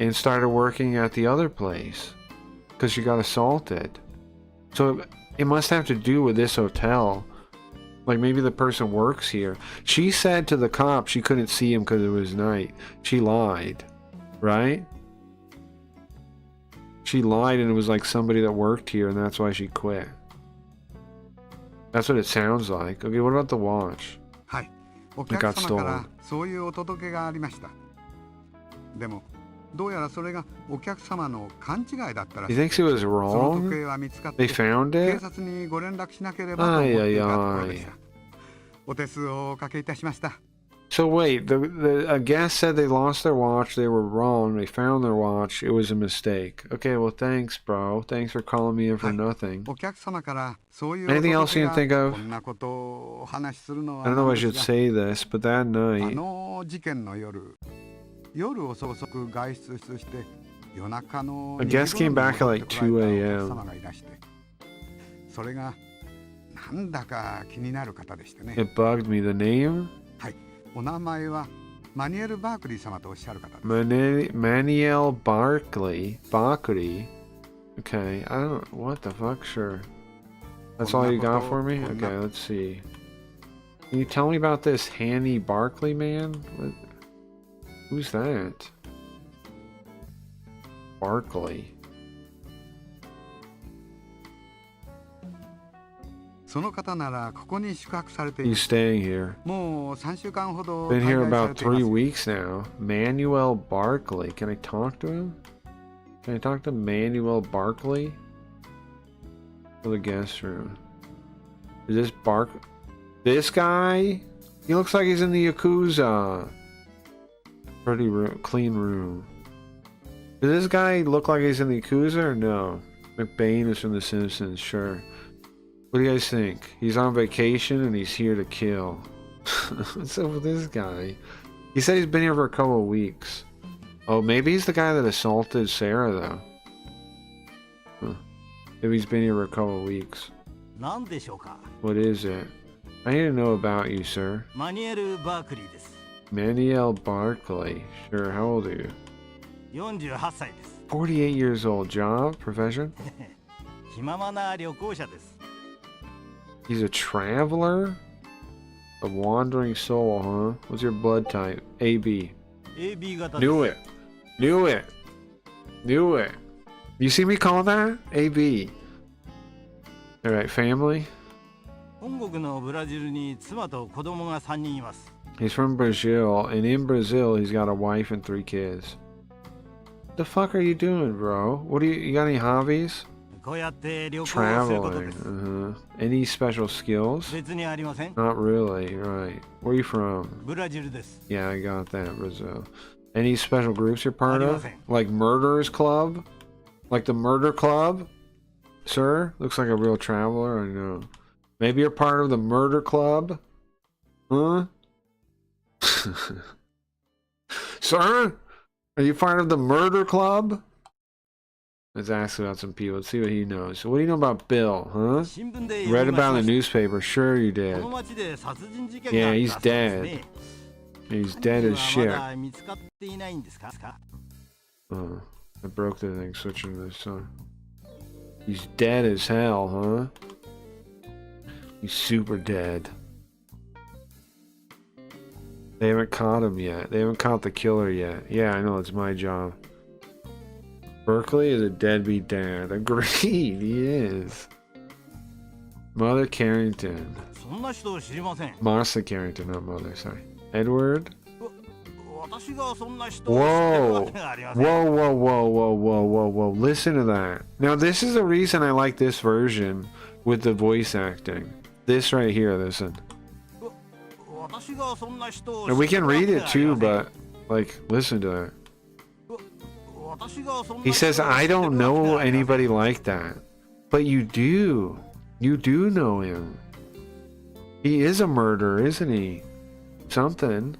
and started working at the other place. Because she got assaulted. So it must have to do with this hotel. Like maybe the person works here. She said to the cop she couldn't see him because it was night. She lied. Right? She lied and it was like somebody that worked here and that's why she quit. That's what it sounds like. Okay, what about the watch? It got stolen. He thinks it was wrong? They found it? So wait, a guest said they lost their watch, they were wrong, they found their watch, it was a mistake. Okay, well thanks, bro. Thanks for calling me in for nothing. Anything else you can think of? I don't know if I should say this, but that night... A guest came back at like 2 a.m. It bugged me. The name? Manuel Barkley. Okay, I don't... What the fuck? Sure. That's all you got for me? Okay, let's see. Can you tell me about this Hanny Barkley man? What? Who's that? Barkley. He's staying here. Been here about 3 weeks now. Manuel Barkley. Can I talk to him? Can I talk to Manuel Barkley? For the guest room. Is this This guy? He looks like he's in the Yakuza. Pretty clean room. Does this guy look like he's in the Yakuza or no? McBain is from The Simpsons, sure. What do you guys think? He's on vacation and he's here to kill. What's up with this guy? He said he's been here for a couple of weeks. Oh, maybe he's the guy that assaulted Sarah, though. Huh. Maybe he's been here for a couple of weeks. What is it? I need to know about you, sir. Manuel Barkley. Sure, how old are you? 48 years old. Job? Profession? He's a traveler? A wandering soul, huh? What's your blood type? AB. Knew it. Knew it. Knew it. You see me call that? AB. Alright, family? He's from Brazil, and in Brazil he's got a wife and 3 kids. What the fuck are you doing, bro? What do you got any hobbies? Traveling. Any special skills? Not really, right. Where are you from? Yeah, I got that, Brazil. Any special groups you're part of? Like Murderers Club? Like the Murder Club? sir? Looks like a real traveler, I know. Maybe you're part of the murder club? Huh? Sir? Are you part of the murder club? Let's ask about some people. Let's see what he knows. So what do you know about Bill, huh? Read about in the newspaper. Sure you did. Yeah, he's dead. He's dead as shit. Oh, I broke the thing switching to this song. He's dead as hell, huh? He's super dead. They haven't caught him yet. They haven't caught the killer yet. Yeah, I know, it's my job. Berkeley is a deadbeat dad. Agreed, he is. Mother Carrington. Martha Carrington, not Mother, sorry. Edward? Whoa! Whoa, whoa, whoa, whoa, whoa, whoa, whoa. Listen to that. Now, this is the reason I like this version with the voice acting. This right here, listen. And we can read it too, but, like, listen to it. He says, I don't know anybody like that. But you do. You do know him. He is a murderer, isn't he? Something.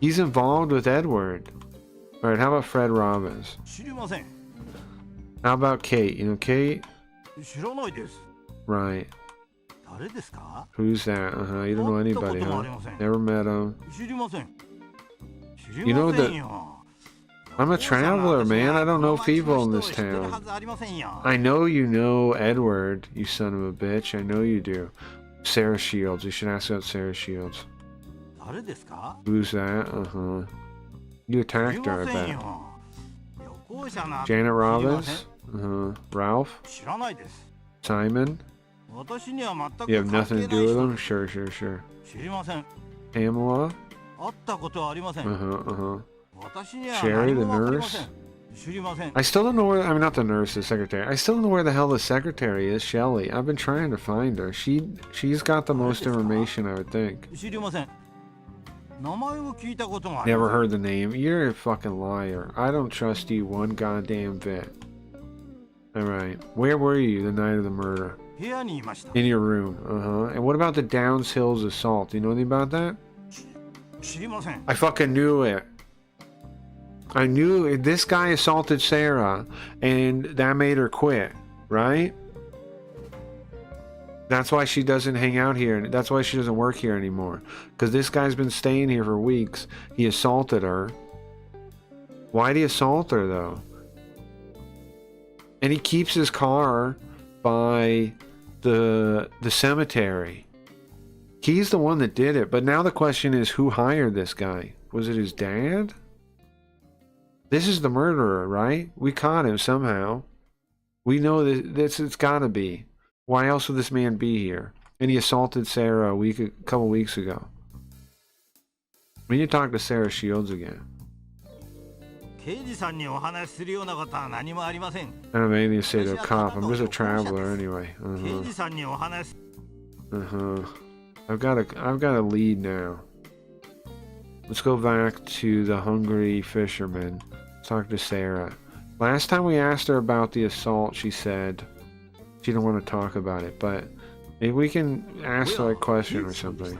He's involved with Edward. Alright, how about Fred Robbins? How about Kate? You know Kate? Right. Who's that? You don't know anybody, huh? Never met him. You know that I'm a traveler, man. I don't know people in this town. I know you know Edward, you son of a bitch. I know you do. Sarah Shields. You should ask about Sarah Shields. Who's that? You attacked her, I bet. Janet Robbins? Ralph? Simon? You have nothing to do with them? Sure, sure, sure. Pamela? Sherry, the nurse? I still don't know where, I mean, not the nurse, the secretary. I still don't know where the hell the secretary is, Shelley. I've been trying to find her. She's got the most information, I would think. Never heard the name. You're a fucking liar. I don't trust you one goddamn bit. Alright. Where were you the night of the murder? In your room. And what about the Downs Hills assault? Do you know anything about that? I fucking knew it. I knew this guy assaulted Sarah, and that made her quit, right? That's why she doesn't hang out here. That's why she doesn't work here anymore. Because this guy's been staying here for weeks. He assaulted her. Why'd he assault her, though? And he keeps his car by the cemetery. He's the one that did it. But now the question is, who hired this guy? Was it his dad? This is the murderer, right? We caught him somehow. We know that it's gotta be. Why else would this man be here? And he assaulted Sarah a couple weeks ago. We need to talk to Sarah Shields again. I don't have anything to say to a cop. I'm just a traveler anyway. I've got a lead now. Let's go back to the hungry fisherman. Talk to Sarah. Last time we asked her about the assault, she said she didn't want to talk about it, but maybe we can ask her a question or something.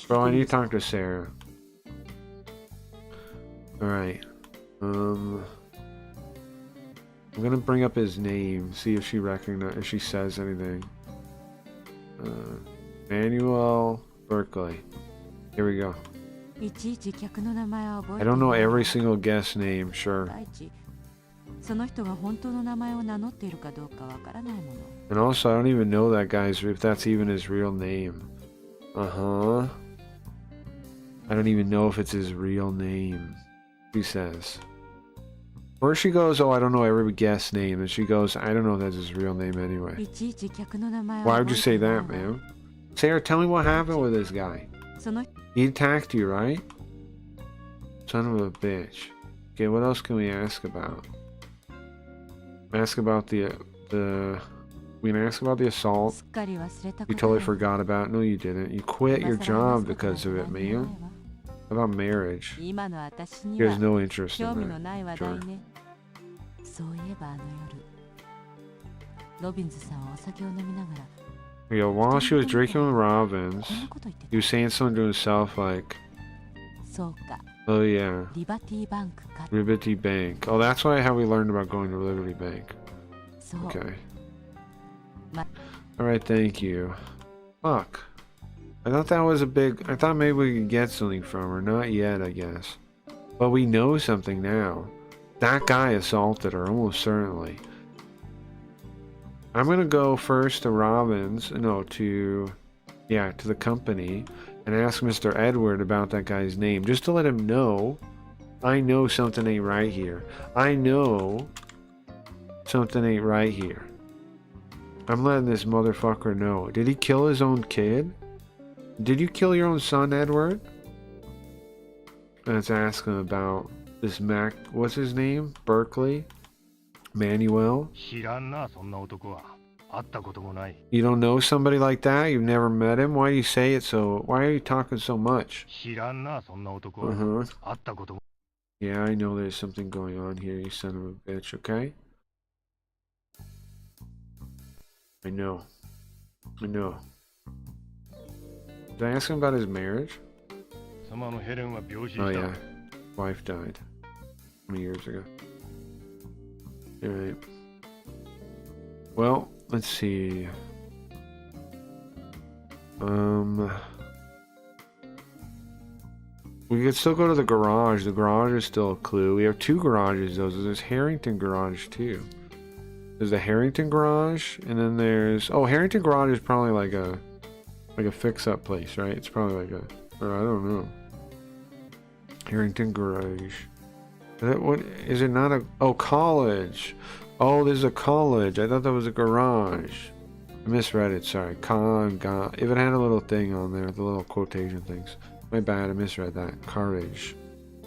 Bro, I need to talk to Sarah. Alright. I'm gonna bring up his name, see if she if she says anything. Manuel Berkeley. Here we go. I don't know every single guest's name, sure. And also, I don't even know that guy's, if that's even his real name. I don't even know if it's his real name. She says. First she goes, oh, I don't know every guest's name. And she goes, I don't know if that's his real name anyway. Why would you say that, man? Sarah, tell me what happened with this guy. He attacked you, right? Son of a bitch. Okay, what else can we ask about? Ask about the we can ask about the assault. You totally forgot about it. No, you didn't. You quit your job because of it, man. How about marriage? He has no interest in that. Sure. ロビンズさんはお酒を飲みながら Yeah, while she was drinking with Robbins, こんなこと言って he was saying something to himself like, そうか oh yeah, リバティバンクか Liberty Bank. Oh, that's why how we learned about going to Liberty Bank. そう Okay. Ma- Alright, thank you. Fuck. I thought that was a big... I thought maybe we could get something from her. Not yet, I guess. But we know something now. That guy assaulted her, almost certainly. I'm gonna go first to Robbins. No, to... Yeah, to the company. And ask Mr. Edward about that guy's name. Just to let him know. I know something ain't right here. I know something ain't right here. I'm letting this motherfucker know. Did he kill his own kid? Did you kill your own son, Edward? Let's ask him about this Mac... What's his name? Berkeley? Manuel? 知らんな、そんな男は。会ったこともない。 You don't know somebody like that? You've never met him? Why do you say it so... Why are you talking so much? 知らんな、そんな男は。 Uh-huh. 会ったことも。 Yeah, I know there's something going on here, you son of a bitch, okay? I know. I know. Did I ask him about his marriage? 様のヘレンは病死した。 Oh yeah. Wife died 20 years ago. Alright. Well, let's see. We could still go to the garage. The garage is still a clue. We have 2 garages though. So there's Harrington garage too. There's the Harrington garage, and then there's... Oh, Harrington garage is probably like a fix-up place, right? It's probably like a... Or I don't know. Harrington garage. What is it? Not a... Oh, college. Oh, there's a college. I thought that was a garage. I misread it. Sorry. If it had a little thing on there, the little quotation things. My bad. I misread that. Carriage.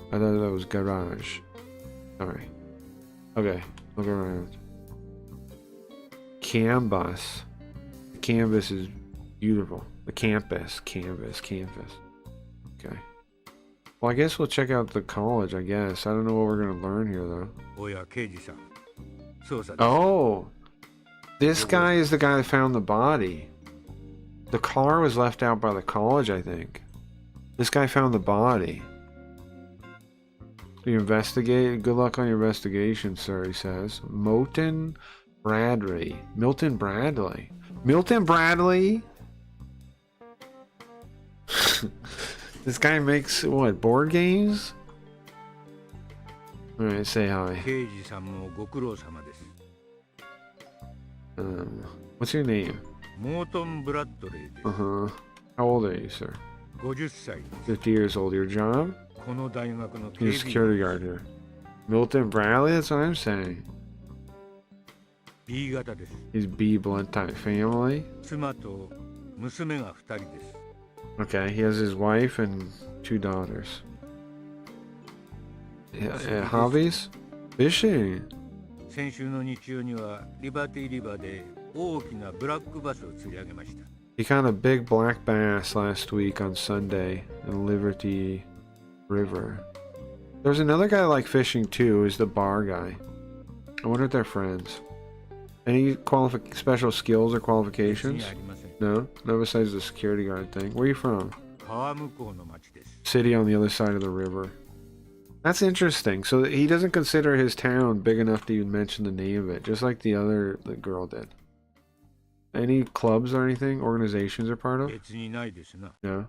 I thought that was garage. Sorry. Okay. Look around. Canvas. The canvas is beautiful. The campus. Canvas. Okay. Well, I guess we'll check out the college, I guess. I don't know what we're going to learn here, though. Oh! This guy is the guy that found the body. The car was left out by the college, I think. This guy found the body. You investigate? Good luck on your investigation, sir, he says. Milton Bradley. Milton Bradley? This guy makes, what, board games? Alright, say hi. What's your name? Uh-huh. How old are you, sir? 50 years old. Your job? You're a security guard here. Milton Bradley? That's what I'm saying. He's B blood type family. Okay, he has his wife and 2 daughters. Yeah, hobbies? Fishing. He caught a big black bass last week on Sunday in Liberty River. There's another guy like fishing too, who's the bar guy. I wonder if they're friends. Any special skills or qualifications? No? No, besides the security guard thing. Where are you from? City on the other side of the river. That's interesting. So he doesn't consider his town big enough to even mention the name of it, just like the girl did. Any clubs or anything? Organizations are part of? No?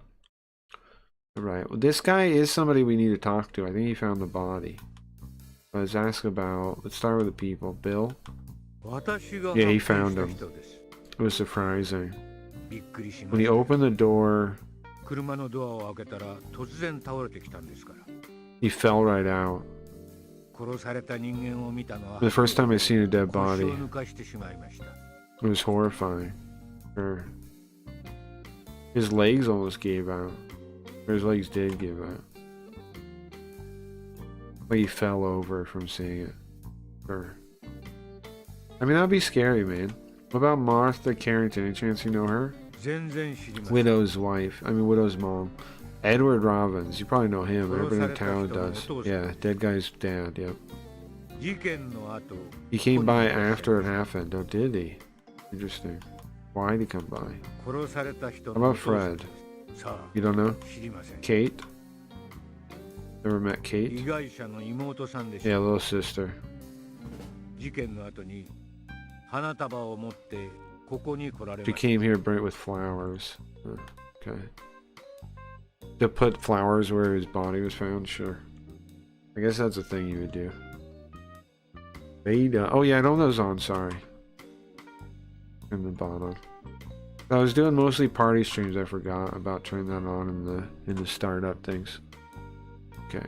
Alright. Well, this guy is somebody we need to talk to. I think he found the body. Let's ask about... Let's start with the people. Bill? Yeah, he found him. It was surprising. When he opened the door... He fell right out. The first time I seen a dead body. It was horrifying. Sure. His legs almost gave out. Or his legs did give out. Like he fell over from seeing it. Sure. I mean, that'd be scary, man. What about Martha Carrington? Any chance you know her? Widow's wife. I mean, widow's mom. Edward Robbins. You probably know him. Everybody in town does. Yeah, dead guy's dad, yep. He came by after it happened, oh, did he? Interesting. Why did he come by? 殺された人 How の about お父さん Fred? です。さあ、 You don't know? 知りません。 Kate? Never met 被 Kate? 害者の妹さんでし Yeah, た。 little sister. 事件の後に花束を持ってここに来られ She ました。 came here bright with flowers. Okay. To put flowers where his body was found? Sure. I guess that's a thing you would do. Beta. Oh yeah, I know those on, sorry. In the bottom. I was doing mostly party streams, I forgot about turning that on in the startup things. Okay.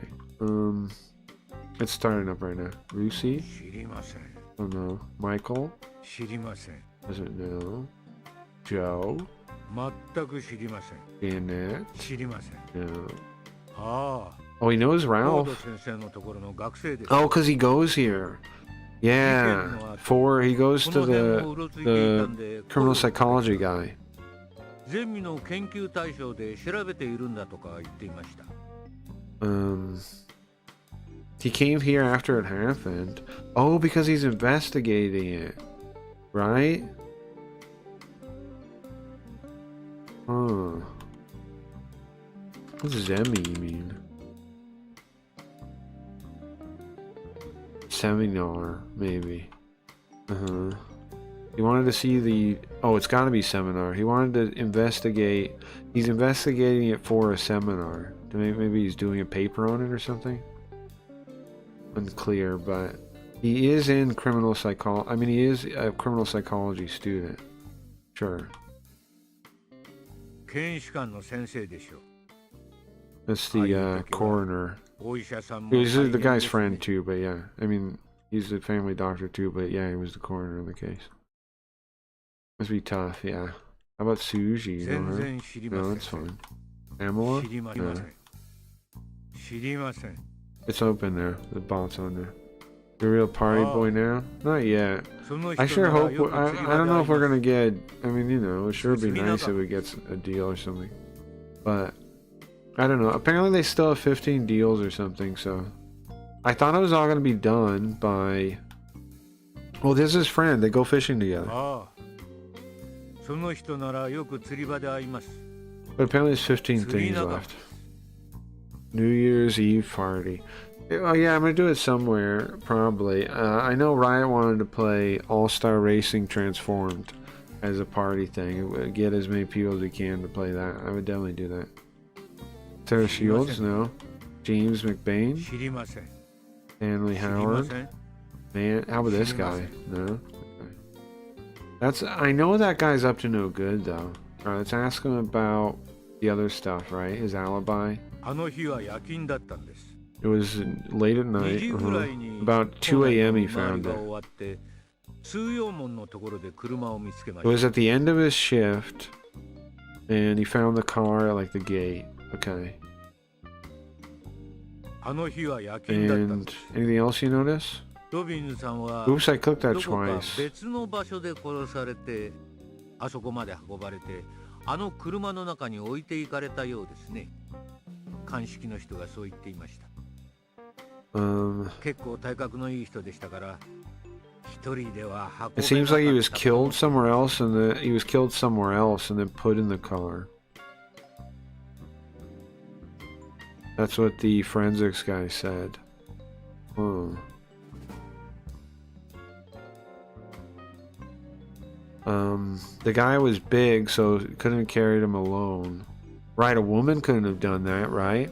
It's starting up right now. Lucy? 知りません。 Oh no. Michael? 知りません。 Doesn't know. Joe? 全く知りません。 Janet? 知りません。 No. ああ、 Oh, he knows フォー Ralph. ド先生のところの学生です。 Oh, because he goes here. Yeah. He goes to the criminal psychology guy. ゼミの研究対象で調べているんだとか言っていました。He came here after it happened. Oh, because he's investigating it. Right? Huh. What does Zemi mean? Seminar, maybe. He wanted to see the... Oh, it's gotta be seminar. He wanted to investigate... He's investigating it for a seminar. Maybe he's doing a paper on it or something? Unclear, but... He is in criminal psychology... I mean, he is a criminal psychology student. Sure. 検視官の先生でしょう。 That's the coroner. お医者さんも He was 大 the 変 guy's ですね。 friend too, but yeah. I mean, he's the family doctor too, but yeah, he was the coroner in the case. Must be tough, yeah. How about Suji? You know 全 her? 然知りま No, せん。 that's fine. Pamela? 知りま No. せん。知りません。 It's open there. The bot's on there. The real party Oh. boy now? Not yet. その I 人 sure なら hope... よく I 釣り don't 場で know 会 if い we're ます。 gonna get... I mean, you know, it sure would be It's nice if Minaba. we get a deal or something. But... I don't know. Apparently they still have 15 deals or something, so... I thought it was all gonna be done by... Well, this is his friend. They go fishing together. ああ、その人ならよく釣り場で会います。 But apparently there's 15 釣り things 仲間 left. New Year's Eve party. Oh yeah, I'm gonna do it somewhere, probably. I know Riot wanted to play All-Star Racing Transformed as a party thing. Get as many people as we can to play that. I would definitely do that. Sarah Shields? No. James McBain? 知りません。 Stanley 知りま Howard? せん。 Man, how about this guy? No? Okay. I know that guy's up to no good, though. Alright, let's ask him about the other stuff, right? His alibi. あの日は夜勤だったんです。 It was late at 2 night. 時ぐらいに About 2 a.m. he found が it. 終わって通用門のところで車を見つけま It し was at the end of his shift, and he found the car at like the gate. Okay. た。あの日は夜勤だったん And です。 anything else you notice? ロビンズさんは Oops, I clicked ど that こか twice. 別の場所で殺されてあそこまで運ばれてあの車の中に置いていかれたようですね。鑑識の人がそう言っていました。結構体格のいい人でしたから一人では運べ It な seems か like っ he was たと killed somewhere else, and he was killed somewhere else, and then put in the car. That's what the forensics guy said. Hmm. The guy was big, so couldn't have carried him alone. Right, a woman couldn't have done that, right?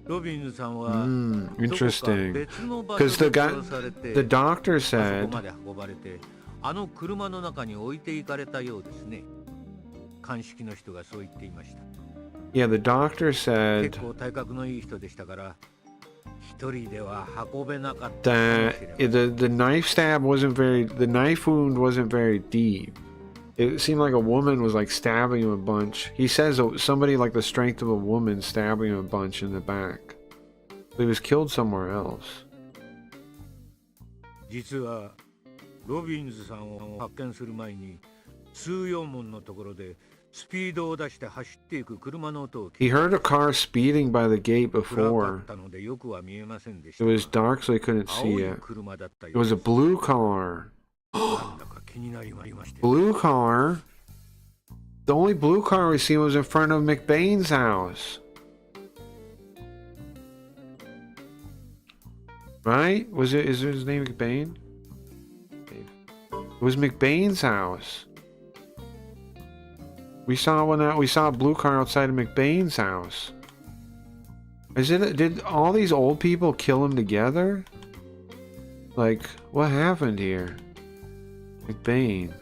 ロビンズさんは Interesting. 別の場 Because 所 the で guy, 殺されて the doctor あそ said, こまで運ばれてあの車の中に置いていかれたようですね。鑑識の人がそう言っていました。 yeah, the doctor said 結構体格のいい人でしたから一人では運べなかったかも that しれません。 the knife stab wasn't very, the knife wound wasn't very deep. It seemed like a woman was like stabbing him a bunch. He says somebody like the strength of a woman stabbing him a bunch in the back. But he was killed somewhere else. 実はロビンズさんを発見する前に通用門のところでスピードを出して走っていく車の音を聞 He い heard a car speeding by the gate 暗か before. ったのでよくは見えませんでし It たが was dark, so he couldn't 青 see い it. 車だった It よう was で a す。 blue car. なんだか気になりまして。 Blue car? The only blue car we seen was in front of McBain's house. Right? Is his name McBain? It was McBain's house. We saw a blue car outside of McBain's house. Did all these old people kill him together? Like, what happened here? McBain.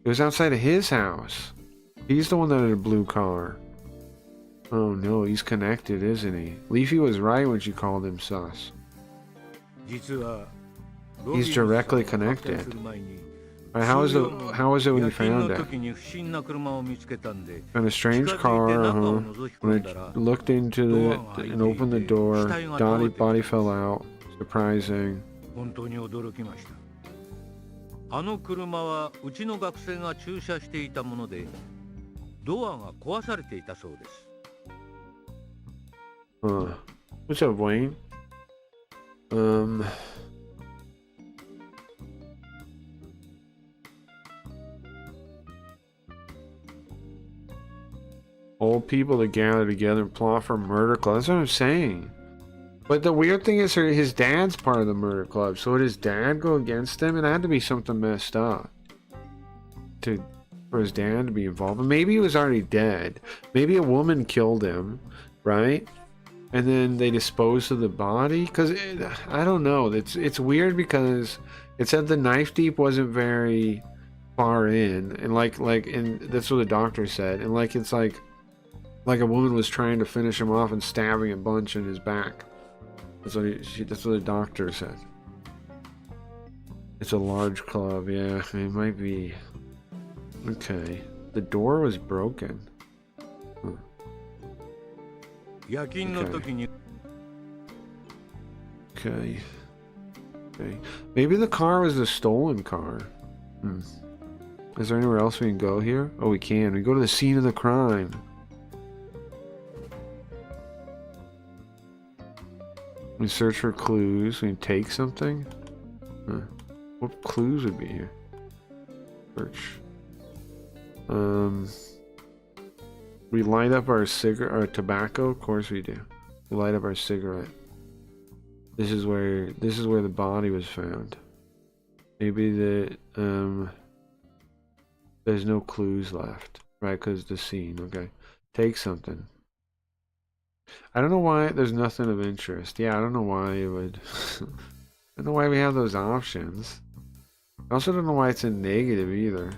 It was outside of his house. He's the one that had a blue car. Oh no, he's connected, isn't he? Leafy was right when she called him sus. He's directly connected. Right, how was it when you found it? Found a strange car, When I looked into it and opened the door, Dottie body fell out. Surprising. 本当に驚きました。あの車はうちの学生が駐車していたもので、ドアが壊されていたそうです。What's up, Wayne? Old people to gather together and plot for a murder club. That's what I'm saying. But the weird thing is his dad's part of the murder club. So would his dad go against him? It had to be something messed up for his dad to be involved. But maybe he was already dead. Maybe a woman killed him, right? And then they disposed of the body. Because I don't know. It's weird because it said the knife deep wasn't very far in, and and that's what the doctor said. And it's like a woman was trying to finish him off and stabbing a bunch in his back. That's what the doctor said. It's a large club, yeah. It might be. Okay. The door was broken. Okay. Maybe the car was a stolen car. Is there anywhere else we can go here? Oh, we can. We go to the scene of the crime. We search for clues. We can take something. What clues would be here? Search. We light up our our tobacco. Of course we do. We light up our cigarette. This is where the body was found. Maybe there's no clues left, right? Because the scene. Okay, take something. I don't know why there's nothing of interest. Yeah, I don't know why it would. I don't know why we have those options. I also don't know why it's a negative either.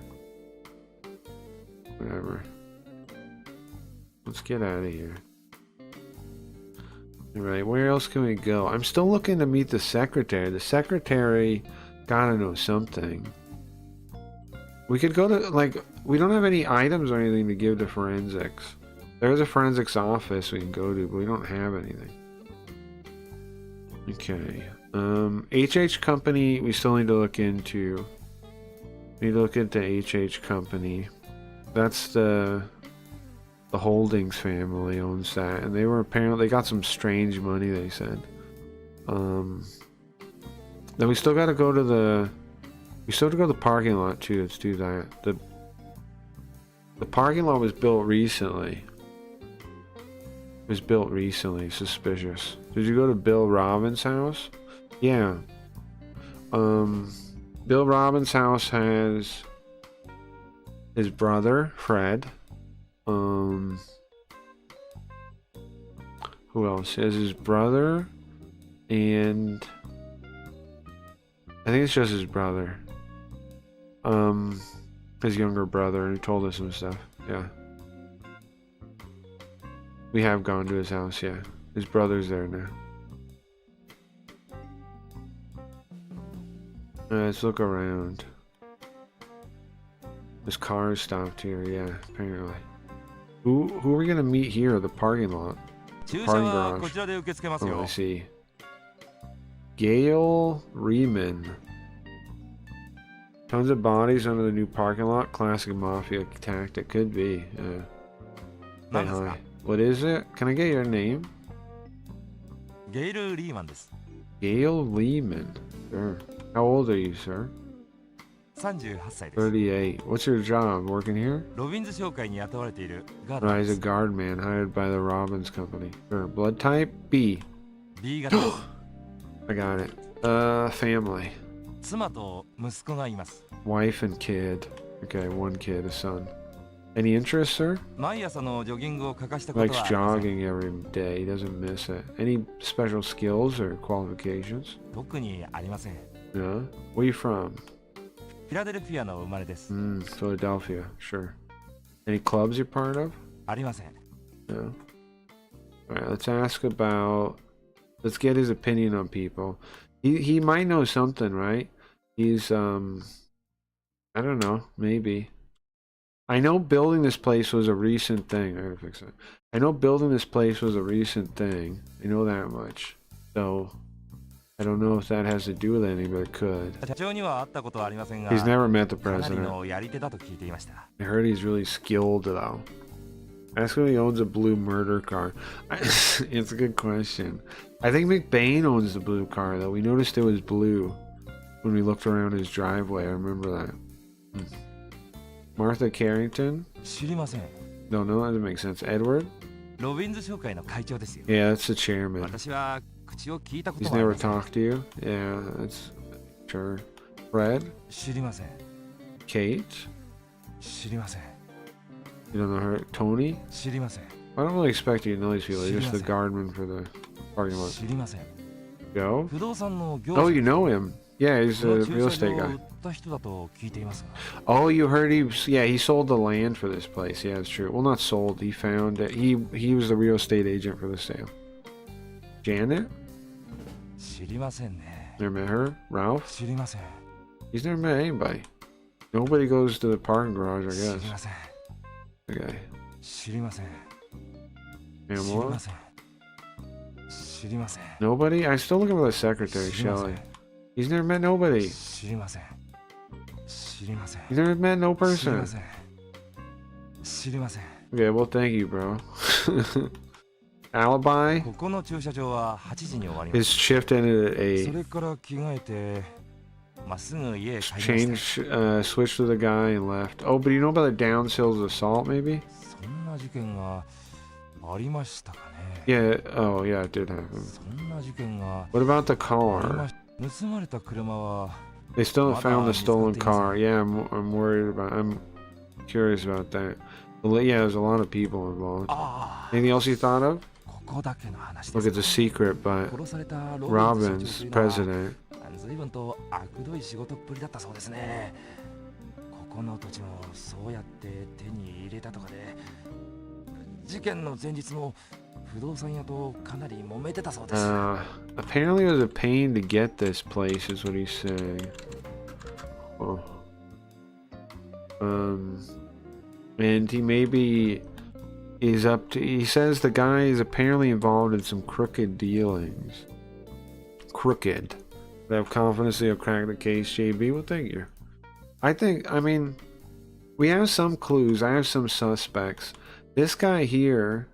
Whatever. Let's get out of here. Alright, where else can we go? I'm still looking to meet the secretary. The secretary gotta know something. We could go to, we don't have any items or anything to give to forensics. There's a forensics office we can go to, but we don't have anything. Okay. HH Company, we still need to look into. We need to look into HH Company. That's the Holdings family owns that, and they got some strange money, they said. Then we still gotta go to the parking lot too. Let's do that. The parking lot was built recently. Suspicious. Did you go to Bill Robbins' house? Yeah. Bill Robbins' house has his brother, Fred. Who else? He has his brother, and I think it's just his brother. His younger brother, and he told us some stuff. Yeah. We have gone to his house, yeah. His brother's there now. Let's look around. This car is stopped here, yeah, apparently. Who are we gonna meet here? The parking lot. Parking garage. Oh, I see. Gail Riemann. Tons of bodies under the new parking lot. Classic mafia tactic. Could be. Hey, hi. What is it? Can I get your name? Gail Lehman. Sure. How old are you, sir? 38歳です。38. What's your job? Working here? ロビンズ商会に雇われているガー Oh, ド he's で a す。 guard man hired by the Robbins Company. Sure. Blood type? B. B 型です。 I got it. Family. 妻と息子がいます。 Wife and kid. Okay, one kid, a son. Any interest, sir? 毎朝のジョギングを欠かしたこと Likes はありません。 jogging every day. He doesn't miss it. Any special skills or qualifications? 特にありません。 No. Where are you from? フィラデルフィアの生まれです。 Philadelphia. Sure. Any clubs you're part of? ありません。 No. Alright, let's ask about. Let's get his opinion on people. He might know something, right? He's I don't know, maybe. I know building this place was a recent thing. I gotta fix that. I know building this place was a recent thing. I know that much. So I don't know if that has to do with anything, but it could. 社長には会ったことはありませんが、 He's never met the かなり president. のやり手だと聞いていました。 I heard he's really skilled though. Ask him if he owns a blue murder car. It's a good question. I think McBain owns the blue car though. We noticed it was blue when we looked around his driveway. I remember that. Martha Carrington? 知りません。 No, that doesn't make sense. Edward? ロビンズ商会の会長ですよ。 Yeah, that's the chairman. 私は口を聞いたこと He's もあり never ません。 talked to you? Yeah, that's sure. Fred? 知りません。 Kate? 知りません。 You don't know her? Tony? 知りません。 I don't really expect you to know these people. You're just the 知りません。 guardman for the parking lot. 知りません。 Joe? 不動産の業 Oh, 者 you know him. Yeah, he's この a 駐 real 車 estate 場を guy. 売った人だと聞いていますが。 Oh, you heard yeah, he sold the land for this place. Yeah, it's true. Well, not sold. He found it. He was the real estate agent for the sale. Janet? 知りませんね。 Never met her? Ralph? 知りません。 He's never met anybody. Nobody goes to the parking garage, I 知り guess. ません。 Okay. 知りません。知り Pamela? ません。知りません。 Nobody? I'm still looking for the secretary, 知りませ Shelley. ん。 He's never met nobody. 知りません。知りません。 He's never met no 知りま person. せん。知りません。 Okay, well, thank you, bro. Alibi? ここの駐車場は8時に終わり His ます。 shift ended at そ 8. れから着替えて、まっすぐ家へ帰りました。 Changed, switched to the guy and left. Oh, but you know about the Downshills assault, maybe? そんな事件がありましたかね。 Yeah, oh, yeah, it did happen. そんな事件が What about the ありま car? し盗まれた車は They still haven't found the stolen Mother, car. Yeah, I'm worried about I'm curious about that. Yeah, there's a lot of people involved. ああ、 Anything else you thought of? ここだけの話で Look, す。 it's a secret, but 殺されたロビンズ社長 Robbins, というのは president. 随分と悪どい仕事っぷりだったそうですね。ここの土地もそうやって手に入れたとかで、事件の前日も不動産屋とかなり揉めてたそうです。 Apparently it was a pain to get this place, is what he's saying. Oh. And he maybe is up to. He says the guy is apparently involved in some crooked dealings. Crooked. I have confidence he'll crack the case, JB. Well, thank you. I mean, we have some clues. I have some suspects. This guy here.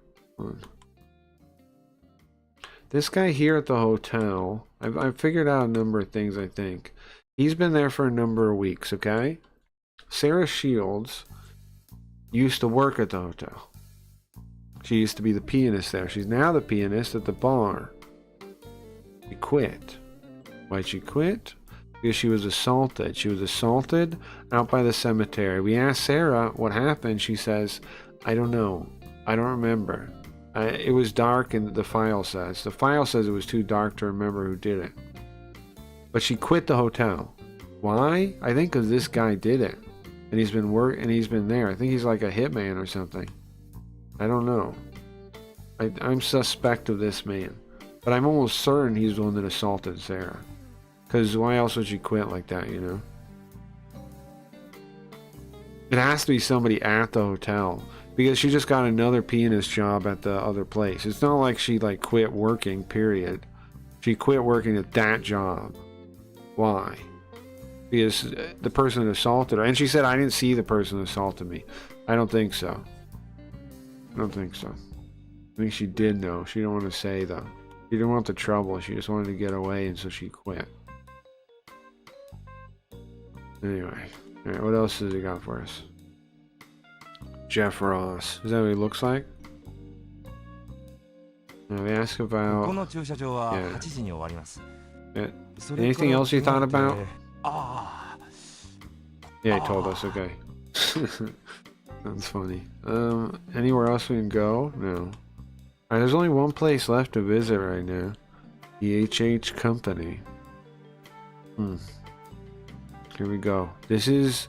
This guy here at the hotel, I've figured out a number of things, I think. He's been there for a number of weeks, okay? Sarah Shields used to work at the hotel. She used to be the pianist there. She's now the pianist at the bar. She quit. Why'd she quit? Because she was assaulted. She was assaulted out by the cemetery. We asked Sarah what happened. She says, I don't know. I don't remember. It was dark, and the file says. The file says it was too dark to remember who did it. But she quit the hotel. Why? I think because this guy did it, and he's been there. I think he's like a hitman or something. I don't know. I'm suspect of this man, but I'm almost certain he's the one that assaulted Sarah. Because why else would she quit like that? You know. It has to be somebody at the hotel. Because she just got another pianist job at the other place. It's not like she like quit working, period. She quit working at that job. Why? Because the person that assaulted her, and she said, I didn't see the person that assaulted me. I don't think so. I don't think so. I think she did know. She didn't want to say though. She didn't want the trouble. She just wanted to get away, and so she quit. Anyway, all right, what else has he got for us? Jeff Ross. Is that what he looks like? Now we ask about. この駐車場は Yeah. 8時に終わります。 Yeah. それから Anything else you thought 着替え about? てああ、 Yeah, he told us. Okay. That's funny. Anywhere else we can go? No. Alright, there's only one place left to visit right now. The HH Company. Here we go. This is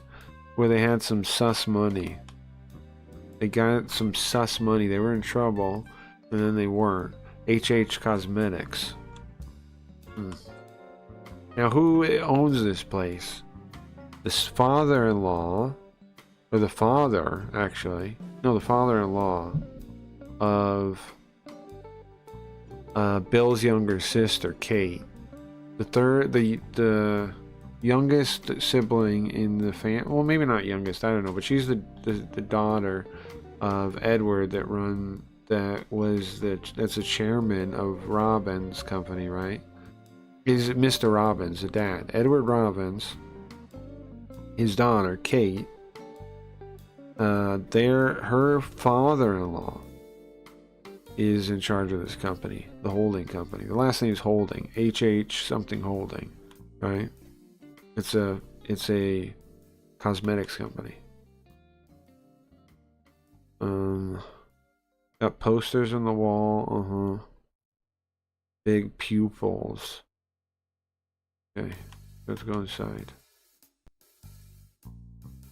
where they had some sus money. They got some sus money. They were in trouble, and then they weren't. HH Cosmetics. Now, who owns this place? This father-in-law, or the father, actually. No, the father-in-law of Bill's younger sister, Kate. The youngest sibling in the family. Well, maybe not youngest, I don't know, but she's the daughter of Edward that's the chairman of Robbins Company, right? Is Mr. Robbins, the dad. Edward Robbins, his daughter, Kate, her father-in-law is in charge of this company, the holding company. The last name is Holding, HH something Holding, right? It's a cosmetics company. Got posters on the wall, big pupils. Okay, let's go inside.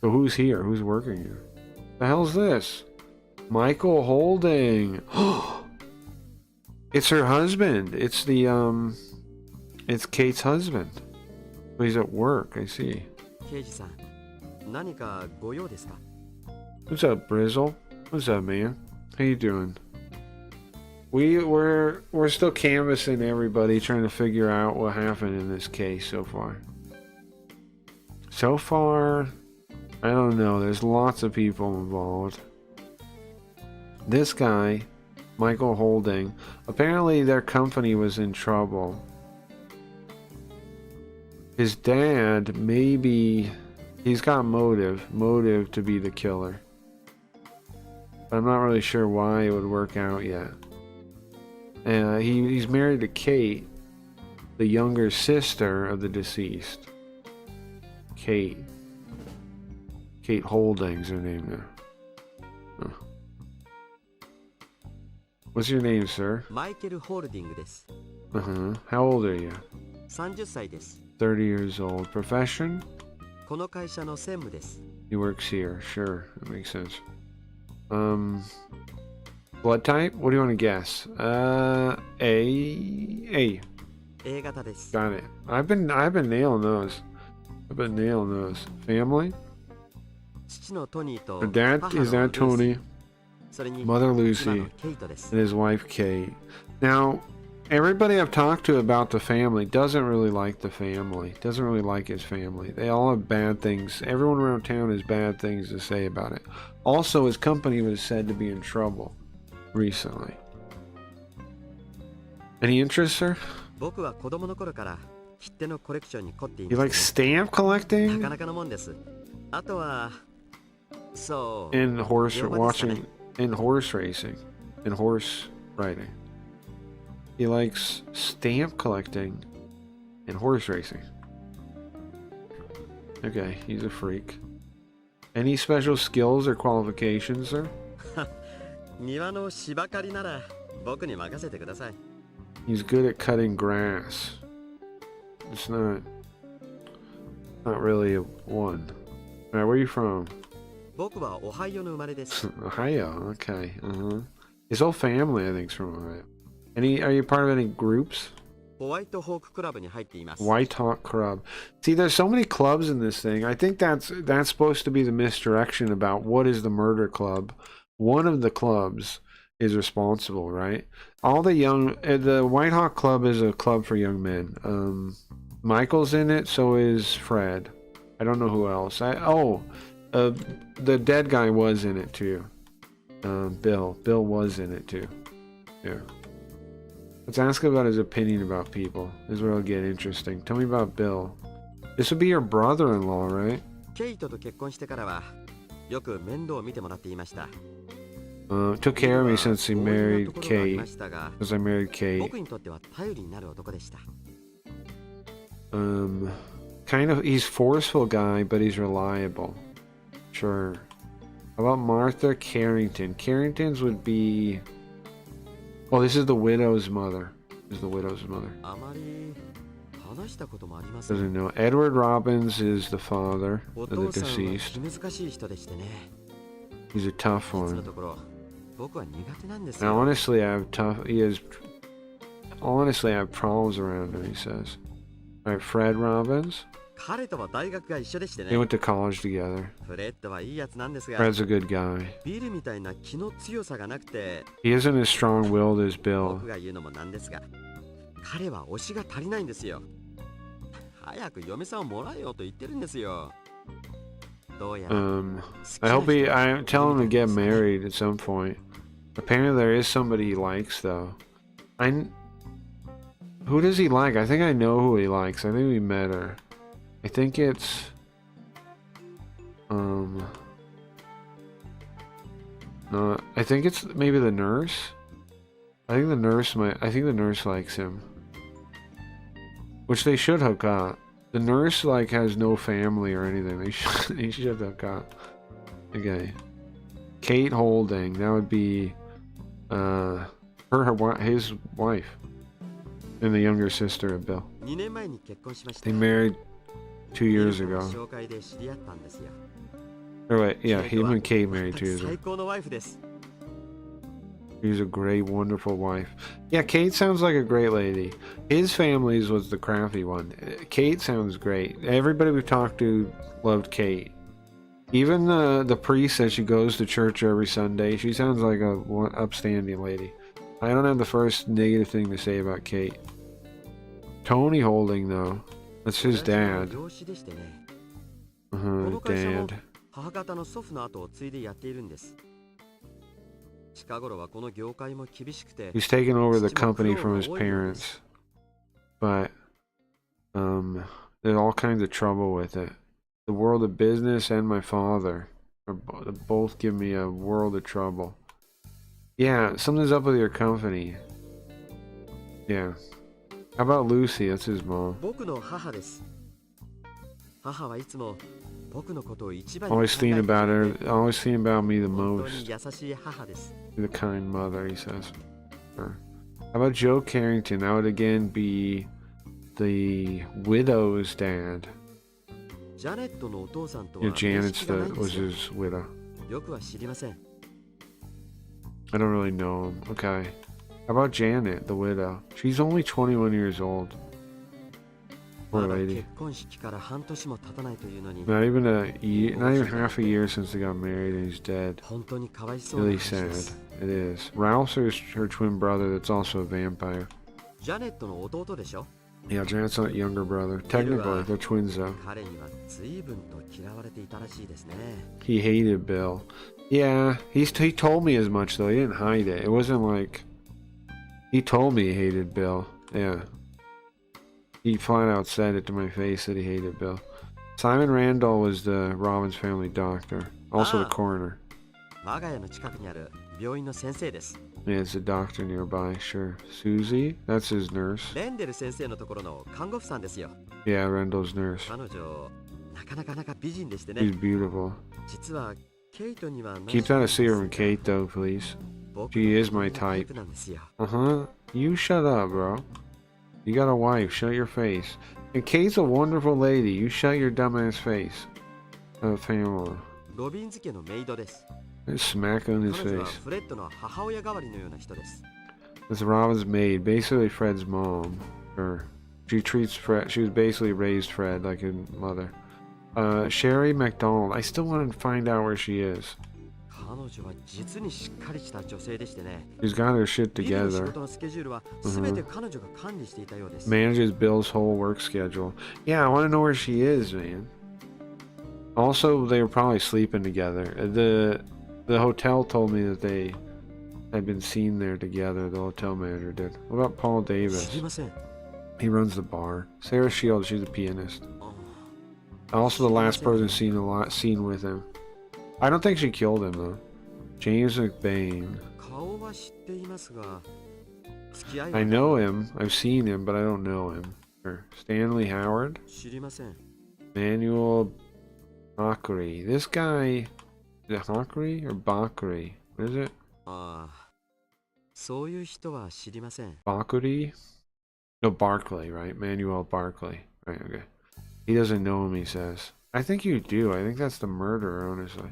So who's here? Who's working here? The hell's this? Michael Holding. It's her husband. It's it's Kate's husband. Oh, he's at work, I see. What's up, Brizzle? What's up, man? How you doing? We're still canvassing everybody, trying to figure out what happened in this case so far. So far, I don't know. There's lots of people involved. This guy, Michael Holding, apparently their company was in trouble. His dad, maybe he's got motive to be the killer. But I'm not really sure why it would work out yet. And he's married to Kate, the younger sister of the deceased. Kate Holding's her name now. Huh. What's your name, sir? Michael Holding です。How old are you? 30歳です。 30 years old. Profession? この会社の専務です。 He works here. Sure, that makes sense. Blood type? What do you want to guess? A. A 型です。 Got it. I've been nailing those. Family? 父のトニーと Her dad is that Tony. それに Mother 妻 Lucy のケイトです。 and his wife Kate. Now, everybody I've talked to about the family doesn't really like the family. Doesn't really like his family. They all have bad things. Everyone around town has bad things to say about it. Also, his company was said to be in trouble recently. Any interest, sir? 僕は子供の頃から切手のコレクションに凝ってい You ま like す、 stamp な collecting? かなかのもんです。あとはそう And horse 乗馬ですかね。 watching, and horse racing, and horse riding. He likes stamp collecting and horse racing. Okay, he's a freak. Any special skills or qualifications, sir? 庭の芝刈りなら僕に任せてください。 He's good at cutting grass. It's not really a one. Alright, where are you from? 僕はオハイオの生まれです。 Ohio, okay. His whole family, I think, is from Ohio. Are you part of any groups? ホワイトホーククラブに入っています。 White Hawk Club. See, there's so many clubs in this thing. I think that's supposed to be the misdirection about what is the murder club. One of the clubs is responsible, right? All the the White Hawk Club is a club for young men. Michael's in it, so is Fred. I don't know who else. The dead guy was in it too. Bill was in it too. Yeah. Let's ask about his opinion about people. This is where it'll get interesting. Tell me about Bill. This would be your brother-in-law, right? ケイトと結婚してからはよく面倒を見てもらっていました。Took care of me since he married Kate. Because I married Kate. 僕にとっては頼りになる男でした。Kind of, he's forceful guy, but he's reliable. Sure. How about Martha Carrington? Carrington's would be... Oh, this is the widow's mother. This is the widow's mother. あまり話したこともありません。 Doesn't know. Edward Robbins is the father お of the 父さんは deceased. 気難しい人でしてね。 He's a tough 実の one. ところ僕は苦手なんです Now, よ。 honestly, I have tough... He has... Honestly, I have problems around him, he says. Alright, Fred Robbins. 彼とは大学が一緒でしてね。 They went to college together. フレッドはいいやつなんですが、 Fred's a good guy. ビルみたいな気の強さがなくて、 He isn't as strong-willed as Bill. 僕が言うのもなんですが、彼は推しが足りないんですよ。早く嫁さんをもらえよと言ってるんですよ。どうやら I hope I tell him to get married at some point. Apparently there is somebody he likes though. Who does he like? I think I know who he likes. I think we met her. I think it's I think it's maybe the nurse. I think the nurse likes him. Which they should hook up. The nurse like has no family or anything. They should hook up. Okay. Kate Holding, that would be his wife. And the younger sister of Bill. 2年前に結婚しました。 They married 2 years ビル ago. の紹介で知り合ったんですよ。 Or wait, yeah, him and Kate married 2 years 最 ago. 高のワイフです。 She's a great, wonderful wife. Yeah, Kate sounds like a great lady. His family's was the crafty one. Kate sounds great. Everybody we've talked to loved Kate. Even the priest says she goes to church every Sunday. She sounds like a upstanding lady. I don't have the first negative thing to say about Kate. Tony Holding, though. That's his dad. 養子でしてね。こ Uh-huh, の会社も dad. 母方の祖父の後を継いでやっているんです。近頃はこの業界も厳しくて、 He's taken over the company from his parents. But, there's all kinds of trouble with it. The world of business and my father both give me a world of trouble. Yeah, something's up with your company. Yeah. How about Lucy? That's his mom. 僕の母です。母はいつも僕のことを一番に Always thinking about her. Always thinking about me the 本当に most. 優しい母です。 The kind mother, he says. Sure. How about Joe Carrington? That would again be the widow's dad. ジャネットのお父さんとは Yeah, 面 Janet's 識がないん the で was すよ。 his widow. よくは知りません。 I don't really know him. Okay. How about Janet, the widow? She's only 21 years old. ま Poor だ lady. 結婚式から半年も経たないというのに、 Not even a year, not even half a year since they got married and he's dead. 本当にかわいそうな Really 話で sad. す。 It is. Ralph's her twin brother that's also a vampire. ジャネットの弟でしょ。 Yeah, Janet's a younger brother. Technically, they're twins though. 彼には随分と嫌われていたらしいですね。 He hated Bill. Yeah, he told me as much though. He didn't hide it. It wasn't like he told me he hated Bill. Yeah, he flat out said it to my face that he hated Bill. Simon Randall was the Robbins family doctor, also the coroner. 我が家の近くにある病院の先生です。 Yeah, it's a doctor nearby. Sure. Susie, that's his nurse. レンデル先生のところの看護婦さんですよ。 Yeah, Randall's nurse. 彼女、なかなか美人でしてね。 She's beautiful. 実はケイトには Keep that a secret from Kate though, please. She is my type. なんですよ。 Uh-huh. You shut up, bro. You got a wife. Shut your face. And Kate's a wonderful lady. You shut your dumbass face. Pamela. ロビンズ家のメイドです。 Smack on his 彼女は face. フレッドの母親代わりのような人です。 That's Robin's maid. Basically Fred's mom. Or she treats Fred. She was basically raised Fred like a mother. Sherry McDonald. I still want to find out where she is. 彼女は実にしっかりした女性でしてね。 She's got her shit ビルの仕 together. 事のスケジュールは全て彼女が管理していたようです。 Manages Bill's whole work schedule. Yeah, I want to know where she is, man. Also, they were probably sleeping together. The hotel told me that they had been seen there together. The hotel manager did. What about Paul Davis? 知りません。 He runs the bar. Sarah Shields, she's a pianist. Also the last person seen with him. I don't think she killed him though. James McBain. 顔は知っていますが、付き合いは I know him. I've seen him, but I don't know him. Sure. Stanley Howard. 知りません。 Manuel Bakri. This guy, is it Bakri or Bakri? What is it? ああ、そういう人は知りません。 Bakri? No, Barclay, right? Manuel Barclay. Right, okay. He doesn't know him, he says. I think you do. I think that's the murderer, honestly.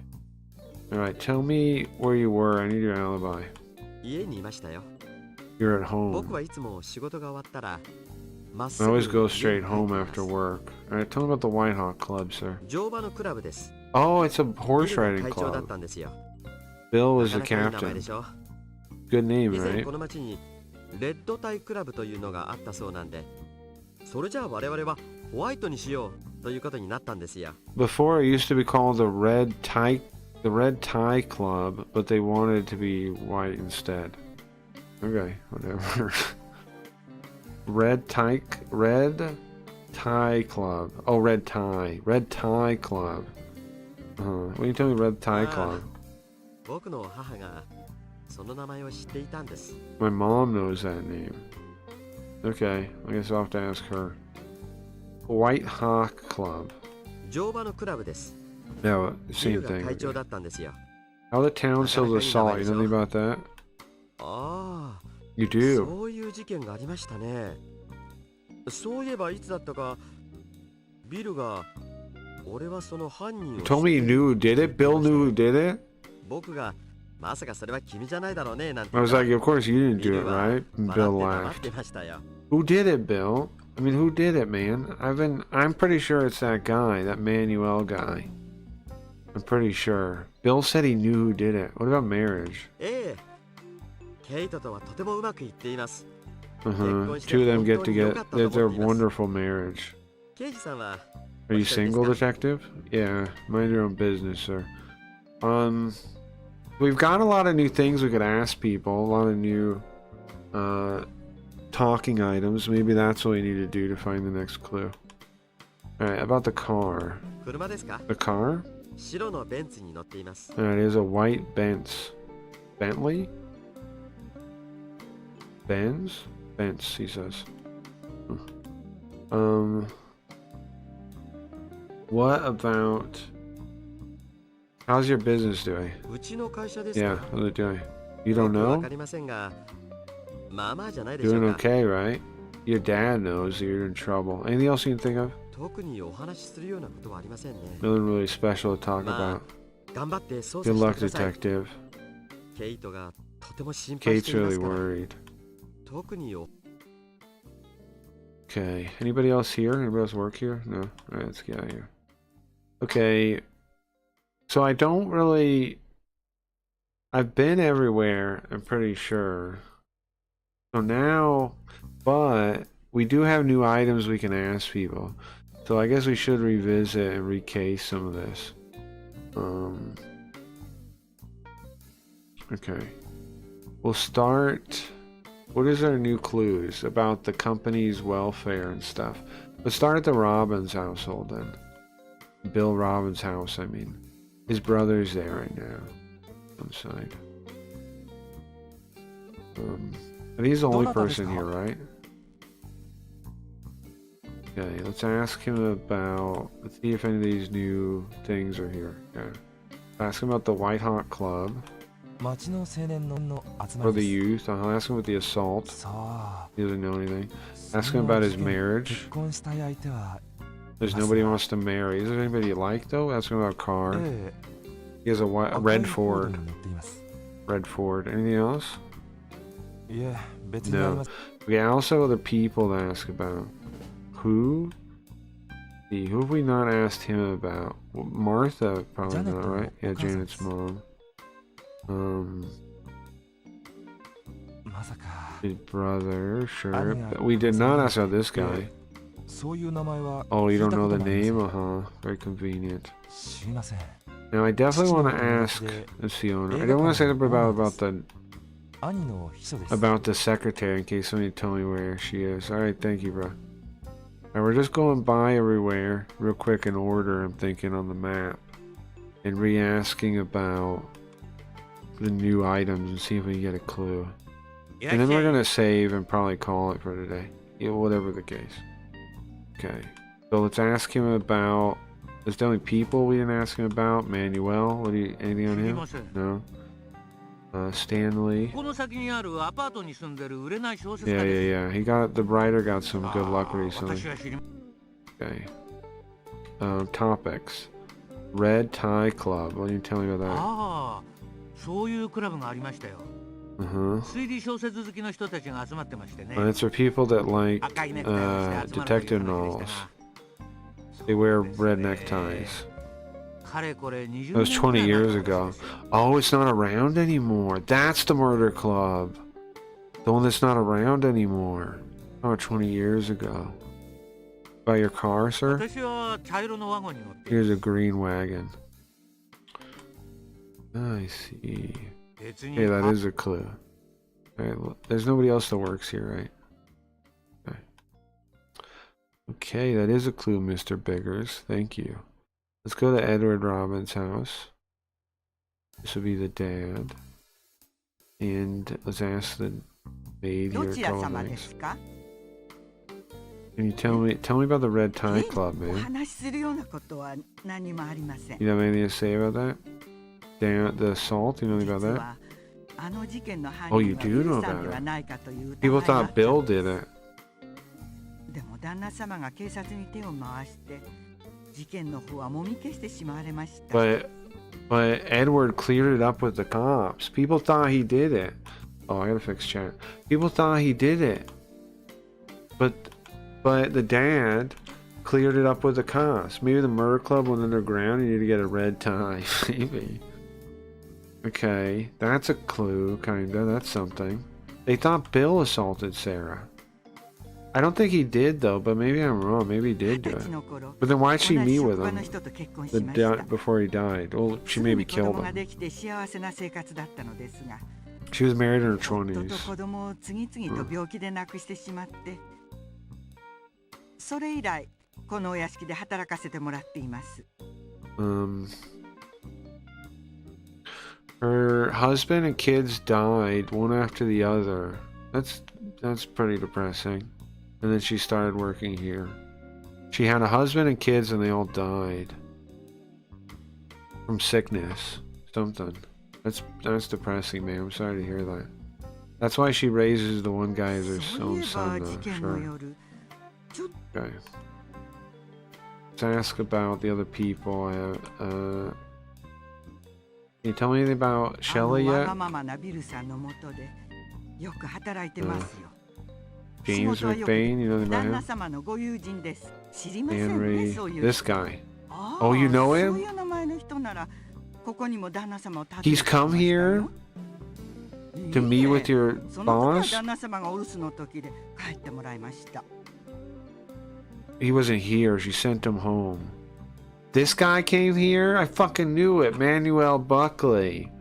Alright, tell me where you were. I need your alibi. 家にいましたよ。 You're at home. 僕はいつも仕事が終わったら、まっ I すぐ always go 家 straight に帰って home いま after す。 work. Alright, tell me about the White Hawk Club, sir. 乗馬のクラブです。 Oh, it's a ビ horse ル riding が会長だっ club. たんですよ。 Bill な was か the なかいい名前で captain. しょ。 Good name, 以前 right? この町にレッドタイクラブというのがあったそうなんで、それじゃあ我々はホワイトにしようということになったんですよ。 Before it used to be called the Red Tie Club, but they wanted it to be white instead. Okay, whatever. Red Tie Club. Oh, Red Tie Club. When you tell me Red Tie Club, 僕の母がその名前を知っていたんです。 my mom knows that name. Okay, I guess I'll have to ask her. White Hawk Club. 乗馬のクラブです。 Yeah, ビ same ルが thing. 会長だったんですよ。 How the town sells the salt. You know anything about that? ああ、 You do. そういう事件がありましたね。そういえばいつだったか、ビルが、俺はその犯人を You told me you knew who did it? Bill knew who did it? 僕が、まさかそれは君じゃないだろうねなんて。 I was like, of course you didn't ビ do ル it, は right? And 笑 Bill って黙っ laughed. てましたよ。 Who did it, Bill? I mean, who did it, man? I'm pretty sure it's that guy, that Manuel guy. I'm pretty sure. Bill said he knew who did it. What about marriage? ええ、ケイトとはとてもうまくいっています。 Uh-huh. Two of them get together. They're a wonderful marriage. 刑事さんは Are you single, detective? Yeah, mind your own business, sir. We've got a lot of new things we could ask people, a lot of new talking items. Maybe that's what we need to do to find the next clue. Alright, about the car. 車ですか？ The car? 白のベンツに乗っています。 Alright, it is a white Benz. Bentley? Benz? Benz, he says. What about... How's your business doing? うちの会社ですか？ Yeah, how's it doing? You don't わ know? かりませんが、まあまあじゃないでしょ Doing うか。 okay, right? Your dad knows that you're in trouble. Anything else you can think of? 特にお話しするようなことはありませんね。 Nothing really special to talk ま about. あ、頑張って捜査 Good して luck, ください。 detective. ケイトがとても心配し Kate's ていま really すから。 worried. 特にお Okay. Anybody else here? Anybody else work here? No. Alright, let's get out of here. Okay. So I don't really... I've been everywhere, I'm pretty sure. So now... But we do have new items we can ask people. So I guess we should revisit and recase some of this. Okay. We'll start... What is our new clues about the company's welfare and stuff? Let's start at the Robbins household then. Bill Robbins' house, I mean. His brother's there right now. Outside. And he's the only person here, right? Okay, let's ask him about... Let's see if any of these new things are here. Okay. Ask him about the White Hawk Club. Or the youth. I'll ask him about the assault. He doesn't know anything. Ask him about his marriage. There's nobody who wants to marry. Is there anybody you like though? Ask him about a car. He has a red Ford. Red Ford. Anything else? No. Okay, also other people to ask about. Who? See, who have we not asked him about? Well, Martha, probably not, right? Yeah, Janet's mom. His brother, sure. But we did not ask about this guy. Oh, you don't know the name? Uh-huh. Very convenient. Now, I definitely want to ask the Fiona. I don't want to say about the secretary in case somebody tell me where she is. Alright, thank you, bro. Alright, we're just going by everywhere real quick in order, I'm thinking, on the map. And re-asking about the new items and see if we can get a clue. And then we're gonna save and probably call it for today. Yeah, whatever the case. Okay. So let's ask him about... There's definitely people we didn't ask him about. Manuel, what do you... anything on him? No? Stanley. Yeah. He got... The writer got some good luck recently. Okay. Topics. Red Tie Club. What do you tell me about that? It's for people that like detective novels. They wear red neckties. That was 20 years ago. Oh, it's not around anymore. That's the murder club. The one that's not around anymore. Oh, 20 years ago. By your car, sir? Here's a green wagon. I see. Hey, that is a clue. Alright, there's nobody else that works here, right? Okay, that is a clue, Mr. Biggers. Thank you. Let's go to Edward Robin's house. This would be the dad. And let's ask the maid here. Can you tell me about the Red Tie Club, man? You have anything to say about that? The assault, you know anything about that? Oh, you do know about it. People thought Bill did it. But Edward cleared it up with the cops. People thought he did it. Oh, I gotta fix chat. People thought he did it. But the dad cleared it up with the cops. Maybe the murder club went underground and you need to get a red tie. Maybe. Okay, that's a clue, kinda. That's something. They thought Bill assaulted Sarah. I don't think he did, though, but maybe I'm wrong. Maybe he did do it. But then why'd she meet with him before he died? Well, she maybe killed him. She was married in her 20s. Her husband and kids died one after the other. That's pretty depressing. And then she started working here. She had a husband and kids and they all died. From sickness. Something. That's depressing, man. I'm sorry to hear that. That's why she raises the one guy as her own son, though. Sure. Okay. Let's ask about the other people. Can you tell me anything about Shelley yet? James McBain, you know anything about him? Henry, this guy. Oh, you know him? He's come here to meet with your boss? He wasn't here, she sent him home. This guy came here? I fucking knew it. Manuel Buckley.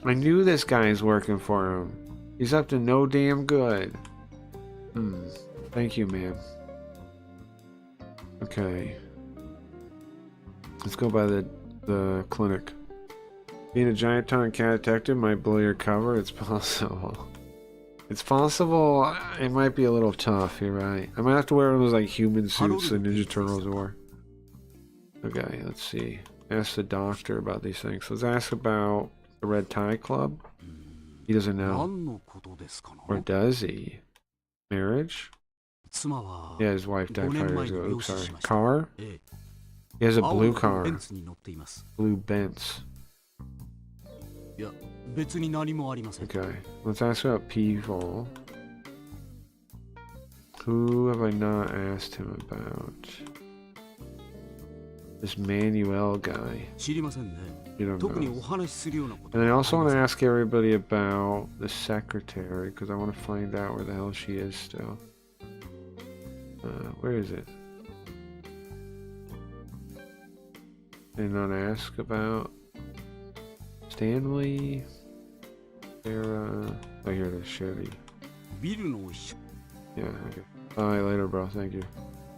I knew this guy's working for him. He's up to no damn good. Thank you, ma'am. Okay. Let's go by the clinic. Being a giant tongue cat detective might blow your cover. It's possible. It's possible. It might be a little tough. You're right. I might have to wear one of those like human suits the Ninja Turtles wore. Okay, let's see. Ask the doctor about these things. Let's ask about the Red Tie Club. He doesn't know. Or does he? Marriage? Yeah, his wife died 5 years ago. Oops, sorry. Car? He has a blue car. Blue Benz. Okay, let's ask about people. Who have I not asked him about? This Manuel guy. You don't know. And I also want to ask everybody about the secretary, because I want to find out where the hell she is still. Where is it? And not ask about Stanley, Sarah. Oh, here it is, Chevy. Yeah, okay. Bye later, bro. Thank you.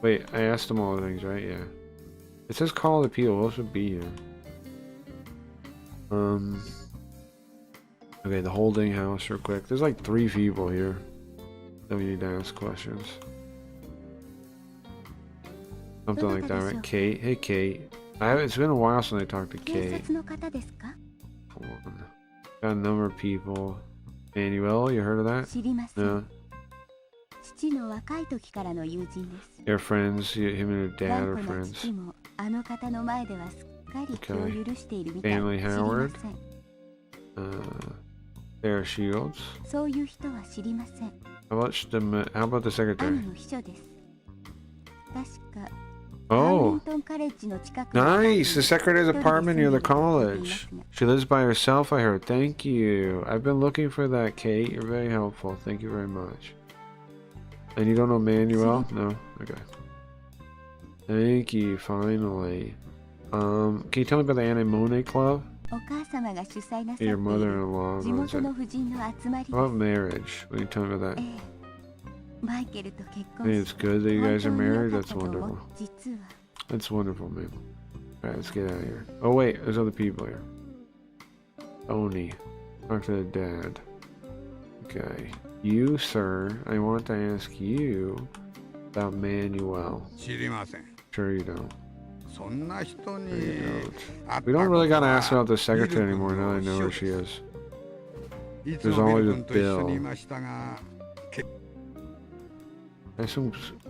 Wait, I asked them all the things, right? Yeah. It says call the people. What should be here? Okay, the holding house real quick. There's like 3 people here that we need to ask questions. Something like that, right? Kate. Hey, Kate. It's been a while since I talked to Kate. Hold on. Got a number of people. Manuel, you heard of that? No. They're friends. Him and her dad are friends. Okay. Family Howard. Sarah Shields. How about the secretary? Oh, nice! The secretary's apartment near the college. She lives by herself, I heard. Thank you. I've been looking for that, Kate. You're very helpful. Thank you very much. And you don't know Manuel? No? Okay. Thank you, finally. Can you tell me about the Anemone Club? Your mother-in-law. How about marriage? What can you tell me about that? I think it's good that you guys are married. That's wonderful. That's wonderful, man. Alright, let's get out of here. Oh wait, there's other people here. Oni. Talk to the dad. Okay. You, sir, I want to ask you about Manuel. Sure you don't. We don't really gotta ask about the secretary anymore now I know where she is. There's always a bill.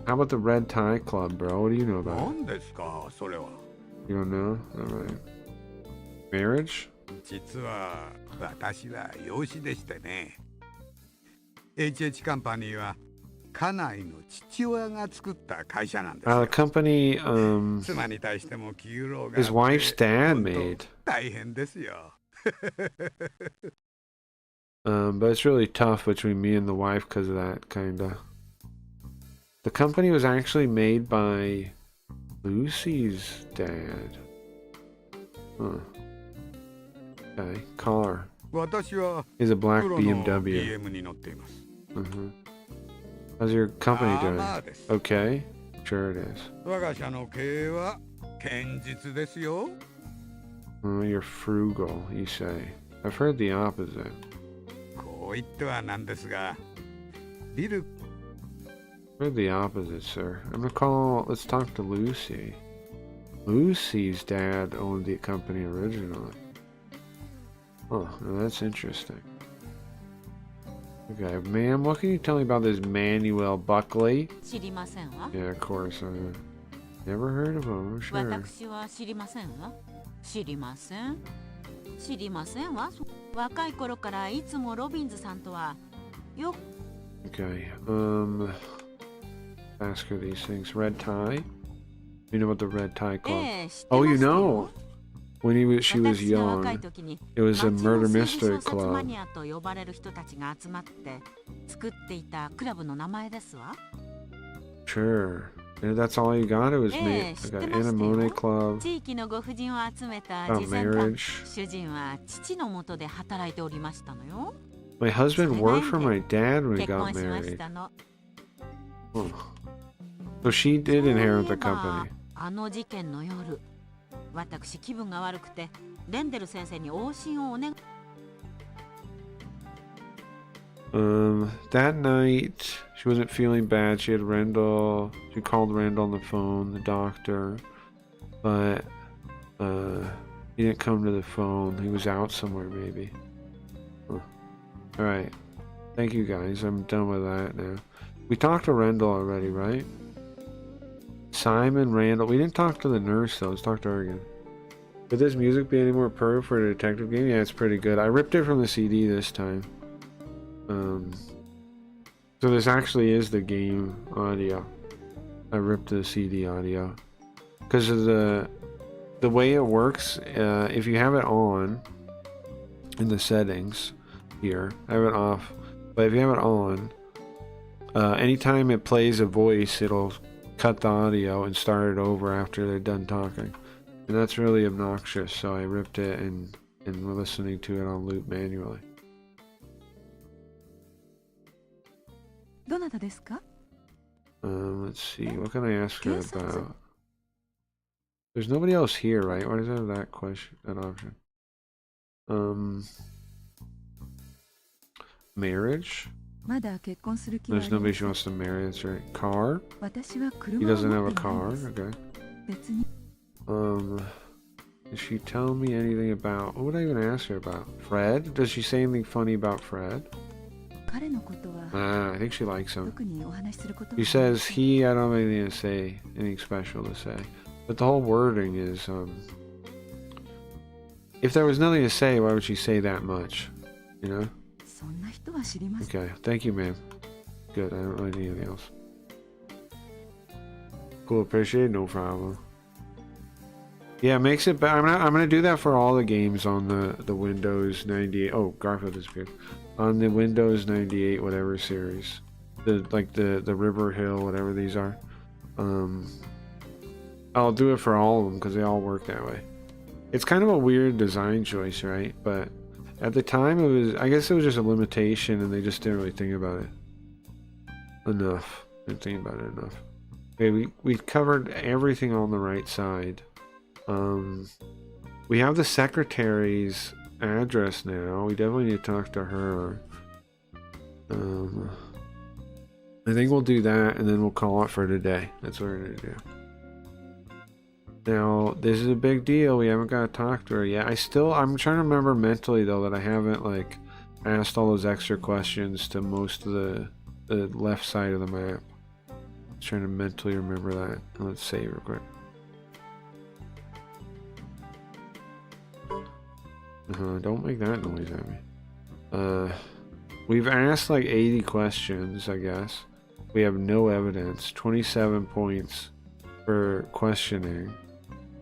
How about the Red Tie Club, bro? What do you know about it? You don't know? Alright. Marriage? The company, his wife's dad made. But it's really tough between me and the wife because of that, kinda. The company was actually made by Lucy's dad. Huh. Okay, car. He's a black BMW. How's your company doing? Okay, sure it is. Oh, you're frugal, you say. I've heard the opposite. Heard the opposite, sir. I'm gonna call. Let's talk to Lucy. Lucy's dad owned the company originally. Oh, well, that's interesting. Okay, ma'am, what can you tell me about this Manuel Buckley? Yeah, of course. Never heard of him, sure. Okay, ask her these things. Red tie? You know about the Red Tie Club? Oh, you know! When she was young, it was a murder mystery club. Sure. That's all you got? It was made. Okay, Anemone Club. About marriage. My husband worked for my dad when he got married. Oh. So she did inherit the company. That night she wasn't feeling bad. She called Randall on the phone, the doctor, but he didn't come to the phone. He was out somewhere maybe. Huh. Alright, thank you guys. I'm done with that now. We talked to Randall already, right? Simon, Randall. We didn't talk to the nurse though. Let's talk to her again. Would this music be any more perfect for a detective game? Yeah, it's pretty good. I ripped it from the CD this time. So this actually is the game audio. I ripped the CD audio because of the way it works. If you have it on in the settings here, I have it off. But if you have it on, anytime it plays a voice, it'll cut the audio and start it over after they're done talking. And that's really obnoxious, so I ripped it and we're listening to it on loop manually. どなたですか? Let's see. What can I ask her about? There's nobody else here, right? Why does it have that question, that option? Marriage? There's nobody she wants to marry, that's right. Car? He doesn't have a car, okay. Did she tell me anything about, what would I even ask her about? Fred? Does she say anything funny about Fred? I think she likes him. She says I don't have anything to say, anything special to say. But the whole wording is, if there was nothing to say, why would she say that much? You know? Okay, thank you, ma'am. Good, I don't really need anything else. Cool, appreciate it, no problem. Yeah, it makes it better. I'm gonna do that for all the games on the Windows 98. Oh, Garfield disappeared. On the Windows 98 whatever series, the River Hill, whatever these are. I'll do it for all of them because they all work that way. It's kind of a weird design choice, right? But at the time, I guess it was just a limitation, and they just didn't really think about it enough. Didn't think about it enough. Okay, we covered everything on the right side. We have the secretary's address now. We definitely need to talk to her. I think we'll do that, and then we'll call it for today. That's what we're gonna do. Now, this is a big deal. We haven't got to talk to her yet. I'm trying to remember mentally, though, that I haven't, like, asked all those extra questions to most of the left side of the map. I'm trying to mentally remember that. Let's save real quick. Don't make that noise at me. We've asked like 80 questions, I guess. We have no evidence. 27 points for questioning.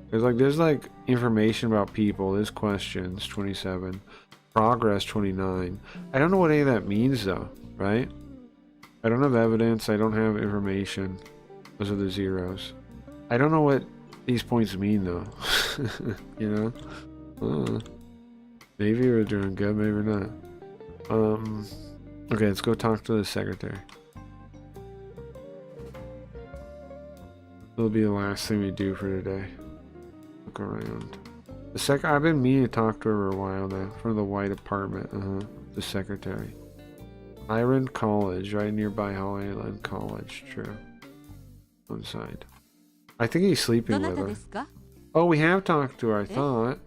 There's like information about people. There's questions, 27. Progress, 29. I don't know what any of that means though, right? I don't have evidence. I don't have information. Those are the zeros. I don't know what these points mean though. You know? Maybe we're doing good, maybe we're not. Okay, let's go talk to the secretary. It'll be the last thing we do for today. Look around. I've been meaning to talk to her for a while now. From the white apartment, the secretary. Highland College, right nearby Highland College, true. One side. I think he's sleeping with her. Oh, we have talked to her, I thought.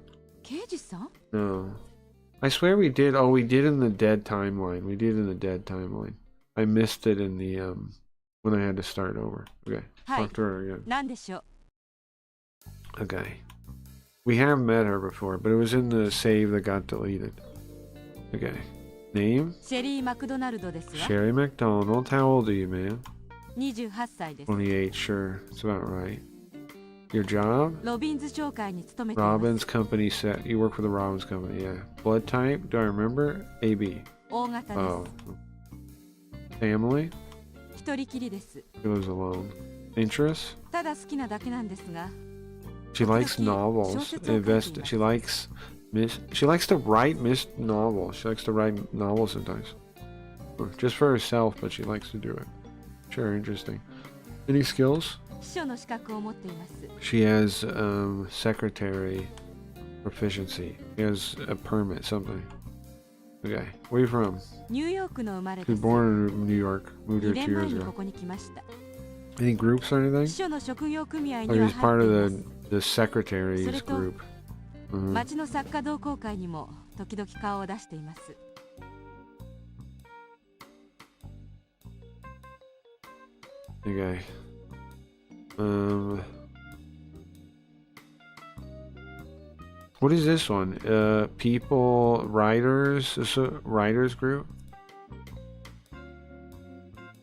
No. I swear we did. Oh, we did in the dead timeline. We did in the dead timeline. I missed it in the, when I had to start over. Okay. Talk to her again. Okay. We have met her before, but it was in the save that got deleted. Okay. Name? Sherry McDonald. How old are you, man? 28, sure. That's about right. Your job? Robbins Company set. You work for the Robbins Company, yeah. Blood type? Do I remember? AB. Oh. Family? She lives alone. Interests? She likes novels. She likes to write novels. She likes to write novels sometimes. Just for herself, but she likes to do it. Sure, interesting. Any skills? She has secretary proficiency. She has a permit, something. Okay, where are you from? She was born in New York. Moved here 2 years ago. Any groups or anything? Oh, he was part of the secretary's group. Okay. What is this one? People, writers, writers group?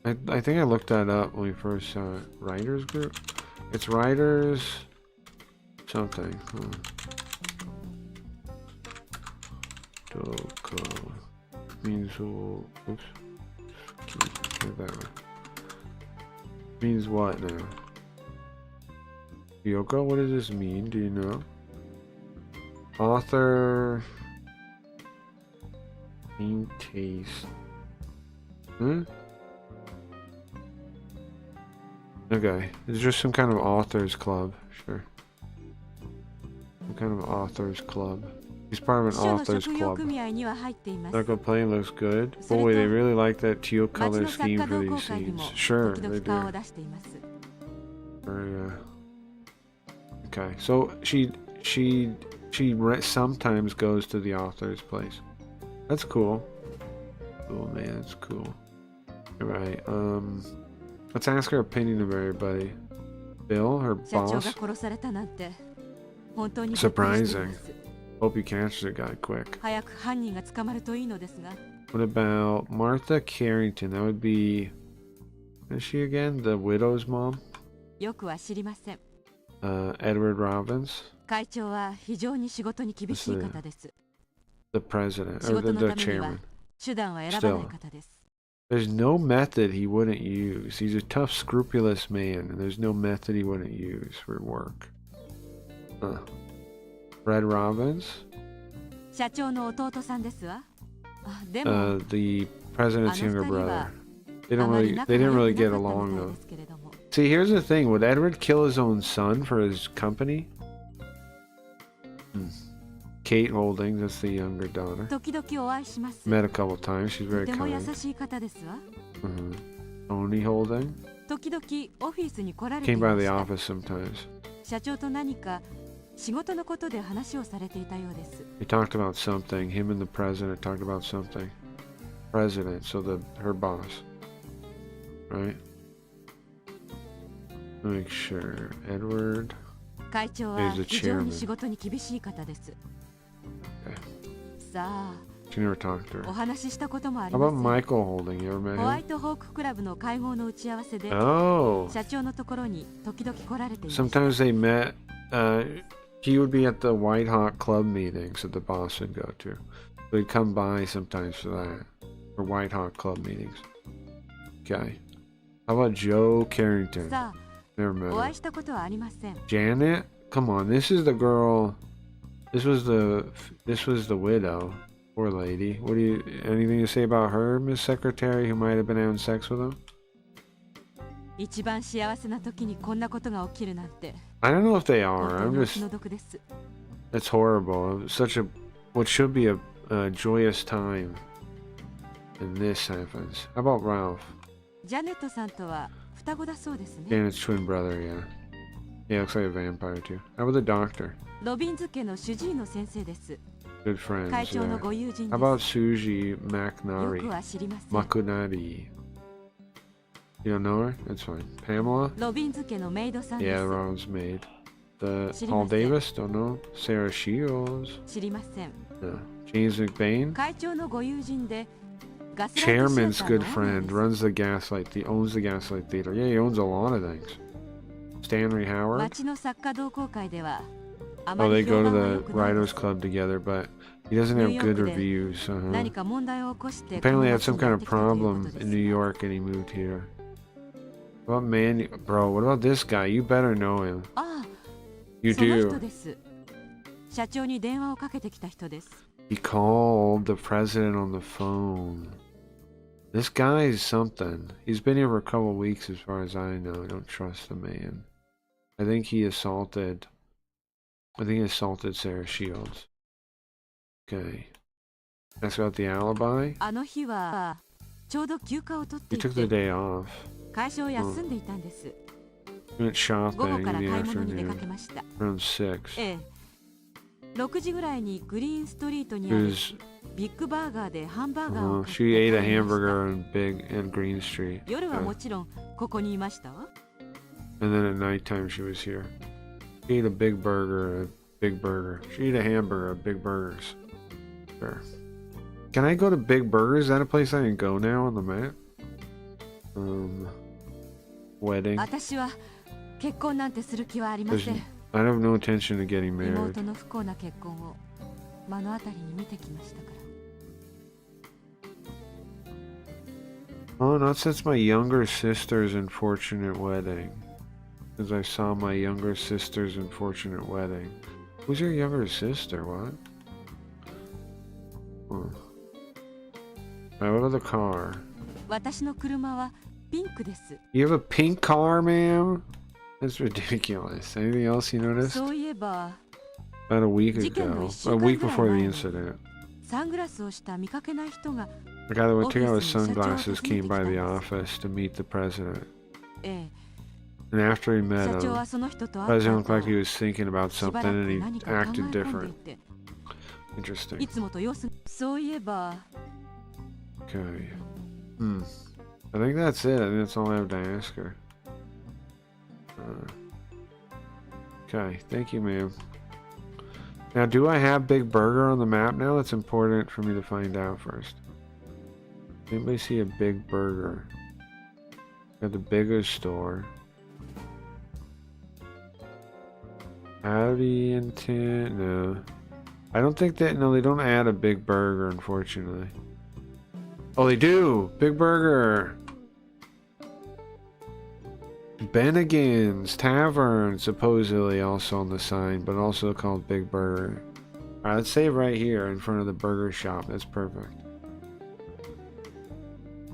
I think I looked that up when we first saw it. Writers group? It's writers something. Doko means oops. Get that one. Means what now? Yoko, what does this mean? Do you know? Author. Main taste. Okay, it's just some kind of authors club. Sure. Some kind of authors club. He's part of an authors club. Medical plane looks good. Boy, they really like that teal color scheme for these scenes. Sure, they do. Okay, so she sometimes goes to the author's place. That's cool. Oh man, that's cool. All right, let's ask her opinion of everybody. Bill, her boss. Surprising. Hope he catches the guy quick. What about Martha Carrington? That would be... Is she again? The widow's mom? Edward Robbins? The president, or the chairman. Still, there's no method he wouldn't use. He's a tough, scrupulous man, and there's no method he wouldn't use for work. Fred Robbins? The president's younger brother. They didn't really get along though. See, here's the thing. Would Edward kill his own son for his company? Kate Holdings, that's the younger daughter. Met a couple times. She's very kind. Tony Holding. Came by the office sometimes. They talked about something. Him and the president talked about something. President, so her boss. Right? Make sure. Edward. He's the chairman. Okay. She never talked to her. How about Michael Holding? You ever met him? Oh. Sometimes they met. He would be at the White Hawk Club meetings that the boss would go to. So he'd come by sometimes for that. For White Hawk Club meetings. Okay. How about Joe Carrington? Never met her. Janet? Come on, this is the girl. This was the widow. Poor lady. Anything to say about her, Miss Secretary, who might have been having sex with him? I don't know if they are. That's horrible. What should be a joyous time. And this happens. How about Ralph? Janet's twin brother, yeah. Yeah, looks like a vampire too. How about the doctor? Good friends, yeah. How about Suji Makunari? You don't know her? That's fine. Pamela? Yeah, Ron's maid. Paul Davis? Don't know. Sarah Shields? No. James McBain? Chairman's good friend. Owns the Gaslight Theater. Yeah, he owns a lot of things. Stanley Howard? Oh, they go to the Writers Club together, but he doesn't have good reviews. Apparently had some kind of problem in New York and he moved here. What bro, what about this guy? You better know him. You do. He called the president on the phone. This guy is something. He's been here for a couple of weeks as far as I know. I don't trust the man. I think he assaulted Sarah Shields. Okay. That's about the alibi? He took the day off. He went shopping in the afternoon. Around 6. She ate a hamburger on Green Street. And then at nighttime she was here. She ate a big burger, She ate a hamburger at Big Burgers. Sure. Can I go to Big Burgers? Is that a place I can go now on the map? Wedding. I have no intention of getting married. Oh, not since my younger sister's unfortunate wedding. Because I saw my younger sister's unfortunate wedding. Who's your younger sister? What? Alright, what about the car? ピンクです。 You have a pink car, ma'am? That's ridiculous. Anything else you noticed? そういえば About a week 事件の ago. 1週 A 間 week ぐらい before the 前に incident. サングラスをした見かけない人が The guy that would take out his オフィスに社長を訪ねて sunglasses き came た by ん the です。 office to meet the president. ええ、 And after he met 社長 him, はその人 the と会った president looked 後 like he was thinking about しば something らく and he 何か考え acted 込んでい different. て、 Interesting. いつもと様子そういえば Okay. I think that's it. I think that's all I have to ask her. Okay. Thank you, ma'am. Now, do I have Big Burger on the map now? That's important for me to find out first. Anybody see a Big Burger? Got the biggest store. Howdy intent? No. I don't think that... No, they don't add a Big Burger, unfortunately. Oh, they do! Big Burger! Bennigan's Tavern, supposedly also on the sign, but also called Big Burger. Alright, let's save right here in front of the burger shop. That's perfect.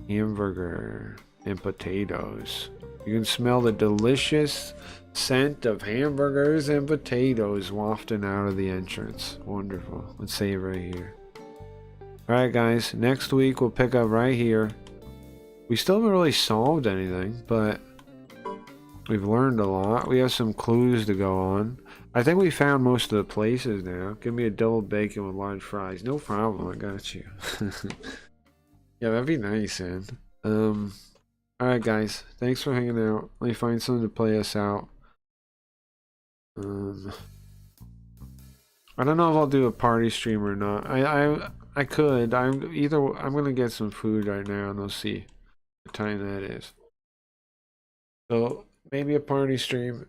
Hamburger and potatoes. You can smell the delicious scent of hamburgers and potatoes wafting out of the entrance. Wonderful. Let's save right here. Alright guys, next week we'll pick up right here. We still haven't really solved anything, but we've learned a lot. We have some clues to go on. I think we found most of the places now. Give me a double bacon with large fries. No problem, I got you. Yeah, that'd be nice, man. Alright guys, thanks for hanging out. Let me find something to play us out. I don't know if I'll do a party stream or not. I could. I'm gonna get some food right now and we'll see what time that is. So maybe a party stream.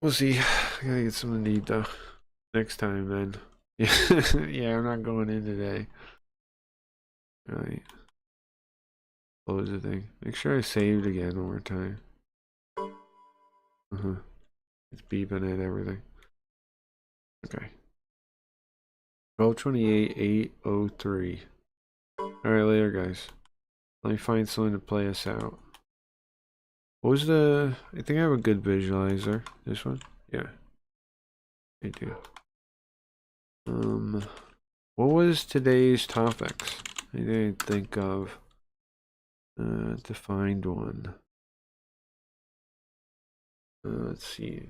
We'll see. I gotta get something to eat though. Next time then. Yeah, I'm not going in today. Alright. Close the thing. Make sure I saved again one more time. It's beeping at everything. Okay. 12:28, 8:03. Alright, later guys. Let me find something to play us out. What was the... I think I have a good visualizer. This one? Yeah. I do. What was today's topics? I didn't think of to find one. Let's see.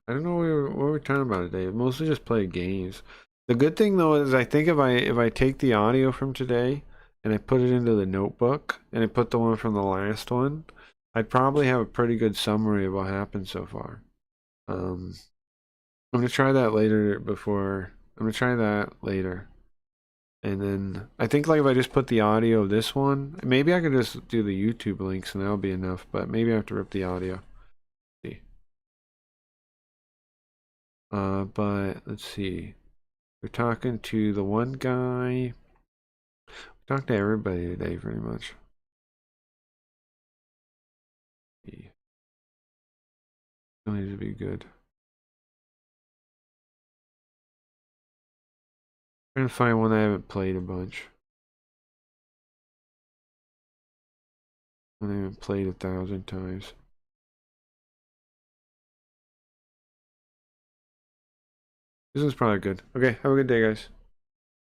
I don't know what we're talking about today. Mostly just play games. The good thing though is I think if I take the audio from today and I put it into the notebook and I put the one from the last one, I'd probably have a pretty good summary of what happened so far. I'm gonna try that later And then I think like if I just put the audio of this one, maybe I could just do the YouTube links and that'll be enough, but maybe I have to rip the audio. Let's see. But let's see. We're talking to the one guy. We talked to everybody today pretty much. Still needs to be good. I'm trying to find one I haven't played a bunch. One I haven't played 1,000 times. This is probably good. Okay, have a good day, guys.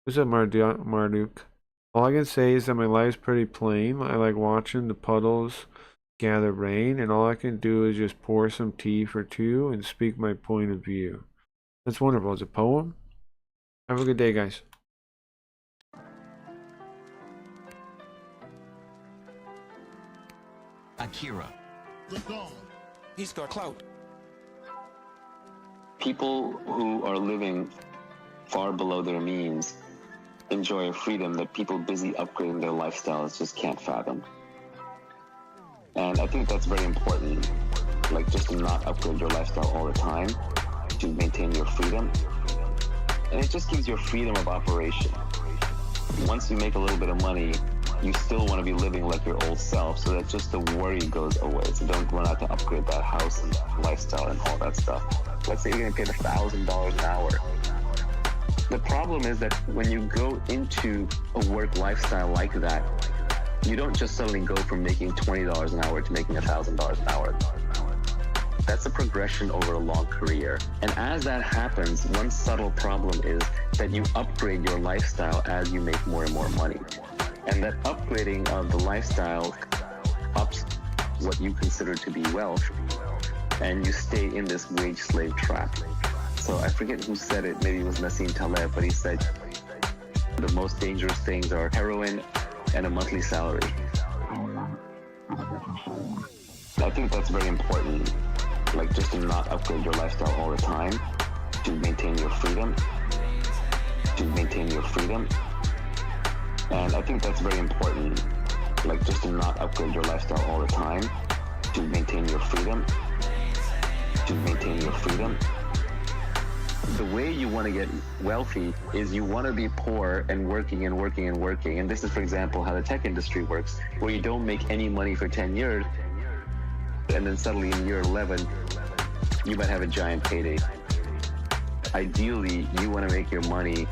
What's up, Marduk? All I can say is that my life's pretty plain. I like watching the puddles gather rain, and all I can do is just pour some tea for two and speak my point of view. That's wonderful. It's a poem. Have a good day, guys. Akira. He's got clout. People who are living far below their means enjoy a freedom that people busy upgrading their lifestyles just can't fathom. And I think that's very important, like just to not upgrade your lifestyle all the time, to maintain your freedom. And it just gives you freedom of operation. Once you make a little bit of money, you still want to be living like your old self, so that just the worry goes away. So don't run out to upgrade that house and lifestyle and all that stuff. Let's say you're going to pay $1,000 an hour. The problem is that when you go into a work lifestyle like that, You don't just suddenly go from making $20 an hour to making $1,000 an hour. That's a progression over a long career. And as that happens, one subtle problem is that you upgrade your lifestyle as you make more and more money. And that upgrading of the lifestyle ups what you consider to be wealth, and you stay in this wage slave trap. So I forget who said it, maybe it was Nassim Taleb, but he said the most dangerous things are heroin and a monthly salary. I think that's very important, like just to not upgrade your lifestyle all the time, to maintain your freedom, And I think that's very important, like just to not upgrade your lifestyle all the time, to maintain your freedom, The way you want to get wealthy is you want to be poor and working and working and working. And this is, for example, how the tech industry works, where you don't make any money for 10 years, and then suddenly in year 11, you might have a giant payday. Ideally, you want to make your money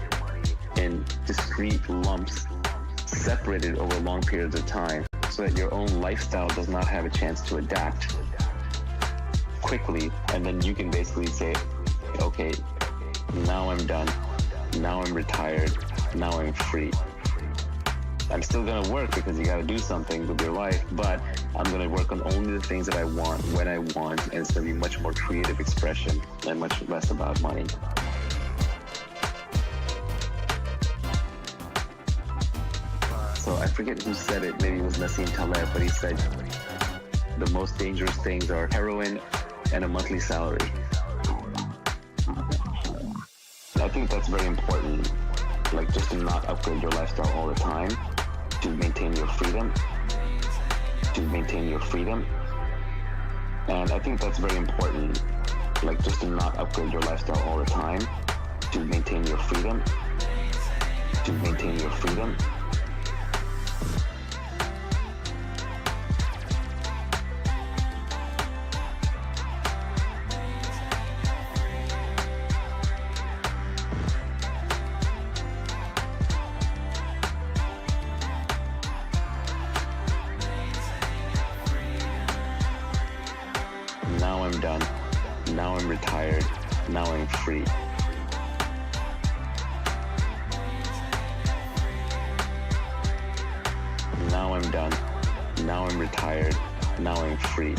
in discrete lumps, separated over long periods of time, so that your own lifestyle does not have a chance to adapt quickly. And then you can basically say, okay, now I'm done, now I'm retired, now I'm free. I'm still gonna work because you gotta do something with your life, but I'm gonna work on only the things that I want, when I want, and it's gonna be much more creative expression and much less about money. So I forget who said it, maybe it was Nassim Taleb, but he said the most dangerous things are heroin and a monthly salary. I think that's very important, like just to not upgrade your lifestyle all the time, to maintain your freedom, And I think that's very important, like just to not upgrade your lifestyle all the time, to maintain your freedom, Now I'm done, now I'm retired, now I'm free. Now I'm done, now I'm retired, now I'm free.